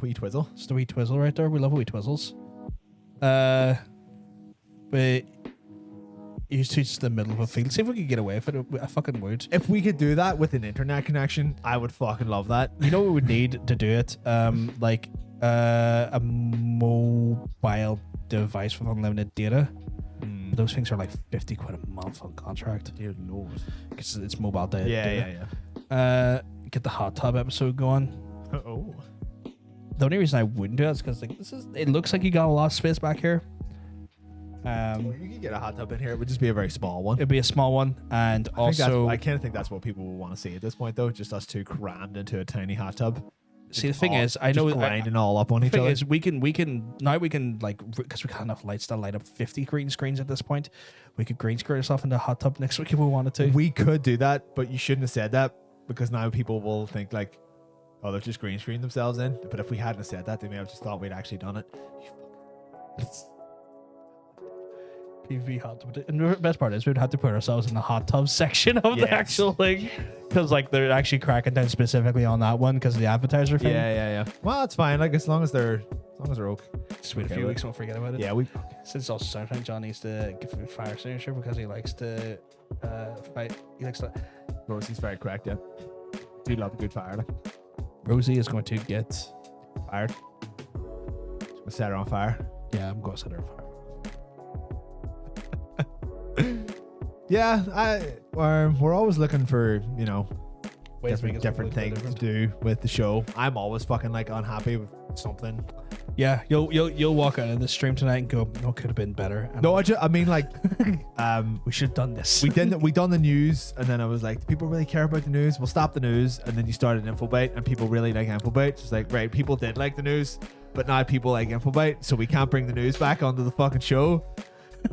Wee twizzle. Just a wee twizzle right there. We love wee twizzles. But you just in the middle of a field. See if we could get away with it. I fucking would. If we could do that with an internet connection, I would fucking love that. You know what we would need to do it? Like a mobile device with unlimited data. But those things are like 50 quid a month on contract. Dear Lord. Because it's mobile data. Yeah. Get the hot tub episode going. Oh. The only reason I wouldn't do it is because like it looks like you got a lot of space back here. Well, you could get a hot tub in here. It would just be a very small one. It'd be a small one, and I kind of think that's what people will want to see at this point, though. Just us two crammed into a tiny hot tub. See, the thing is, I know grinding all up on each other. Is we can like because we got enough lights to light up 50 green screens at this point. We could green screen ourselves into a hot tub next week if we wanted to. We could do that, but you shouldn't have said that because now people will think like, oh, they've just green screened themselves in. But if we hadn't have said that, they may have just thought we'd actually done it. PV hot tub. And the best part is we'd have to put ourselves in the hot tub section of the actual thing because like they're actually cracking down specifically on that one because of the advertiser thing. Yeah. Well, it's fine. Like as long as they're okay. Just wait a few weeks, won't forget about it. Yeah, Since also sometimes John needs to give a fire signature because he likes to fight. He likes to. Rosie's very correct. Yeah, do love a good fire. Like. Rosie is going to get fired. Just gonna set her on fire. Yeah, I'm going to set her on fire. Yeah, we're always looking for, you know, different things to do with the show. I'm always fucking like unhappy with something. Yeah, you'll walk out of the stream tonight and go, no, could have been better. And no, I mean like, we should have done this. We done the news, and then I was like, do people really care about the news? We'll stop the news, and then you started Infobite, and people really like Infobite. It's like, right, people did like the news, but now people like Infobite, so we can't bring the news back onto the fucking show.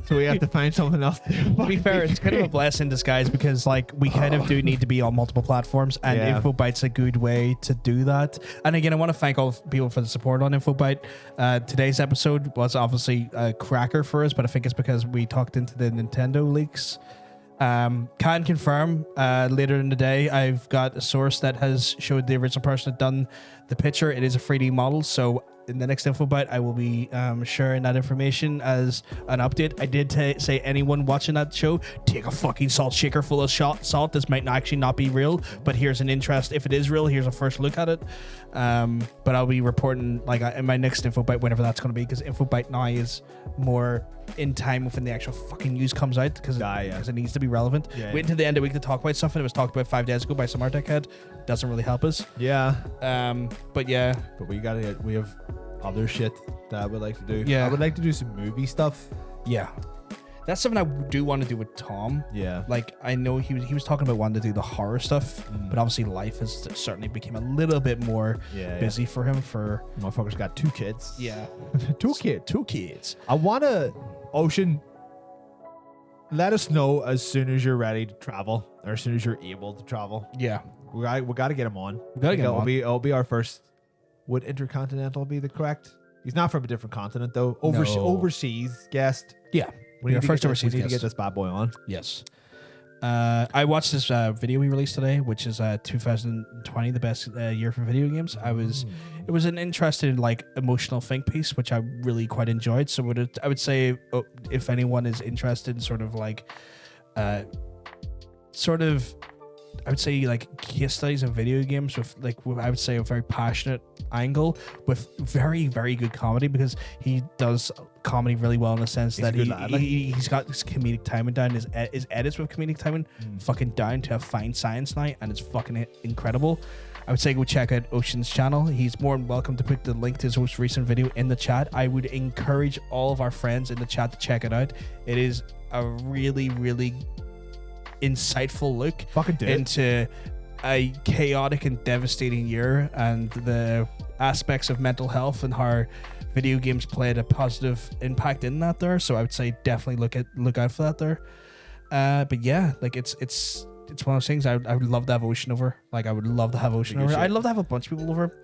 So we have to find someone else. To be fair, it's kind of a blessing in disguise because like we kind of do need to be on multiple platforms, and InfoByte's a good way to do that. And again, I want to thank all people for the support on InfoByte. Today's episode was obviously a cracker for us, but I think it's because we talked into the Nintendo leaks. Can confirm later in the day I've got a source that has showed the original person that done the picture. It is a 3D model, so in the next InfoByte I will be sharing that information as an update. I did say anyone watching that show, take a fucking salt shaker full of salt. This might actually not be real, but here's an interest. If it is real, here's a first look at it. But I'll be reporting like in my next InfoByte whenever that's going to be, because InfoByte now is more in time when the actual fucking news comes out, because it needs to be relevant. Wait until the end of the week to talk about something that was talked about 5 days ago by some Artec head. Doesn't really help us. But we have other shit that I would like to do. I would like to do some movie stuff. That's something I do want to do with Tom. Like I know he was talking about wanting to do the horror stuff, but obviously life has certainly become a little bit more busy for him. For motherfucker's got 2 kids. Two kids. I want to Ocean. Let us know as soon as you're ready to travel, or as soon as you're able to travel. We got to get him on. It'll be our first. Would intercontinental be the correct? He's not from a different continent though. Overseas guest. We need first overseas we need guest. to get this bad boy on. Yes. I watched this video we released today, which is 2020, the best year for video games. It was an interesting, like, emotional think piece, which I really quite enjoyed. So I would say, if anyone is interested in sort of like, I would say like case studies of video games with I would say a very passionate angle with very, very good comedy, because he does comedy really well in the sense that he's got this comedic timing down, his edits with comedic timing fucking down to a fine science now, and it's fucking incredible. I would say go check out Ocean's channel. He's more than welcome to put the link to his most recent video in the chat. I would encourage all of our friends in the chat to check it out. It is a really, really insightful look into a chaotic and devastating year, and the aspects of mental health and how video games played a positive impact in that there. So I would say definitely look out for that there. But yeah, like it's one of those things I would love to have Ocean over. Like I would love to have Ocean over. I'd love to have a bunch of people over.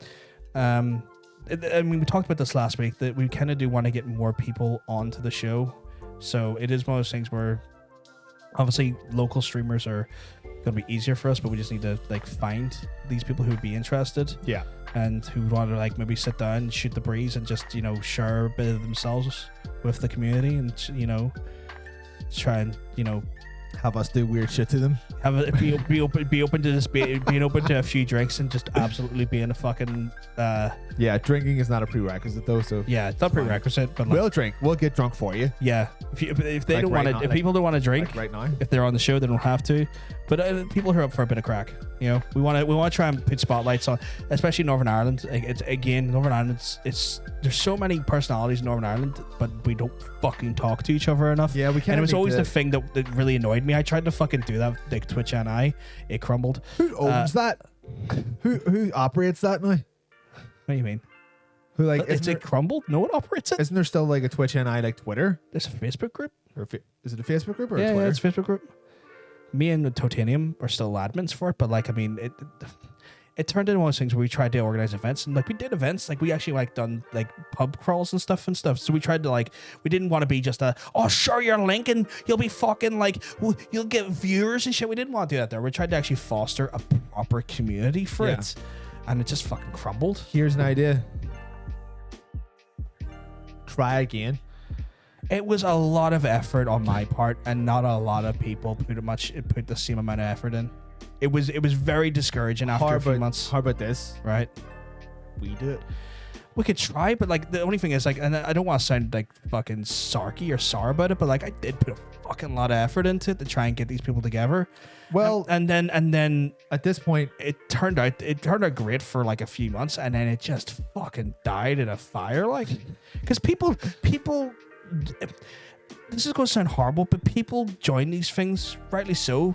I mean, we talked about this last week that we kind of do want to get more people onto the show. So it is one of those things where obviously local streamers are going to be easier for us, but we just need to like find these people who would be interested. And who would want to like maybe sit down and shoot the breeze and just, you know, share a bit of themselves with the community, and, you know, try and, you know, have us do weird shit to them. Be open to this, being open to a few drinks and just absolutely being a fucking drinking is not a prerequisite though, so it's not prerequisite, but we'll drink, we'll get drunk for you. If they don't want to, if people don't want to drink right now, if they're on the show, they don't have to. But people who are up for a bit of crack, you know, we want to try and put spotlights on, especially Northern Ireland. Northern Ireland, there's so many personalities in Northern Ireland, but we don't fucking talk to each other enough. We can't. And it was always the thing that really annoyed me. I tried to fucking do that, like Twitch and it crumbled. Who owns that? Who operates that now? What do you mean? Who like? It crumbled? No one operates it. Isn't there still like a Twitch NI like Twitter? There's a Facebook group. Is it a Facebook group or a Twitter? Twitter? Yeah, it's a Facebook group. Me and Totanium are still admins for it, but like, I mean, it turned into one of those things where we tried to organize events, and like we did events, like we actually like done like pub crawls and stuff. So we tried to like, we didn't want to be just share your link and you'll be fucking like, you'll get viewers and shit. We didn't want to do that there. We tried to actually foster a proper community for it, and it just fucking crumbled. Here's an idea. Try again. It was a lot of effort on my part, and not a lot of people put the same amount of effort in. It was very discouraging after a few months. How about this? Right? We do it. We could try, but like the only thing is like, and I don't want to sound like fucking sarky or sour about it, but like I did put a fucking lot of effort into it to try and get these people together. Well, and then at this point, it turned out great for like a few months, and then it just fucking died in a fire, like, because people. This is going to sound horrible, but people join these things, rightly so,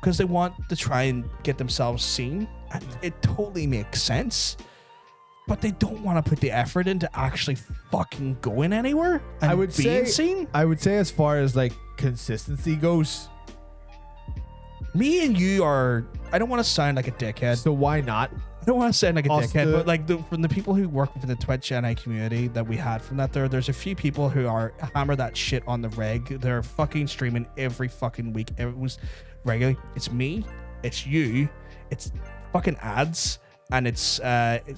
because they want to try and get themselves seen, and it totally makes sense. but they don't want to put the effort into actually fucking going anywhere and I would being say, seen. I would say as far as like consistency goes, Me and you are. I don't want to sound like a dickhead. so why not? I don't want to sound like a Us dickhead, the- but like from the people who work within the Twitch NI community that we had from that, there's a few people who are hammer that shit on the reg. They're fucking streaming every fucking week. It was regularly. It's me. It's you. It's fucking ads, and it's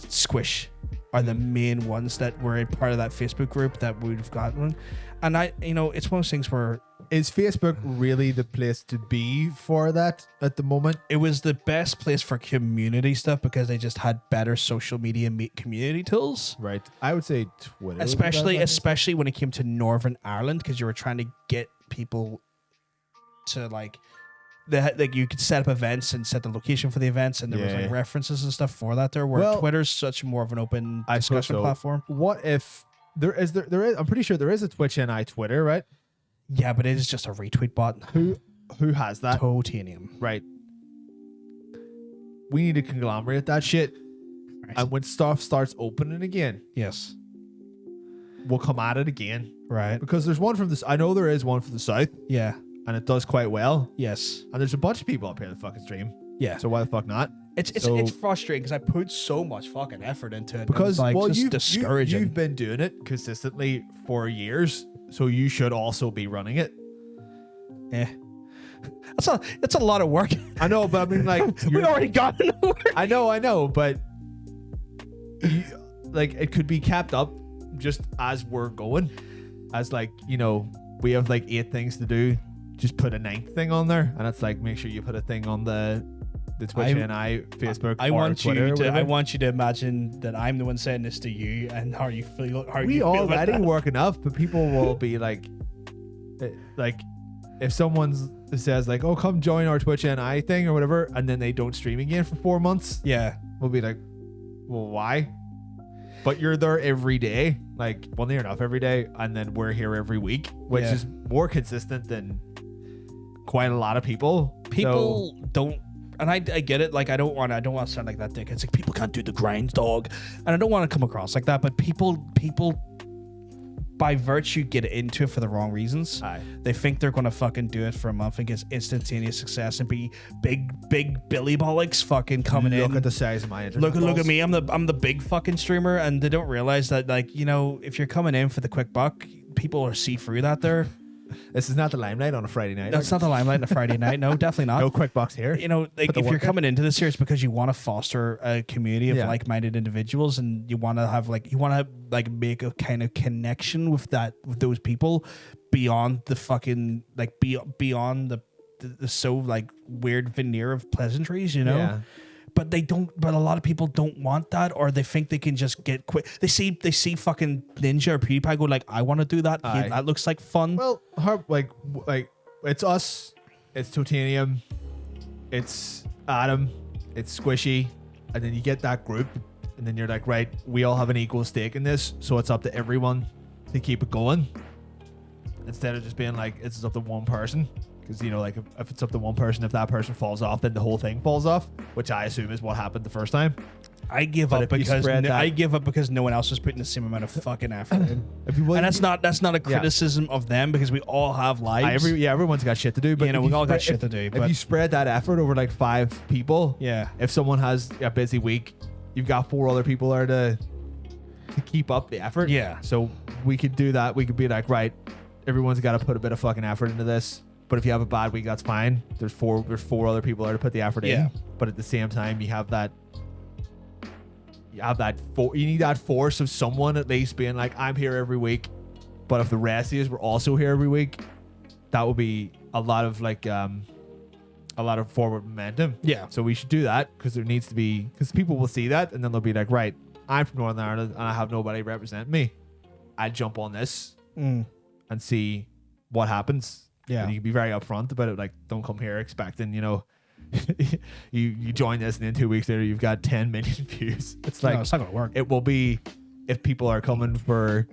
Squish are the main ones that were a part of that Facebook group that we've gotten. And it's one of those things where Is Facebook really the place to be for that at the moment? it was the best place for community stuff because they just had better social media community tools. Right. I would say Twitter. Especially when it came to Northern Ireland, because you were trying to get people to like you could set up events and set the location for the events, and there was like Yeah. references and stuff for that there, where Well, Twitter's such more of an open I suppose discussion so. platform. What if there is I'm pretty sure there is a Twitch NI Twitter, right? Yeah, but it is just a retweet bot. Who has that? Totanium. Right. We need to conglomerate that shit. Right. And when stuff starts opening again, Yes. we'll come at it again. Right. Because there's one from this. I know there is one from the south, Yeah. and it does quite well. Yes. And there's a bunch of people up here that fucking stream. Yeah. So why the fuck not? It's So- it's frustrating because I put so much fucking effort into it. and Because it's like well, just you've discouraging. you've been doing it consistently for years, so you should also be running it. Yeah. That's a lot of work. I know, but I mean, like, We already got enough work. I know, but like it could be kept up just as we're going, as like we have like 8 things to do. Just put a 9th thing on there, and it's like make sure you put a thing on the Twitch and Facebook. I or want Twitter or you to. whatever. I want you to imagine that I'm the one saying this to you, and how you feel. How We you feel about already that. work enough, but people will be like if someone says like, "Oh, come join our Twitch NI thing" or whatever, and then they don't stream again for 4 months, Yeah. we'll be like, "Well, why?" But you're there every day, like near enough every day, and then we're here every week, which Yeah. is more consistent than quite a lot of people. People don't. And I get it. Like I don't want to sound like that dick. It's like people can't do the grind, dog, and I don't want to come across like that. But people by virtue get into it for the wrong reasons. Aye. They think they're gonna fucking do it for a month and get instantaneous success and be big Billy Bollocks fucking coming in. Look at the size of my internet. Look balls. at me. I'm the big fucking streamer, and they don't realize that, like, if you're coming in for the quick buck, people are see through that there. This is not the limelight on a Friday night. That's not the limelight on a Friday night. No, definitely not. No quick box here. Like Put the if you're work in. coming into this here, it's because you want to foster a community of Yeah. like-minded individuals, and you want to make a kind of connection with those people beyond the fucking beyond the so like weird veneer of pleasantries, Yeah. But they don't. But a lot of people don't want that, or they think they can just get quick. They see fucking Ninja or PewDiePie go like, I want to do that. Aye. That looks like fun. Well, like it's us, it's Totanium, it's Adam, it's Squishy, and then you get that group, and then you're like, right, we all have an equal stake in this, so it's up to everyone to keep it going, instead of just being like it's up to one person. Because like if it's up to one person, if that person falls off, then the whole thing falls off, which I assume is what happened the first time. I give But up if you because spread that- I give up because no one else is putting the same amount of fucking effort in. And And that's not a criticism of them, because we all have lives. everyone's got shit to do, but You know, if we all got spread- shit to do, If but- you spread that effort over like 5 people, Yeah. if someone has a busy week, you've got 4 other people there to keep up the effort. Yeah. So we could do that. We could be like, right, everyone's got to put a bit of fucking effort into this. But if you have a bad week, that's fine. There's 4 other people there to put the effort Yeah. in. But at the same time, you need that force of someone at least being like, I'm here every week. But if the rest of you were also here every week, that would be a lot of forward momentum. Yeah. So we should do that, because because people will see that, and then they'll be like, right, I'm from Northern Ireland and I have nobody represent me. I jump on this and see what happens. Yeah. And you can be very upfront about it. Like, don't come here expecting, you join this and then 2 weeks later you've got 10 million views. It's like, No, it's not gonna work. it will be, if people are coming for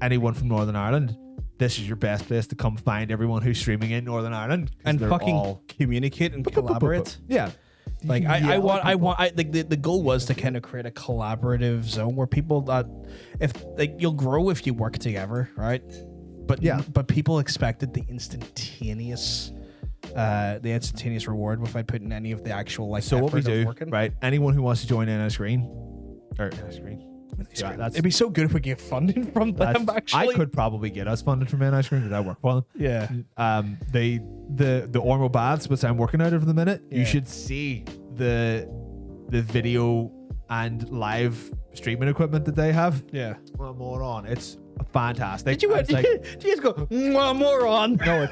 anyone from Northern Ireland, this is your best place to come find everyone who's streaming in Northern Ireland. 'cause And they're fucking all- communicate and collaborate. Yeah. Like I want like the goal was to kind of create a collaborative zone where people that if like you'll grow if you work together, right? But people expected the instantaneous reward without putting any of the actual like. So what we effort of do, working. right? Anyone who wants to join in a screen, yeah, It'd be so good if we get funding from them. Actually, I could probably get us funded from ice cream because I work for them. Yeah. The Ormo baths, which I'm working out of the minute, Yeah. you should see the video and live streaming equipment that they have. Yeah. Well, moron, it's fantastic. Did you It's like, did you just go moron? no,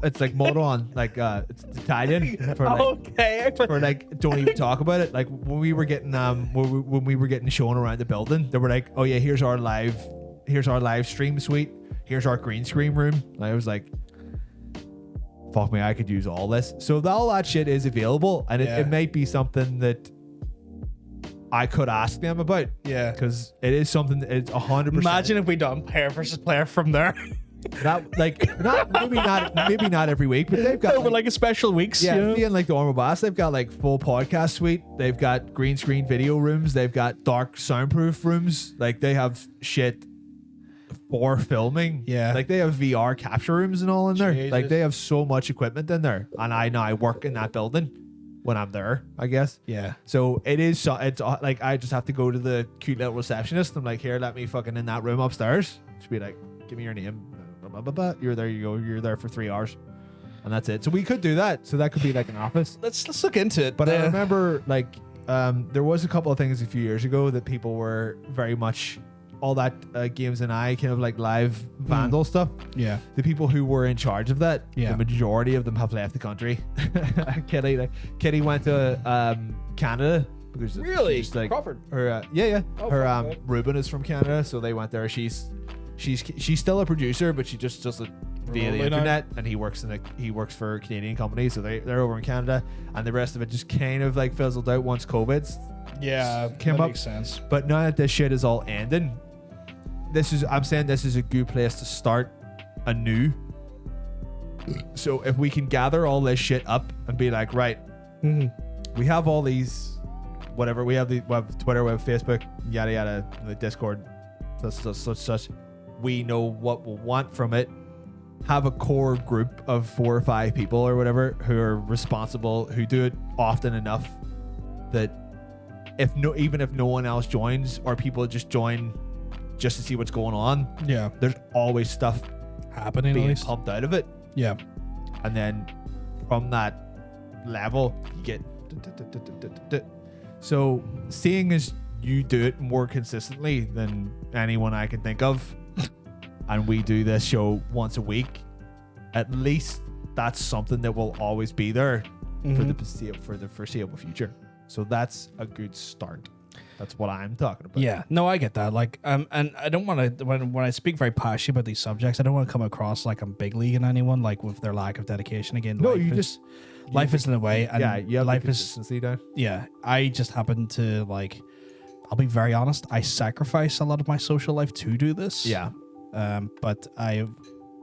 it's like moron, like it's Italian for like, Okay. for like don't even talk about it. Like when we were getting when we were getting shown around the building, they were like, oh yeah, here's our live stream suite, here's our green screen room. And I was like, fuck me, I could use all this. So all that shit is available, and it might be something that I could ask them about. Yeah. Because it is something that it's 100%. Imagine if we done player versus player from there. That like maybe not every week, but they've got Over like a special weeks. yeah, you know? being like the Ormo Bass, they've got like full podcast suite. They've got green screen video rooms. They've got dark soundproof rooms. Like they have shit for filming. Yeah. Like they have VR capture rooms and all in there. Jesus. Like they have so much equipment in there. And I work in that building when I'm there, I guess. Yeah. So it's like I just have to go to the cute little receptionist. I'm like, here, let me fucking in that room upstairs. She'll be like, give me your name. Blah, blah, blah. You're there. You go. You're there for 3 hours, and that's it. So we could do that. So that could be like an office. Let's look into it. But I remember like there was a couple of things a few years ago that people were very much all that games and I kind of like live vandal stuff. Yeah. The people who were in charge of that, Yeah. the majority of them have left the country. Kitty went to Canada because Really? she's, like, Crawford? Her Oh, her fuck, okay. Ruben is from Canada, so they went there. She's still a producer, but she just does it via the Remotely now? internet, and he works for a Canadian company, so they're over in Canada, and the rest of it just kind of like fizzled out once COVID Yeah. came that up. makes sense. But now that this shit is all ending, I'm saying this is a good place to start anew. So if we can gather all this shit up and be like, right, we have all these, whatever, we have Twitter, we have Facebook, yada yada, the Discord, such. We know what we'll want from it. Have a core group of 4 or 5 people or whatever who are responsible, who do it often enough that even if no one else joins or people just join just to see what's going on, Yeah. there's always stuff Happening at being least. pumped out of it. Yeah. And then from that level, you get. So seeing as you do it more consistently than anyone I can think of, and we do this show once a week, at least that's something that will always be there for the foreseeable future. So that's a good start. That's what I'm talking about. Yeah, no, I get that. Like, and I don't want to when I speak very passionately about these subjects, I don't want to come across like I'm big leaguing anyone, like with their lack of dedication. Again, No, life is in the way, and yeah, you have life the is consistency down. yeah. I just happen to like. I'll be very honest. I sacrifice a lot of my social life to do this. Yeah. But I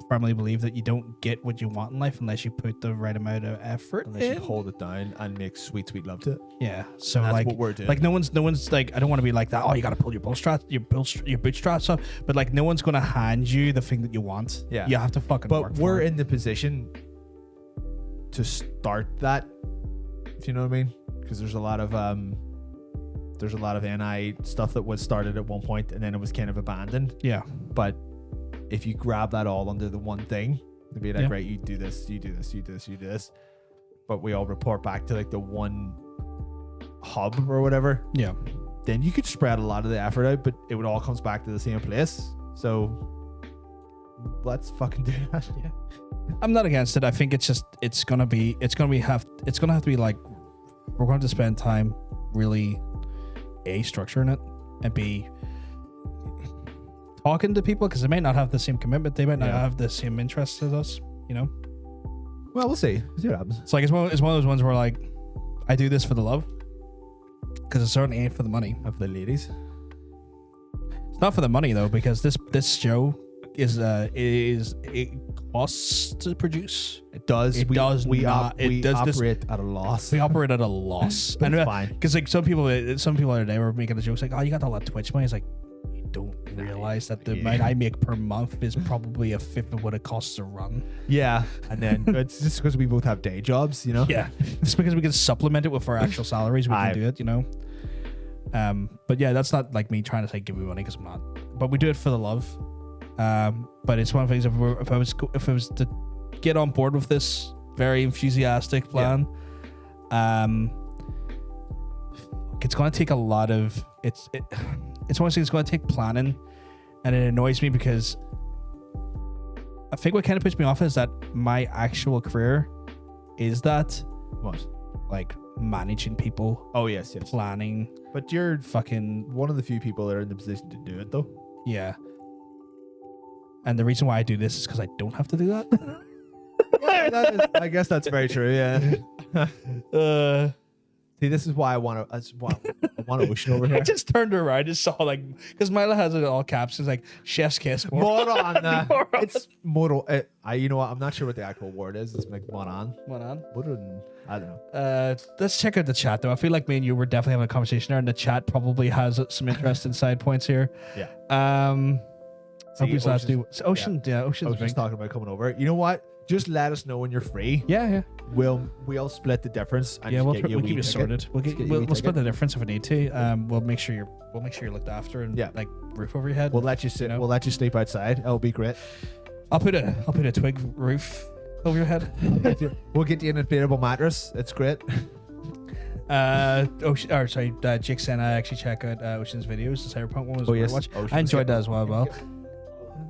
firmly believe that you don't get what you want in life unless you put the right amount of effort Unless in. you hold it down and make sweet love to it. Yeah. So And that's like what we're doing. like no one's like, I don't want to be like that. Oh, you got to pull your bootstraps up. But like no one's gonna hand you the thing that you want. Yeah. You have to fucking work But for we're it. in the position to start that, if you know what I mean, because there's a lot of NI stuff that was started at one point and then it was kind of abandoned. Yeah. But if you grab that all under the one thing, to be like, Yeah. right, you do this, you do this, you do this, you do this, but we all report back to like the one hub or whatever, Yeah. then you could spread a lot of the effort out, but it would all comes back to the same place. So let's fucking do that. Yeah. I'm not against it. I think it's gonna have to be like, we're going to spend time really structuring it, and B, talking to people, because they may not have the same commitment, they might not Yeah. have the same interests as us, you know. Well, we'll see. We'll see what happens. It's like it's one of those ones where like, I do this for the love, because it certainly ain't for the money. Of the ladies. It's not for the money though, because this show it costs to produce. It does. It we, does we not. we It does this. operate at a loss. We operate at a loss. But it's fine. Because like some people the other day were making the jokes like, "Oh, you got all that Twitch money." It's like, you don't realize that the amount I make per month is probably a fifth of what it costs to run. Yeah, and then it's just because we both have day jobs, you know. Yeah, just because we can supplement it with our actual salaries, we can do it, you know. But yeah, that's not like me trying to say give me money because I'm not. But we do it for the love. But it's one of the things. If I was to get on board with this very enthusiastic plan, it's going to take a lot of it's one of those things. It's going to take planning, and it annoys me because I think what kind of puts me off is that my actual career is that What? like managing people, Oh yes. planning, But you're fucking one of the few people that are in the position to do it, though. yeah. And the reason why I do this is because I don't have to do that. I guess that's very true. Yeah. See, this is why I want to. That's why I want Ocean over here. I just turned around and saw like because Mila has it in all caps. It's like chef's kiss. Moron. Moron. It's moral. You know what? I'm not sure what the actual word is. It's like moron. Moron. Moron. I don't know. Let's check out the chat though. I feel like me and you were definitely having a conversation there, and the chat probably has some interesting side points here. Yeah. Ocean's last do Ocean's Ocean's big. talking about coming over. You know what? Just let us know when you're free. Yeah. We'll split the difference. And Yeah, just we'll get you a keep wee you ticket. sorted. We'll split the difference if we need to. We'll make sure you're looked after and like roof over your head. We'll let you sit. You know? We'll let you sleep outside. It'll be great. I'll put a twig roof over your head. We'll get you an inflatable mattress. It's great. Jake said I actually check out Ocean's videos. The Cyberpunk one was yes. watch. Ocean's I enjoyed that as well.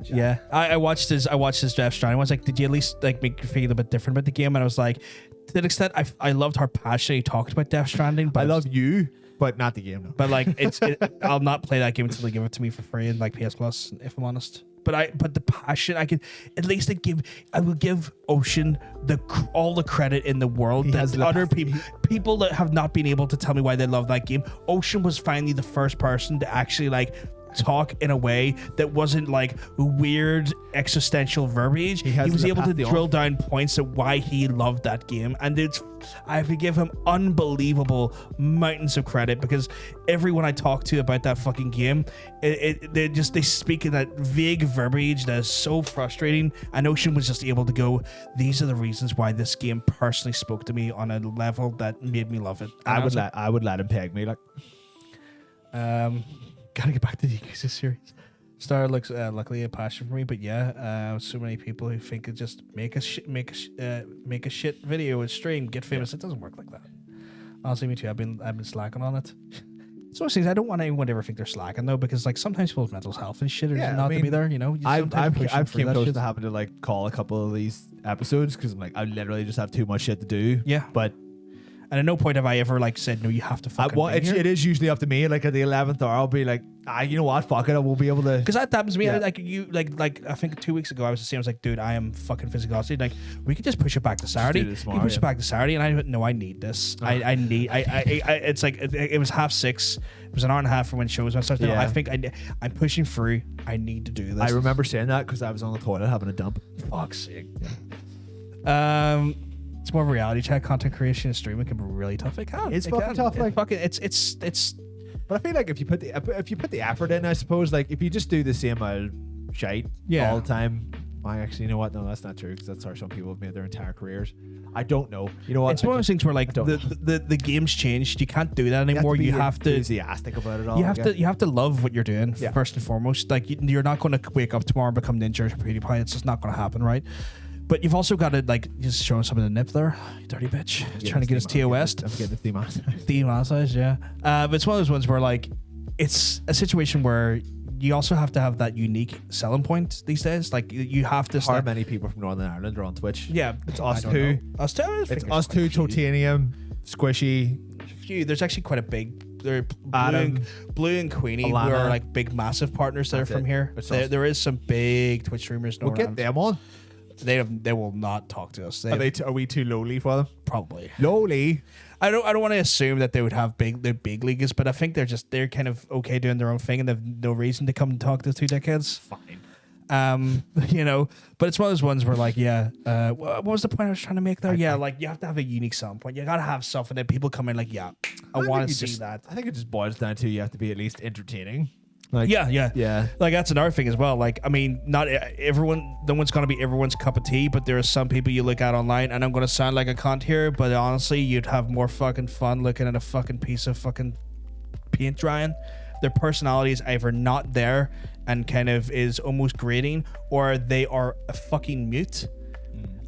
Yeah, I watched his Death Stranding. I was like, did you at least like make you feel a bit different about the game? And I was like, to an extent, I loved how passionate he talked about Death Stranding. But I love you, but not the game. No. But like, I'll not play that game until they give it to me for free in like PS Plus, if I'm honest. But the passion, I will give Ocean all the credit in the world. That other people that have not been able to tell me why they love that game. Ocean was finally the first person to actually like talk in a way that wasn't like weird existential verbiage. He was able to drill down points of why he loved that game, and I have to give him unbelievable mountains of credit because everyone I talk to about that fucking game, they speak in that vague verbiage that is so frustrating. And Ocean was just able to go, these are the reasons why this game personally spoke to me on a level that made me love it. And I would let him peg me like. Gotta get back to the Yakuza series. Star looks luckily a passion for me, but yeah, so many people who think it just make a shit video and stream, get famous. It doesn't work like that. Honestly, me too. I've been slacking on it. It's one of those things I don't want anyone to ever think they're slacking though, because like sometimes people's mental health and shit are just not to be there. You know, I've came close to having to like call a couple of these episodes because I'm like I literally just have too much shit to do. Yeah, but. And at no point have I ever like said no. You have to fucking. It is usually up to me. Like at the 11th hour, I'll be like, you know what? Fuck it. I won't be able to. Because that happens to me. Yeah. Like I think 2 weeks ago I was the same. I was like, dude, I am fucking physically exhausted. Like we could just push it back to Saturday. Push it back to Saturday, and I went, no, I need this. I need. It's like it was 6:30. It was an hour and a half for when shows. I started. I think I'm pushing through. I need to do this. I remember saying that because I was on the toilet having a dump. Fuck's sake. It's more reality chat content creation and streaming can be really tough. It's fucking tough. Like fucking, it's. But I feel like if you put the effort in, I suppose, like if you just do the same old shite all the time. You know what? No, that's not true because that's how some people have made their entire careers. I don't know. You know what? It's one of those things where like the game's changed. You can't do that anymore. You have to be enthusiastic about it all. You have to love what you're doing first and foremost. Like you're not going to wake up tomorrow and become Ninja or PewDiePie. It's just not going to happen, right? But you've also got to like just showing some of the nip there, you dirty bitch. Trying to get us TOS. I'm getting the demonetized, yeah. But it's one of those ones where like it's a situation where you also have to have that unique selling point these days. Like you have to. How many people from Northern Ireland are on Twitch? Yeah, it's us two. Us two. It's us two. Totanium, Squishy. There's actually quite a big. They're Adam, Blue and Queenie, Alana. who are like big, massive partners that are from here. There is some big Twitch streamers. We'll get them on. They will not talk to us. Are we too lowly for them? Probably lowly. I don't want to assume that they would have big leaguers, but I think they're kind of okay doing their own thing, and they've no reason to come and talk to 2 dickheads. Fine. You know, but it's one of those ones where like, yeah, what was the point I was trying to make there? Yeah, like you have to have a unique selling point. You gotta have something that people come in like, yeah, I want to see that. I think it just boils down to you have to be at least entertaining. Like, yeah. Like that's another thing as well. Like, I mean, not everyone, no one's gonna be everyone's cup of tea, but there are some people you look at online, and I'm gonna sound like a cunt here, but honestly, you'd have more fucking fun looking at a fucking piece of fucking paint drying. Their personality is either not there and kind of is almost grating, or they are a fucking mute.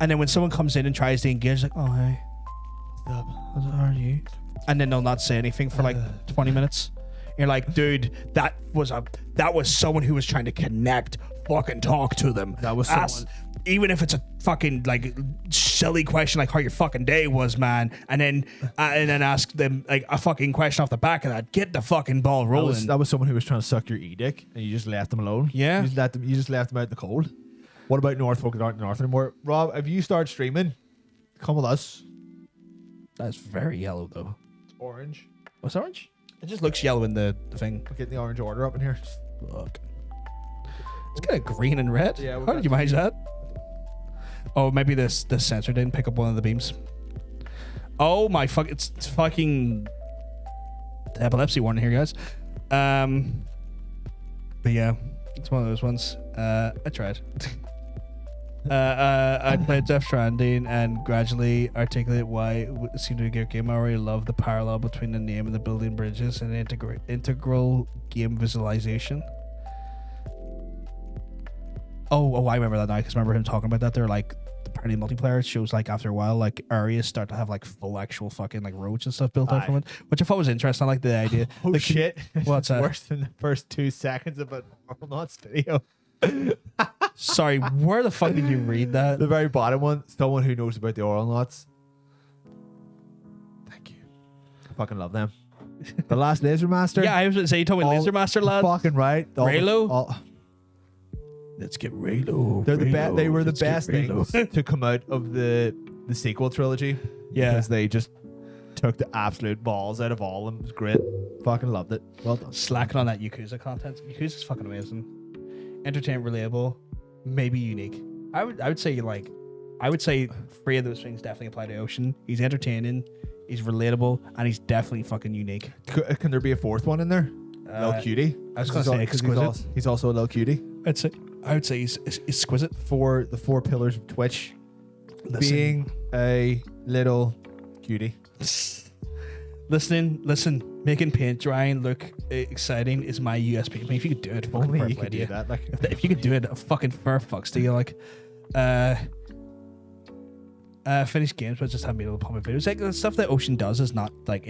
And then when someone comes in and tries to engage, like, oh hey, how are you? And then they'll not say anything for like 20 minutes. You're like, dude, that was someone who was trying to connect. Fucking talk to them. That was someone. Even if it's a fucking like silly question like how your fucking day was, man, and then ask them like a fucking question off the back of that. Get the fucking ball rolling. That was someone who was trying to suck your e-dick, and you just left them alone. Yeah, you just left them out in the cold. What about North folk that aren't North anymore? Rob, if you start streaming, come with us. That's very yellow though. It's orange. What's orange? It just looks yellow in the thing. We're getting the orange order up in here. Fuck. It's kind of green and red. Yeah. How did you manage that? Oh, maybe this sensor didn't pick up one of the beams. Oh my fuck! It's fucking epilepsy warning here, guys. But yeah, it's one of those ones. I tried. I played Death Stranding and gradually articulate why it seemed to be a good game. I already love the parallel between the name and the building bridges and integral game visualization. Oh, I remember that now because I remember him talking about that. They're like, apparently multiplayer shows like after a while, like areas start to have like full actual fucking like roads and stuff built out from it, which I thought was interesting. I like the idea. Oh like, shit! What's that? Worse than the first 2 seconds of a Arnauts video. Sorry, where the fuck did you read that? The very bottom one. Someone who knows about the Arnauts. Thank you. I fucking love them. The Last Laser Master. Yeah, I was going to say you told me Laser Master lad. Fucking right. Raylo. Let's get Raylo. They were the best things to come out of the sequel trilogy. Yeah, because they just took the absolute balls out of all of them. It was great. Fucking loved it. Well done. Slacking on that Yakuza content. Yakuza's fucking amazing. Entertaining, relatable, maybe unique. I would say I would say 3 of those things definitely apply to Ocean. He's entertaining, he's relatable, and he's definitely fucking unique. Can there be a 4th one in there? Little cutie. I was going to say exquisite. He's also a little cutie. I would say he's exquisite. For the 4 pillars of Twitch, being a little cutie. Listen, making paint drying look exciting is my USP. I mean, if you could do it, fucking only you could do that. Like, if you could do it, a fucking fair fucks to you. Like, finish games, but just have me little pump videos. Like the stuff that Ocean does is not like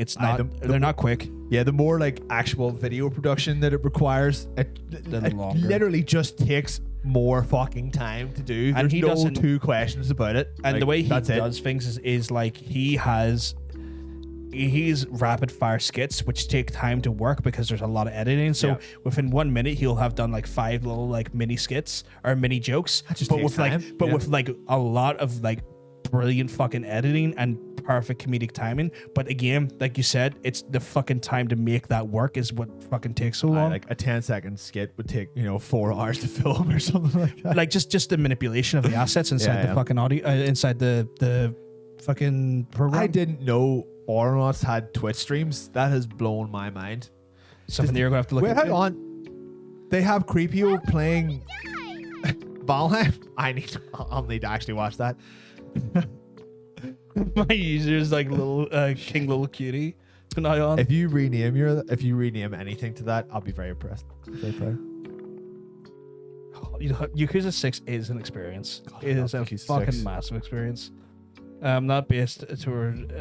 they're not quick. Yeah, the more like actual video production that it requires, it literally just takes more fucking time to do. And There's no 2 questions about it. And like, the way he does things is like he's rapid fire skits which take time to work because there's a lot of editing. So within 1 minute he'll have done like 5 little like mini skits or mini jokes. With like a lot of like brilliant fucking editing and perfect comedic timing. But again, like you said, it's the fucking time to make that work is what fucking takes so long. Like a 10-second skit would take 4 hours to film or something like that. Like just the manipulation of the assets inside the fucking audio inside the fucking program. I didn't know Arnauts had Twitch streams. That has blown my mind. Something that you're gonna have to look at. Hang on. They have Creepio playing Valheim. I'll need to actually watch that. My user's like little King Little Cutie. On. If you rename anything to that, I'll be very impressed. Very proud. Yakuza 6 is an experience. It is a fucking massive experience. Not based toward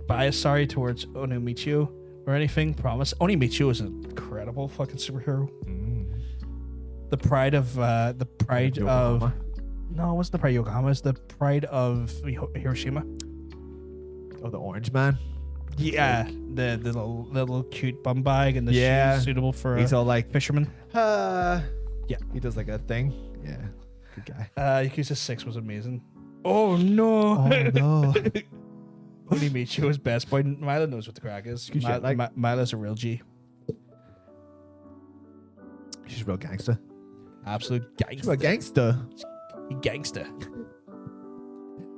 bias, towards Onimitsu or anything. Promise. Onimitsu is an incredible fucking superhero. The pride of no, it wasn't the pride of Yokohama. It's the pride of Hiroshima. Oh, the orange man. Yeah, the little cute bum bag and the shoes suitable for he's all like fisherman. Yeah, he does like a thing. Yeah, good guy. Yakuza 6 was amazing. Oh no! Oh no! Onimitsu was best boy. Milo knows what the crack is. Milo's a real G. She's a real gangster. Absolute She's a gangster. gangster. Gangster.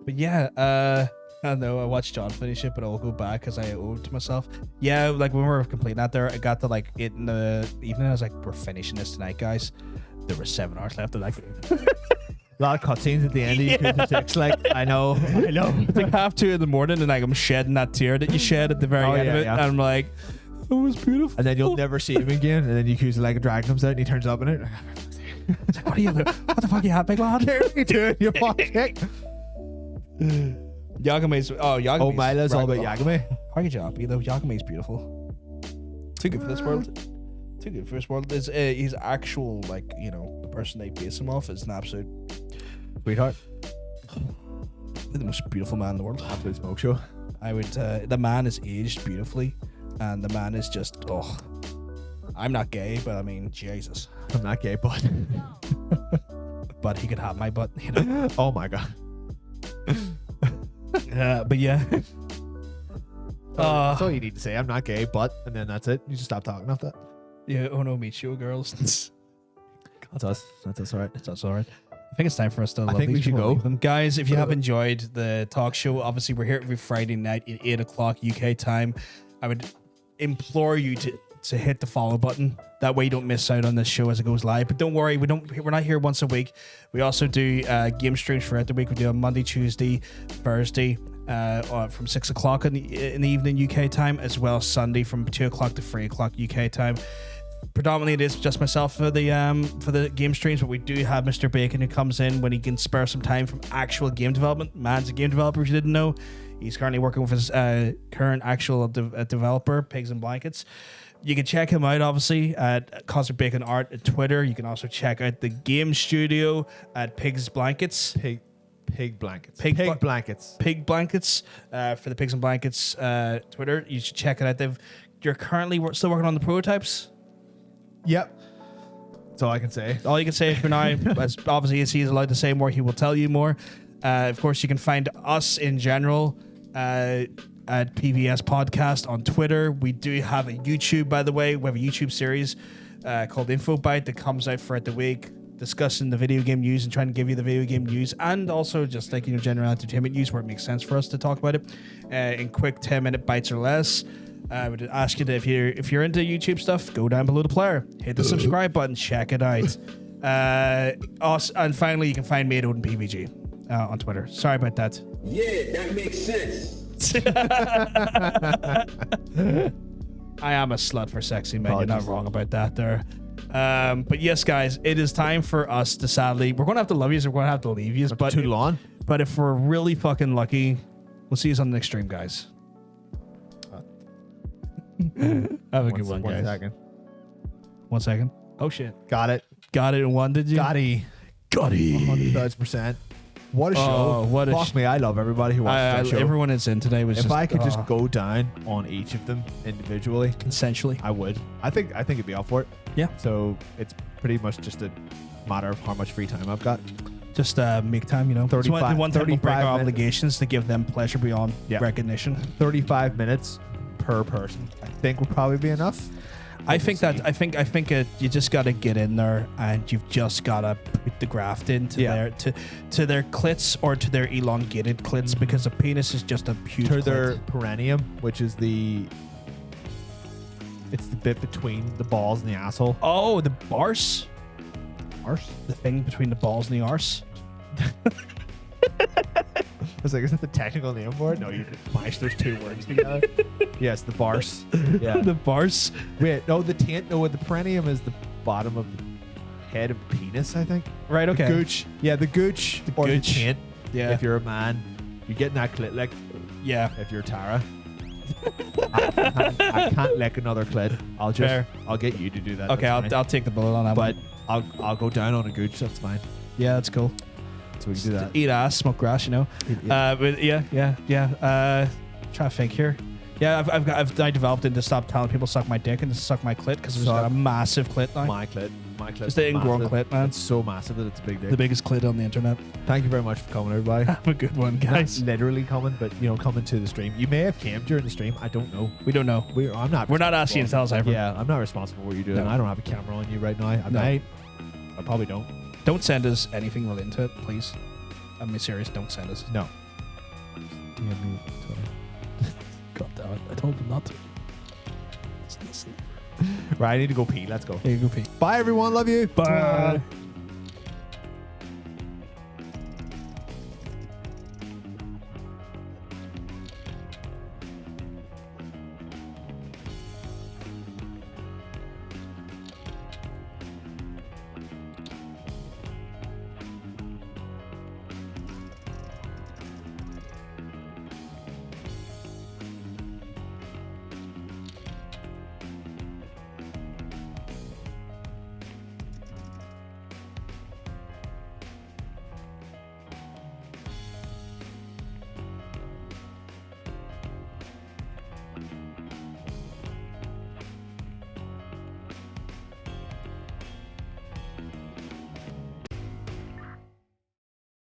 But yeah, I don't know. I watched John finish it, but I'll go back because I owe it to myself. Yeah, like when we were completing that there, I got to like 8 in the evening. I was like, we're finishing this tonight, guys. There were 7 hours left of that game. A lot of cutscenes at the end of Yakuza 6. Like, I know. It's like 2:30 in the morning, and like I'm shedding that tear that you shed at the very end of it. And I'm like, it was beautiful. And then you'll never see him again. And then Yakuza Like a Dragon comes out and he turns up in it. It's like, what the fuck you have, big lad? What are you doing? You fucking Yagame's Yagame's Oh, Mila's all about Yagame. How could you not be though? Yagame's beautiful. Too good for this world. Too good for this world. His actual, like, you know, the person they base him off is an absolute Sweetheart. the most beautiful man in the world. Absolute smoke show. I would. The man is aged beautifully, and the man is just. Oh, I'm not gay, but I mean, Jesus. I'm not gay, but But he could have my butt, you know. oh my god. But yeah. That's all you need to say. I'm not gay, but, and then that's it. You just stop talking after that. Yeah. Oh no, Michio girls. That's us. That's us, all right. That's all right. I think it's time for us to. I think we should go. Them. Guys, if you have enjoyed the talk show, obviously we're here every Friday night at 8 o'clock UK time. I would implore you to hit the follow button. That way you don't miss out on this show as it goes live. But don't worry, we're not here once a week. We also do game streams throughout the week. We do on Monday, Tuesday, Thursday, from 6 o'clock in the evening UK time, as well as Sunday from 2 o'clock to 3 o'clock UK time. Predominantly it is just myself for the game streams, but we do have Mr. Bacon who comes in when he can spare some time from actual game development. Man's a game developer, if you didn't know. He's currently working with his current actual developer, Pigs and Blankets. You can check him out, obviously, at Cosmic Bacon Art at Twitter. You can also check out the game studio at Pigs Blankets. Pig blankets. Pig blankets. Pig Blankets for the Pigs and Blankets Twitter. You should check it out. You're currently still working on the prototypes? Yep. That's all I can say. All you can say for now, as obviously as he's allowed to say more, he will tell you more. Of course, you can find us in general at PVS Podcast on Twitter. We do have a YouTube, by the way. We have a YouTube series called InfoBite that comes out throughout the week, discussing the video game news and trying to give you the video game news, and also just like, you know, general entertainment news where it makes sense for us to talk about it in quick 10-minute bites or less. I would ask you to, if you're into YouTube stuff, go down below the player, hit the subscribe button, check it out. And finally, you can find me at Odin PVG on Twitter. Sorry about that. Yeah, that makes sense. I am a slut for sexy men. You're not wrong about that there. But yes, guys, it is time for us to sadly, we're going to have to love you, so we're going to have to leave you. But too long. But if we're really fucking lucky, we'll see you on the next stream, guys. Have a good one, guys. 1 second. 1 second. Oh shit. Got it. Got it in one, did you? Got it. 100%. What a show. Fuck me, I love everybody who watches that show. Everyone that's in today was if just... I could just go down on each of them individually. Consensually. I would. I think it'd be up for it. Yeah. So it's pretty much just a matter of how much free time I've got. Just make time, you know. 35 one time we'll break our obligations to give them pleasure beyond recognition. 35 minutes per person. I think will probably be enough. I think you just got to get in there and you've just got to put the graft into to their clits or to their elongated clits, because a penis is just a huge to their perineum, which is it's the bit between the balls and the asshole. Oh, the arse? Arse? The thing between the balls and the arse? I was like, is that the technical name for it? No, you just mash those two words together. Yes, the barse. Yeah. The barse. Wait, no, the taint. No, the perineum is the bottom of the head of the penis, I think. Right, okay. The gooch. Yeah, the gooch or the taint. Yeah. If you're a man, you're getting that clit lick. Yeah. If you're Tara. I can't lick another clit. I'll get you to do that. Okay, I'll take the bullet on that but one. I'll go down on a gooch. That's fine. Yeah, that's cool. So we can do that. Eat ass, smoke grass, you know. But yeah. Try to think here. Yeah, I've now developed into stop telling people suck my dick and just suck my clit, because it's got a massive clit now. My clit. Just the ingrown clit, man. It's so massive that it's a big dick. The biggest clit on the internet. Thank you very much for coming, everybody. Have a good one, guys. Not literally coming, but coming to the stream. You may have came during the stream. I don't know. We don't know. We're not asking you to tell us, Ivor. Yeah, I'm not responsible for what you're doing. No. I don't have a camera on you right now. I might. I probably don't. Don't send us anything related to it, please. I'm serious. Don't send us. No. God damn it! I told them not to. Right, I need to go pee. Let's go. Here you go, Pete. Bye, everyone. Love you. Bye.